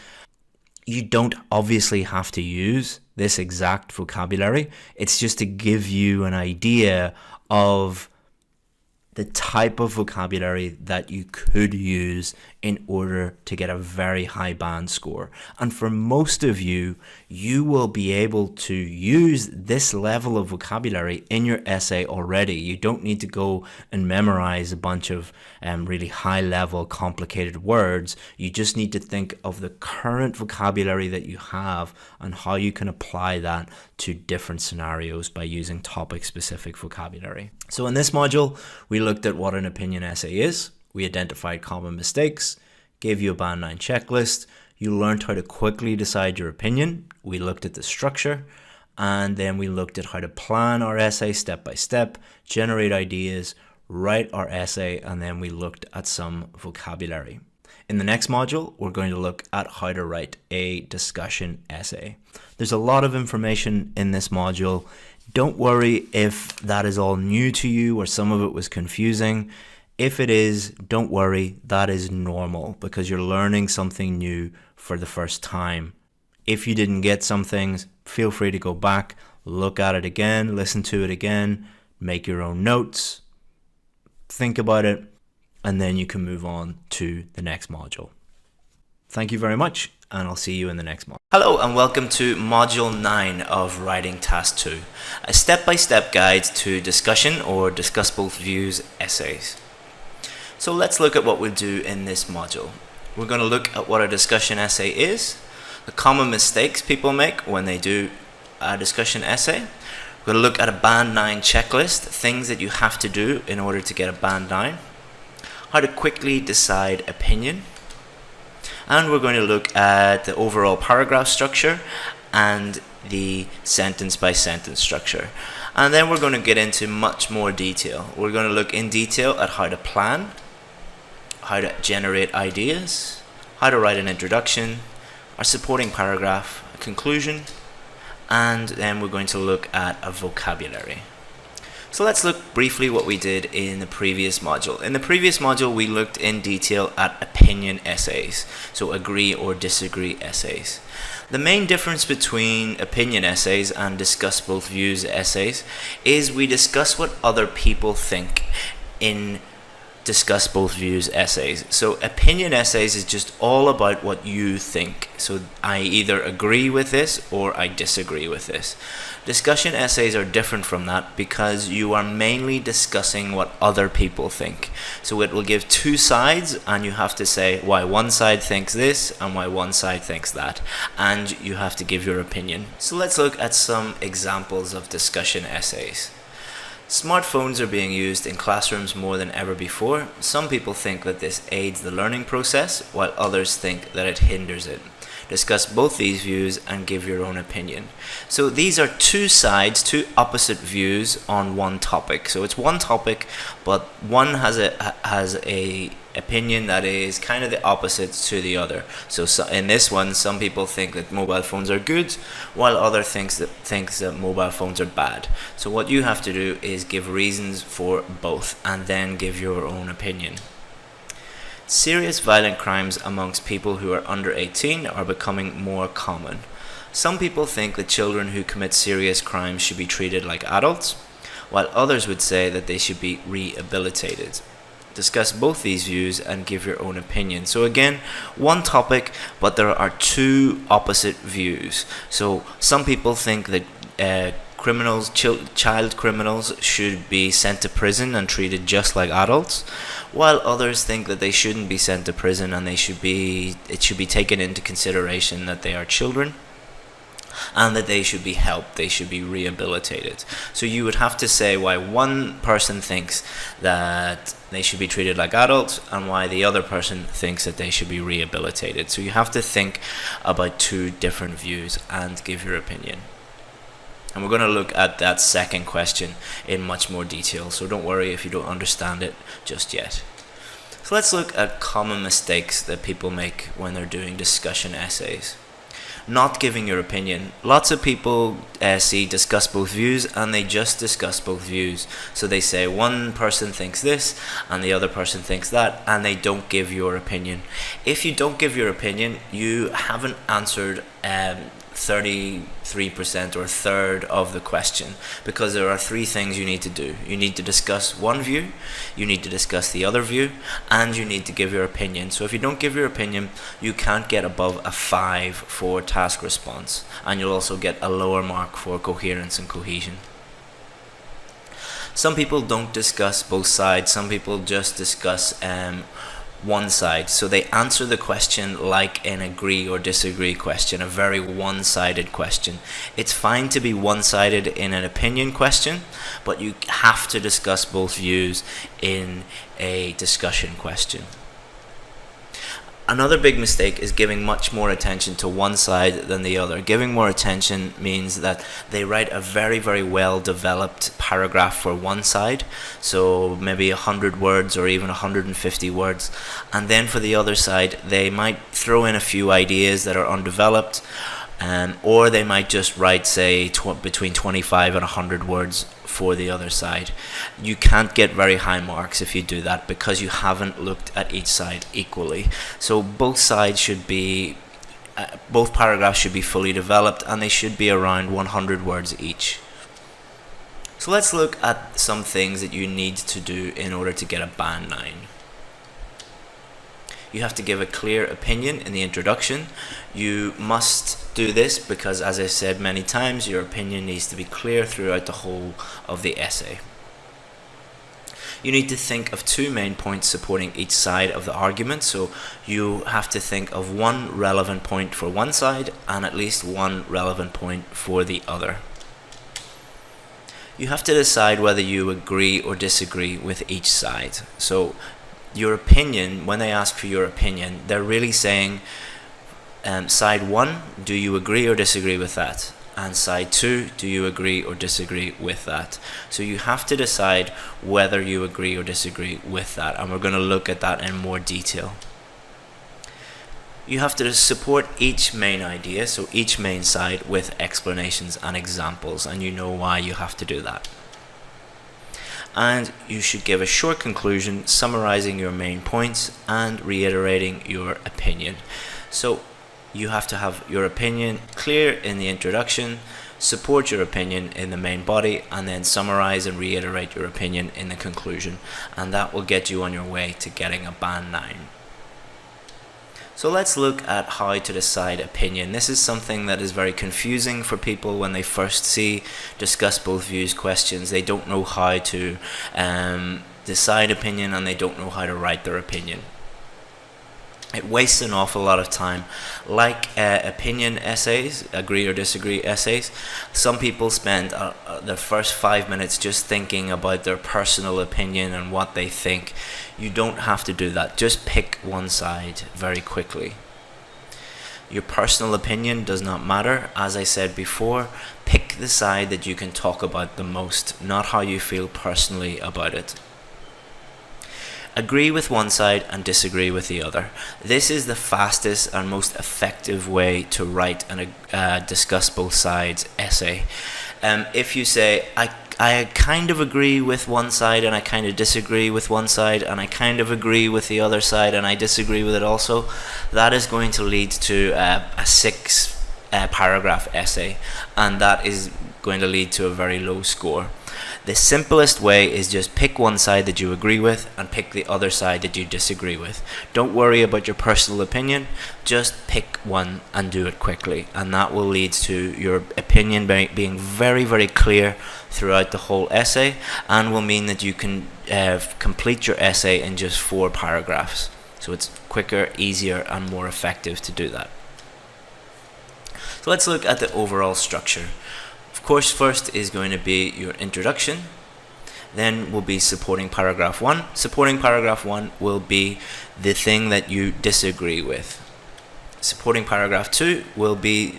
You don't obviously have to use this exact vocabulary. It's just to give you an idea of the type of vocabulary that you could use in order to get a very high band score. And for most of you, you will be able to use this level of vocabulary in your essay already. You don't need to go and memorize a bunch of really high level complicated words. You just need to think of the current vocabulary that you have and how you can apply that to different scenarios by using topic specific vocabulary. So in this module, we looked at what an opinion essay is. We identified common mistakes, gave you a Band 9 checklist. You learned how to quickly decide your opinion. We looked at the structure, and then we looked at how to plan our essay step by step, generate ideas, write our essay, and then we looked at some vocabulary. In the next module, we're going to look at how to write a discussion essay. There's a lot of information in this module. Don't worry if that is all new to you or some of it was confusing. If it is, don't worry, that is normal because you're learning something new for the first time. If you didn't get some things, feel free to go back, look at it again, listen to it again, make your own notes, think about it, and then you can move on to the next module. Thank you very much, and I'll see you in the next module. Hello, and welcome to Module 9 of Writing Task 2, a step-by-step guide to discussion or discussable views essays. So let's look at what we'll do in this module. We're going to look at what a discussion essay is, the common mistakes people make when they do a discussion essay. We're going to look at a Band 9 checklist, things that you have to do in order to get a Band 9, how to quickly decide opinion, and we're going to look at the overall paragraph structure and the sentence by sentence structure. And then we're going to get into much more detail. We're going to look in detail at how to plan, how to generate ideas, how to write an introduction, our supporting paragraph, a conclusion, and then we're going to look at a vocabulary. So let's look briefly what we did in the previous module. In the previous module, we looked in detail at opinion essays, so agree or disagree essays. The main difference between opinion essays and discuss both views essays is we discuss what other people think in discuss both views essays. So opinion essays is just all about what you think. So I either agree with this or I disagree with this. Discussion essays are different from that because you are mainly discussing what other people think. So it will give two sides and you have to say why one side thinks this and why one side thinks that. And you have to give your opinion. So let's look at some examples of discussion essays. Smartphones are being used in classrooms more than ever before. Some people think that this aids the learning process, while others think that it hinders it. Discuss both these views and give your own opinion. So these are two sides, two opposite views on one topic. So it's one topic, but one has a opinion that is kind of the opposite to the other. So in this one, some people think that mobile phones are good, while others thinks that mobile phones are bad. So what you have to do is give reasons for both and then give your own opinion. Serious violent crimes amongst people who are under 18 are becoming more common. Some people think that children who commit serious crimes should be treated like adults, while others would say that they should be rehabilitated. Discuss both these views and give your own opinion. So again, one topic, but there are two opposite views. So some people think that child criminals should be sent to prison and treated just like adults, while others think that they shouldn't be sent to prison and it should be taken into consideration that they are children and that they should be helped, they should be rehabilitated. So you would have to say why one person thinks that they should be treated like adults and why the other person thinks that they should be rehabilitated. So you have to think about two different views and give your opinion. And we're going to look at that second question in much more detail, so don't worry if you don't understand it just yet. So let's look at common mistakes that people make when they're doing discussion essays. Not giving your opinion. Lots of people see discuss both views and they just discuss both views. So they say one person thinks this and the other person thinks that, and they don't give your opinion. If you don't give your opinion, you haven't answered 33% or a third of the question, because there are three things you need to do. You need to discuss one view, you need to discuss the other view, and you need to give your opinion. So if you don't give your opinion, you can't get above a 5 for task response, and you'll also get a lower mark for coherence and cohesion. Some people don't discuss both sides. Some people just discuss one side. So they answer the question like an agree or disagree question, a very one-sided question. It's fine to be one-sided in an opinion question, but you have to discuss both views in a discussion question. Another big mistake is giving much more attention to one side than the other. Giving more attention means that they write a very, very well developed paragraph for one side, so maybe 100 words or even 150 words, and then for the other side they might throw in a few ideas that are undeveloped, or they might just write, say, between 25 and 100 words for the other side. You can't get very high marks if you do that, because you haven't looked at each side equally. So both sides should be, both paragraphs should be fully developed, and they should be around 100 words each. So let's look at some things that you need to do in order to get a band 9. You have to give a clear opinion in the introduction. You must do this because, as I said many times, your opinion needs to be clear throughout the whole of the essay. You need to think of two main points supporting each side of the argument. So you have to think of one relevant point for one side and at least one relevant point for the other. You have to decide whether you agree or disagree with each side. So your opinion, when they ask for your opinion, they're really saying, side 1, do you agree or disagree with that? And side 2, do you agree or disagree with that? So you have to decide whether you agree or disagree with that, and we're going to look at that in more detail. You have to support each main idea, so each main side, with explanations and examples, and you know why you have to do that. And you should give a short conclusion summarizing your main points and reiterating your opinion. So you have to have your opinion clear in the introduction, support your opinion in the main body, and then summarize and reiterate your opinion in the conclusion, and that will get you on your way to getting a band 9. So let's look at how to decide opinion. This is something that is very confusing for people when they first see discuss both views questions. They don't know how to decide opinion, and they don't know how to write their opinion. It wastes an awful lot of time. Like opinion essays, agree or disagree essays, some people spend the first 5 minutes just thinking about their personal opinion and what they think. You don't have to do that. Just pick one side very quickly. Your personal opinion does not matter. As I said before, pick the side that you can talk about the most, not how you feel personally about it. Agree with one side and disagree with the other. This is the fastest and most effective way to write and discuss both sides essay. If you say, I kind of agree with one side and I kind of disagree with one side and I kind of agree with the other side and I disagree with it also, that is going to lead to a 6 paragraph essay, and that is going to lead to a very low score. The simplest way is just pick one side that you agree with and pick the other side that you disagree with. Don't worry about your personal opinion, just pick one and do it quickly, and that will lead to your opinion being very, very clear throughout the whole essay, and will mean that you can complete your essay in just 4 paragraphs. So it's quicker, easier, and more effective to do that. So let's look at the overall structure. Of course, first is going to be your introduction, then will be supporting paragraph 1. Supporting paragraph 1 will be the thing that you disagree with. Supporting paragraph 2 will be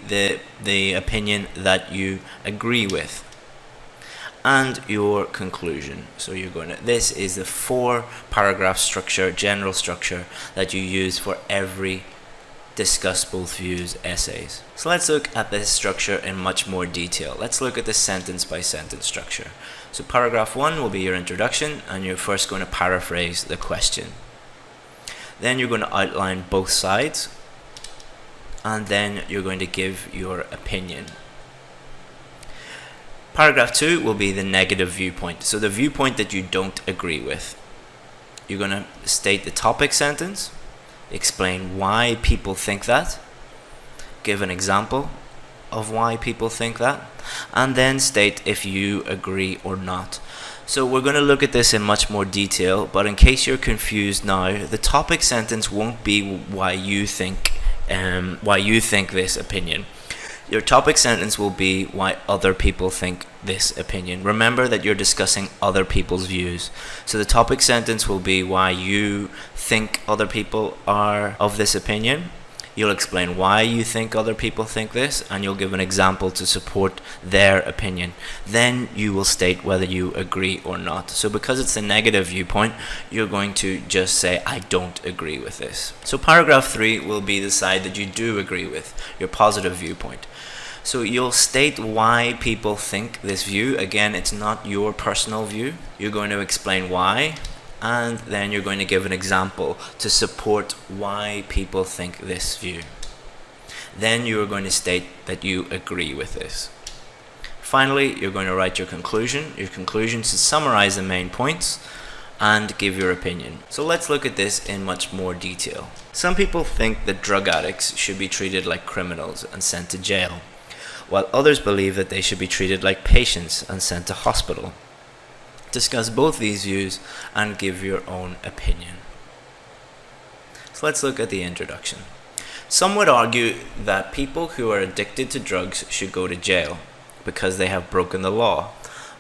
the opinion that you agree with, and your conclusion. So you're going to, this is the 4 paragraph structure, general structure, that you use for every discuss both views essays. So let's look at this structure in much more detail. Let's look at the sentence by sentence structure. So paragraph 1 will be your introduction, and you're first going to paraphrase the question. Then you're going to outline both sides. and then you're going to give your opinion. Paragraph 2 will be the negative viewpoint, so the viewpoint that you don't agree with. You're going to state the topic sentence, explain why people think that, give an example of why people think that, and then state if you agree or not. So we're going to look at this in much more detail, but in case you're confused now, the topic sentence won't be why you think this opinion. Your topic sentence will be why other people think this opinion. Remember that you're discussing other people's views. So the topic sentence will be why you think other people are of this opinion. You'll explain why you think other people think this, and you'll give an example to support their opinion. Then you will state whether you agree or not. So because it's a negative viewpoint, you're going to just say, I don't agree with this. So paragraph 3 will be the side that you do agree with, your positive viewpoint. So you'll state why people think this view. Again, it's not your personal view. You're going to explain why, and then you're going to give an example to support why people think this view. Then you're going to state that you agree with this. Finally, you're going to write your conclusion. Your conclusion should summarize the main points and give your opinion. So let's look at this in much more detail. Some people think that drug addicts should be treated like criminals and sent to jail, while others believe that they should be treated like patients and sent to hospital. Discuss both these views and give your own opinion. So let's look at the introduction. Some would argue that people who are addicted to drugs should go to jail because they have broken the law,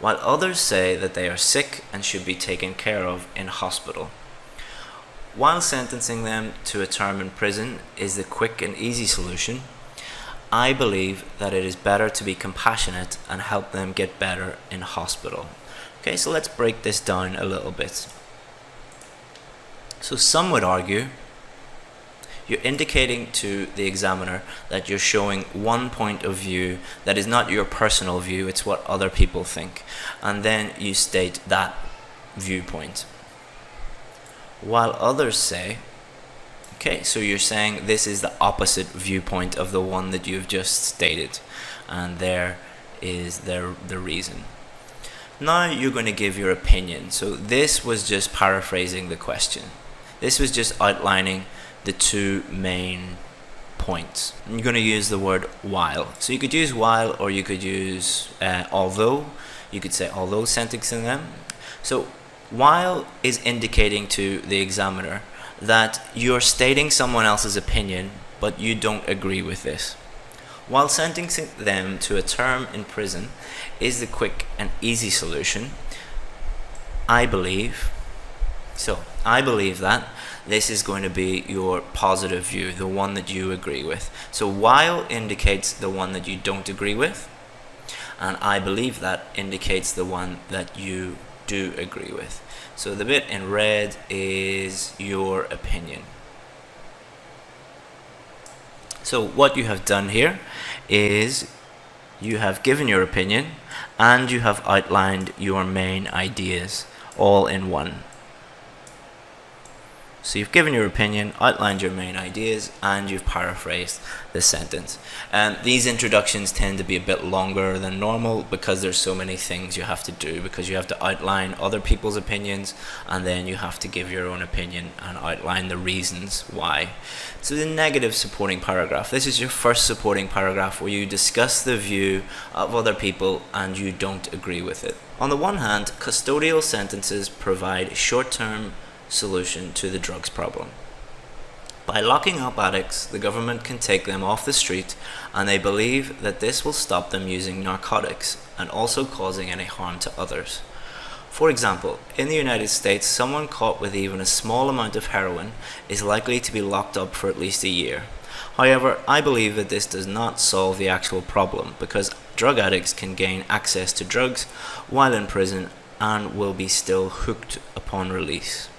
while others say that they are sick and should be taken care of in hospital. While sentencing them to a term in prison is the quick and easy solution, I believe that it is better to be compassionate and help them get better in hospital. Okay, so let's break this down a little bit. So some would argue you're indicating to the examiner that you're showing one point of view that is not your personal view, it's what other people think. And then you state that viewpoint. While others say, okay, so you're saying this is the opposite viewpoint of the one that you've just stated. And there is the reason. Now you're going to give your opinion. So this was just paraphrasing the question. This was just outlining the two main points. And you're going to use the word while. So you could use while, or you could use although. You could say although sentencing them. So while is indicating to the examiner that you're stating someone else's opinion, but you don't agree with this. While sentencing them to a term in prison is the quick and easy solution, I believe that this is going to be your positive view, the one that you agree with. So while indicates the one that you don't agree with, and I believe that indicates the one that you do agree with. So the bit in red is your opinion. So what you have done here is you have given your opinion and you have outlined your main ideas all in one. So you've given your opinion, outlined your main ideas, and you've paraphrased the sentence. And these introductions tend to be a bit longer than normal because there's so many things you have to do, because you have to outline other people's opinions and then you have to give your own opinion and outline the reasons why. So the negative supporting paragraph. This is your first supporting paragraph where you discuss the view of other people and you don't agree with it. On the one hand, custodial sentences provide short-term solution to the drugs problem. By locking up addicts, the government can take them off the street, and they believe that this will stop them using narcotics and also causing any harm to others. For example, in the United States, someone caught with even a small amount of heroin is likely to be locked up for at least a year. However, I believe that this does not solve the actual problem, because drug addicts can gain access to drugs while in prison and will be still hooked upon release.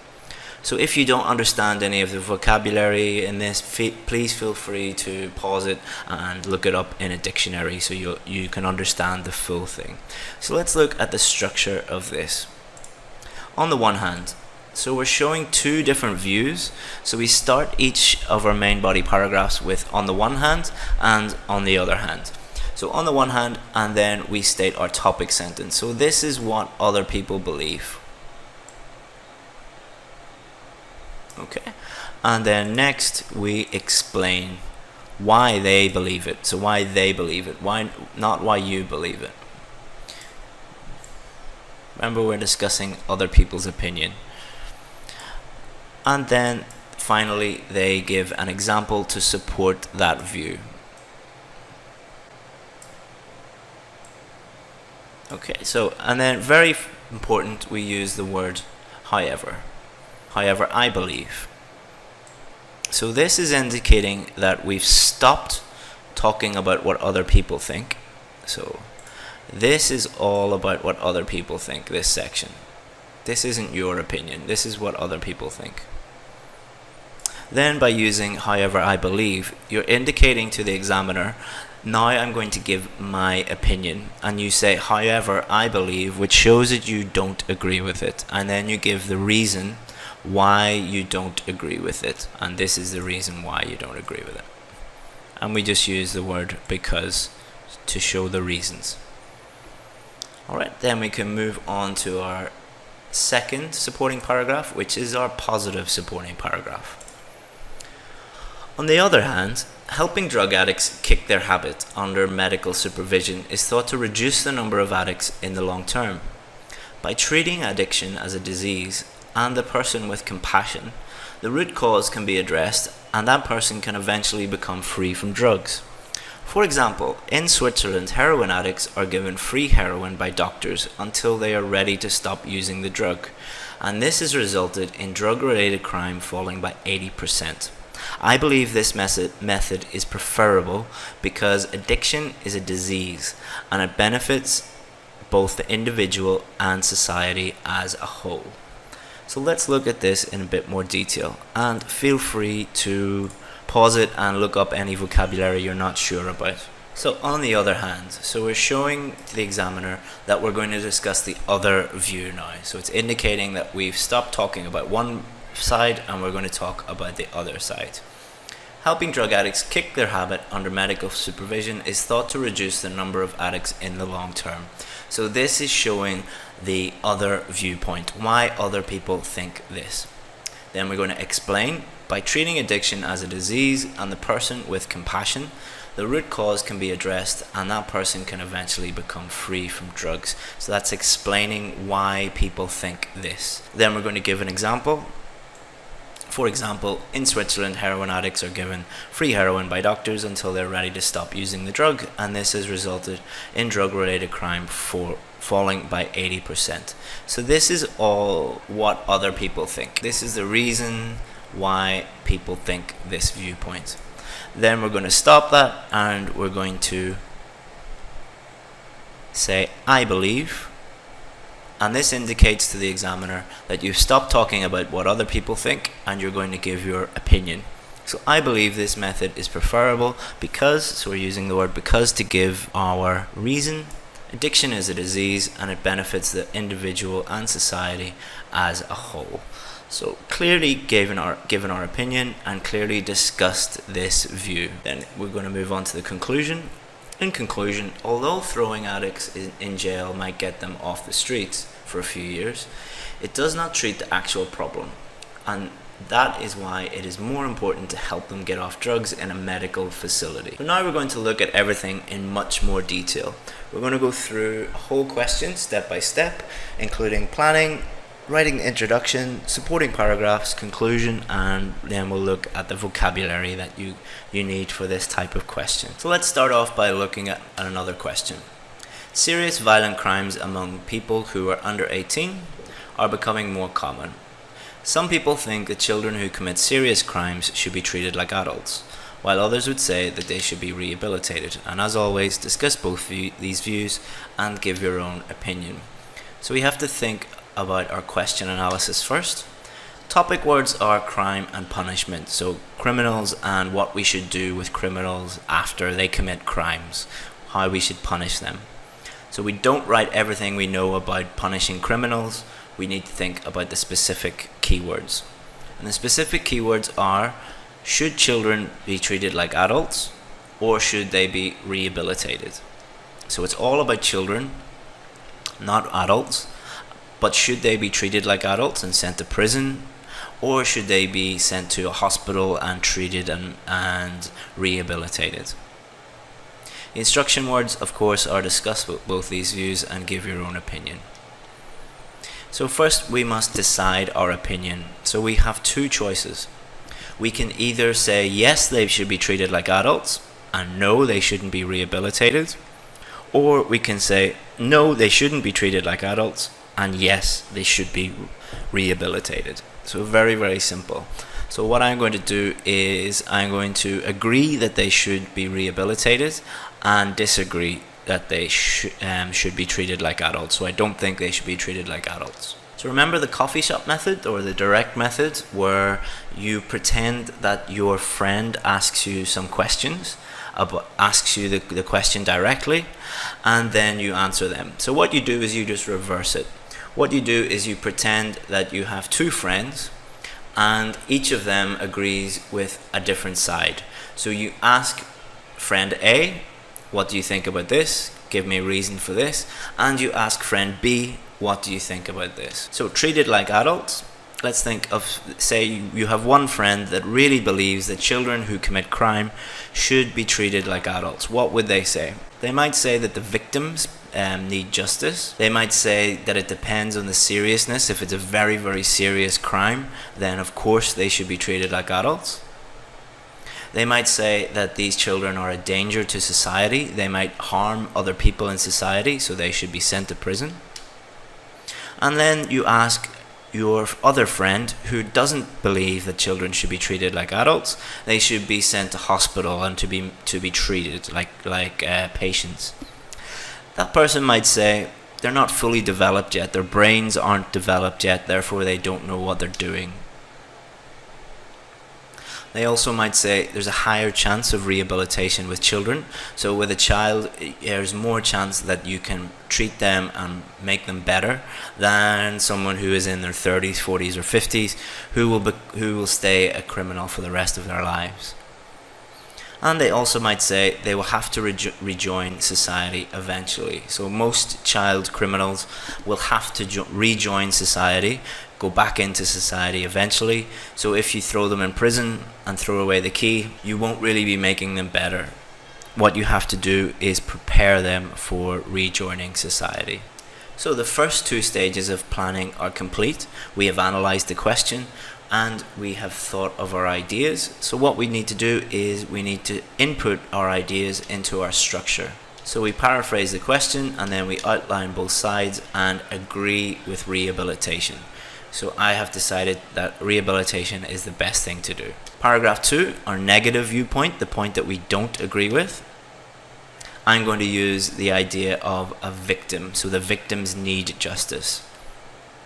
So if you don't understand any of the vocabulary in this, please feel free to pause it and look it up in a dictionary so you can understand the full thing. So let's look at the structure of this. On the one hand, So we're showing two different views. So we start each of our main body paragraphs with on the one hand and on the other hand. So on the one hand, and then we state our topic sentence. So this is what other people believe. Okay. And then next we explain why they believe it. So why they believe it, why not why you believe it. Remember, we're discussing other people's opinion. And then finally they give an example to support that view. Okay, so and then very important, we use the word however. However, I believe. So this is indicating that we've stopped talking about what other people think. So this is all about what other people think, this section. This isn't your opinion, this is what other people think. Then by using however I believe, you're indicating to the examiner, now I'm going to give my opinion, and you say however I believe, which shows that you don't agree with it, and then you give the reason why you don't agree with it, and this is the reason why you don't agree with it. And we just use the word because to show the reasons. Alright, then we can move on to our second supporting paragraph, which is our positive supporting paragraph. On the other hand, helping drug addicts kick their habit under medical supervision is thought to reduce the number of addicts in the long term. By treating addiction as a disease and the person with compassion, the root cause can be addressed and that person can eventually become free from drugs. For example, in Switzerland, heroin addicts are given free heroin by doctors until they are ready to stop using the drug, and this has resulted in drug-related crime falling by 80%. I believe this method is preferable because addiction is a disease and it benefits both the individual and society as a whole. So let's look at this in a bit more detail, and feel free to pause it and look up any vocabulary you're not sure about. So on the other hand, so we're showing to the examiner that we're going to discuss the other view now. So it's indicating that we've stopped talking about one side and we're going to talk about the other side. Helping drug addicts kick their habit under medical supervision is thought to reduce the number of addicts in the long term. So this is showing the other viewpoint, why other people think this. Then we're going to explain, by treating addiction as a disease and the person with compassion, the root cause can be addressed and that person can eventually become free from drugs. So that's explaining why people think this. Then we're going to give an example. For example, in Switzerland, heroin addicts are given free heroin by doctors until they're ready to stop using the drug, and this has resulted in drug-related crime falling by 80%. So this is all what other people think. This is the reason why people think this viewpoint. Then we're going to stop that and we're going to say, I believe. And this indicates to the examiner that you've stopped talking about what other people think and you're going to give your opinion. So I believe this method is preferable because, so we're using the word because to give our reason. Addiction is a disease and it benefits the individual and society as a whole. So clearly given our opinion and clearly discussed this view. Then we're going to move on to the conclusion. In conclusion, although throwing addicts in jail might get them off the streets for a few years, it does not treat the actual problem, and that is why it is more important to help them get off drugs in a medical facility. So now we're going to look at everything in much more detail. We're going to go through a whole question step by step, including planning, writing the introduction, supporting paragraphs, conclusion, and then we'll look at the vocabulary that you need for this type of question. So let's start off by looking at another question. Serious violent crimes among people who are under 18 are becoming more common. Some people think that children who commit serious crimes should be treated like adults, while others would say that they should be rehabilitated. And as always, discuss both these views and give your own opinion. So we have to think about our question analysis first. Topic words are crime and punishment, so criminals and what we should do with criminals after they commit crimes, how we should punish them. So we don't write everything we know about punishing criminals, we need to think about the specific keywords. And the specific keywords are, should children be treated like adults or should they be rehabilitated? So it's all about children, not adults, but should they be treated like adults and sent to prison, or should they be sent to a hospital and treated and rehabilitated? The instruction words, of course, are discussed with both these views and give your own opinion. So first we must decide our opinion. So we have two choices. We can either say yes, they should be treated like adults, and no, they shouldn't be rehabilitated, or we can say no, they shouldn't be treated like adults, and yes, they should be rehabilitated. So very, very simple. So what I'm going to do is I'm going to agree that they should be rehabilitated and disagree that they should be treated like adults. So I don't think they should be treated like adults. So remember the coffee shop method or the direct method, where you pretend that your friend asks you some questions, asks you the question directly, and then you answer them. So what you do is you just reverse it. What you do is you pretend that you have two friends and each of them agrees with a different side. So you ask friend A, what do you think about this? Give me a reason for this. And you ask friend B, what do you think about this? So treated like adults. Let's think of, say you have one friend that really believes that children who commit crime should be treated like adults. What would they say? They might say that the victims need justice. They might say that it depends on the seriousness. If it's a very, very serious crime, then of course they should be treated like adults. They might say that these children are a danger to society. They might harm other people in society, so they should be sent to prison. And then you ask your other friend who doesn't believe that children should be treated like adults. They should be sent to hospital and to be treated like patients. That person might say they're not fully developed yet, their brains aren't developed yet, therefore they don't know what they're doing. They also might say there's a higher chance of rehabilitation with children. So with a child, there's more chance that you can treat them and make them better than someone who is in their 30s, 40s, or 50s who will stay a criminal for the rest of their lives. And they also might say they will have to rejoin society eventually. So most child criminals will have to rejoin society, go back into society eventually. So if you throw them in prison and throw away the key, you won't really be making them better. What you have to do is prepare them for rejoining society. So the first two stages of planning are complete. We have analyzed the question and we have thought of our ideas. So what we need to do is we need to input our ideas into our structure. So we paraphrase the question and then we outline both sides and agree with rehabilitation. So I have decided that rehabilitation is the best thing to do. Paragraph 2, our negative viewpoint, the point that we don't agree with. I'm going to use the idea of a victim. So the victims need justice.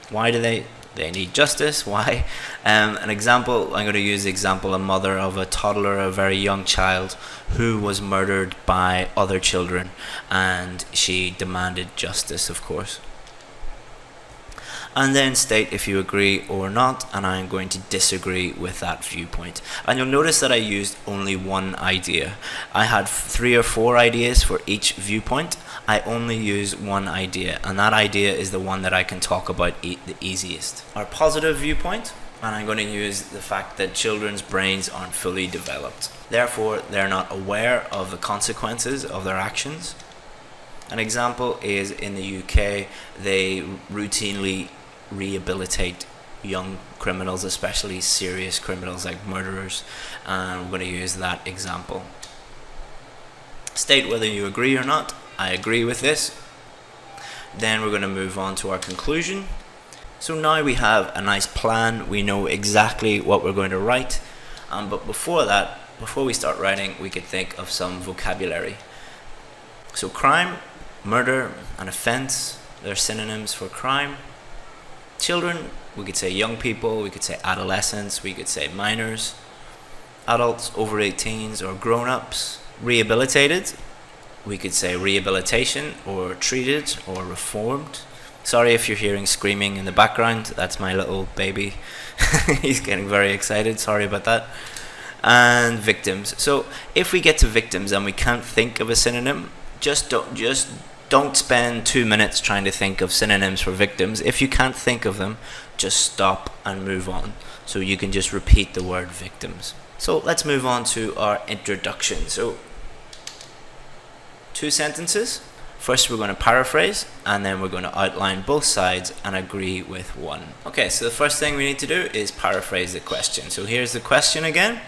Why do they need justice? Why? An example, I'm going to use the example, a mother of a toddler, a very young child who was murdered by other children, and she demanded justice, of course. And then state if you agree or not, and I'm going to disagree with that viewpoint. And you'll notice that I used only one idea. I had 3 or 4 ideas for each viewpoint. I only use one idea, and that idea is the one that I can talk about the easiest. Our positive viewpoint, and I'm going to use the fact that children's brains aren't fully developed. Therefore, they're not aware of the consequences of their actions. An example is in the UK, they routinely rehabilitate young criminals, especially serious criminals like murderers, and I'm going to use that example. State whether you agree or not. I agree with this. Then we're going to move on to our conclusion. So now we have a nice plan, we know exactly what we're going to write, but before we start writing, we could think of some vocabulary. So crime, murder, an offense, they're synonyms for crime. Children, we could say young people, we could say adolescents, we could say minors. Adults, over 18s or grown-ups. Rehabilitated, we could say rehabilitation or treated or reformed. Sorry if you're hearing screaming in the background, that's my little baby. He's getting very excited, sorry about that. And victims. So if we get to victims and we can't think of a synonym, just don't spend 2 minutes trying to think of synonyms for victims. If you can't think of them, just stop and move on. So you can just repeat the word victims. So let's move on to our introduction. So 2 sentences. First we're going to paraphrase, and then we're going to outline both sides and agree with one. Okay, so the first thing we need to do is paraphrase the question. So here's the question again,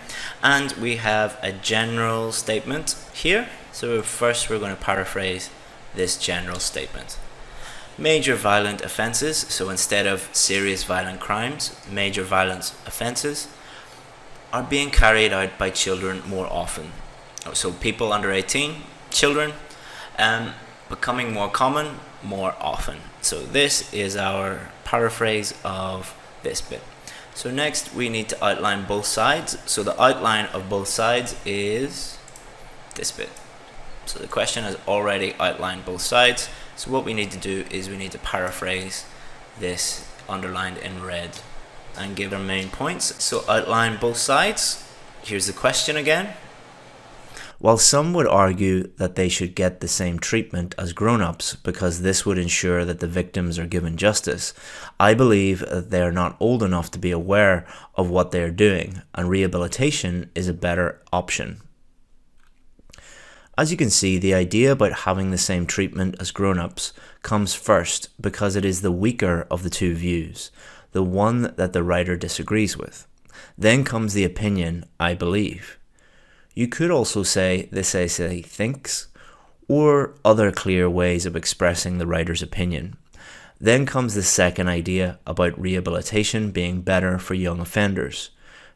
and we have a general statement here. So first we're going to paraphrase this general statement. Major violent offenses, so instead of serious violent crimes, major violent offenses are being carried out by children more often. So people under 18, children, becoming more common more often. So this is our paraphrase of this bit. So next we need to outline both sides. So the outline of both sides is this bit. So the question has already outlined both sides. So what we need to do is we need to paraphrase this underlined in red and give our main points. So outline both sides. Here's the question again. While some would argue that they should get the same treatment as grown-ups because this would ensure that the victims are given justice, I believe that they are not old enough to be aware of what they are doing, and rehabilitation is a better option. As you can see, the idea about having the same treatment as grown-ups comes first because it is the weaker of the two views, the one that the writer disagrees with. Then comes the opinion, I believe. You could also say this essay thinks, or other clear ways of expressing the writer's opinion. Then comes the second idea about rehabilitation being better for young offenders.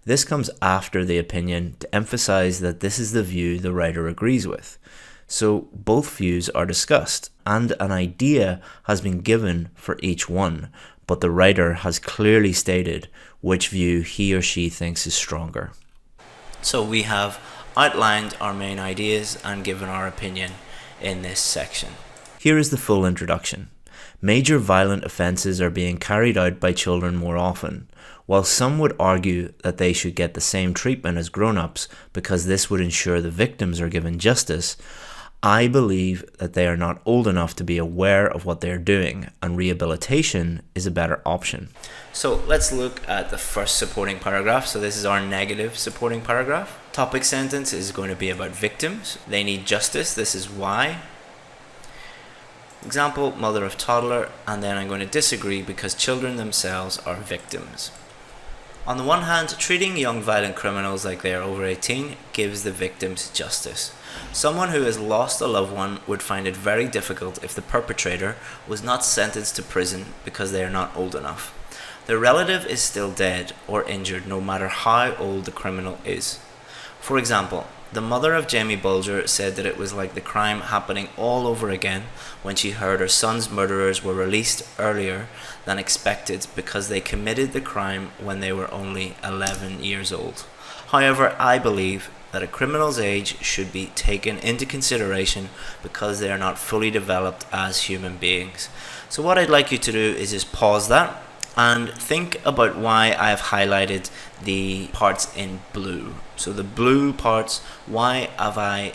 This comes after the opinion to emphasize that this is the view the writer agrees with. So both views are discussed, and an idea has been given for each one, but the writer has clearly stated which view he or she thinks is stronger. So we have outlined our main ideas and given our opinion in this section. Here is the full introduction. Major violent offences are being carried out by children more often. While some would argue that they should get the same treatment as grown-ups because this would ensure the victims are given justice, I believe that they are not old enough to be aware of what they are doing, and rehabilitation is a better option. So let's look at the first supporting paragraph. So this is our negative supporting paragraph. Topic sentence is going to be about victims. They need justice. This is why. Example, mother of toddler, and then I'm going to disagree because children themselves are victims. On the one hand, treating young violent criminals like they are over 18 gives the victims justice. Someone who has lost a loved one would find it very difficult if the perpetrator was not sentenced to prison because they are not old enough. The relative is still dead or injured no matter how old the criminal is. For example, the mother of Jamie Bulger said that it was like the crime happening all over again when she heard her son's murderers were released earlier than expected because they committed the crime when they were only 11 years old. However, I believe that a criminal's age should be taken into consideration because they are not fully developed as human beings. So what I'd like you to do is just pause that and think about why I have highlighted the parts in blue. So the blue parts, why have I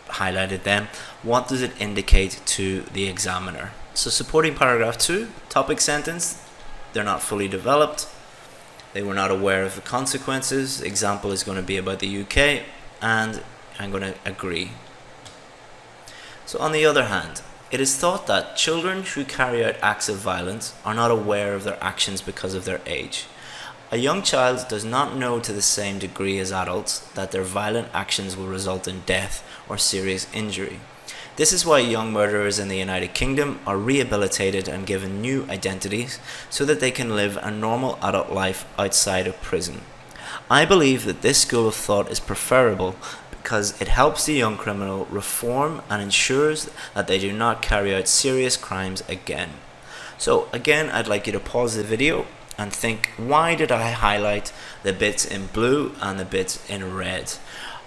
highlighted them? What does it indicate to the examiner? So supporting paragraph 2, topic sentence, they're not fully developed. They were not aware of the consequences. Example is going to be about the UK, and I'm going to agree. So on the other hand, it is thought that children who carry out acts of violence are not aware of their actions because of their age. A young child does not know to the same degree as adults that their violent actions will result in death or serious injury. This is why young murderers in the United Kingdom are rehabilitated and given new identities so that they can live a normal adult life outside of prison. I believe that this school of thought is preferable because it helps the young criminal reform and ensures that they do not carry out serious crimes again. So again, I'd like you to pause the video and think, why did I highlight the bits in blue and the bits in red?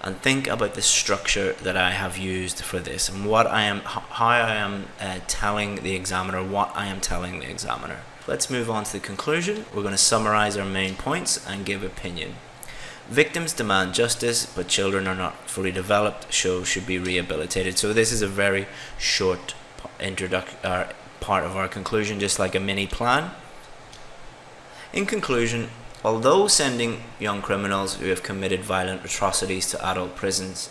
and think about the structure that I have used for this and how I am telling the examiner what I am telling the examiner. Let's move on to the conclusion. We're going to summarize our main points and give opinion. Victims demand justice, but children are not fully developed, so should be rehabilitated. So this is a very short part of our conclusion, just like a mini plan. In conclusion, although sending young criminals who have committed violent atrocities to adult prisons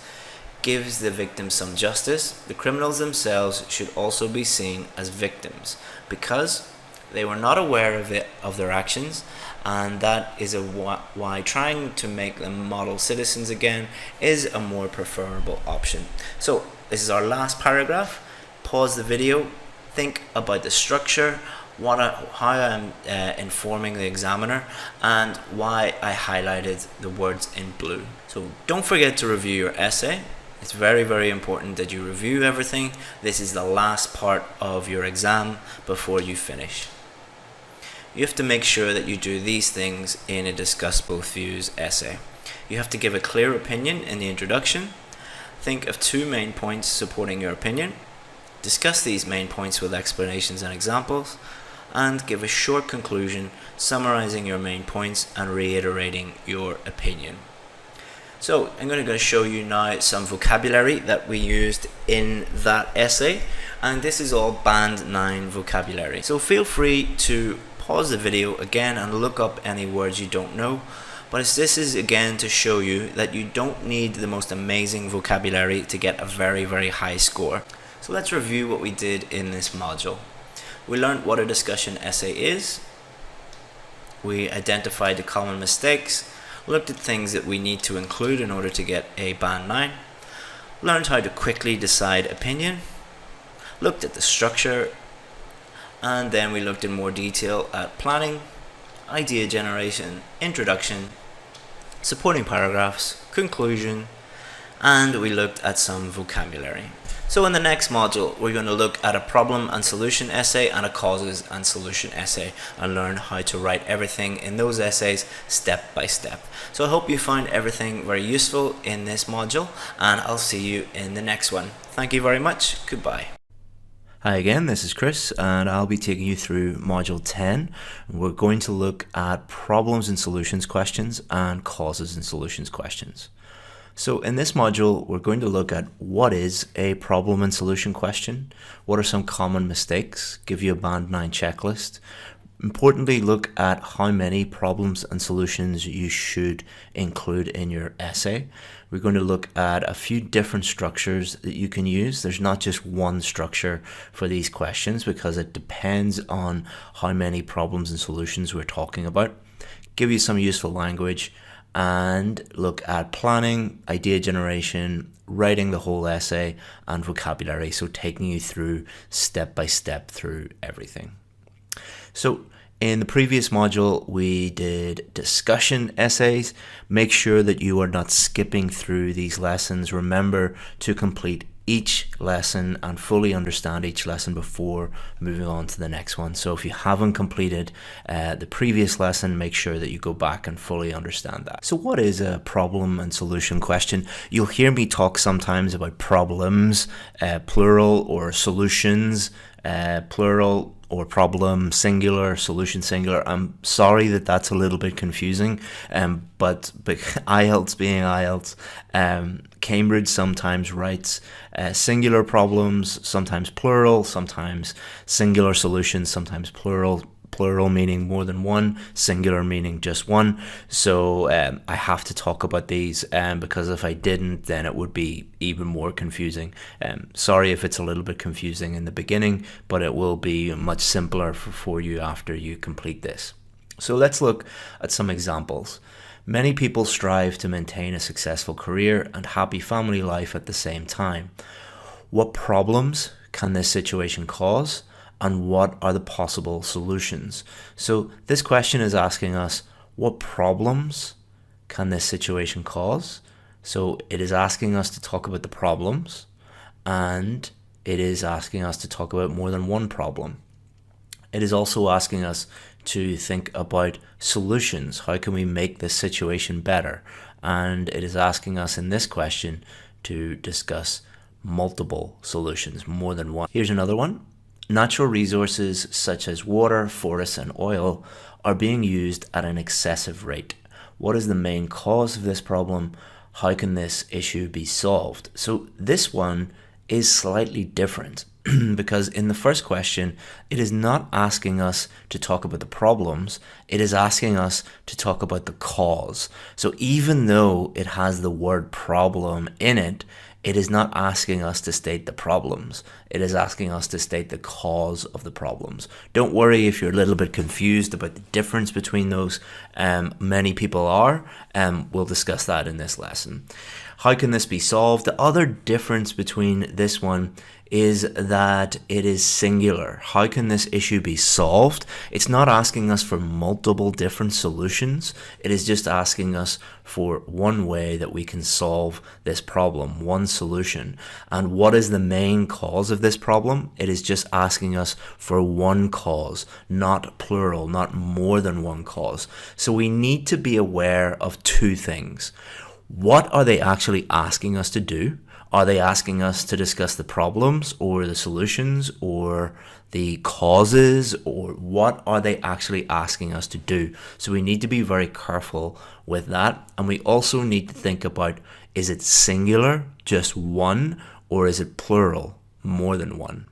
gives the victims some justice, the criminals themselves should also be seen as victims because they were not aware of their actions, and that is why trying to make them model citizens again is a more preferable option. So this is our last paragraph. Pause the video, think about the structure, how I'm informing the examiner, and why I highlighted the words in blue. So don't forget to review your essay. It's very, very important that you review everything. This is the last part of your exam before you finish. You have to make sure that you do these things in a discuss both views essay. You have to give a clear opinion in the introduction. Think of 2 main points supporting your opinion. Discuss these main points with explanations and examples, and give a short conclusion summarizing your main points and reiterating your opinion. So I'm going to show you now some vocabulary that we used in that essay, and this is all band 9 vocabulary. So feel free to pause the video again and look up any words you don't know, but this is again to show you that you don't need the most amazing vocabulary to get a very, very high score. So let's review what we did in this module. We learned what a discussion essay is. We identified the common mistakes, looked at things that we need to include in order to get a band 9, learned how to quickly decide opinion, looked at the structure, and then we looked in more detail at planning, idea generation, introduction, supporting paragraphs, conclusion, and we looked at some vocabulary. So in the next module, we're going to look at a problem and solution essay and a causes and solution essay and learn how to write everything in those essays step by step. So I hope you find everything very useful in this module, and I'll see you in the next one. Thank you very much. Goodbye. Hi again, this is Chris, and I'll be taking you through Module 10. We're going to look at problems and solutions questions and causes and solutions questions. So in this module, we're going to look at what is a problem and solution question, what are some common mistakes, give you a band 9 checklist. Importantly, look at how many problems and solutions you should include in your essay. We're going to look at a few different structures that you can use. There's not just one structure for these questions because it depends on how many problems and solutions we're talking about. Give you some useful language and look at planning, idea generation, writing the whole essay, and vocabulary. So taking you through step by step through everything. So in the previous module, we did discussion essays. Make sure that you are not skipping through these lessons. Remember to complete each lesson and fully understand each lesson before moving on to the next one. So if you haven't completed the previous lesson, make sure that you go back and fully understand that. So what is a problem and solution question? You'll hear me talk sometimes about problems, plural, or solutions, plural, or problem singular, solution singular. I'm sorry that that's a little bit confusing, but IELTS being IELTS, Cambridge sometimes writes singular problems, sometimes plural, sometimes singular solutions, sometimes plural meaning more than one, singular meaning just one. So I have to talk about these because if I didn't, then it would be even more confusing. Sorry if it's a little bit confusing in the beginning, but it will be much simpler for you after you complete this. So let's look at some examples. Many people strive to maintain a successful career and happy family life at the same time. What problems can this situation cause? And what are the possible solutions? So this question is asking us, what problems can this situation cause? So it is asking us to talk about the problems, and it is asking us to talk about more than one problem. It is also asking us to think about solutions. How can we make this situation better? And it is asking us in this question to discuss multiple solutions, more than one. Here's another one. Natural resources such as water, forests, and oil are being used at an excessive rate. What is the main cause of this problem? How can this issue be solved? So this one is slightly different because in the first question, it is not asking us to talk about the problems, it is asking us to talk about the cause. So even though it has the word problem in it, it is not asking us to state the problems. It is asking us to state the cause of the problems. Don't worry if you're a little bit confused about the difference between those. Many people are. We'll discuss that in this lesson. How can this be solved? The other difference between this one is that it is singular. How can this issue be solved? It's not asking us for multiple different solutions. It is just asking us for one way that we can solve this problem, one solution. And what is the main cause of this problem? It is just asking us for one cause, not plural, not more than one cause. So we need to be aware of two things. What are they actually asking us to do? Are they asking us to discuss the problems or the solutions or the causes, or what are they actually asking us to do? So we need to be very careful with that. And we also need to think about, is it singular, just one, or is it plural, more than one?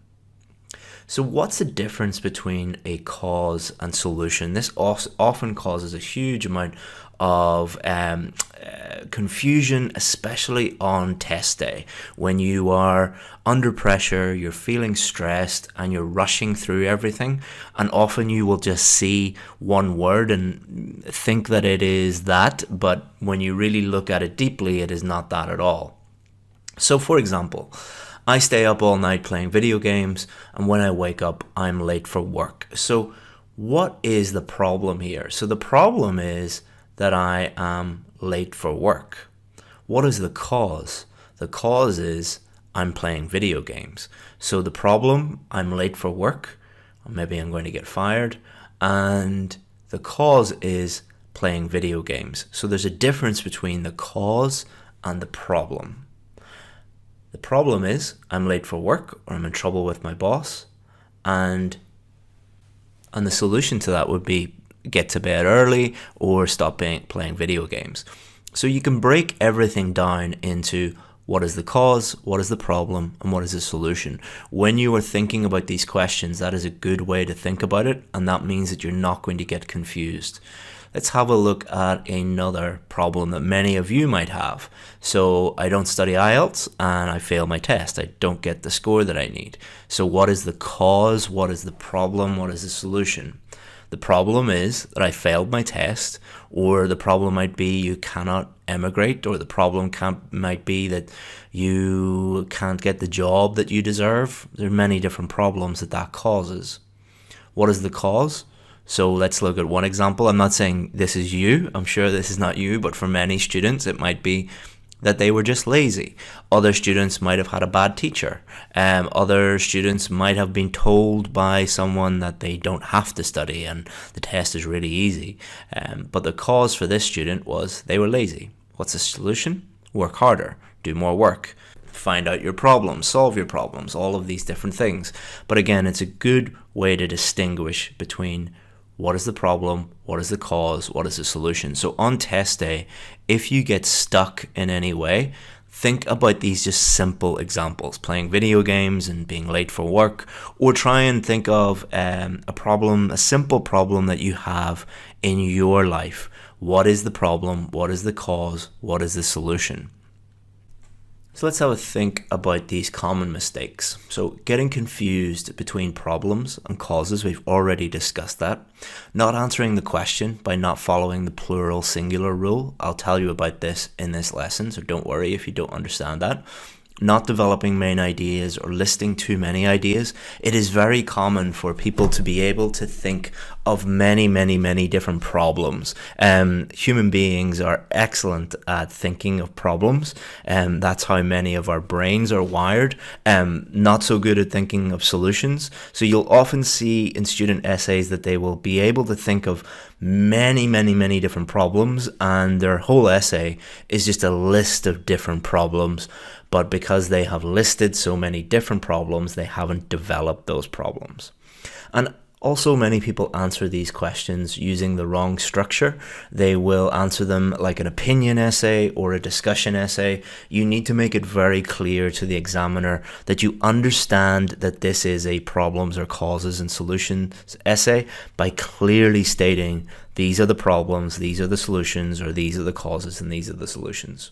So what's the difference between a cause and solution? This often causes a huge amount of confusion, especially on test day. When you are under pressure, you're feeling stressed and you're rushing through everything, and often you will just see one word and think that it is that, but when you really look at it deeply, it is not that at all. So for example, I stay up all night playing video games, and when I wake up, I'm late for work. So what is the problem here? So the problem is that I am late for work. What is the cause? The cause is I'm playing video games. So the problem, I'm late for work, or maybe I'm going to get fired, and the cause is playing video games. So there's a difference between the cause and the problem. The problem is I'm late for work, or I'm in trouble with my boss, and the solution to that would be get to bed early or stop playing video games. So you can break everything down into what is the cause, what is the problem, and what is the solution. When you are thinking about these questions, that is a good way to think about it, and that means that you're not going to get confused. Let's have a look at another problem that many of you might have. So I don't study IELTS and I fail my test. I don't get the score that I need. So what is the cause? What is the problem? What is the solution? The problem is that I failed my test, or the problem might be you cannot emigrate, or the problem might be that you can't get the job that you deserve. There are many different problems that causes. What is the cause? So let's look at one example. I'm not saying this is you. I'm sure this is not you, but for many students, it might be that they were just lazy. Other students might have had a bad teacher. Other students might have been told by someone that they don't have to study and the test is really easy. But the cause for this student was they were lazy. What's the solution? Work harder, do more work, find out your problems, solve your problems, all of these different things. But again, it's a good way to distinguish between what is the problem, what is the cause, what is the solution. So on test day, if you get stuck in any way, think about these just simple examples, playing video games and being late for work, or try and think of a simple problem that you have in your life. What is the problem? What is the cause? What is the solution? So let's have a think about these common mistakes. So getting confused between problems and causes, we've already discussed that. Not answering the question by not following the plural singular rule. I'll tell you about this in this lesson, so don't worry if you don't understand that. not developing main ideas or listing too many ideas, it is very common for people to be able to think of many different problems. Human beings are excellent at thinking of problems, and that's how many of our brains are wired. Not so good at thinking of solutions. So you'll often see in student essays that they will be able to think of many different problems, and their whole essay is just a list of different problems. But because they have listed so many different problems, they haven't developed those problems. And also, many people answer these questions using the wrong structure. They will answer them like an opinion essay or a discussion essay. You need to make it very clear to the examiner that you understand that this is a problems or causes and solutions essay by clearly stating these are the problems, these are the solutions, or these are the causes and these are the solutions.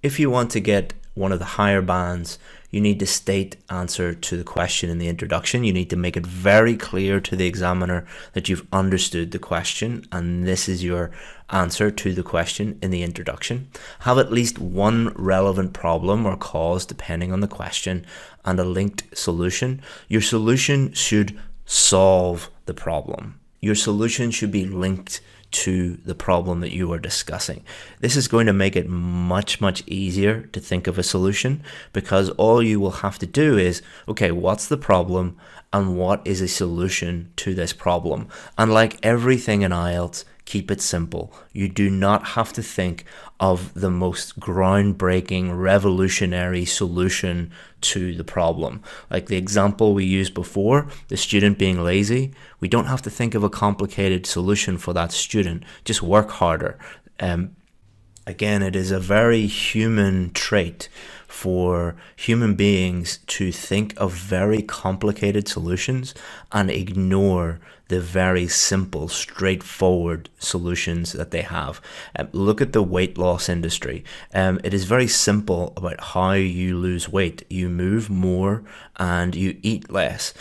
If you want to get one of the higher bands, you need to state answer to the question in the introduction. You need to make it very clear to the examiner that you've understood the question and this is your answer to the question in the introduction. Have at least one relevant problem or cause depending on the question and a linked solution. Your solution should solve the problem. Your solution should be linked to the problem that you are discussing. This is going to make it much easier to think of a solution, because all you will have to do is, okay, what's the problem and what is a solution to this problem? And like everything in IELTS, keep it simple. You do not have to think of the most groundbreaking, revolutionary solution to the problem. Like the example we used before, the student being lazy, we don't have to think of a complicated solution for that student. Just work harder. Again, it is a very human trait for human beings to think of very complicated solutions and ignore the very simple, straightforward solutions that they have. Look at the weight loss industry. It is very simple about how you lose weight. You move more and you eat less.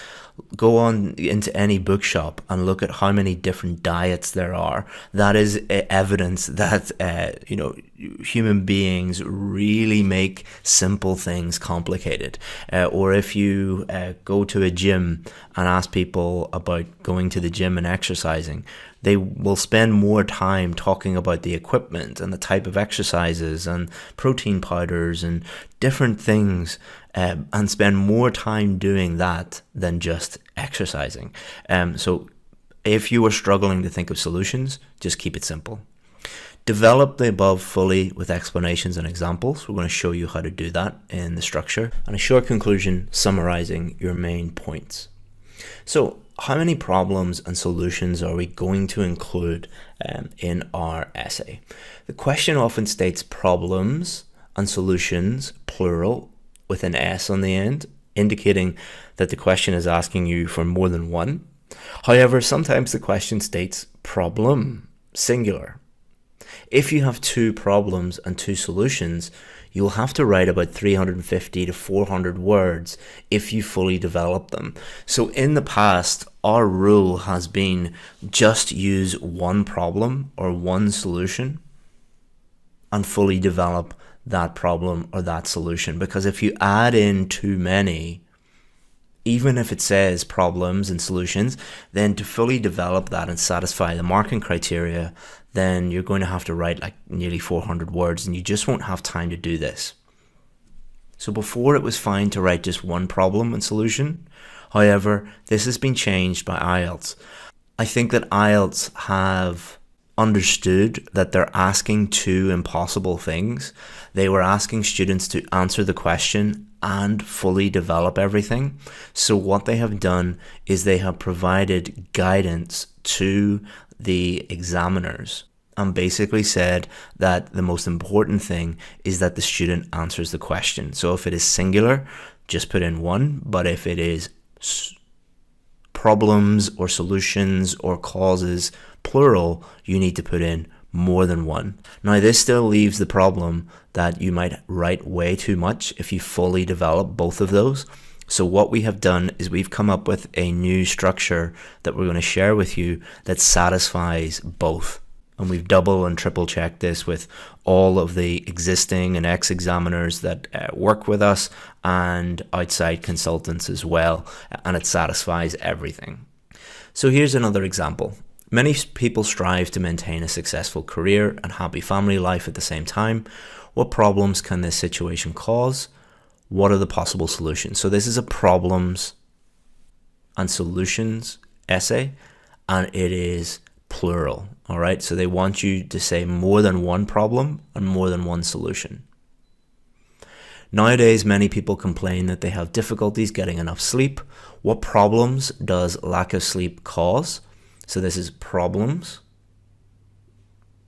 Go on into any bookshop and look at how many different diets there are. That is evidence that human beings really make simple things complicated. Or if you go to a gym and ask people about going to the gym and exercising, they will spend more time talking about the equipment and the type of exercises and protein powders and different things, and spend more time doing that than just exercising. So if you are struggling to think of solutions, just keep it simple. Develop the above fully with explanations and examples. We're going to show you how to do that in the structure. And a short conclusion summarizing your main points. So how many problems and solutions are we going to include in our essay? The question often states problems and solutions, plural, with an S on the end, indicating that the question is asking you for more than one. However, sometimes the question states problem, singular. If you have two problems and two solutions, you'll have to write about 350 to 400 words if you fully develop them. So in the past, our rule has been just use one problem or one solution and fully develop that problem or that solution. Because if you add in too many, even if it says problems and solutions, then to fully develop that and satisfy the marking criteria, then you're going to have to write like nearly 400 words, and you just won't have time to do this. So before, it was fine to write just one problem and solution. However, this has been changed by IELTS. I think that IELTS have understood that they're asking two impossible things. They were asking students to answer the question and fully develop everything. So what they have done is they have provided guidance to the examiners and basically said that the most important thing is that the student answers the question. So if it is singular, just put in one, but if it is problems or solutions or causes, plural, you need to put in more than one. Now, this still leaves the problem that you might write way too much if you fully develop both of those. So what we have done is we've come up with a new structure that we're going to share with you that satisfies both. And we've double and triple checked this with all of the existing and ex-examiners that work with us and outside consultants as well, and it satisfies everything. So here's another example. Many people strive to maintain a successful career and happy family life at the same time. What problems can this situation cause? What are the possible solutions? So this is a problems and solutions essay, and it is plural. All right, so they want you to say more than one problem and more than one solution. Nowadays, many people complain that they have difficulties getting enough sleep. What problems does lack of sleep cause? So this is problems,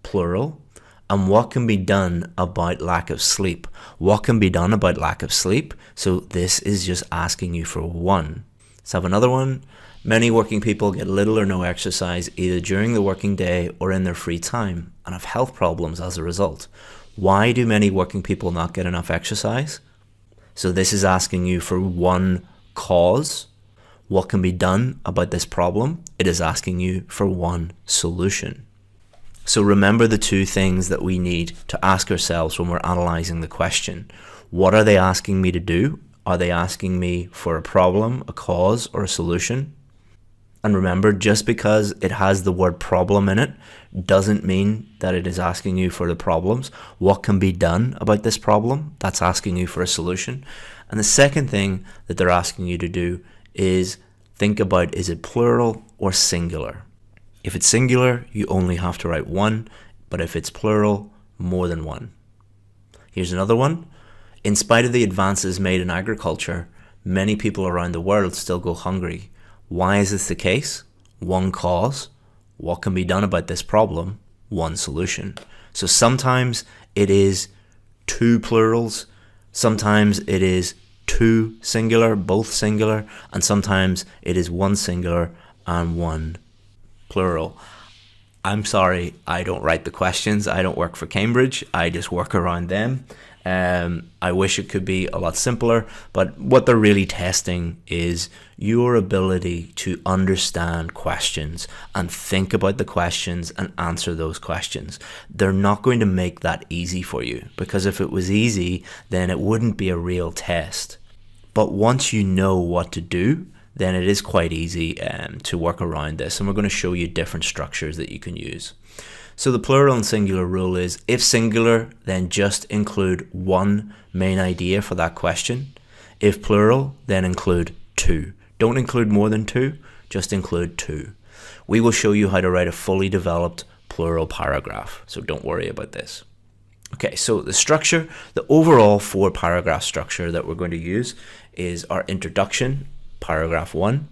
plural. And what can be done about lack of sleep? What can be done about lack of sleep? So this is just asking you for one. Let's have another one. Many working people get little or no exercise either during the working day or in their free time and have health problems as a result. Why do many working people not get enough exercise? So this is asking you for one cause. What can be done about this problem? It is asking you for one solution. So remember the two things that we need to ask ourselves when we're analyzing the question. What are they asking me to do? Are they asking me for a problem, a cause, or a solution? And remember, just because it has the word problem in it doesn't mean that it is asking you for the problems. What can be done about this problem? That's asking you for a solution. And the second thing that they're asking you to do is think about, is it plural or singular? If it's singular, you only have to write one, but if it's plural, more than one. Here's another one. In spite of the advances made in agriculture, many people around the world still go hungry. Why is this the case? One cause. What can be done about this problem? One solution. So sometimes it is two plurals, sometimes it is two singular, both singular, and sometimes it is one singular and one plural. I'm sorry, I don't write the questions. I don't work for Cambridge. I just work around them. I wish it could be a lot simpler, but what they're really testing is your ability to understand questions and think about the questions and answer those questions. They're not going to make that easy for you, because if it was easy, then it wouldn't be a real test. But once you know what to do, then it is quite easy to work around this. And we're going to show you different structures that you can use. So the plural and singular rule is, if singular, then just include one main idea for that question. If plural, then include two. Don't include more than two, just include two. We will show you how to write a fully developed plural paragraph, so don't worry about this. Okay, so the structure, the overall 4-paragraph structure that we're going to use is our introduction, paragraph 1.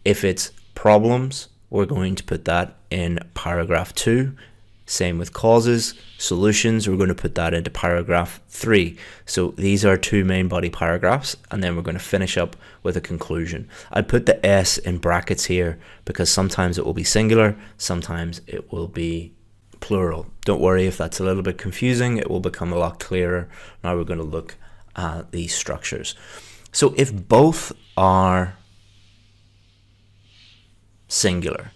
If it's problems, we're going to put that in paragraph 2. Same with causes. Solutions, we're going to put that into paragraph 3. So these are 2 main body paragraphs, and then we're going to finish up with a conclusion. I put the S in brackets here because sometimes it will be singular, sometimes it will be plural. Don't worry if that's a little bit confusing, it will become a lot clearer. Now we're going to look at these structures. So if both are singular,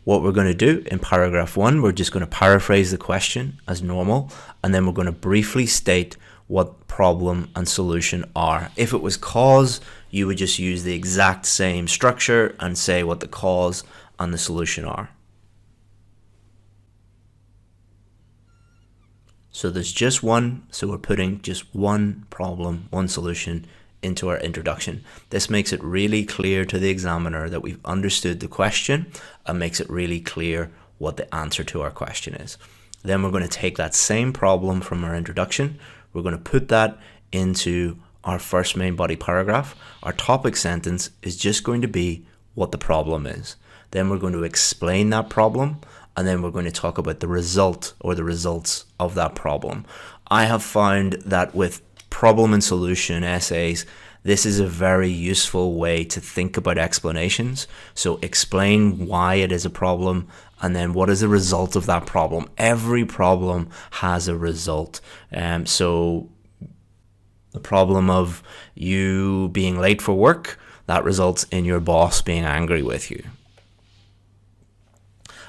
what we're going to do in paragraph 1, we're just going to paraphrase the question as normal, and then we're going to briefly state what problem and solution are. If it was cause, you would just use the exact same structure and say what the cause and the solution are. So there's just one, so we're putting just one problem, one solution into our introduction. This makes it really clear to the examiner that we've understood the question and makes it really clear what the answer to our question is. Then we're going to take that same problem from our introduction, we're going to put that into our first main body paragraph. Our topic sentence is just going to be what the problem is. Then we're going to explain that problem, and then we're going to talk about the result or the results of that problem. I have found that with problem and solution essays, this is a very useful way to think about explanations. So explain why it is a problem, and then what is the result of that problem. Every problem has a result. So the problem of you being late for work, that results in your boss being angry with you.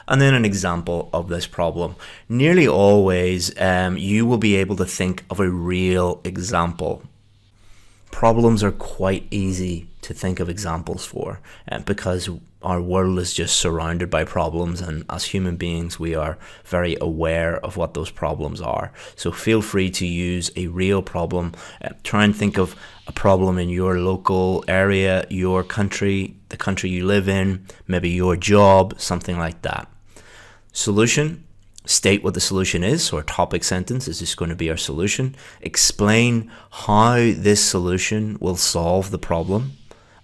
and then an example of this problem. Nearly always you will be able to think of a real example. Problems are quite easy to think of examples for because our world is just surrounded by problems, and as human beings we are very aware of what those problems are. So feel free to use a real problem. Try and think of a problem in your local area, your country, the country you live in, maybe your job, something like that. Solution. State what the solution is, so our topic sentence is just going to be our solution. Explain how this solution will solve the problem,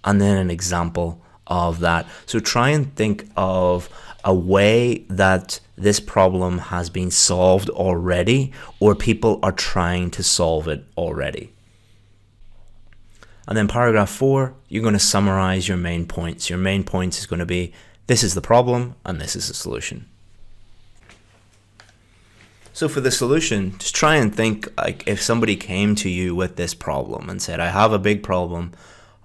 and then an example of that. So try and think of a way that this problem has been solved already, or people are trying to solve it already. And then paragraph 4, you're going to summarize your main points. Your main points is going to be, this is the problem and this is the solution. So for the solution, just try and think like if somebody came to you with this problem and said, I have a big problem,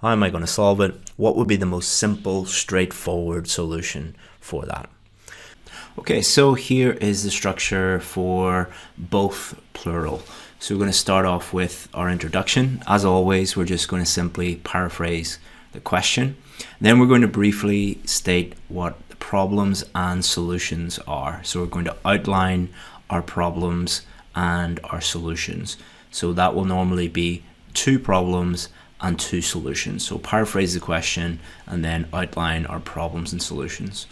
how am I going to solve it? What would be the most simple, straightforward solution for that? Okay, so here is the structure for both plural. So we're going to start off with our introduction. As always, we're just going to simply paraphrase the question. Then we're going to briefly state what the problems and solutions are. So we're going to outline our problems and our solutions. So that will normally be 2 problems and 2 solutions. So paraphrase the question and then outline our problems and solutions.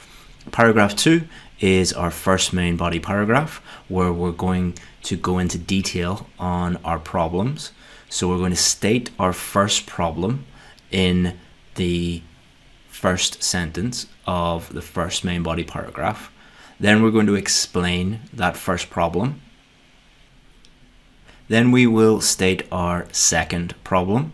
Paragraph 2 is our first main body paragraph, where we're going to go into detail on our problems. So we're going to state our first problem in the first sentence of the first main body paragraph. Then we're going to explain that first problem. Then we will state our second problem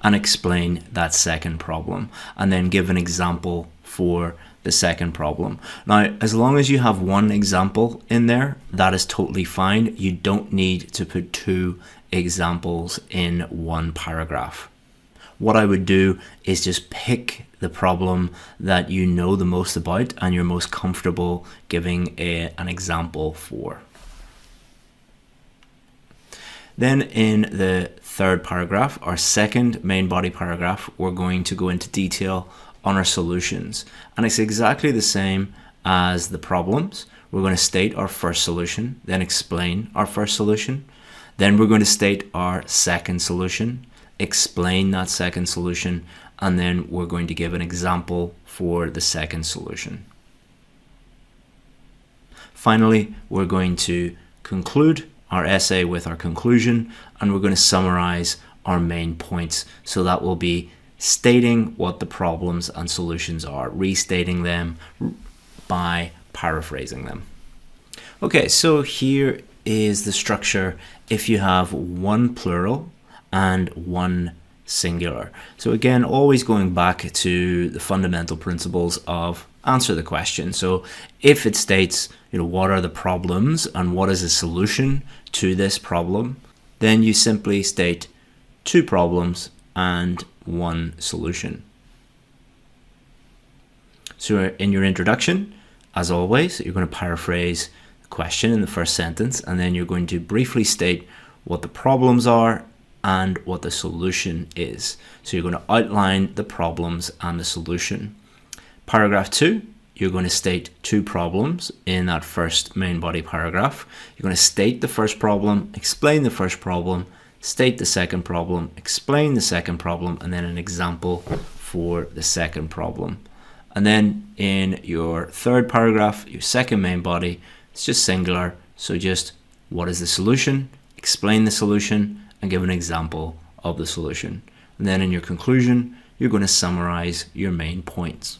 and explain that second problem, and then give an example for the second problem. Now, as long as you have one example in there, that is totally fine. You don't need to put 2 examples in one paragraph. What I would do is just pick the problem that you know the most about and you're most comfortable giving an example for. Then in the third paragraph, our second main body paragraph, we're going to go into detail on our solutions. And it's exactly the same as the problems. We're going to state our first solution, then explain our first solution. Then we're going to state our second solution, explain that second solution, and then we're going to give an example for the second solution. Finally, we're going to conclude our essay with our conclusion, and we're going to summarize our main points. So that will be stating what the problems and solutions are, restating them by paraphrasing them. Okay, so here is the structure if you have one plural and one singular. So again, always going back to the fundamental principles of answer the question. So if it states, what are the problems and what is the solution to this problem, then you simply state 2 problems and 1 solution. So in your introduction, as always, you're going to paraphrase the question in the first sentence, and then you're going to briefly state what the problems are and what the solution is. So you're going to outline the problems and the solution. Paragraph 2, you're going to state 2 problems in that first main body paragraph. You're going to state the first problem, explain the first problem, state the second problem, explain the second problem, and then an example for the second problem. And then in your third paragraph, your second main body, it's just singular. So just what is the solution, explain the solution, and give an example of the solution. And then in your conclusion, you're going to summarize your main points.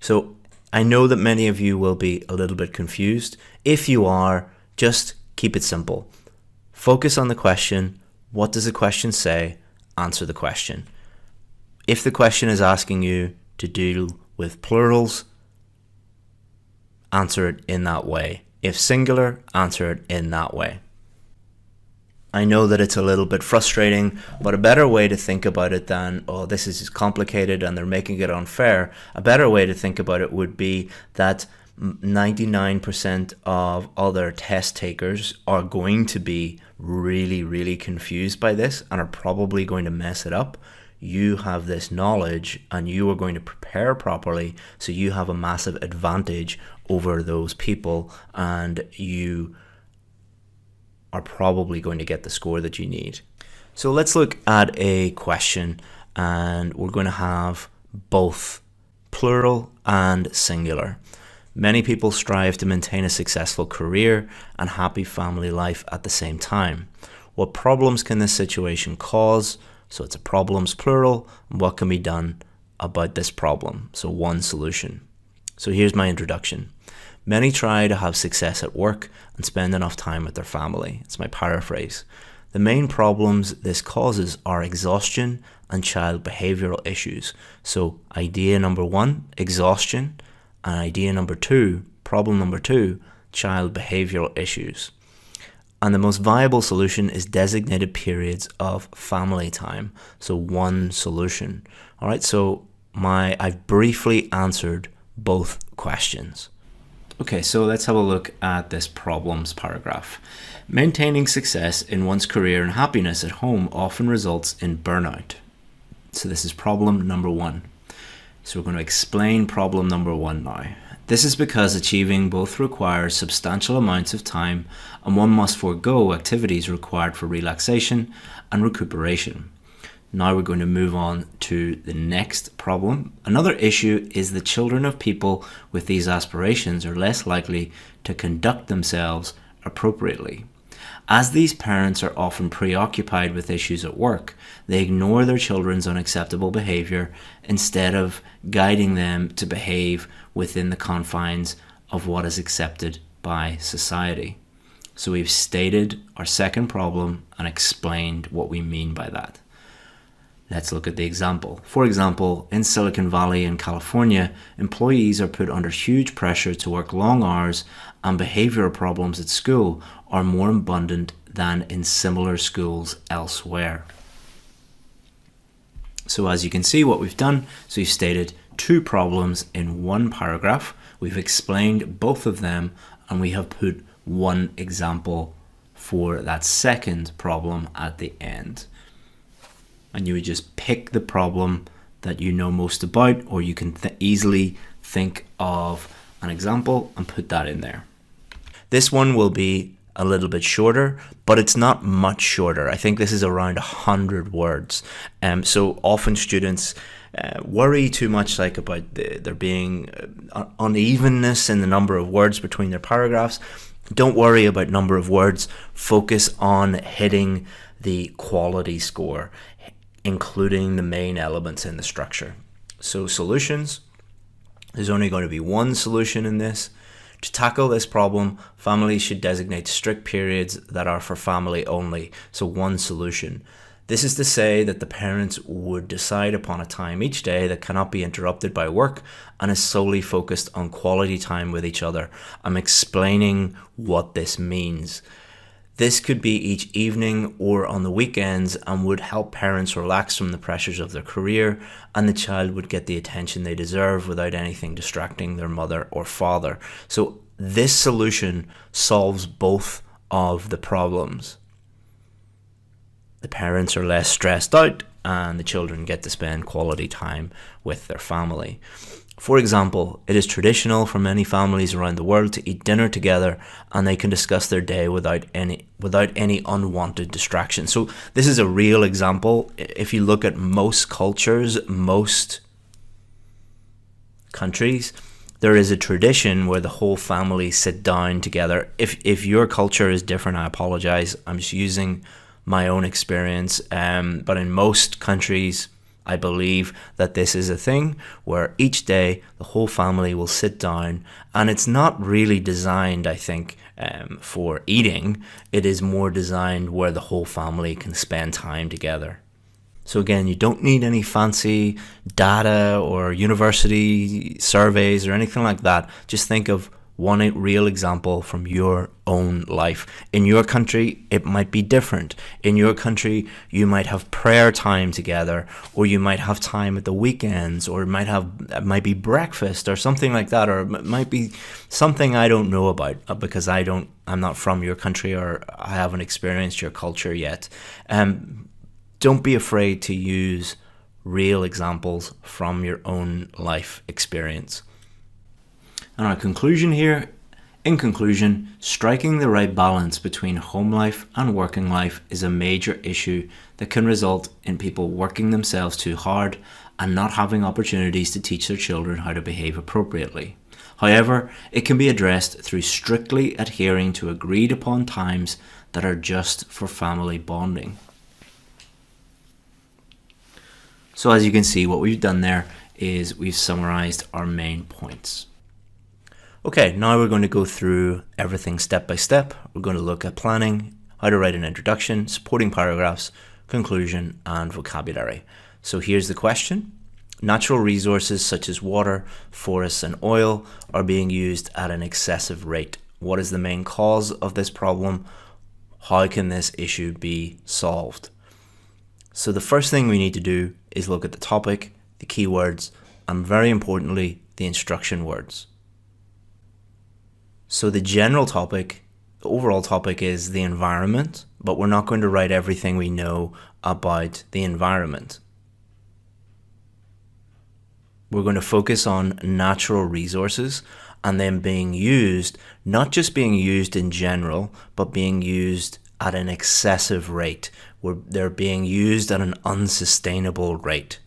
So I know that many of you will be a little bit confused. If you are, just keep it simple. Focus on the question. What does the question say? Answer the question. If the question is asking you to deal with plurals, answer it in that way. If singular, answer it in that way. I know that it's a little bit frustrating, but a better way to think about it than, oh, this is complicated and they're making it unfair, a better way to think about it would be that 99% of other test takers are going to be really, really confused by this and are probably going to mess it up. You have this knowledge and you are going to prepare properly, so you have a massive advantage over those people, and you are probably going to get the score that you need. So let's look at a question, and we're going to have both plural and singular. Many people strive to maintain a successful career and happy family life at the same time. What problems can this situation cause? So it's a problems plural. What can be done about this problem? So one solution. So here's my introduction. Many try to have success at work and spend enough time with their family. It's my paraphrase. The main problems this causes are exhaustion and child behavioral issues. So idea number one, exhaustion, and idea number two, problem number two, child behavioral issues. And the most viable solution is designated periods of family time. So one solution. All right, so I've briefly answered both questions. Okay, so let's have a look at this problems paragraph. Maintaining success in one's career and happiness at home often results in burnout. So this is problem number one. So we're going to explain problem number one now. This is because achieving both requires substantial amounts of time, and one must forego activities required for relaxation and recuperation. Now we're going to move on to the next problem. Another issue is the children of people with these aspirations are less likely to conduct themselves appropriately. As these parents are often preoccupied with issues at work, they ignore their children's unacceptable behavior instead of guiding them to behave within the confines of what is accepted by society. So we've stated our second problem and explained what we mean by that. Let's look at the example. For example, in Silicon Valley in California, employees are put under huge pressure to work long hours, and behavioral problems at school are more abundant than in similar schools elsewhere. So as you can see, what we've done, so we've stated two problems in one paragraph. We've explained both of them, and we have put one example for that second problem at the end. And you would just pick the problem that you know most about, or you can easily think of an example and put that in there. This one will be a little bit shorter, but it's not much shorter. I think this is around 100 words. So often students worry too much about there being unevenness in the number of words between their paragraphs. Don't worry about number of words. Focus on hitting the quality score, including the main elements in the structure. So solutions, there's only going to be one solution in this. To tackle this problem, families should designate strict periods that are for family only. So one solution. This is to say that the parents would decide upon a time each day that cannot be interrupted by work and is solely focused on quality time with each other. I'm explaining what this means. This could be each evening or on the weekends and would help parents relax from the pressures of their career, and the child would get the attention they deserve without anything distracting their mother or father. So this solution solves both of the problems. The parents are less stressed out and the children get to spend quality time with their family. For example, it is traditional for many families around the world to eat dinner together, and they can discuss their day without any unwanted distraction. So this is a real example. If you look at most cultures, most countries, there is a tradition where the whole family sit down together. If your culture is different, I apologize. I'm just using my own experience. But in most countries, I believe that this is a thing where each day the whole family will sit down, and it's not really designed, I think, for eating. It is more designed where the whole family can spend time together. So again, you don't need any fancy data or university surveys or anything like that. Just think of one real example from your own life. In your country, it might be different. In your country, you might have prayer time together, or you might have time at the weekends, or it might be breakfast or something like that, or it might be something I don't know about because I'm not from your country, or I haven't experienced your culture yet. Don't be afraid to use real examples from your own life experience. And our conclusion here, in conclusion, striking the right balance between home life and working life is a major issue that can result in people working themselves too hard and not having opportunities to teach their children how to behave appropriately. However, it can be addressed through strictly adhering to agreed upon times that are just for family bonding. So as you can see, what we've done there is we've summarized our main points. Okay, now we're going to go through everything step by step. We're going to look at planning, how to write an introduction, supporting paragraphs, conclusion, and vocabulary. So here's the question. Natural resources such as water, forests, and oil are being used at an excessive rate. What is the main cause of this problem? How can this issue be solved? So the first thing we need to do is look at the topic, the keywords, and very importantly, the instruction words. So the general topic, the overall topic is the environment, but we're not going to write everything we know about the environment. We're going to focus on natural resources and them being used, not just being used in general, but being used at an excessive rate, where they're being used at an unsustainable rate.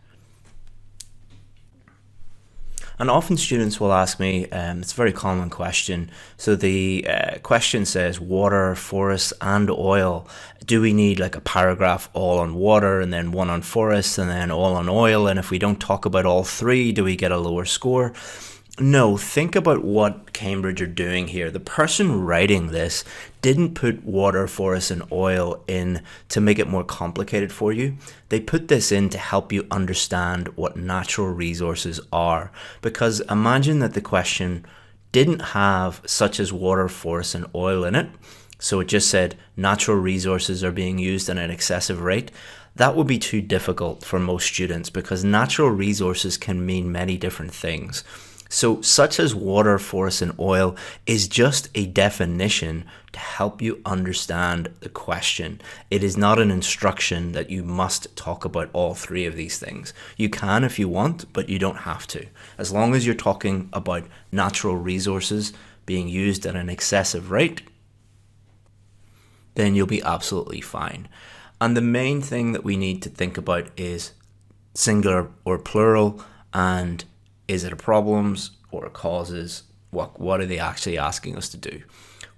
And often students will ask me, it's a very common question. So the question says water, forests, and oil. Do we need like a paragraph all on water and then one on forests and then all on oil? And if we don't talk about all three, do we get a lower score? No, think about what Cambridge are doing here. The person writing this didn't put water, forests, and oil in to make it more complicated for you. They put this in to help you understand what natural resources are. Because imagine that the question didn't have such as water, forests, and oil in it. So it just said natural resources are being used at an excessive rate. That would be too difficult for most students because natural resources can mean many different things. So such as water, forests, and oil is just a definition to help you understand the question. It is not an instruction that you must talk about all three of these things. You can if you want, but you don't have to. As long as you're talking about natural resources being used at an excessive rate, then you'll be absolutely fine. And the main thing that we need to think about is singular or plural, and is it a problems or a causes? What are they actually asking us to do?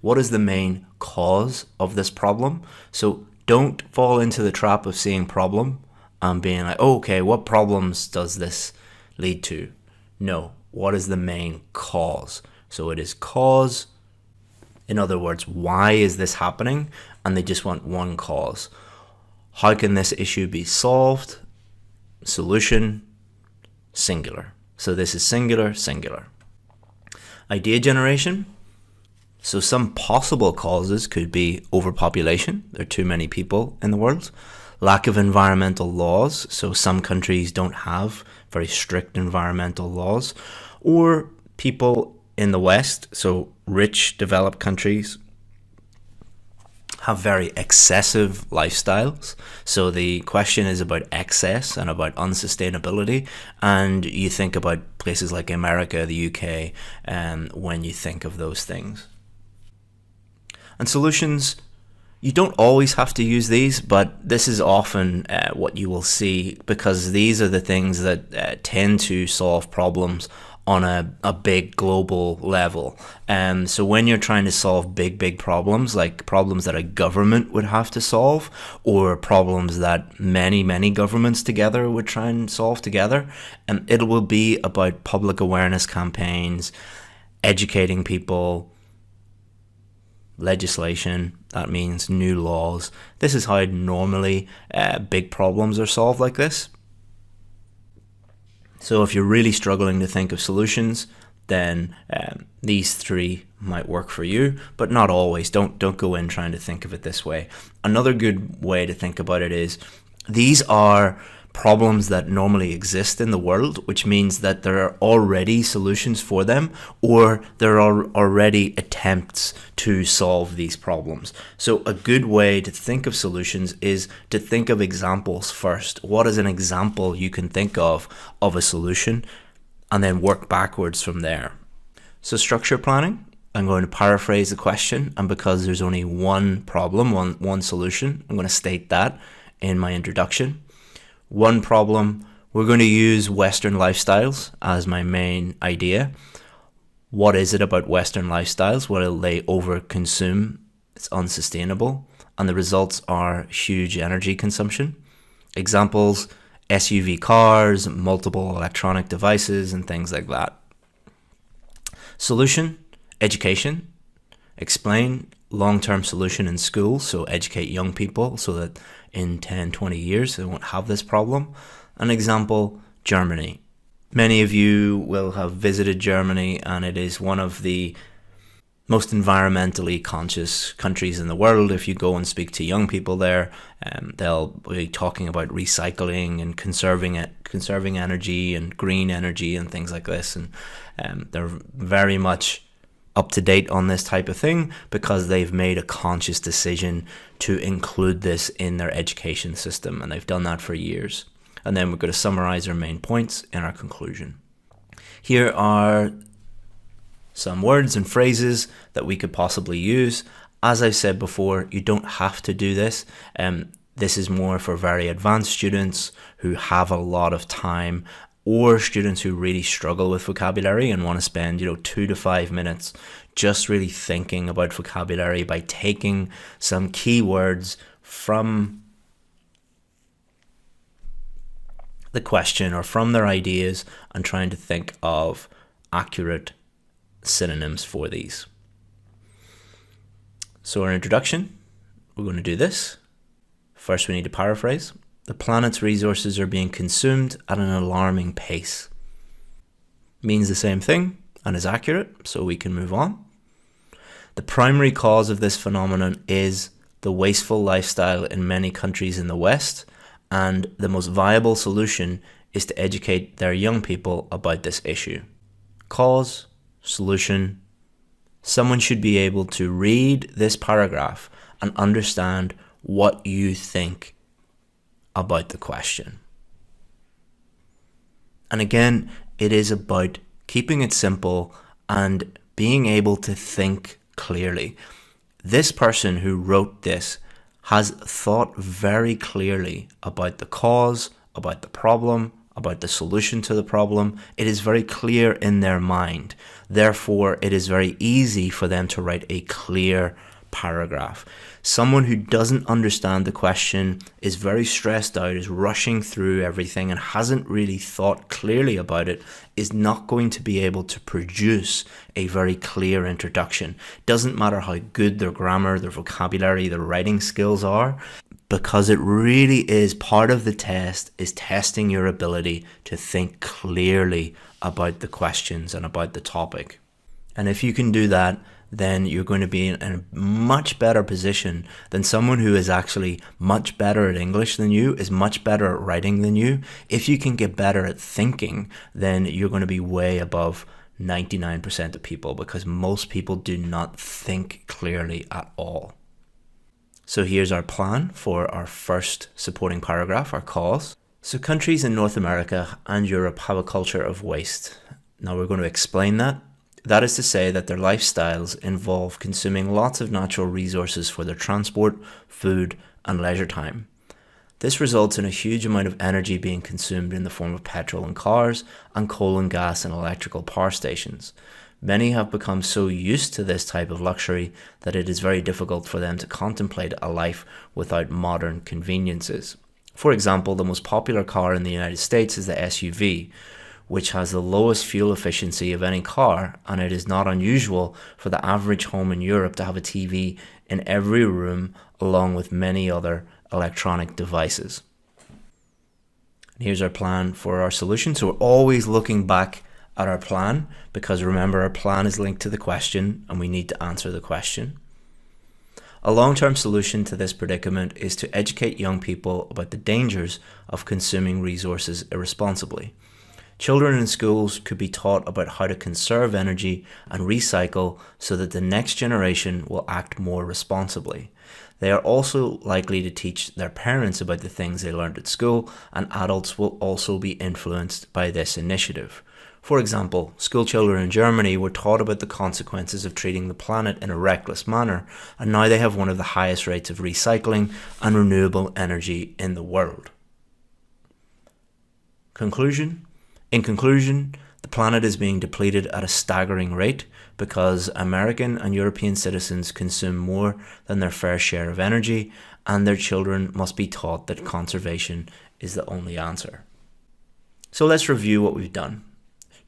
What is the main cause of this problem? So don't fall into the trap of seeing problem and being like, oh, okay, what problems does this lead to? No, what is the main cause? So it is cause. In other words, why is this happening? And they just want one cause. How can this issue be solved? Solution, singular. So this is singular, singular. Idea generation. So some possible causes could be overpopulation. There are too many people in the world. Lack of environmental laws. So some countries don't have very strict environmental laws. Or people in the West, so rich developed countries, have very excessive lifestyles. So the question is about excess and about unsustainability. And you think about places like America, the UK, when you think of those things. And solutions, you don't always have to use these, but this is often what you will see because these are the things that tend to solve problems on a big global level. So when you're trying to solve big problems, like problems that a government would have to solve, or problems that many governments together would try and solve together, it will be about public awareness campaigns, educating people, legislation, that means new laws. This is how normally big problems are solved like this. So if you're really struggling to think of solutions, then these three might work for you, but not always. Don't go in trying to think of it this way. Another good way to think about it is these are problems that normally exist in the world, which means that there are already solutions for them, or there are already attempts to solve these problems. So a good way to think of solutions is to think of examples first. What is an example you can think of a solution, and then work backwards from there. So structure planning, I'm going to paraphrase the question, and because there's only one problem, one solution, I'm going to state that in my introduction. One problem, we're going to use Western lifestyles as my main idea. What is it about Western lifestyles? Well, they overconsume, it's unsustainable, and the results are huge energy consumption. Examples, SUV cars, multiple electronic devices, and things like that. Solution, education. Explain long-term solution in school, so educate young people so that in 10, 20 years they won't have this problem. An example, Germany. Many of you will have visited Germany, and it is one of the most environmentally conscious countries in the world. If you go and speak to young people there, they'll be talking about recycling and conserving energy and green energy and things like this, and they're very much up to date on this type of thing because they've made a conscious decision to include this in their education system, and they've done that for years. And then we're going to summarize our main points in our conclusion. Here are some words and phrases that we could possibly use. As I've said before, you don't have to do this. This is more for very advanced students who have a lot of time, or students who really struggle with vocabulary and want to spend 2 to 5 minutes just really thinking about vocabulary by taking some keywords from the question or from their ideas and trying to think of accurate synonyms for these. So our introduction, we're going to do this. First, we need to paraphrase. The planet's resources are being consumed at an alarming pace. Means the same thing and is accurate, so we can move on. The primary cause of this phenomenon is the wasteful lifestyle in many countries in the West, and the most viable solution is to educate their young people about this issue. Cause, solution. Someone should be able to read this paragraph and understand what you think about the question. And again, it is about keeping it simple and being able to think clearly. This person who wrote this has thought very clearly about the cause, about the problem, about the solution to the problem. It is very clear in their mind. Therefore, it is very easy for them to write a clear paragraph. Someone who doesn't understand the question, is very stressed out, is rushing through everything and hasn't really thought clearly about it, is not going to be able to produce a very clear introduction. Doesn't matter how good their grammar, their vocabulary, their writing skills are, because it really is part of the test, is testing your ability to think clearly about the questions and about the topic. And if you can do that, then you're going to be in a much better position than someone who is actually much better at English than you, is much better at writing than you. If you can get better at thinking, then you're going to be way above 99% of people, because most people do not think clearly at all. So here's our plan for our first supporting paragraph, our cause. So countries in North America and Europe have a culture of waste. Now we're going to explain that. That is to say that their lifestyles involve consuming lots of natural resources for their transport, food, and leisure time. This results in a huge amount of energy being consumed in the form of petrol in cars and coal and gas in electrical power stations. Many have become so used to this type of luxury that it is very difficult for them to contemplate a life without modern conveniences. For example, the most popular car in the United States is the SUV, which has the lowest fuel efficiency of any car, and it is not unusual for the average home in Europe to have a TV in every room along with many other electronic devices. And here's our plan for our solution. So we're always looking back at our plan, because remember, our plan is linked to the question and we need to answer the question. A long-term solution to this predicament is to educate young people about the dangers of consuming resources irresponsibly. Children in schools could be taught about how to conserve energy and recycle so that the next generation will act more responsibly. They are also likely to teach their parents about the things they learned at school, and adults will also be influenced by this initiative. For example, school children in Germany were taught about the consequences of treating the planet in a reckless manner, and now they have one of the highest rates of recycling and renewable energy in the world. Conclusion? In conclusion, the planet is being depleted at a staggering rate because American and European citizens consume more than their fair share of energy, and their children must be taught that conservation is the only answer. So let's review what we've done.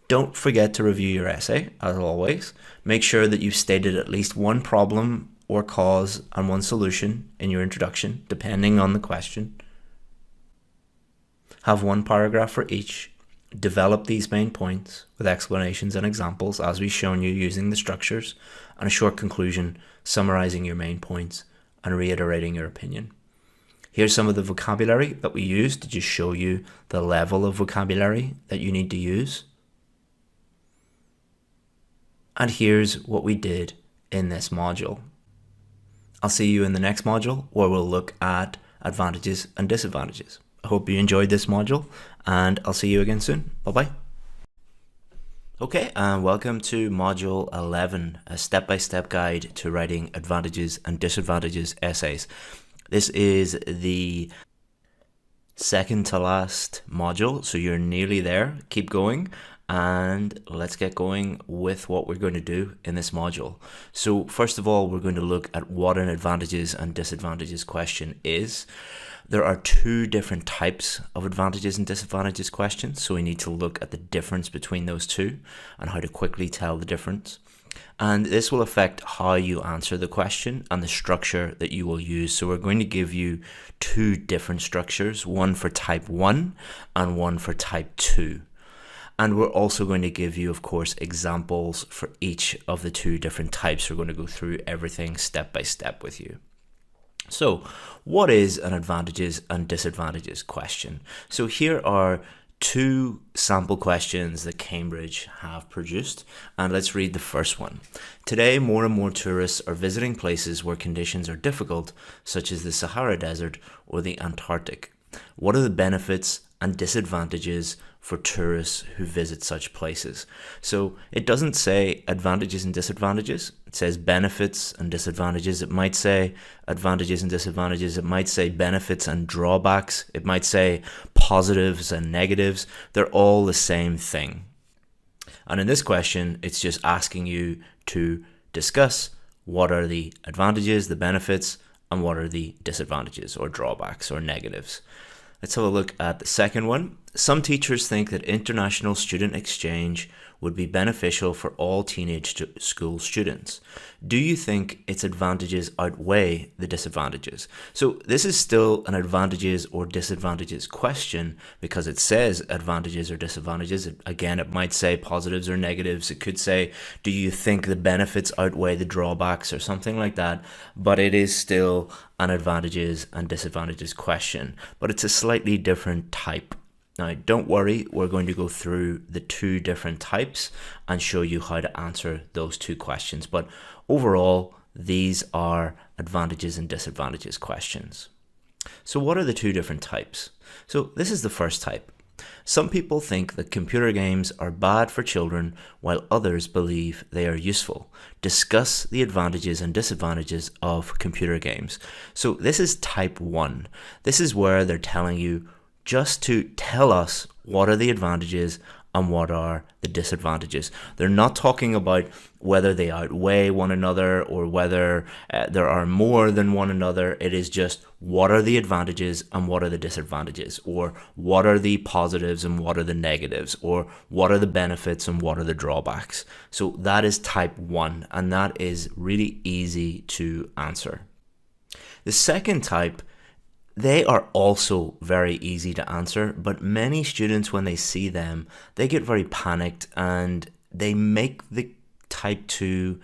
Don't forget to review your essay, as always. Make sure that you've stated at least one problem or cause and one solution in your introduction, depending on the question. Have one paragraph for each. Develop these main points with explanations and examples as we've shown you using the structures, and a short conclusion summarizing your main points and reiterating your opinion. Here's some of the vocabulary that we used to just show you the level of vocabulary that you need to use. And here's what we did in this module. I'll see you in the next module where we'll look at advantages and disadvantages. I hope you enjoyed this module, and I'll see you again soon. Bye-bye. Okay, and welcome to Module 11, a step-by-step guide to writing advantages and disadvantages essays. This is the second to last module, so you're nearly there. Keep going, and let's get going with what we're going to do in this module. So first of all, we're going to look at what an advantages and disadvantages question is. There are two different types of advantages and disadvantages questions, so we need to look at the difference between those two and how to quickly tell the difference. And this will affect how you answer the question and the structure that you will use. So we're going to give you two different structures, one for type 1 and one for type 2. And we're also going to give you, of course, examples for each of the two different types. We're going to go through everything step by step with you. So what is an advantages and disadvantages question? So here are two sample questions that Cambridge have produced, and let's read the first one. Today, more and more tourists are visiting places where conditions are difficult, such as the Sahara Desert or the Antarctic. What are the benefits and disadvantages for tourists who visit such places? So it doesn't say advantages and disadvantages. It says benefits and disadvantages. It might say advantages and disadvantages. It might say benefits and drawbacks. It might say positives and negatives. They're all the same thing. And in this question, it's just asking you to discuss what are the advantages, the benefits, and what are the disadvantages or drawbacks or negatives. Let's have a look at the second one. Some teachers think that international student exchange would be beneficial for all teenage school students. Do you think its advantages outweigh the disadvantages? So this is still an advantages or disadvantages question because it says advantages or disadvantages. Again, it might say positives or negatives. It could say, do you think the benefits outweigh the drawbacks or something like that? But it is still an advantages and disadvantages question, but it's a slightly different type. Now, don't worry, we're going to go through the two different types and show you how to answer those two questions. But overall, these are advantages and disadvantages questions. So what are the two different types? So this is the first type. Some people think that computer games are bad for children while others believe they are useful. Discuss the advantages and disadvantages of computer games. So this is type 1. This is where they're telling you just to tell us what are the advantages and what are the disadvantages. They're not talking about whether they outweigh one another or whether there are more than one another. It is just what are the advantages and what are the disadvantages, or what are the positives and what are the negatives, or what are the benefits and what are the drawbacks. So that is type 1, and that is really easy to answer. The second type They are also very easy to answer, but many students, when they see them, they get very panicked and they make the type 2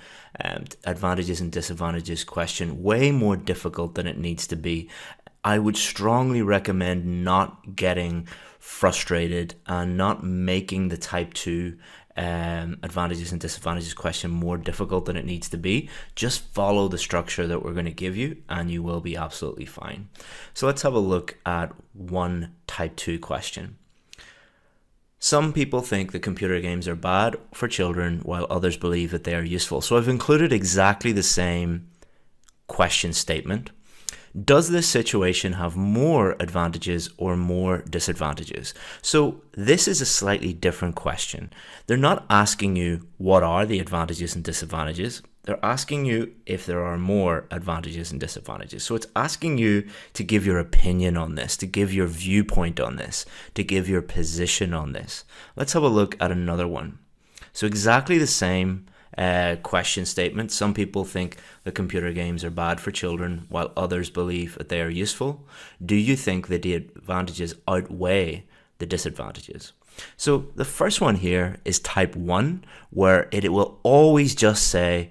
advantages and disadvantages question way more difficult than it needs to be. I would strongly recommend not getting frustrated and not making the type 2 advantages and disadvantages question more difficult than it needs to be. Just follow the structure that we're going to give you and you will be absolutely fine. So let's have a look at one type 2 question. Some people think that computer games are bad for children while others believe that they are useful. So I've included exactly the same question statement. Does this situation have more advantages or more disadvantages? So this is a slightly different question. They're not asking you what are the advantages and disadvantages. They're asking you if there are more advantages and disadvantages. So it's asking you to give your opinion on this, to give your viewpoint on this, to give your position on this. Let's have a look at another one. So exactly the same question statement. Some people think that computer games are bad for children while others believe that they are useful. Do you think that the advantages outweigh the disadvantages? So the first one here is type 1, where it will always just say,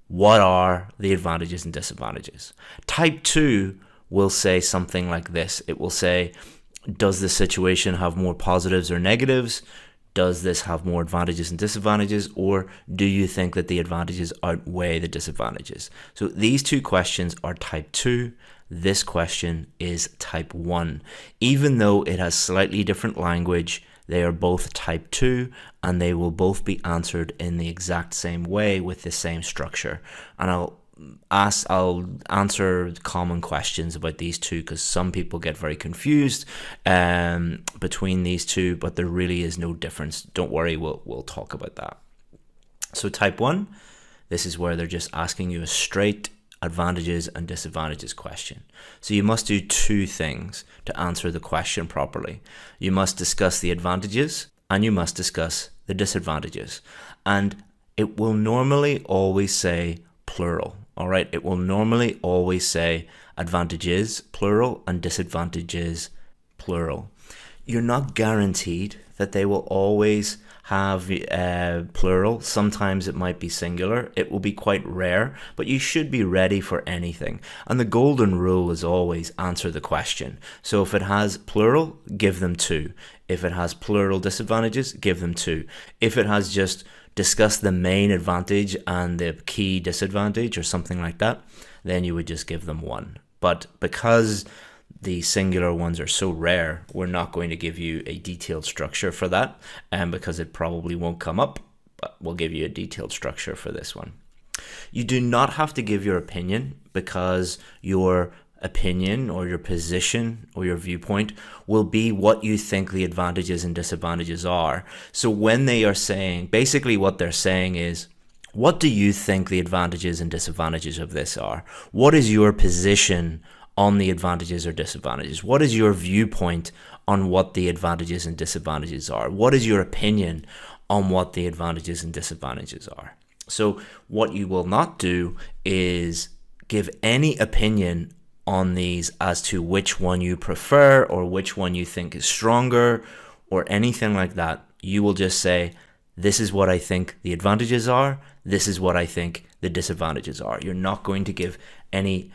what are the advantages and disadvantages? Type 2 will say something like this. It will say, does the situation have more positives or negatives? Does this have more advantages and disadvantages, or do you think that the advantages outweigh the disadvantages? So these two questions are type 2. This question is type 1. Even though it has slightly different language, they are both type 2 and they will both be answered in the exact same way with the same structure. And I'll answer common questions about these two because some people get very confused between these two, but there really is no difference. Don't worry, we'll talk about that. So type 1, this is where they're just asking you a straight advantages and disadvantages question. So you must do two things to answer the question properly. You must discuss the advantages and you must discuss the disadvantages. And it will normally always say plural. All right, it will normally always say advantages, plural, and disadvantages, plural. You're not guaranteed that they will always have plural. Sometimes it might be singular. It will be quite rare, but you should be ready for anything. And the golden rule is always answer the question. So if it has plural, give them 2. If it has plural disadvantages, give them 2. If it has just discuss the main advantage and the key disadvantage or something like that, then you would just give them 1. But because the singular ones are so rare, we're not going to give you a detailed structure for that, and because it probably won't come up, but we'll give you a detailed structure for this one. You do not have to give your opinion, because your opinion or your position or your viewpoint will be what you think the advantages and disadvantages are. So when they are saying, basically what they're saying is, what do you think the advantages and disadvantages of this are? What is your position on the advantages or disadvantages? What is your viewpoint on what the advantages and disadvantages are? What is your opinion on what the advantages and disadvantages are? So what you will not do is give any opinion on these as to which one you prefer or which one you think is stronger or anything like that. You will just say, this is what I think the advantages are. This is what I think the disadvantages are. You're not going to give any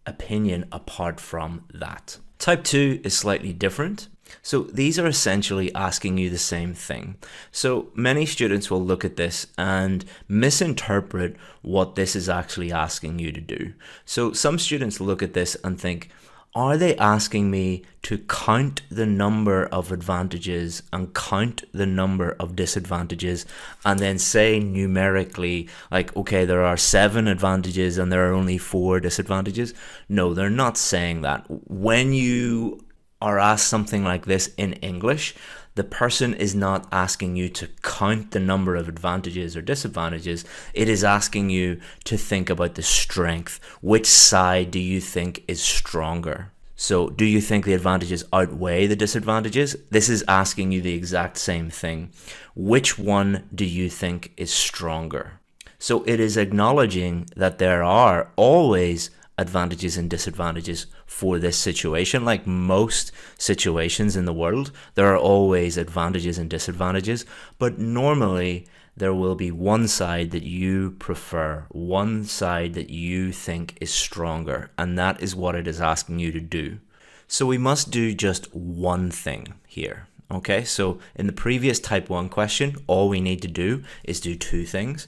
opinion apart from that. Type 2 is slightly different. So these are essentially asking you the same thing. So many students will look at this and misinterpret what this is actually asking you to do. So some students look at this and think, are they asking me to count the number of advantages and count the number of disadvantages and then say numerically, like, okay, there are 7 advantages and there are only 4 disadvantages? No, they're not saying that. When you are asked something like this in English, the person is not asking you to count the number of advantages or disadvantages. It is asking you to think about the strength. Which side do you think is stronger? So do you think the advantages outweigh the disadvantages? This is asking you the exact same thing. Which one do you think is stronger? So it is acknowledging that there are always advantages and disadvantages for this situation. Like most situations in the world, there are always advantages and disadvantages, but normally there will be one side that you prefer, one side that you think is stronger, and that is what it is asking you to do. So we must do just one thing here. Okay, so in the previous type 1 question, all we need to do is do two things.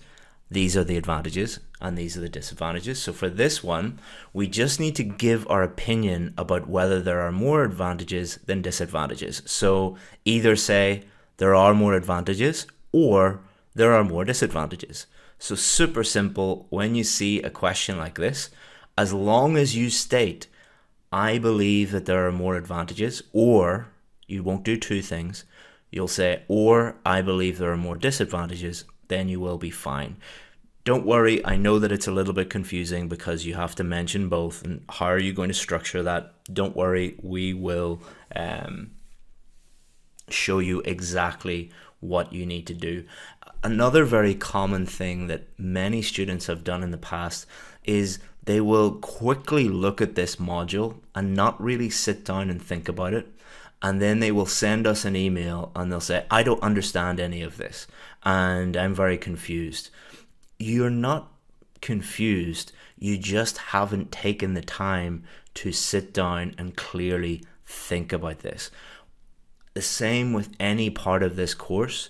These are the advantages and these are the disadvantages. So for this one, we just need to give our opinion about whether there are more advantages than disadvantages. So either say there are more advantages or there are more disadvantages. So super simple. When you see a question like this, as long as you state, I believe that there are more advantages, or you won't do two things, you'll say, or I believe there are more disadvantages, then you will be fine. Don't worry, I know that it's a little bit confusing because you have to mention both, and how are you going to structure that? Don't worry, we will show you exactly what you need to do. Another very common thing that many students have done in the past is they will quickly look at this module and not really sit down and think about it. And then they will send us an email and they'll say, I don't understand any of this and I'm very confused. You're not confused. You just haven't taken the time to sit down and clearly think about this. The same with any part of this course.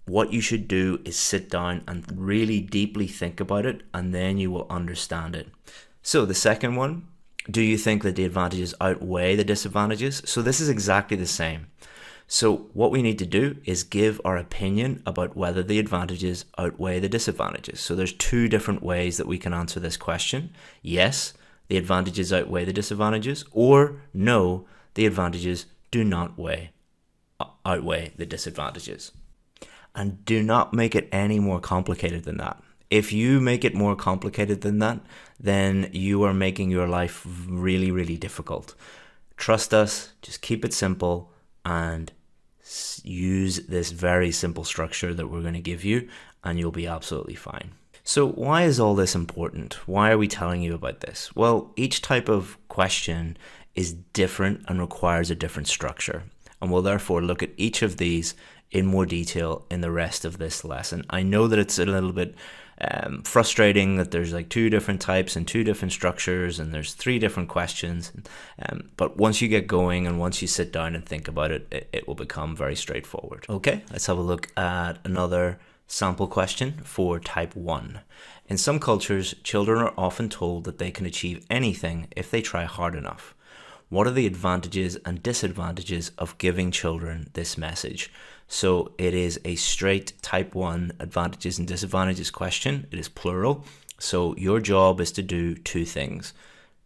What you should do is sit down and really deeply think about it, and then you will understand it. So the second one, do you think that the advantages outweigh the disadvantages? So this is exactly the same. So what we need to do is give our opinion about whether the advantages outweigh the disadvantages. So there's two different ways that we can answer this question. Yes, the advantages outweigh the disadvantages, or no, the advantages do not outweigh the disadvantages. And do not make it any more complicated than that. If you make it more complicated than that, then you are making your life really, really difficult. Trust us, just keep it simple and use this very simple structure that we're going to give you, and you'll be absolutely fine. So why is all this important? Why are we telling you about this? Well, each type of question is different and requires a different structure, and we'll therefore look at each of these in more detail in the rest of this lesson. I know that it's a little bit frustrating that there's like two different types and two different structures and there's three different questions, but once you get going and once you sit down and think about it, it will become very straightforward. Okay, let's have a look at another sample question for type 1. In some cultures, children are often told that they can achieve anything if they try hard enough. What are the advantages and disadvantages of giving children this message? So it is a straight type 1 advantages and disadvantages question. It is plural. So your job is to do two things.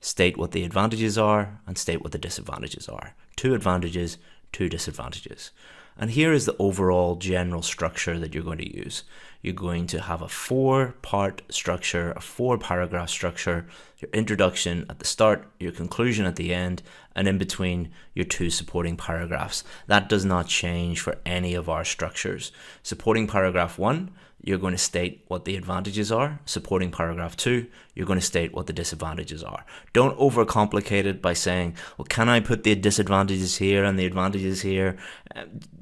State what the advantages are and state what the disadvantages are. Two advantages, two disadvantages. And here is the overall general structure that you're going to use. You're going to have a 4-part structure, a 4-paragraph structure, your introduction at the start, your conclusion at the end, and in between your 2 supporting paragraphs. That does not change for any of our structures. Supporting paragraph 1, you're going to state what the advantages are. Supporting paragraph 2, you're going to state what the disadvantages are. Don't overcomplicate it by saying, well, can I put the disadvantages here and the advantages here?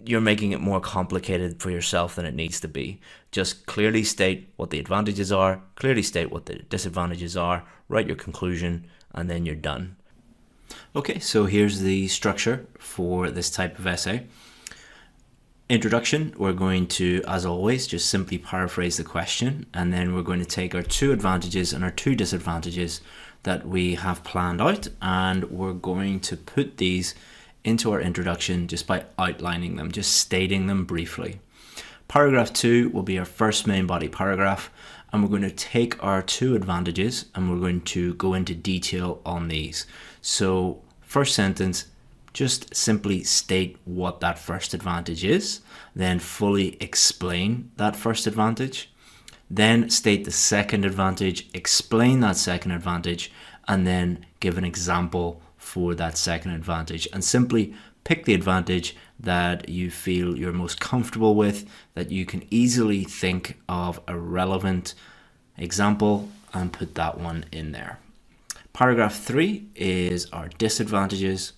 You're making it more complicated for yourself than it needs to be. Just clearly state what the advantages are, clearly state what the disadvantages are, write your conclusion, and then you're done. Okay, so here's the structure for this type of essay. Introduction, we're going to, as always, just simply paraphrase the question, and then we're going to take our 2 advantages and our 2 disadvantages that we have planned out, and we're going to put these into our introduction just by outlining them, just stating them briefly. Paragraph 2 will be our first main body paragraph, and we're going to take our 2 advantages and we're going to go into detail on these. So first sentence, just simply state what that first advantage is, then fully explain that first advantage, then state the second advantage, explain that second advantage, and then give an example for that second advantage, and simply pick the advantage that you feel you're most comfortable with, that you can easily think of a relevant example, and put that one in there. Paragraph 3 is our disadvantages.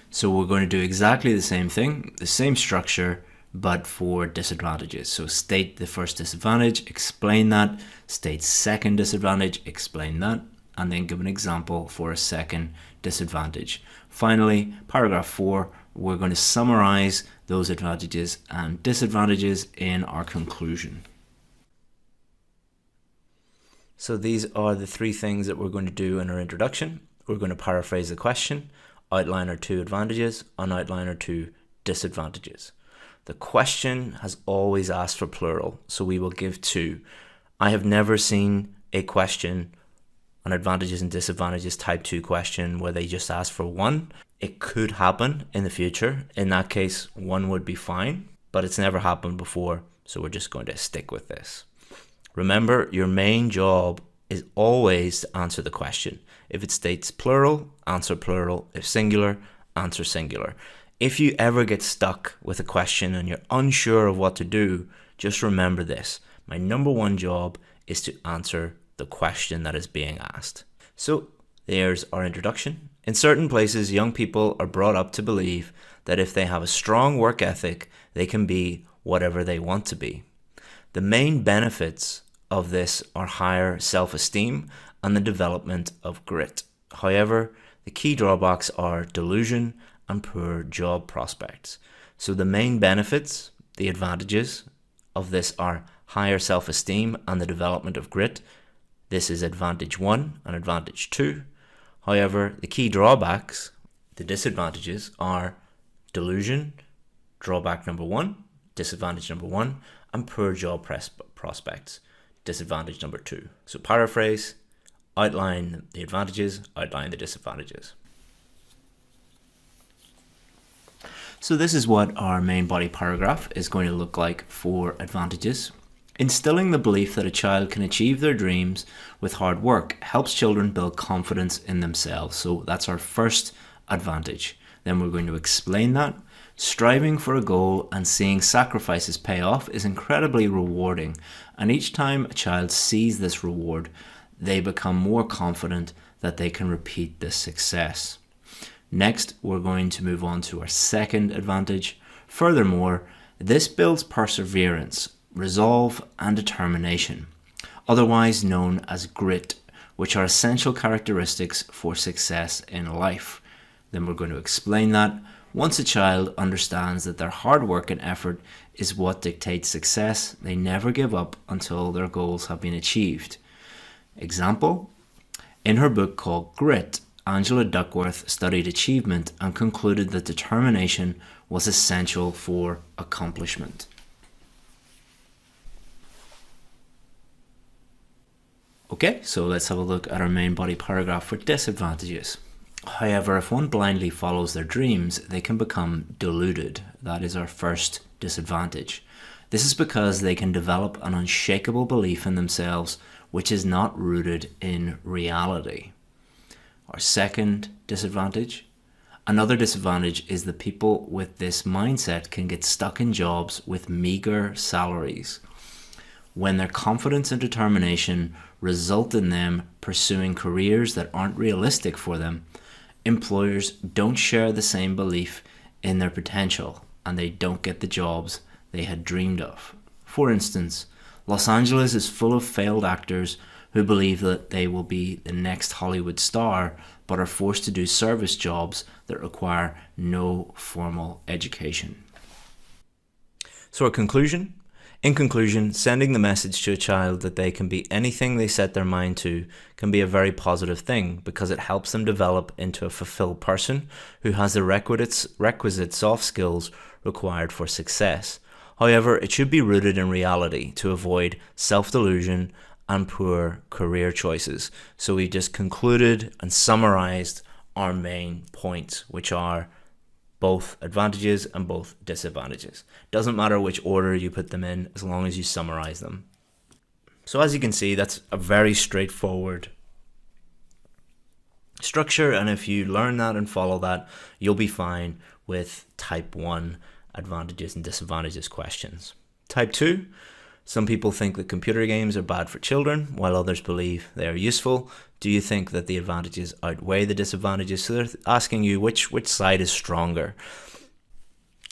So we're going to do exactly the same thing, the same structure, but for disadvantages. So state the first disadvantage, explain that, state second disadvantage, explain that, and then give an example for a second disadvantage. Finally, paragraph 4, we're going to summarize those advantages and disadvantages in our conclusion. So these are the 3 things that we're going to do in our introduction. We're going to paraphrase the question, outline our 2 advantages, and outline our 2 disadvantages. The question has always asked for plural, so we will give 2. I have never seen a question, an advantages and disadvantages type 2 question, where they just ask for 1. It could happen in the future. In that case, 1 would be fine, but it's never happened before, so we're just going to stick with this. Remember, your main job is always to answer the question. If it states plural, answer plural. If singular, answer singular. If you ever get stuck with a question and you're unsure of what to do, just remember this. My number 1 job is to answer the question that is being asked. So there's our introduction. In certain places, young people are brought up to believe that if they have a strong work ethic, they can be whatever they want to be. The main benefits of this are higher self-esteem and the development of grit. However, the key drawbacks are delusion and poor job prospects. So the main benefits, the advantages of this are higher self-esteem and the development of grit. This is advantage 1 and advantage 2. However, the key drawbacks, the disadvantages, are delusion, drawback number 1, disadvantage number 1, and poor job prospects, disadvantage number 2. So paraphrase, outline the advantages, outline the disadvantages. So this is what our main body paragraph is going to look like for advantages. Instilling the belief that a child can achieve their dreams with hard work helps children build confidence in themselves. So that's our first advantage. Then we're going to explain that. Striving for a goal and seeing sacrifices pay off is incredibly rewarding. And each time a child sees this reward, they become more confident that they can repeat this success. Next, we're going to move on to our second advantage. Furthermore, this builds perseverance, resolve, and determination, otherwise known as grit, which are essential characteristics for success in life. Then we're going to explain that. Once a child understands that their hard work and effort is what dictates success, they never give up until their goals have been achieved. Example, in her book called Grit, Angela Duckworth studied achievement and concluded that determination was essential for accomplishment. Okay, so let's have a look at our main body paragraph for disadvantages. However, if one blindly follows their dreams, they can become deluded. That is our first disadvantage. This is because they can develop an unshakable belief in themselves, which is not rooted in reality. Our second disadvantage. Another disadvantage is that people with this mindset can get stuck in jobs with meager salaries. When their confidence and determination result in them pursuing careers that aren't realistic for them, employers don't share the same belief in their potential and they don't get the jobs they had dreamed of. For instance, Los Angeles is full of failed actors who believe that they will be the next Hollywood star but are forced to do service jobs that require no formal education. So our conclusion? In conclusion, sending the message to a child that they can be anything they set their mind to can be a very positive thing because it helps them develop into a fulfilled person who has the requisite soft skills required for success. However, it should be rooted in reality to avoid self-delusion and poor career choices. So we just concluded and summarized our main points, which are both advantages and both disadvantages. Doesn't matter which order you put them in as long as you summarize them. So as you can see, that's a very straightforward structure, and if you learn that and follow that, you'll be fine with type 1 advantages and disadvantages questions. Type 2, Some people think that computer games are bad for children, while others believe they are useful. Do you think that the advantages outweigh the disadvantages? So they're asking you which side is stronger.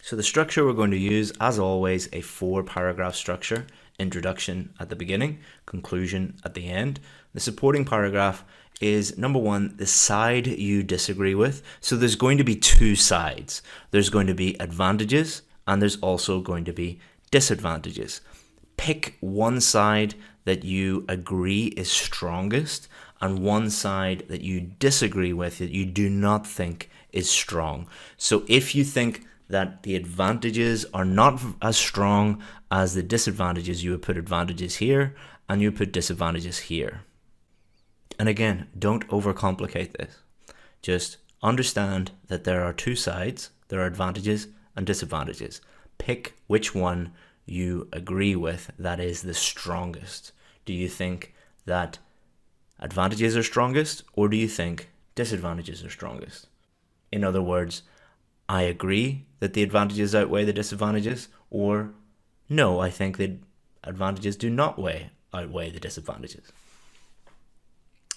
So the structure we're going to use, as always, a 4-paragraph structure. Introduction at the beginning, conclusion at the end. The supporting paragraph is, number 1, the side you disagree with. So there's going to be 2 sides. There's going to be advantages and there's also going to be disadvantages. Pick one side that you agree is strongest and one side that you disagree with, that you do not think is strong. So if you think that the advantages are not as strong as the disadvantages, you would put advantages here and you put disadvantages here. And again, don't overcomplicate this. Just understand that there are 2 sides, there are advantages and disadvantages. Pick which one you agree with that is the strongest. Do you think that advantages are strongest, or do you think disadvantages are strongest? In other words, I agree that the advantages outweigh the disadvantages, or no, I think that advantages do not outweigh the disadvantages.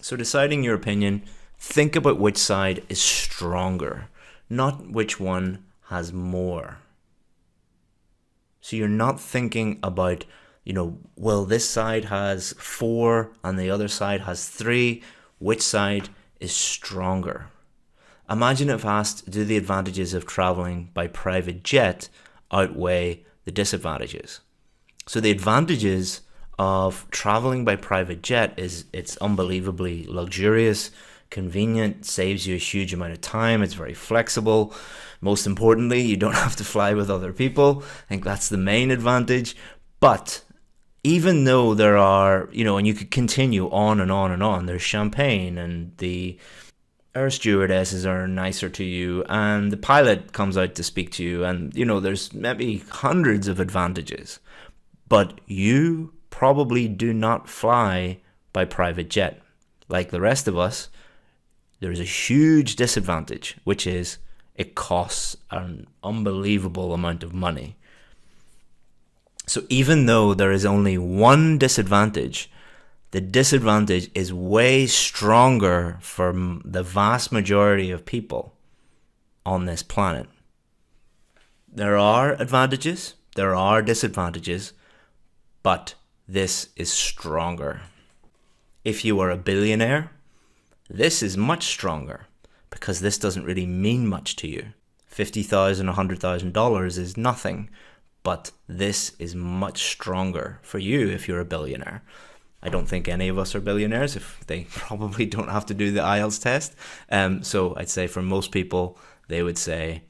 So deciding your opinion, think about which side is stronger, not which one has more. So you're not thinking about, well, this side has 4 and the other side has 3. Which side is stronger? Imagine if asked, do the advantages of traveling by private jet outweigh the disadvantages? So the advantages of traveling by private jet is it's unbelievably luxurious, convenient, saves you a huge amount of time, it's very flexible. Most importantly, you don't have to fly with other people. I think that's the main advantage. But even though there are, and you could continue on and on and on, there's champagne and the air stewardesses are nicer to you and the pilot comes out to speak to you and, there's maybe hundreds of advantages. But you probably do not fly by private jet. Like the rest of us, there's a huge disadvantage, which is it costs an unbelievable amount of money. So even though there is only one disadvantage, the disadvantage is way stronger for the vast majority of people on this planet. There are advantages, there are disadvantages, but this is stronger. If you are a billionaire, this is much stronger because this doesn't really mean much to you. $50,000, $100,000 is nothing, but this is much stronger for you if you're a billionaire. I don't think any of us are billionaires, if they probably don't have to do the IELTS test. So I'd say for most people, they would say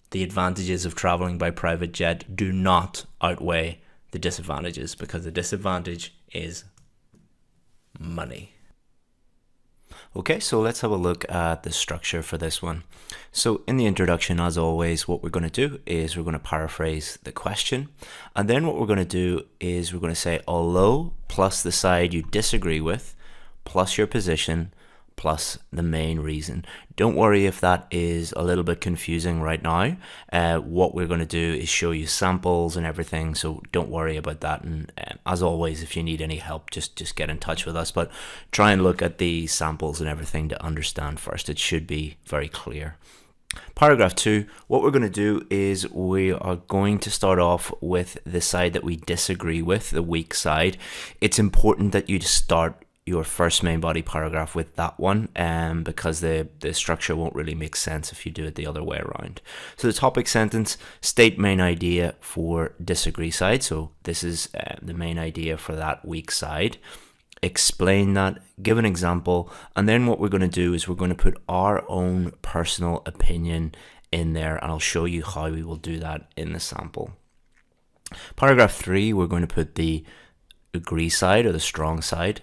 the advantages of traveling by private jet do not outweigh the disadvantages, because the disadvantage is money. Okay, so let's have a look at the structure for this one. So in the introduction, as always, what we're going to do is we're going to paraphrase the question. And then what we're going to do is we're going to say, although, plus the side you disagree with, plus your position, plus the main reason. Don't worry if that is a little bit confusing right now. What we're going to do is show you samples and everything, so don't worry about that. And as always, if you need any help, just get in touch with us. But try and look at the samples and everything to understand first. It should be very clear. Paragraph 2, what we're going to do is we are going to start off with the side that we disagree with, the weak side. It's important that you start your first main body paragraph with that one, because the structure won't really make sense if you do it the other way around. So the topic sentence, state main idea for disagree side. So this is the main idea for that weak side. Explain that, give an example, and then what we're going to do is we're going to put our own personal opinion in there, and I'll show you how we will do that in the sample. Paragraph 3, we're going to put the agree side or the strong side.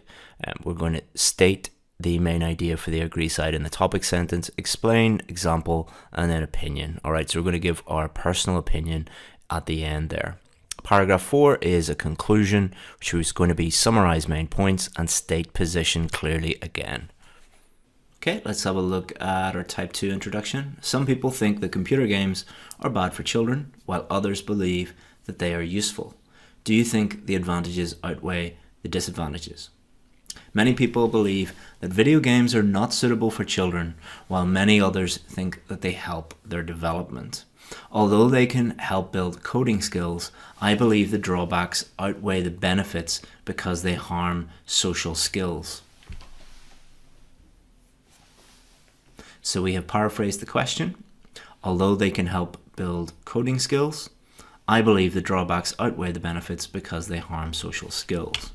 We're going to state the main idea for the agree side in the topic sentence, explain, example, and then opinion. All right, so we're going to give our personal opinion at the end there. Paragraph 4 is a conclusion, which is going to be summarize main points and state position clearly again. Okay, let's have a look at our type 2 introduction. Some people think that computer games are bad for children, while others believe that they are useful. Do you think the advantages outweigh the disadvantages? Many people believe that video games are not suitable for children, while many others think that they help their development. Although they can help build coding skills, I believe the drawbacks outweigh the benefits because they harm social skills. So we have paraphrased the question. Although they can help build coding skills, I believe the drawbacks outweigh the benefits because they harm social skills.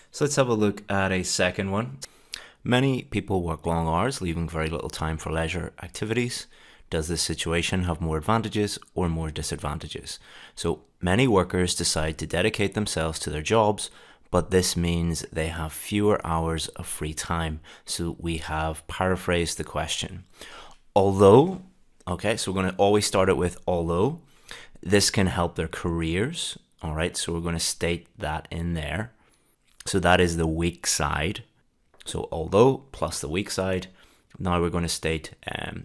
So let's have a look at a second one. Many people work long hours, leaving very little time for leisure activities. Does this situation have more advantages or more disadvantages? So many workers decide to dedicate themselves to their jobs, but this means they have fewer hours of free time. So we have paraphrased the question. Although, okay, so we're going to always start it with although. This can help their careers. All right, so we're going to state that in there. So that is the weak side. So although plus the weak side. Now we're going to state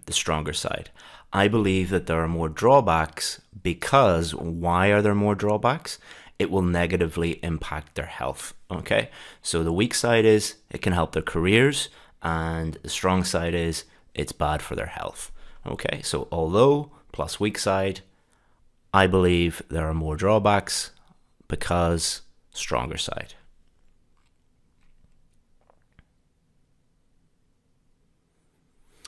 the stronger side. I believe that there are more drawbacks because why are there more drawbacks? It will negatively impact their health. Okay, so the weak side is it can help their careers, and the strong side is it's bad for their health. Okay, so although plus weak side, I believe there are more drawbacks because stronger side.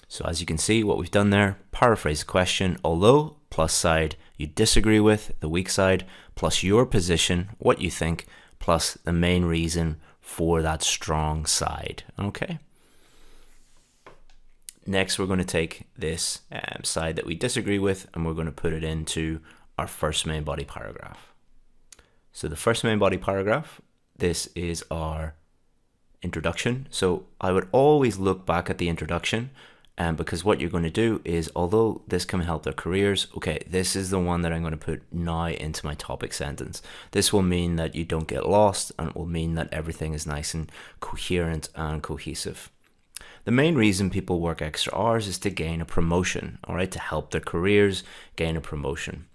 So as you can see, what we've done there, paraphrase the question, although plus side you disagree with, the weak side, plus your position, what you think, plus the main reason for that strong side. Okay. Next, we're going to take this side that we disagree with, and we're going to put it into our first main body paragraph. So the first main body paragraph, this is our introduction. So I would always look back at the introduction, because what you're going to do is, although this can help their careers, okay, this is the one that I'm going to put now into my topic sentence. This will mean that you don't get lost, and it will mean that everything is nice and coherent and cohesive. The main reason people work extra hours is to gain a promotion, all right, to help their careers gain a promotion.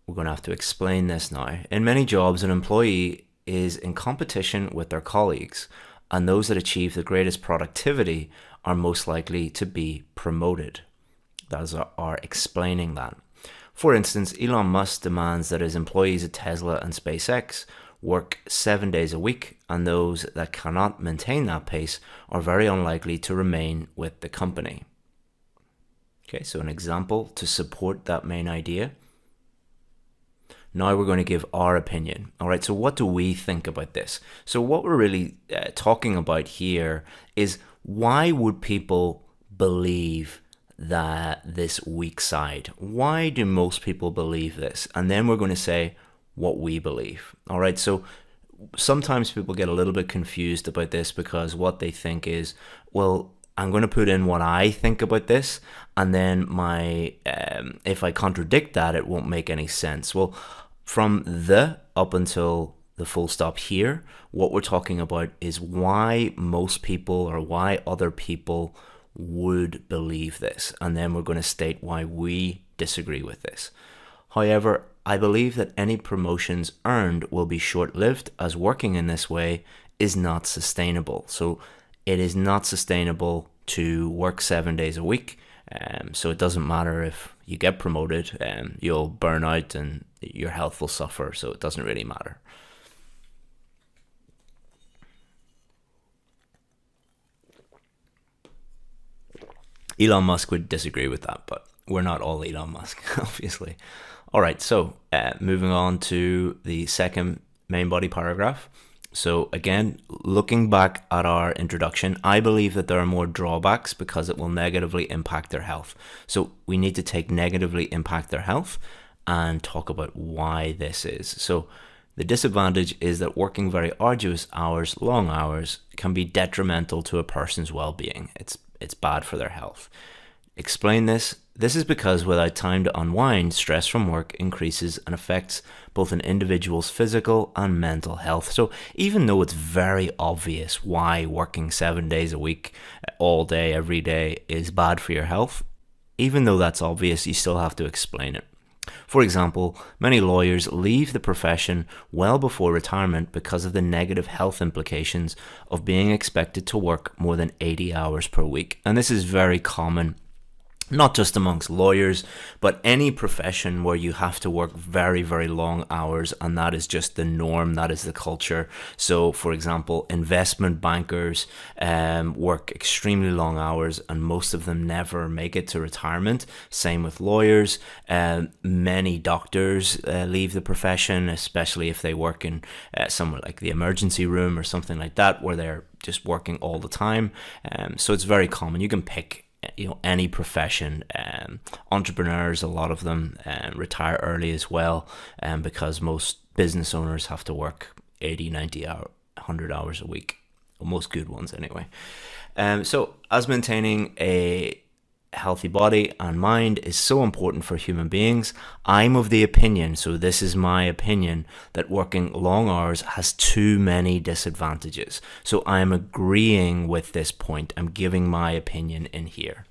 We're going to have to explain this now. In many jobs, an employee is in competition with their colleagues, and those that achieve the greatest productivity are most likely to be promoted. That is our explaining that. For instance, Elon Musk demands that his employees at Tesla and SpaceX work 7 days a week, and those that cannot maintain that pace are very unlikely to remain with the company. Okay, so an example to support that main idea. Now we're going to give our opinion. All right, so what do we think about this? So what we're really talking about here is, why would people believe that this weak side? Why do most people believe this? And then we're going to say what we believe. All right, so sometimes people get a little bit confused about this because what they think is, well, I'm going to put in what I think about this, and then if I contradict that, it won't make any sense. Well, from the up until the full stop here, what we're talking about is why most people or why other people would believe this. And then we're going to state why we disagree with this. However, I believe that any promotions earned will be short-lived, as working in this way is not sustainable. So it is not sustainable to work 7 days a week. So it doesn't matter if you get promoted, you'll burn out and your health will suffer. So it doesn't really matter. Elon Musk would disagree with that, but we're not all Elon Musk, obviously. All right, so moving on to the second main body paragraph. So again, looking back at our introduction, I believe that there are more drawbacks because it will negatively impact their health. So we need to take negatively impact their health and talk about why this is. So the disadvantage is that working very arduous hours, long hours, can be detrimental to a person's well-being. It's bad for their health. Explain this. This is because without time to unwind, stress from work increases and affects both an individual's physical and mental health. So even though it's very obvious why working 7 days a week, all day, every day is bad for your health, even though that's obvious, you still have to explain it. For example, many lawyers leave the profession well before retirement because of the negative health implications of being expected to work more than 80 hours per week. And this is very common, not just amongst lawyers, but any profession where you have to work very, very long hours, and that is just the norm, that is the culture. So, for example, investment bankers work extremely long hours, and most of them never make it to retirement. Same with lawyers. Many doctors leave the profession, especially if they work in somewhere like the emergency room or something like that, where they're just working all the time. So it's very common. You can pick any profession. Entrepreneurs, a lot of them retire early as well, because most business owners have to work 80, 90 100 hours a week, most good ones anyway. So as maintaining a healthy body and mind is so important for human beings, I'm of the opinion, so this is my opinion, that working long hours has too many disadvantages. So I'm agreeing with this point. I'm giving my opinion in here.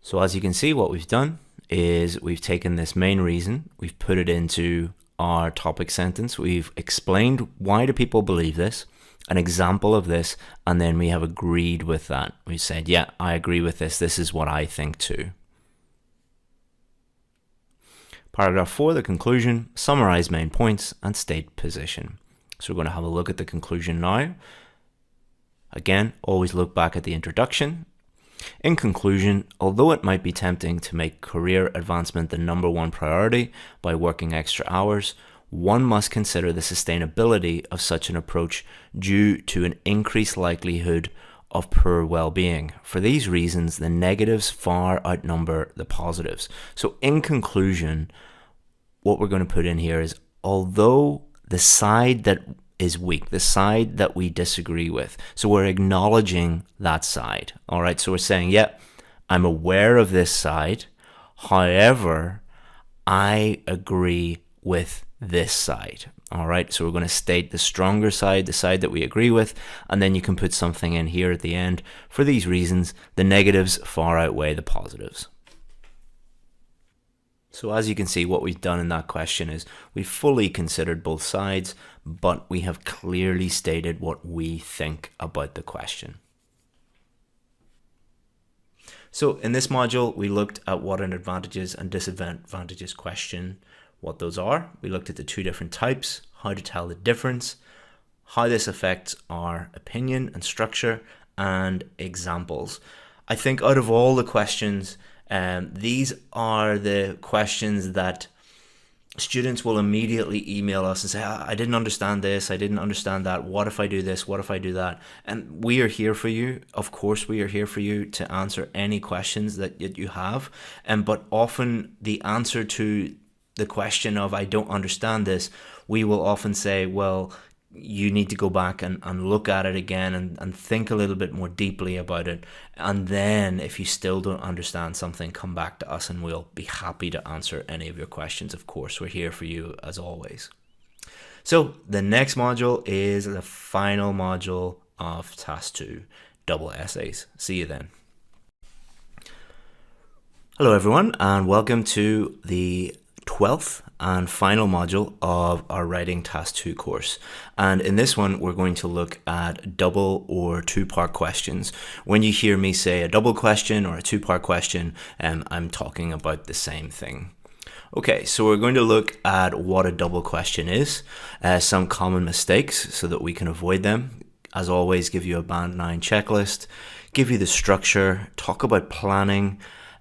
So as you can see, what we've done is we've taken this main reason, we've put it into our topic sentence, we've explained why do people believe this, an example of this, and then we have agreed with that. We said, yeah, I agree with this. This is what I think too. Paragraph 4, the conclusion, summarize main points and state position. So we're going to have a look at the conclusion now. Again, always look back at the introduction. In conclusion, although it might be tempting to make career advancement the #1 priority by working extra hours, one must consider the sustainability of such an approach due to an increased likelihood of poor well-being. For these reasons, the negatives far outnumber the positives. So in conclusion, what we're going to put in here is, although the side that is weak, the side that we disagree with, so we're acknowledging that side. All right, so we're saying, yeah, I'm aware of this side. However, I agree with this side. All right, so we're going to state the stronger side, the side that we agree with, and then you can put something in here at the end. For these reasons, the negatives far outweigh the positives. So as you can see, what we've done in that question is we've fully considered both sides, but we have clearly stated what we think about the question. So in this module, we looked at what an advantages and disadvantages question, what those are. We looked at the two different types, how to tell the difference, how this affects our opinion and structure, and examples. I think out of all the questions, these are the questions that students will immediately email us and say, I didn't understand this, I didn't understand that, what if I do this, what if I do that? And we are here for you. Of course, we are here for you to answer any questions that you have. But often the answer to the question of I don't understand this, we will often say, well, you need to go back and look at it again and think a little bit more deeply about it. And then if you still don't understand something, come back to us and we'll be happy to answer any of your questions. Of course, we're here for you as always. So the next module is the final module of Task 2, double essays. See you then. Hello everyone, and welcome to the 12th and final module of our Writing Task 2 course. And in this one, we're going to look at double or two-part questions. When you hear me say a double question or a two-part question, I'm talking about the same thing. Okay, so we're going to look at what a double question is, some common mistakes so that we can avoid them. As always, give you a Band 9 checklist, give you the structure, talk about planning,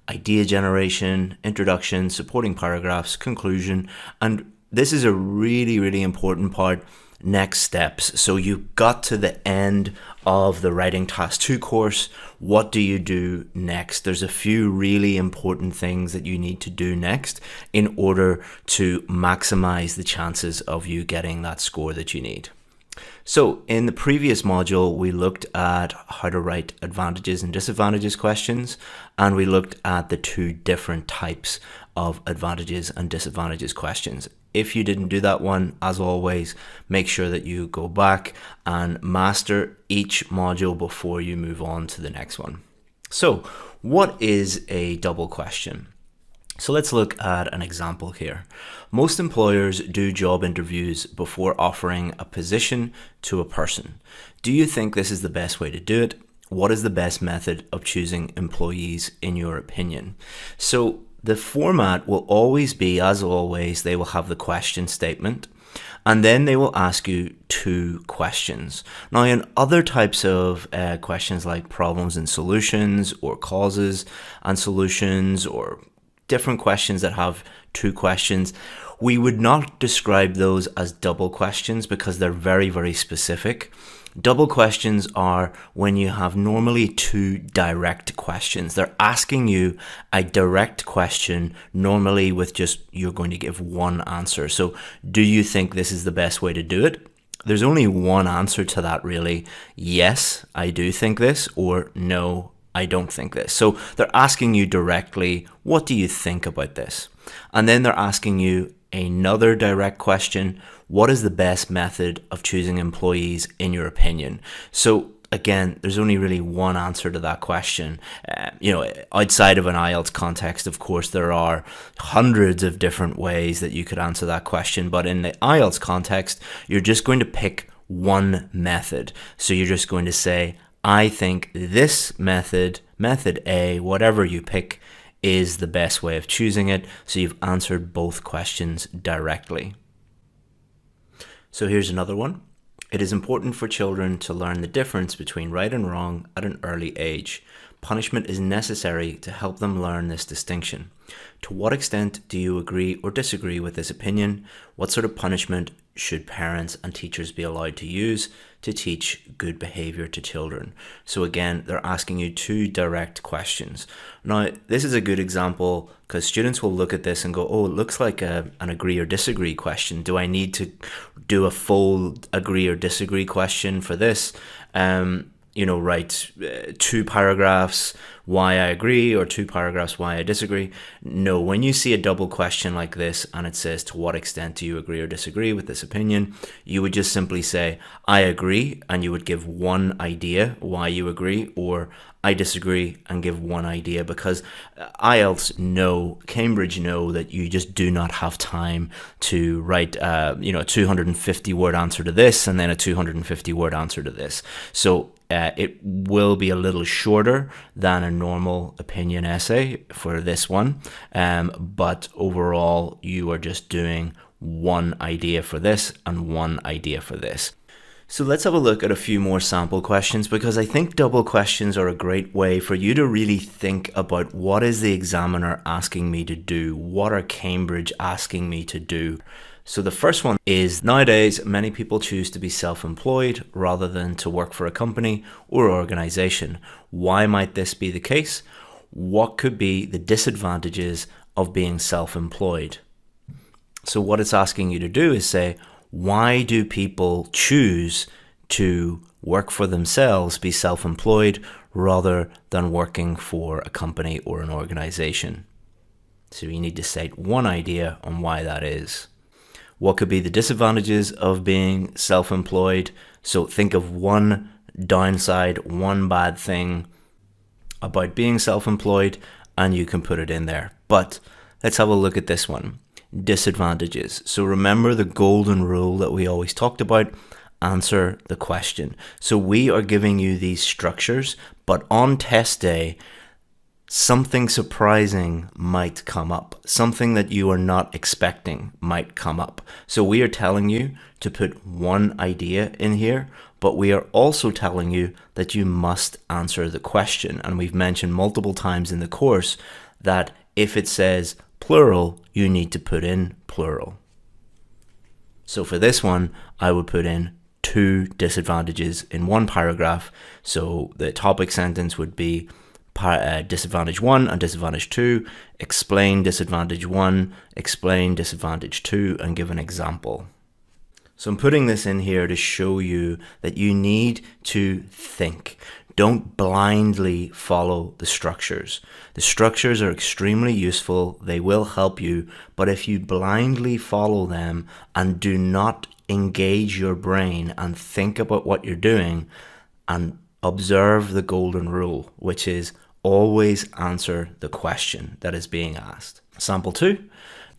idea generation, introduction, supporting paragraphs, conclusion, and this is a really, really important part, next steps. So you got to the end of the Writing Task 2 course. What do you do next? There's a few really important things that you need to do next in order to maximize the chances of you getting that score that you need. So in the previous module, we looked at how to write advantages and disadvantages questions, and we looked at the two different types of advantages and disadvantages questions. If you didn't do that one, as always, make sure that you go back and master each module before you move on to the next one. So what is a double question? So let's look at an example here. Most employers do job interviews before offering a position to a person. Do you think this is the best way to do it? What is the best method of choosing employees in your opinion? So the format will always be, as always, they will have the question statement, and then they will ask you 2 questions. Now, in other types of questions like problems and solutions, or causes and solutions, or different questions that have 2 questions, we would not describe those as double questions because they're very, very specific. Double questions are when you have normally 2 direct questions. They're asking you a direct question, normally with just, you're going to give one answer. So, do you think this is the best way to do it? There's only one answer to that, really. Yes, I do think this, or no, I don't think this. So they're asking you directly, what do you think about this? And then they're asking you another direct question, what is the best method of choosing employees in your opinion? So again, there's only really one answer to that question. Outside of an IELTS context, of course, there are hundreds of different ways that you could answer that question. But in the IELTS context, you're just going to pick one method. So you're just going to say, I think this method A, whatever you pick, is the best way of choosing it. So you've answered both questions directly. So here's another one. It is important for children to learn the difference between right and wrong at an early age. Punishment is necessary to help them learn this distinction. To what extent do you agree or disagree with this opinion? What sort of punishment should parents and teachers be allowed to use to teach good behavior to children? So again, they're asking you 2 direct questions. Now, this is a good example because students will look at this and go, oh, it looks like an agree or disagree question. Do I need to do a full agree or disagree question for this? Write 2 paragraphs why I agree or 2 paragraphs why I disagree. No, when you see a double question like this and it says, to what extent do you agree or disagree with this opinion? You would just simply say, I agree, and you would give one idea why you agree, or I disagree and give one idea, because IELTS know, Cambridge know that you just do not have time to write a 250 word answer to this and then a 250 word answer to this. So it will be a little shorter than a normal opinion essay for this one, but overall you are just doing one idea for this and one idea for this. So let's have a look at a few more sample questions, because I think double questions are a great way for you to really think about, what is the examiner asking me to do? What are Cambridge asking me to do? So the first one is, nowadays many people choose to be self-employed rather than to work for a company or organization. Why might this be the case? What could be the disadvantages of being self-employed? So what it's asking you to do is say, why do people choose to work for themselves, be self-employed, rather than working for a company or an organization? So you need to state one idea on why that is. What could be the disadvantages of being self-employed? So think of one downside, one bad thing about being self-employed, and you can put it in there. But let's have a look at this one. Disadvantages. So remember the golden rule that we always talked about. Answer the question. So we are giving you these structures, but on test day, something surprising might come up. Something that you are not expecting might come up. So we are telling you to put one idea in here, but we are also telling you that you must answer the question. And we've mentioned multiple times in the course that if it says plural, you need to put in plural. So for this one, I would put in 2 disadvantages in one paragraph. So the topic sentence would be disadvantage 1 and disadvantage 2, explain disadvantage 1, explain disadvantage 2, and give an example. So I'm putting this in here to show you that you need to think. Don't blindly follow the structures. The structures are extremely useful. They will help you. But if you blindly follow them and do not engage your brain and think about what you're doing and observe the golden rule, which is always answer the question that is being asked. Sample 2.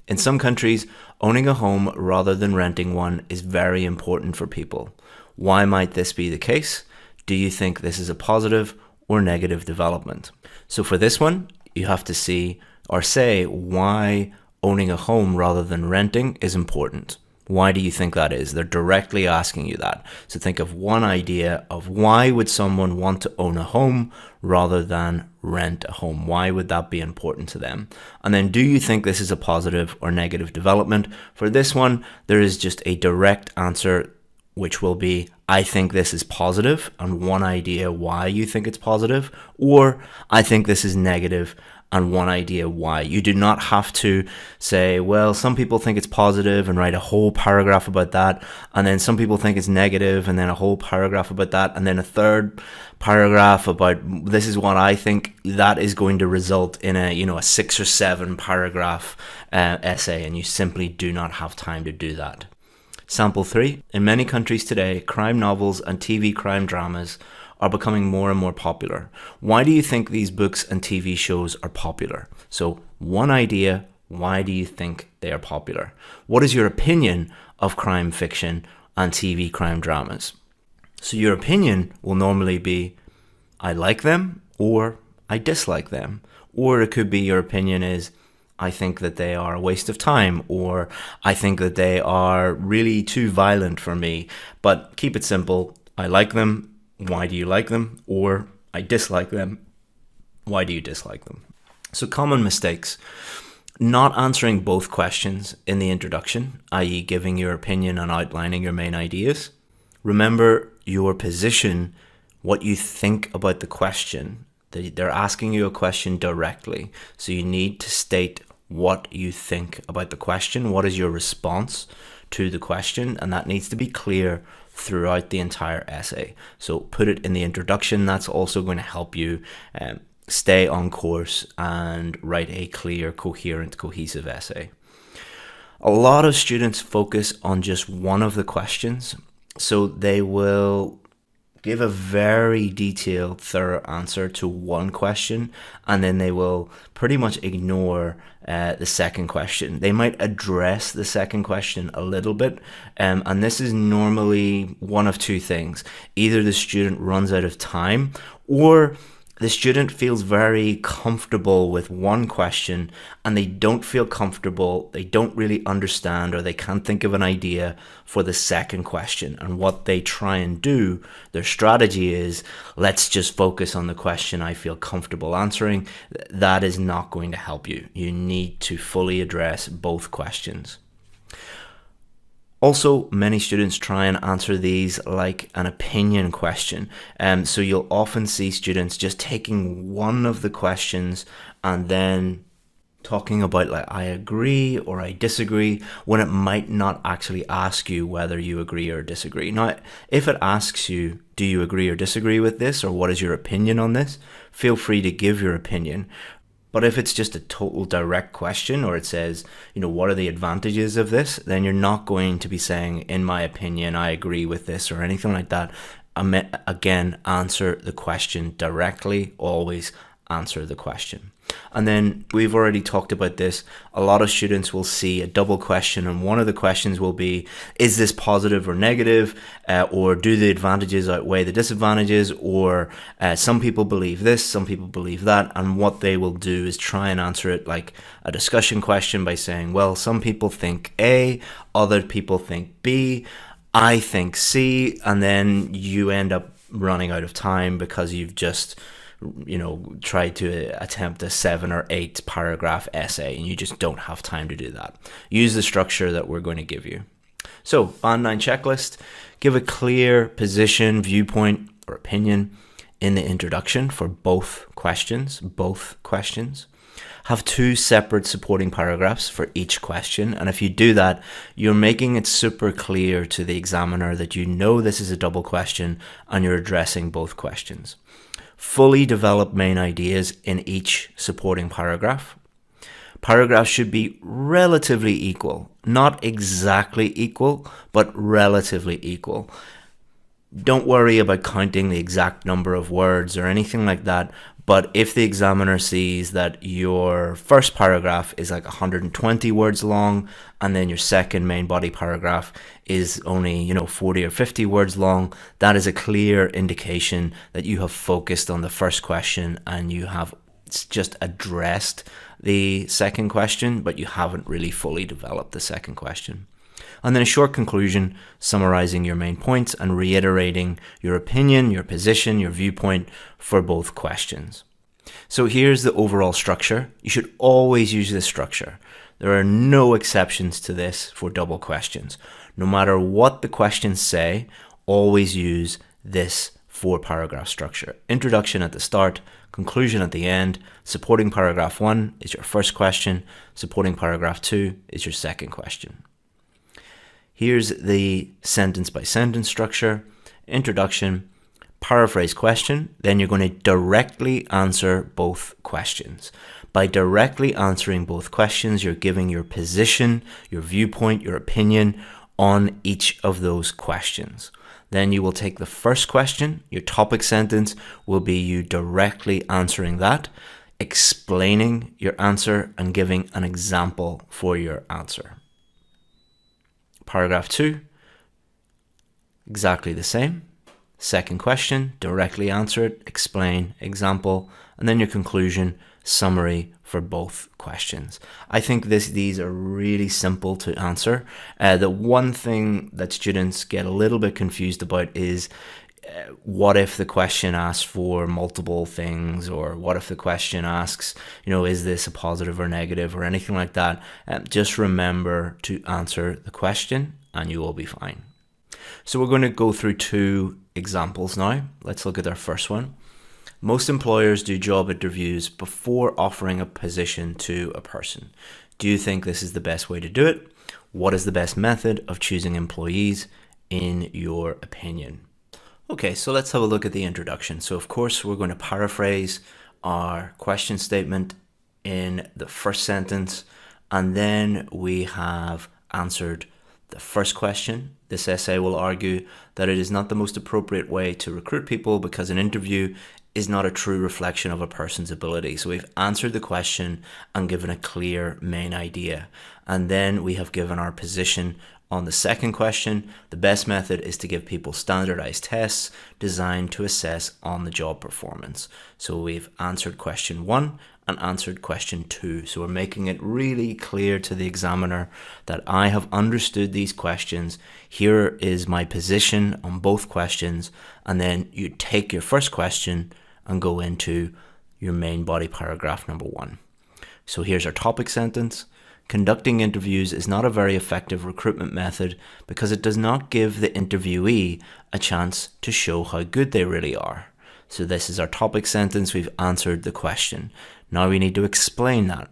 In some countries, owning a home rather than renting one is very important for people. Why might this be the case? Do you think this is a positive or negative development? So for this one, you have to see or say why owning a home rather than renting is important. Why do you think that is? They're directly asking you that. So think of one idea of why would someone want to own a home rather than rent a home? Why would that be important to them? And then do you think this is a positive or negative development? For this one, there is just a direct answer, which will be, I think this is positive, and one idea why you think it's positive, or I think this is negative, and one idea why. You do not have to say, well, some people think it's positive and write a whole paragraph about that, and then some people think it's negative and then a whole paragraph about that, and then a third paragraph about this is what I think. That is going to result in a 6 or 7 paragraph essay, and you simply do not have time to do that. Sample 3. In many countries today, crime novels and TV crime dramas are becoming more and more popular. Why do you think these books and TV shows are popular? So one idea, why do you think they are popular? What is your opinion of crime fiction and TV crime dramas? So your opinion will normally be, I like them, or I dislike them. Or it could be your opinion is, I think that they are a waste of time, or I think that they are really too violent for me. But keep it simple. I like them. Why do you like them? Or I dislike them. Why do you dislike them? So common mistakes. Not answering both questions in the introduction, i.e. giving your opinion and outlining your main ideas. Remember your position, what you think about the question. They're asking you a question directly. So you need to state what you think about the question. What is your response to the question? And that needs to be clear throughout the entire essay. So put it in the introduction. That's also going to help you stay on course and write a clear, coherent, cohesive essay. A lot of students focus on just one of the questions. So they will give a very detailed, thorough answer to one question, and then they will pretty much ignore the second question. They might address the second question a little bit, and this is normally one of two things. Either the student runs out of time, or the student feels very comfortable with one question and they don't feel comfortable, they don't really understand, or they can't think of an idea for the second question. And what they try and do, their strategy is, let's just focus on the question I feel comfortable answering. That is not going to help you. You need to fully address both questions. Also, many students try and answer these like an opinion question. So you'll often see students just taking one of the questions and then talking about like, I agree or I disagree, when it might not actually ask you whether you agree or disagree. Now, if it asks you, do you agree or disagree with this, or what is your opinion on this? Feel free to give your opinion. But if it's just a total direct question, or it says, what are the advantages of this? Then you're not going to be saying, in my opinion, I agree with this or anything like that. Again, answer the question directly. Always answer the question. And then we've already talked about this. A lot of students will see a double question, and one of the questions will be, is this positive or negative? Or do the advantages outweigh the disadvantages? Or some people believe this, some people believe that. And what they will do is try and answer it like a discussion question by saying, well, some people think A, other people think B, I think C, and then you end up running out of time because you've just try to attempt a 7 or 8 paragraph essay, and you just don't have time to do that. Use the structure that we're going to give you. So, Band 9 checklist: give a clear position, viewpoint, or opinion in the introduction for both questions. Have 2 separate supporting paragraphs for each question, and if you do that, you're making it super clear to the examiner that this is a double question and you're addressing both questions. Fully develop main ideas in each supporting paragraph. Paragraphs should be relatively equal, not exactly equal, but relatively equal. Don't worry about counting the exact number of words or anything like that, But if the examiner sees that your first paragraph is like 120 words long, and then your second main body paragraph is only 40 or 50 words long, that is a clear indication that you have focused on the first question and you have just addressed the second question, but you haven't really fully developed the second question. And then a short conclusion summarizing your main points and reiterating your opinion, your position, your viewpoint for both questions. So here's the overall structure. You should always use this structure. There are no exceptions to this for double questions. No matter what the questions say, always use this 4-paragraph structure. Introduction at the start, conclusion at the end. Supporting paragraph 1 is your first question. Supporting paragraph 2 is your second question. Here's the sentence by sentence structure. Introduction, paraphrase question, then you're going to directly answer both questions. By directly answering both questions, you're giving your position, your viewpoint, your opinion on each of those questions. Then you will take the first question, your topic sentence will be you directly answering that, explaining your answer and giving an example for your answer. Paragraph 2, exactly the same. Second question, directly answer it, explain, example, and then your conclusion, summary for both questions. I think these are really simple to answer. The one thing that students get a little bit confused about is what if the question asks for multiple things, or what if the question asks, is this a positive or negative or anything like that. Just remember to answer the question and you will be fine. So we're going to go through 2 examples now. Let's look at our first one. Most employers do job interviews before offering a position to a person. Do you think this is the best way to do it? What is the best method of choosing employees in your opinion? Okay, so let's have a look at the introduction. So of course, we're going to paraphrase our question statement in the first sentence, and then we have answered the first question. This essay will argue that it is not the most appropriate way to recruit people because an interview is not a true reflection of a person's ability. So we've answered the question and given a clear main idea. And then we have given our position on the second question. The best method is to give people standardized tests designed to assess on-the-job performance. So we've answered question 1 and answered question 2. So we're making it really clear to the examiner that I have understood these questions. Here is my position on both questions. And then you take your first question and go into your main body paragraph number 1. So here's our topic sentence. Conducting interviews is not a very effective recruitment method because it does not give the interviewee a chance to show how good they really are. So this is our topic sentence. We've answered the question. Now we need to explain that.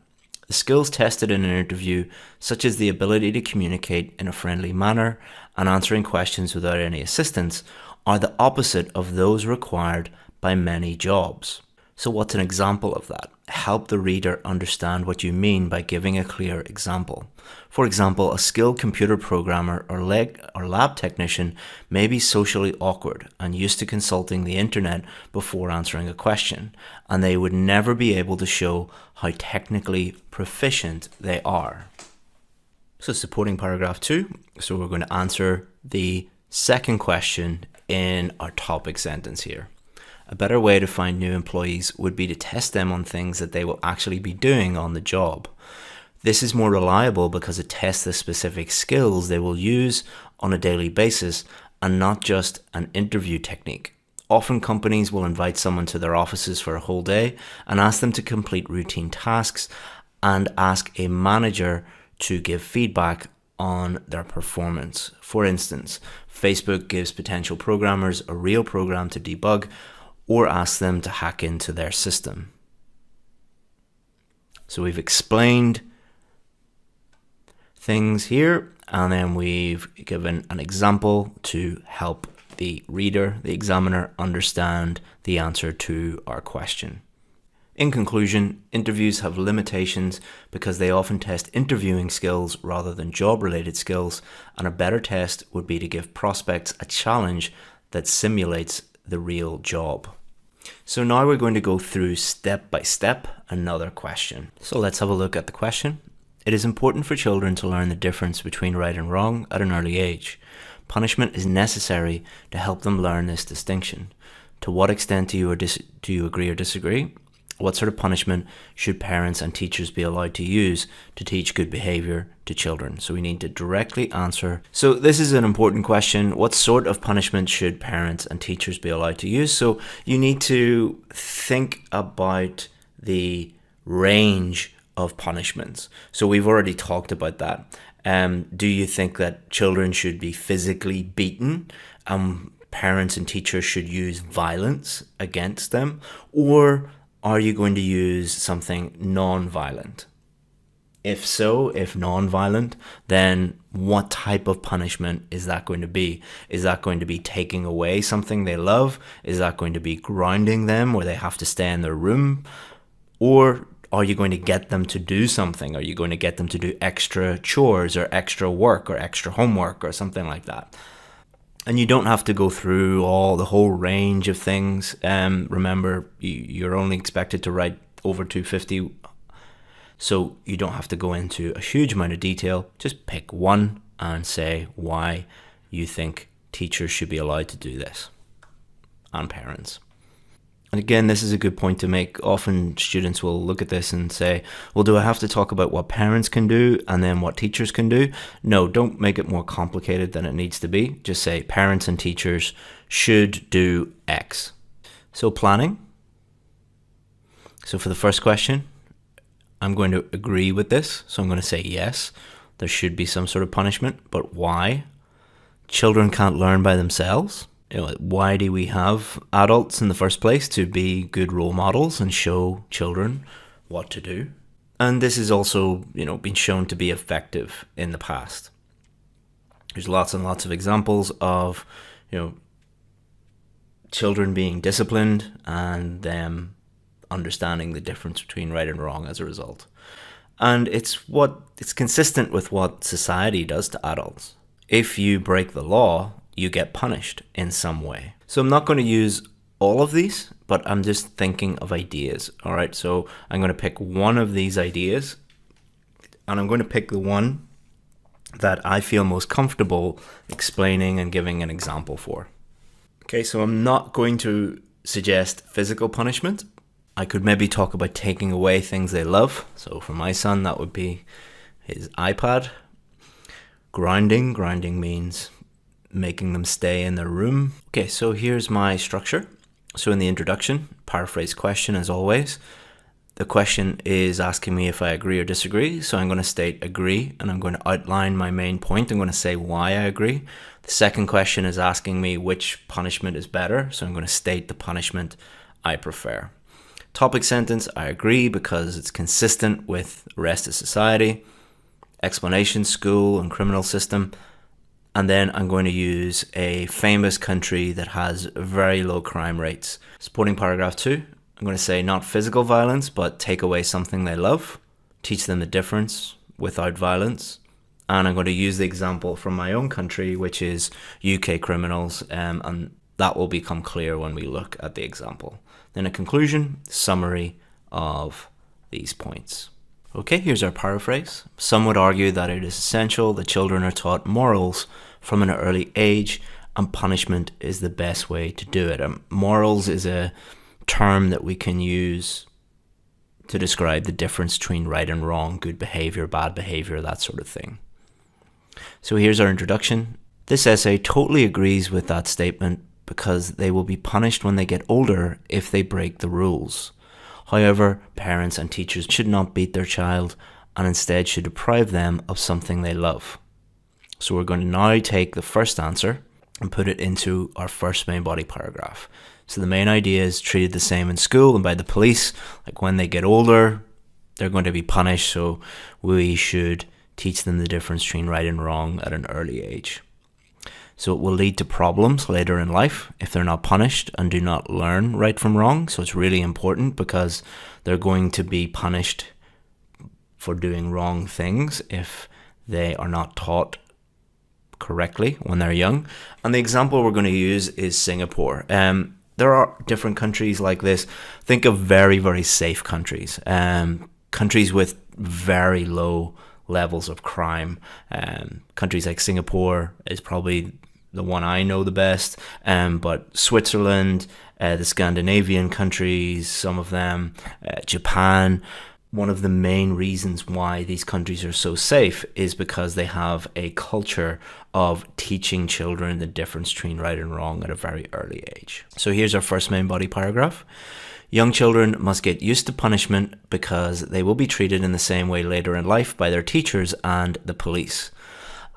The skills tested in an interview, such as the ability to communicate in a friendly manner and answering questions without any assistance, are the opposite of those required by many jobs. So what's an example of that? Help the reader understand what you mean by giving a clear example. For example, a skilled computer programmer or lab technician may be socially awkward and used to consulting the internet before answering a question, and they would never be able to show how technically proficient they are. So supporting paragraph 2, so we're going to answer the second question in our topic sentence here. A better way to find new employees would be to test them on things that they will actually be doing on the job. This is more reliable because it tests the specific skills they will use on a daily basis and not just an interview technique. Often companies will invite someone to their offices for a whole day and ask them to complete routine tasks and ask a manager to give feedback on their performance. For instance, Facebook gives potential programmers a real program to debug or ask them to hack into their system. So we've explained things here, and then we've given an example to help the reader, the examiner, understand the answer to our question. In conclusion, interviews have limitations because they often test interviewing skills rather than job-related skills, and a better test would be to give prospects a challenge that simulates the real job. So now we're going to go through step by step another question. So let's have a look at the question. It is important for children to learn the difference between right and wrong at an early age. Punishment is necessary to help them learn this distinction. To what extent do you agree or disagree? What sort of punishment should parents and teachers be allowed to use to teach good behavior to children? So we need to directly answer. So this is an important question. What sort of punishment should parents and teachers be allowed to use? So you need to think about the range of punishments. So we've already talked about that. Do you think that children should be physically beaten? Parents and teachers should use violence against them? Or are you going to use something non-violent? If so, if non-violent, then what type of punishment is that going to be? Is that going to be taking away something they love? Is that going to be grounding them where they have to stay in their room? Or are you going to get them to do something? Are you going to get them to do extra chores or extra work or extra homework or something like that? And you don't have to go through the whole range of things. Remember, you're only expected to write over 250, so you don't have to go into a huge amount of detail. Just pick one and say why you think teachers should be allowed to do this, and parents. And again, this is a good point to make. Often students will look at this and say, well, do I have to talk about what parents can do and then what teachers can do? No, don't make it more complicated than it needs to be. Just say parents and teachers should do X. So planning. So for the first question, I'm going to agree with this. So I'm going to say yes, there should be some sort of punishment, but why? Children can't learn by themselves. Why do we have adults in the first place? To be good role models and show children what to do. And this is also, been shown to be effective in the past. There's lots and lots of examples of, children being disciplined and them understanding the difference between right and wrong as a result. And it's consistent with what society does to adults. If you break the law, you get punished in some way. So I'm not going to use all of these, but I'm just thinking of ideas. All right, so I'm going to pick one of these ideas, and I'm going to pick the one that I feel most comfortable explaining and giving an example for. Okay, so I'm not going to suggest physical punishment. I could maybe talk about taking away things they love. So for my son, that would be his iPad. Grounding means making them stay in their room. Okay, so here's my structure. So in the introduction, paraphrase question as always. The question is asking me if I agree or disagree. So I'm going to state agree, and I'm going to outline my main point. I'm going to say why I agree. The second question is asking me which punishment is better. So I'm going to state the punishment I prefer. Topic sentence, I agree because it's consistent with the rest of society. Explanation, school and criminal system. And then I'm going to use a famous country that has very low crime rates. Supporting paragraph 2, I'm going to say not physical violence, but take away something they love. Teach them the difference without violence. And I'm going to use the example from my own country, which is UK criminals. And that will become clear when we look at the example. Then a conclusion, summary of these points. Okay, here's our paraphrase. Some would argue that it is essential that children are taught morals from an early age, and punishment is the best way to do it. Morals is a term that we can use to describe the difference between right and wrong, good behavior, bad behavior, that sort of thing. So here's our introduction. This essay totally agrees with that statement because they will be punished when they get older if they break the rules. However, parents and teachers should not beat their child and instead should deprive them of something they love. So we're going to now take the first answer and put it into our first main body paragraph. So the main idea is treated the same in school and by the police. Like when they get older, they're going to be punished. So we should teach them the difference between right and wrong at an early age. So it will lead to problems later in life if they're not punished and do not learn right from wrong. So it's really important because they're going to be punished for doing wrong things if they are not taught correctly when they're young. And the example we're going to use is Singapore. There are different countries like this. Think of very, very safe countries. Countries with very low levels of crime. Countries like Singapore is probably the one I know the best. But Switzerland, the Scandinavian countries, some of them, Japan. One of the main reasons why these countries are so safe is because they have a culture of teaching children the difference between right and wrong at a very early age. So here's our first main body paragraph. Young children must get used to punishment because they will be treated in the same way later in life by their teachers and the police.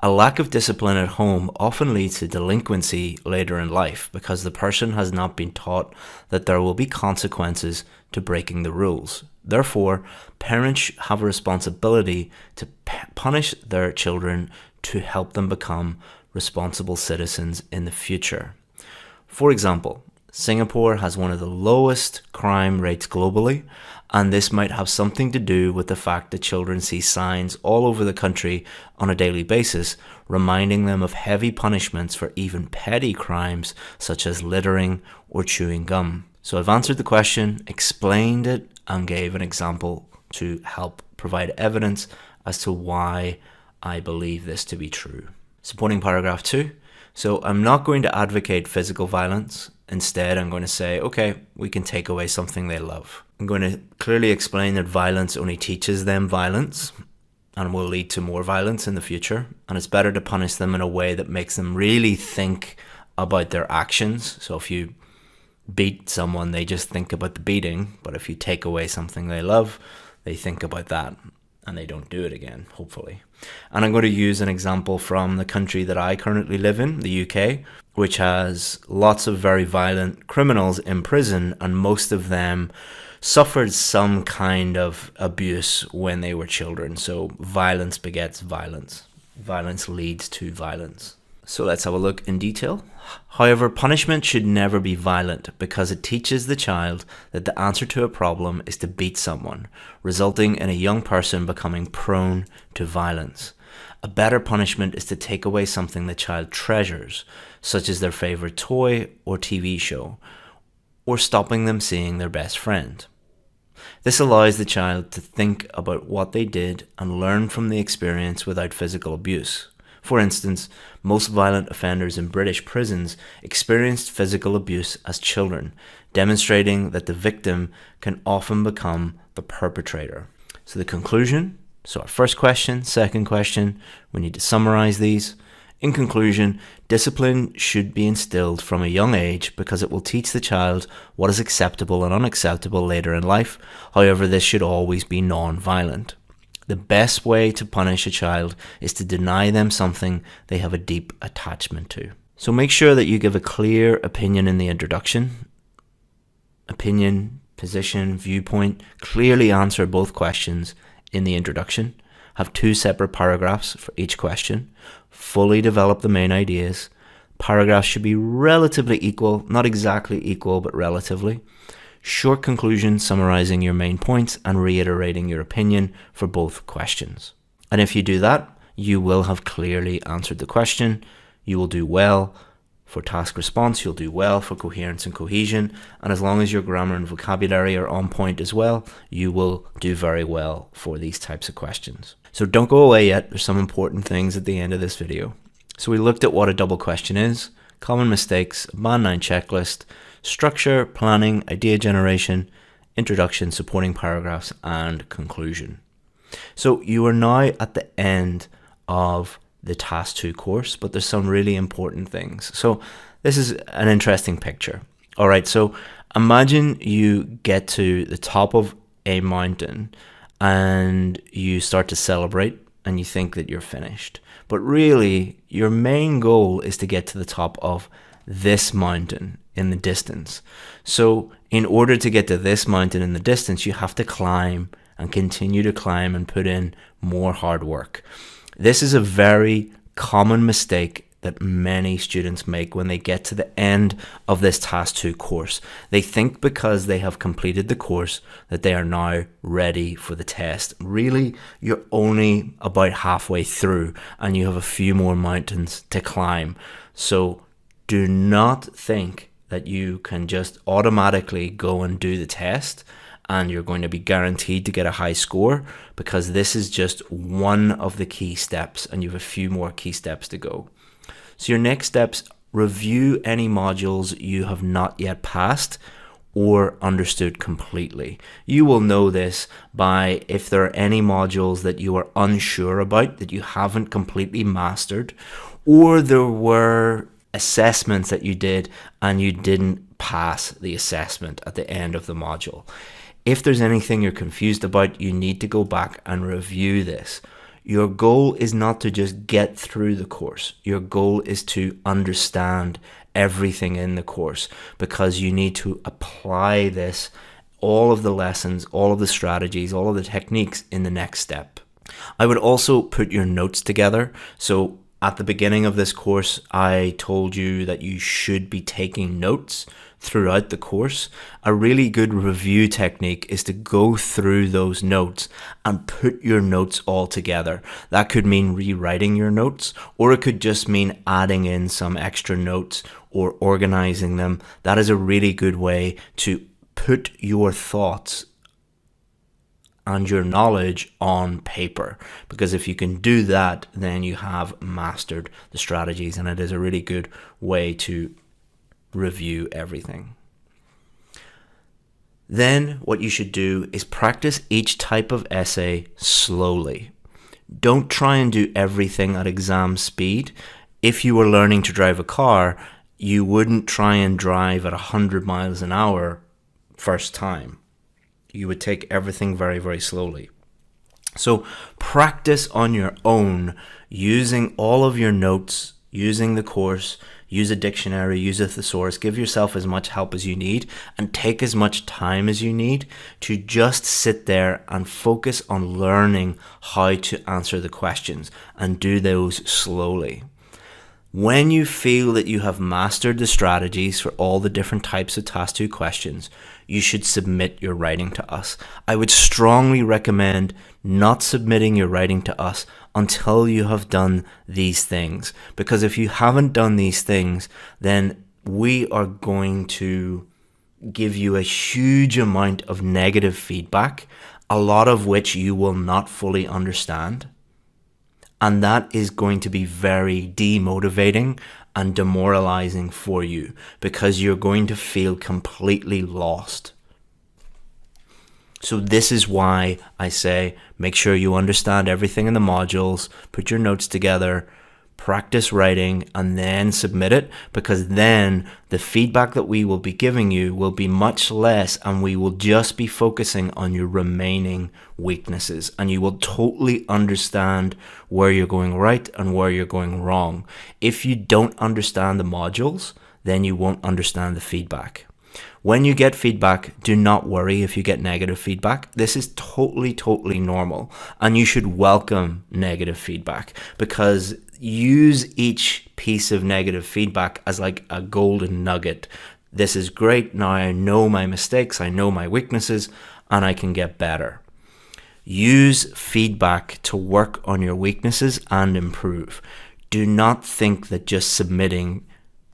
A lack of discipline at home often leads to delinquency later in life because the person has not been taught that there will be consequences to breaking the rules. Therefore, parents have a responsibility to punish their children to help them become responsible citizens in the future. For example, Singapore has one of the lowest crime rates globally, and this might have something to do with the fact that children see signs all over the country on a daily basis, reminding them of heavy punishments for even petty crimes such as littering or chewing gum. So I've answered the question, explained it, and gave an example to help provide evidence as to why I believe this to be true. Supporting paragraph 2. So I'm not going to advocate physical violence. Instead, I'm going to say, okay, we can take away something they love. I'm going to clearly explain that violence only teaches them violence and will lead to more violence in the future. And it's better to punish them in a way that makes them really think about their actions. So if you beat someone, they just think about the beating. But if you take away something they love, they think about that and they don't do it again, hopefully. And I'm going to use an example from the country that I currently live in, the UK, which has lots of very violent criminals in prison, and most of them suffered some kind of abuse when they were children. So violence begets violence. Violence leads to violence. So let's have a look in detail. However, punishment should never be violent because it teaches the child that the answer to a problem is to beat someone, resulting in a young person becoming prone to violence. A better punishment is to take away something the child treasures, such as their favorite toy or TV show, or stopping them seeing their best friend. This allows the child to think about what they did and learn from the experience without physical abuse. For instance, most violent offenders in British prisons experienced physical abuse as children, demonstrating that the victim can often become the perpetrator. So the conclusion, so our first question, second question, we need to summarize these. In conclusion, discipline should be instilled from a young age because it will teach the child what is acceptable and unacceptable later in life. However, this should always be non-violent. The best way to punish a child is to deny them something they have a deep attachment to. So make sure that you give a clear opinion in the introduction. Opinion, position, viewpoint. Clearly answer both questions in the introduction. Have 2 separate paragraphs for each question. Fully develop the main ideas. Paragraphs should be relatively equal, not exactly equal, but relatively. Short conclusion summarizing your main points and reiterating your opinion for both questions. And if you do that, you will have clearly answered the question. You will do well for task response, you'll do well for coherence and cohesion, and as long as your grammar and vocabulary are on point as well, you will do very well for these types of questions. So don't go away yet, there's some important things at the end of this video. So we looked at what a double question is, common mistakes, a band 9 checklist, structure, planning, idea generation, introduction, supporting paragraphs, and conclusion. So you are now at the end of the Task 2 course, but there's some really important things. So this is an interesting picture. All right, so imagine you get to the top of a mountain and you start to celebrate and you think that you're finished. But really, your main goal is to get to the top of this mountain in the distance. So in order to get to this mountain in the distance, you have to climb and continue to climb and put in more hard work. This is a very common mistake that many students make when they get to the end of this Task 2 course. They think because they have completed the course that they are now ready for the test. Really, you're only about halfway through and you have a few more mountains to climb. So do not think that you can just automatically go and do the test and you're going to be guaranteed to get a high score, because this is just one of the key steps and you have a few more key steps to go. So your next steps: review any modules you have not yet passed or understood completely. You will know this by if there are any modules that you are unsure about, that you haven't completely mastered, or there were assessments that you did and you didn't pass the assessment at the end of the module. If there's anything you're confused about, you need to go back and review this. Your goal is not to just get through the course. Your goal is to understand everything in the course, because you need to apply this, all of the lessons, all of the strategies, all of the techniques in the next step. I would also put your notes together. So at the beginning of this course, I told you that you should be taking notes throughout the course. A really good review technique is to go through those notes and put your notes all together. That could mean rewriting your notes, or it could just mean adding in some extra notes or organizing them. That is a really good way to put your thoughts and your knowledge on paper, because if you can do that, then you have mastered the strategies, and it is a really good way to review everything. Then what you should do is practice each type of essay slowly. Don't try and do everything at exam speed. If you were learning to drive a car, you wouldn't try and drive at 100 miles an hour first time. You would take everything very, very slowly. So practice on your own, using all of your notes, using the course, use a dictionary, use a thesaurus, give yourself as much help as you need, and take as much time as you need to just sit there and focus on learning how to answer the questions, and do those slowly. When you feel that you have mastered the strategies for all the different types of Task 2 questions, you should submit your writing to us. I would strongly recommend not submitting your writing to us until you have done these things, because if you haven't done these things, then we are going to give you a huge amount of negative feedback, a lot of which you will not fully understand. And that is going to be very demotivating and demoralizing for you, because you're going to feel completely lost. So this is why I say make sure you understand everything in the modules, put your notes together, practice writing, and then submit it, because then the feedback that we will be giving you will be much less, and we will just be focusing on your remaining weaknesses, and you will totally understand where you're going right and where you're going wrong. If you don't understand the modules, then you won't understand the feedback. When you get feedback, do not worry if you get negative feedback. This is totally normal, and you should welcome negative feedback, because use each piece of negative feedback as like a golden nugget. This is great. Now I know my mistakes, I know my weaknesses, and I can get better. Use feedback to work on your weaknesses and improve. Do not think that just submitting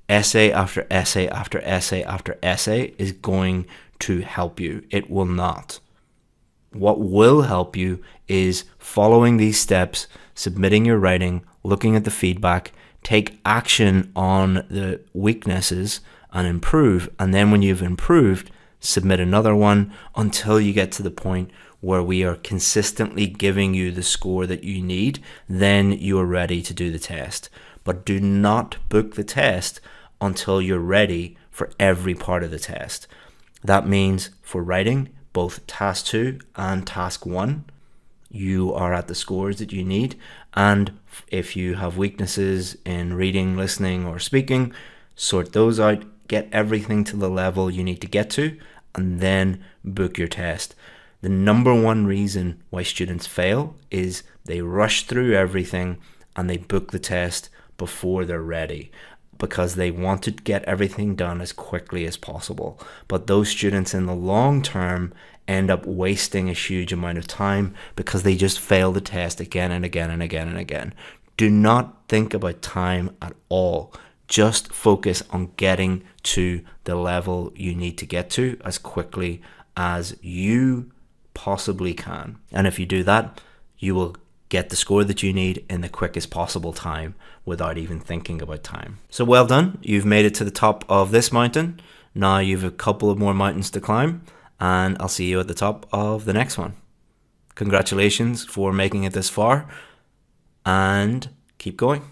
essay after essay after essay after essay is going to help you. It will not. What will help you is following these steps, submitting your writing, looking at the feedback, take action on the weaknesses and improve. And then when you've improved, submit another one until you get to the point where we are consistently giving you the score that you need. Then you are ready to do the test. But do not book the test until you're ready for every part of the test. That means for writing, both Task 2 and Task 1, you are at the scores that you need. And if you have weaknesses in reading, listening, or speaking, sort those out, get everything to the level you need to get to, and then book your test. The number one reason why students fail is they rush through everything and they book the test before they're ready, because they want to get everything done as quickly as possible. But those students in the long term end up wasting a huge amount of time because they just fail the test again and again and again and again. Do not think about time at all. Just focus on getting to the level you need to get to as quickly as you possibly can. And if you do that, you will get the score that you need in the quickest possible time without even thinking about time. So well done. You've made it to the top of this mountain. Now you've a couple of more mountains to climb, and I'll see you at the top of the next one. Congratulations for making it this far, and keep going.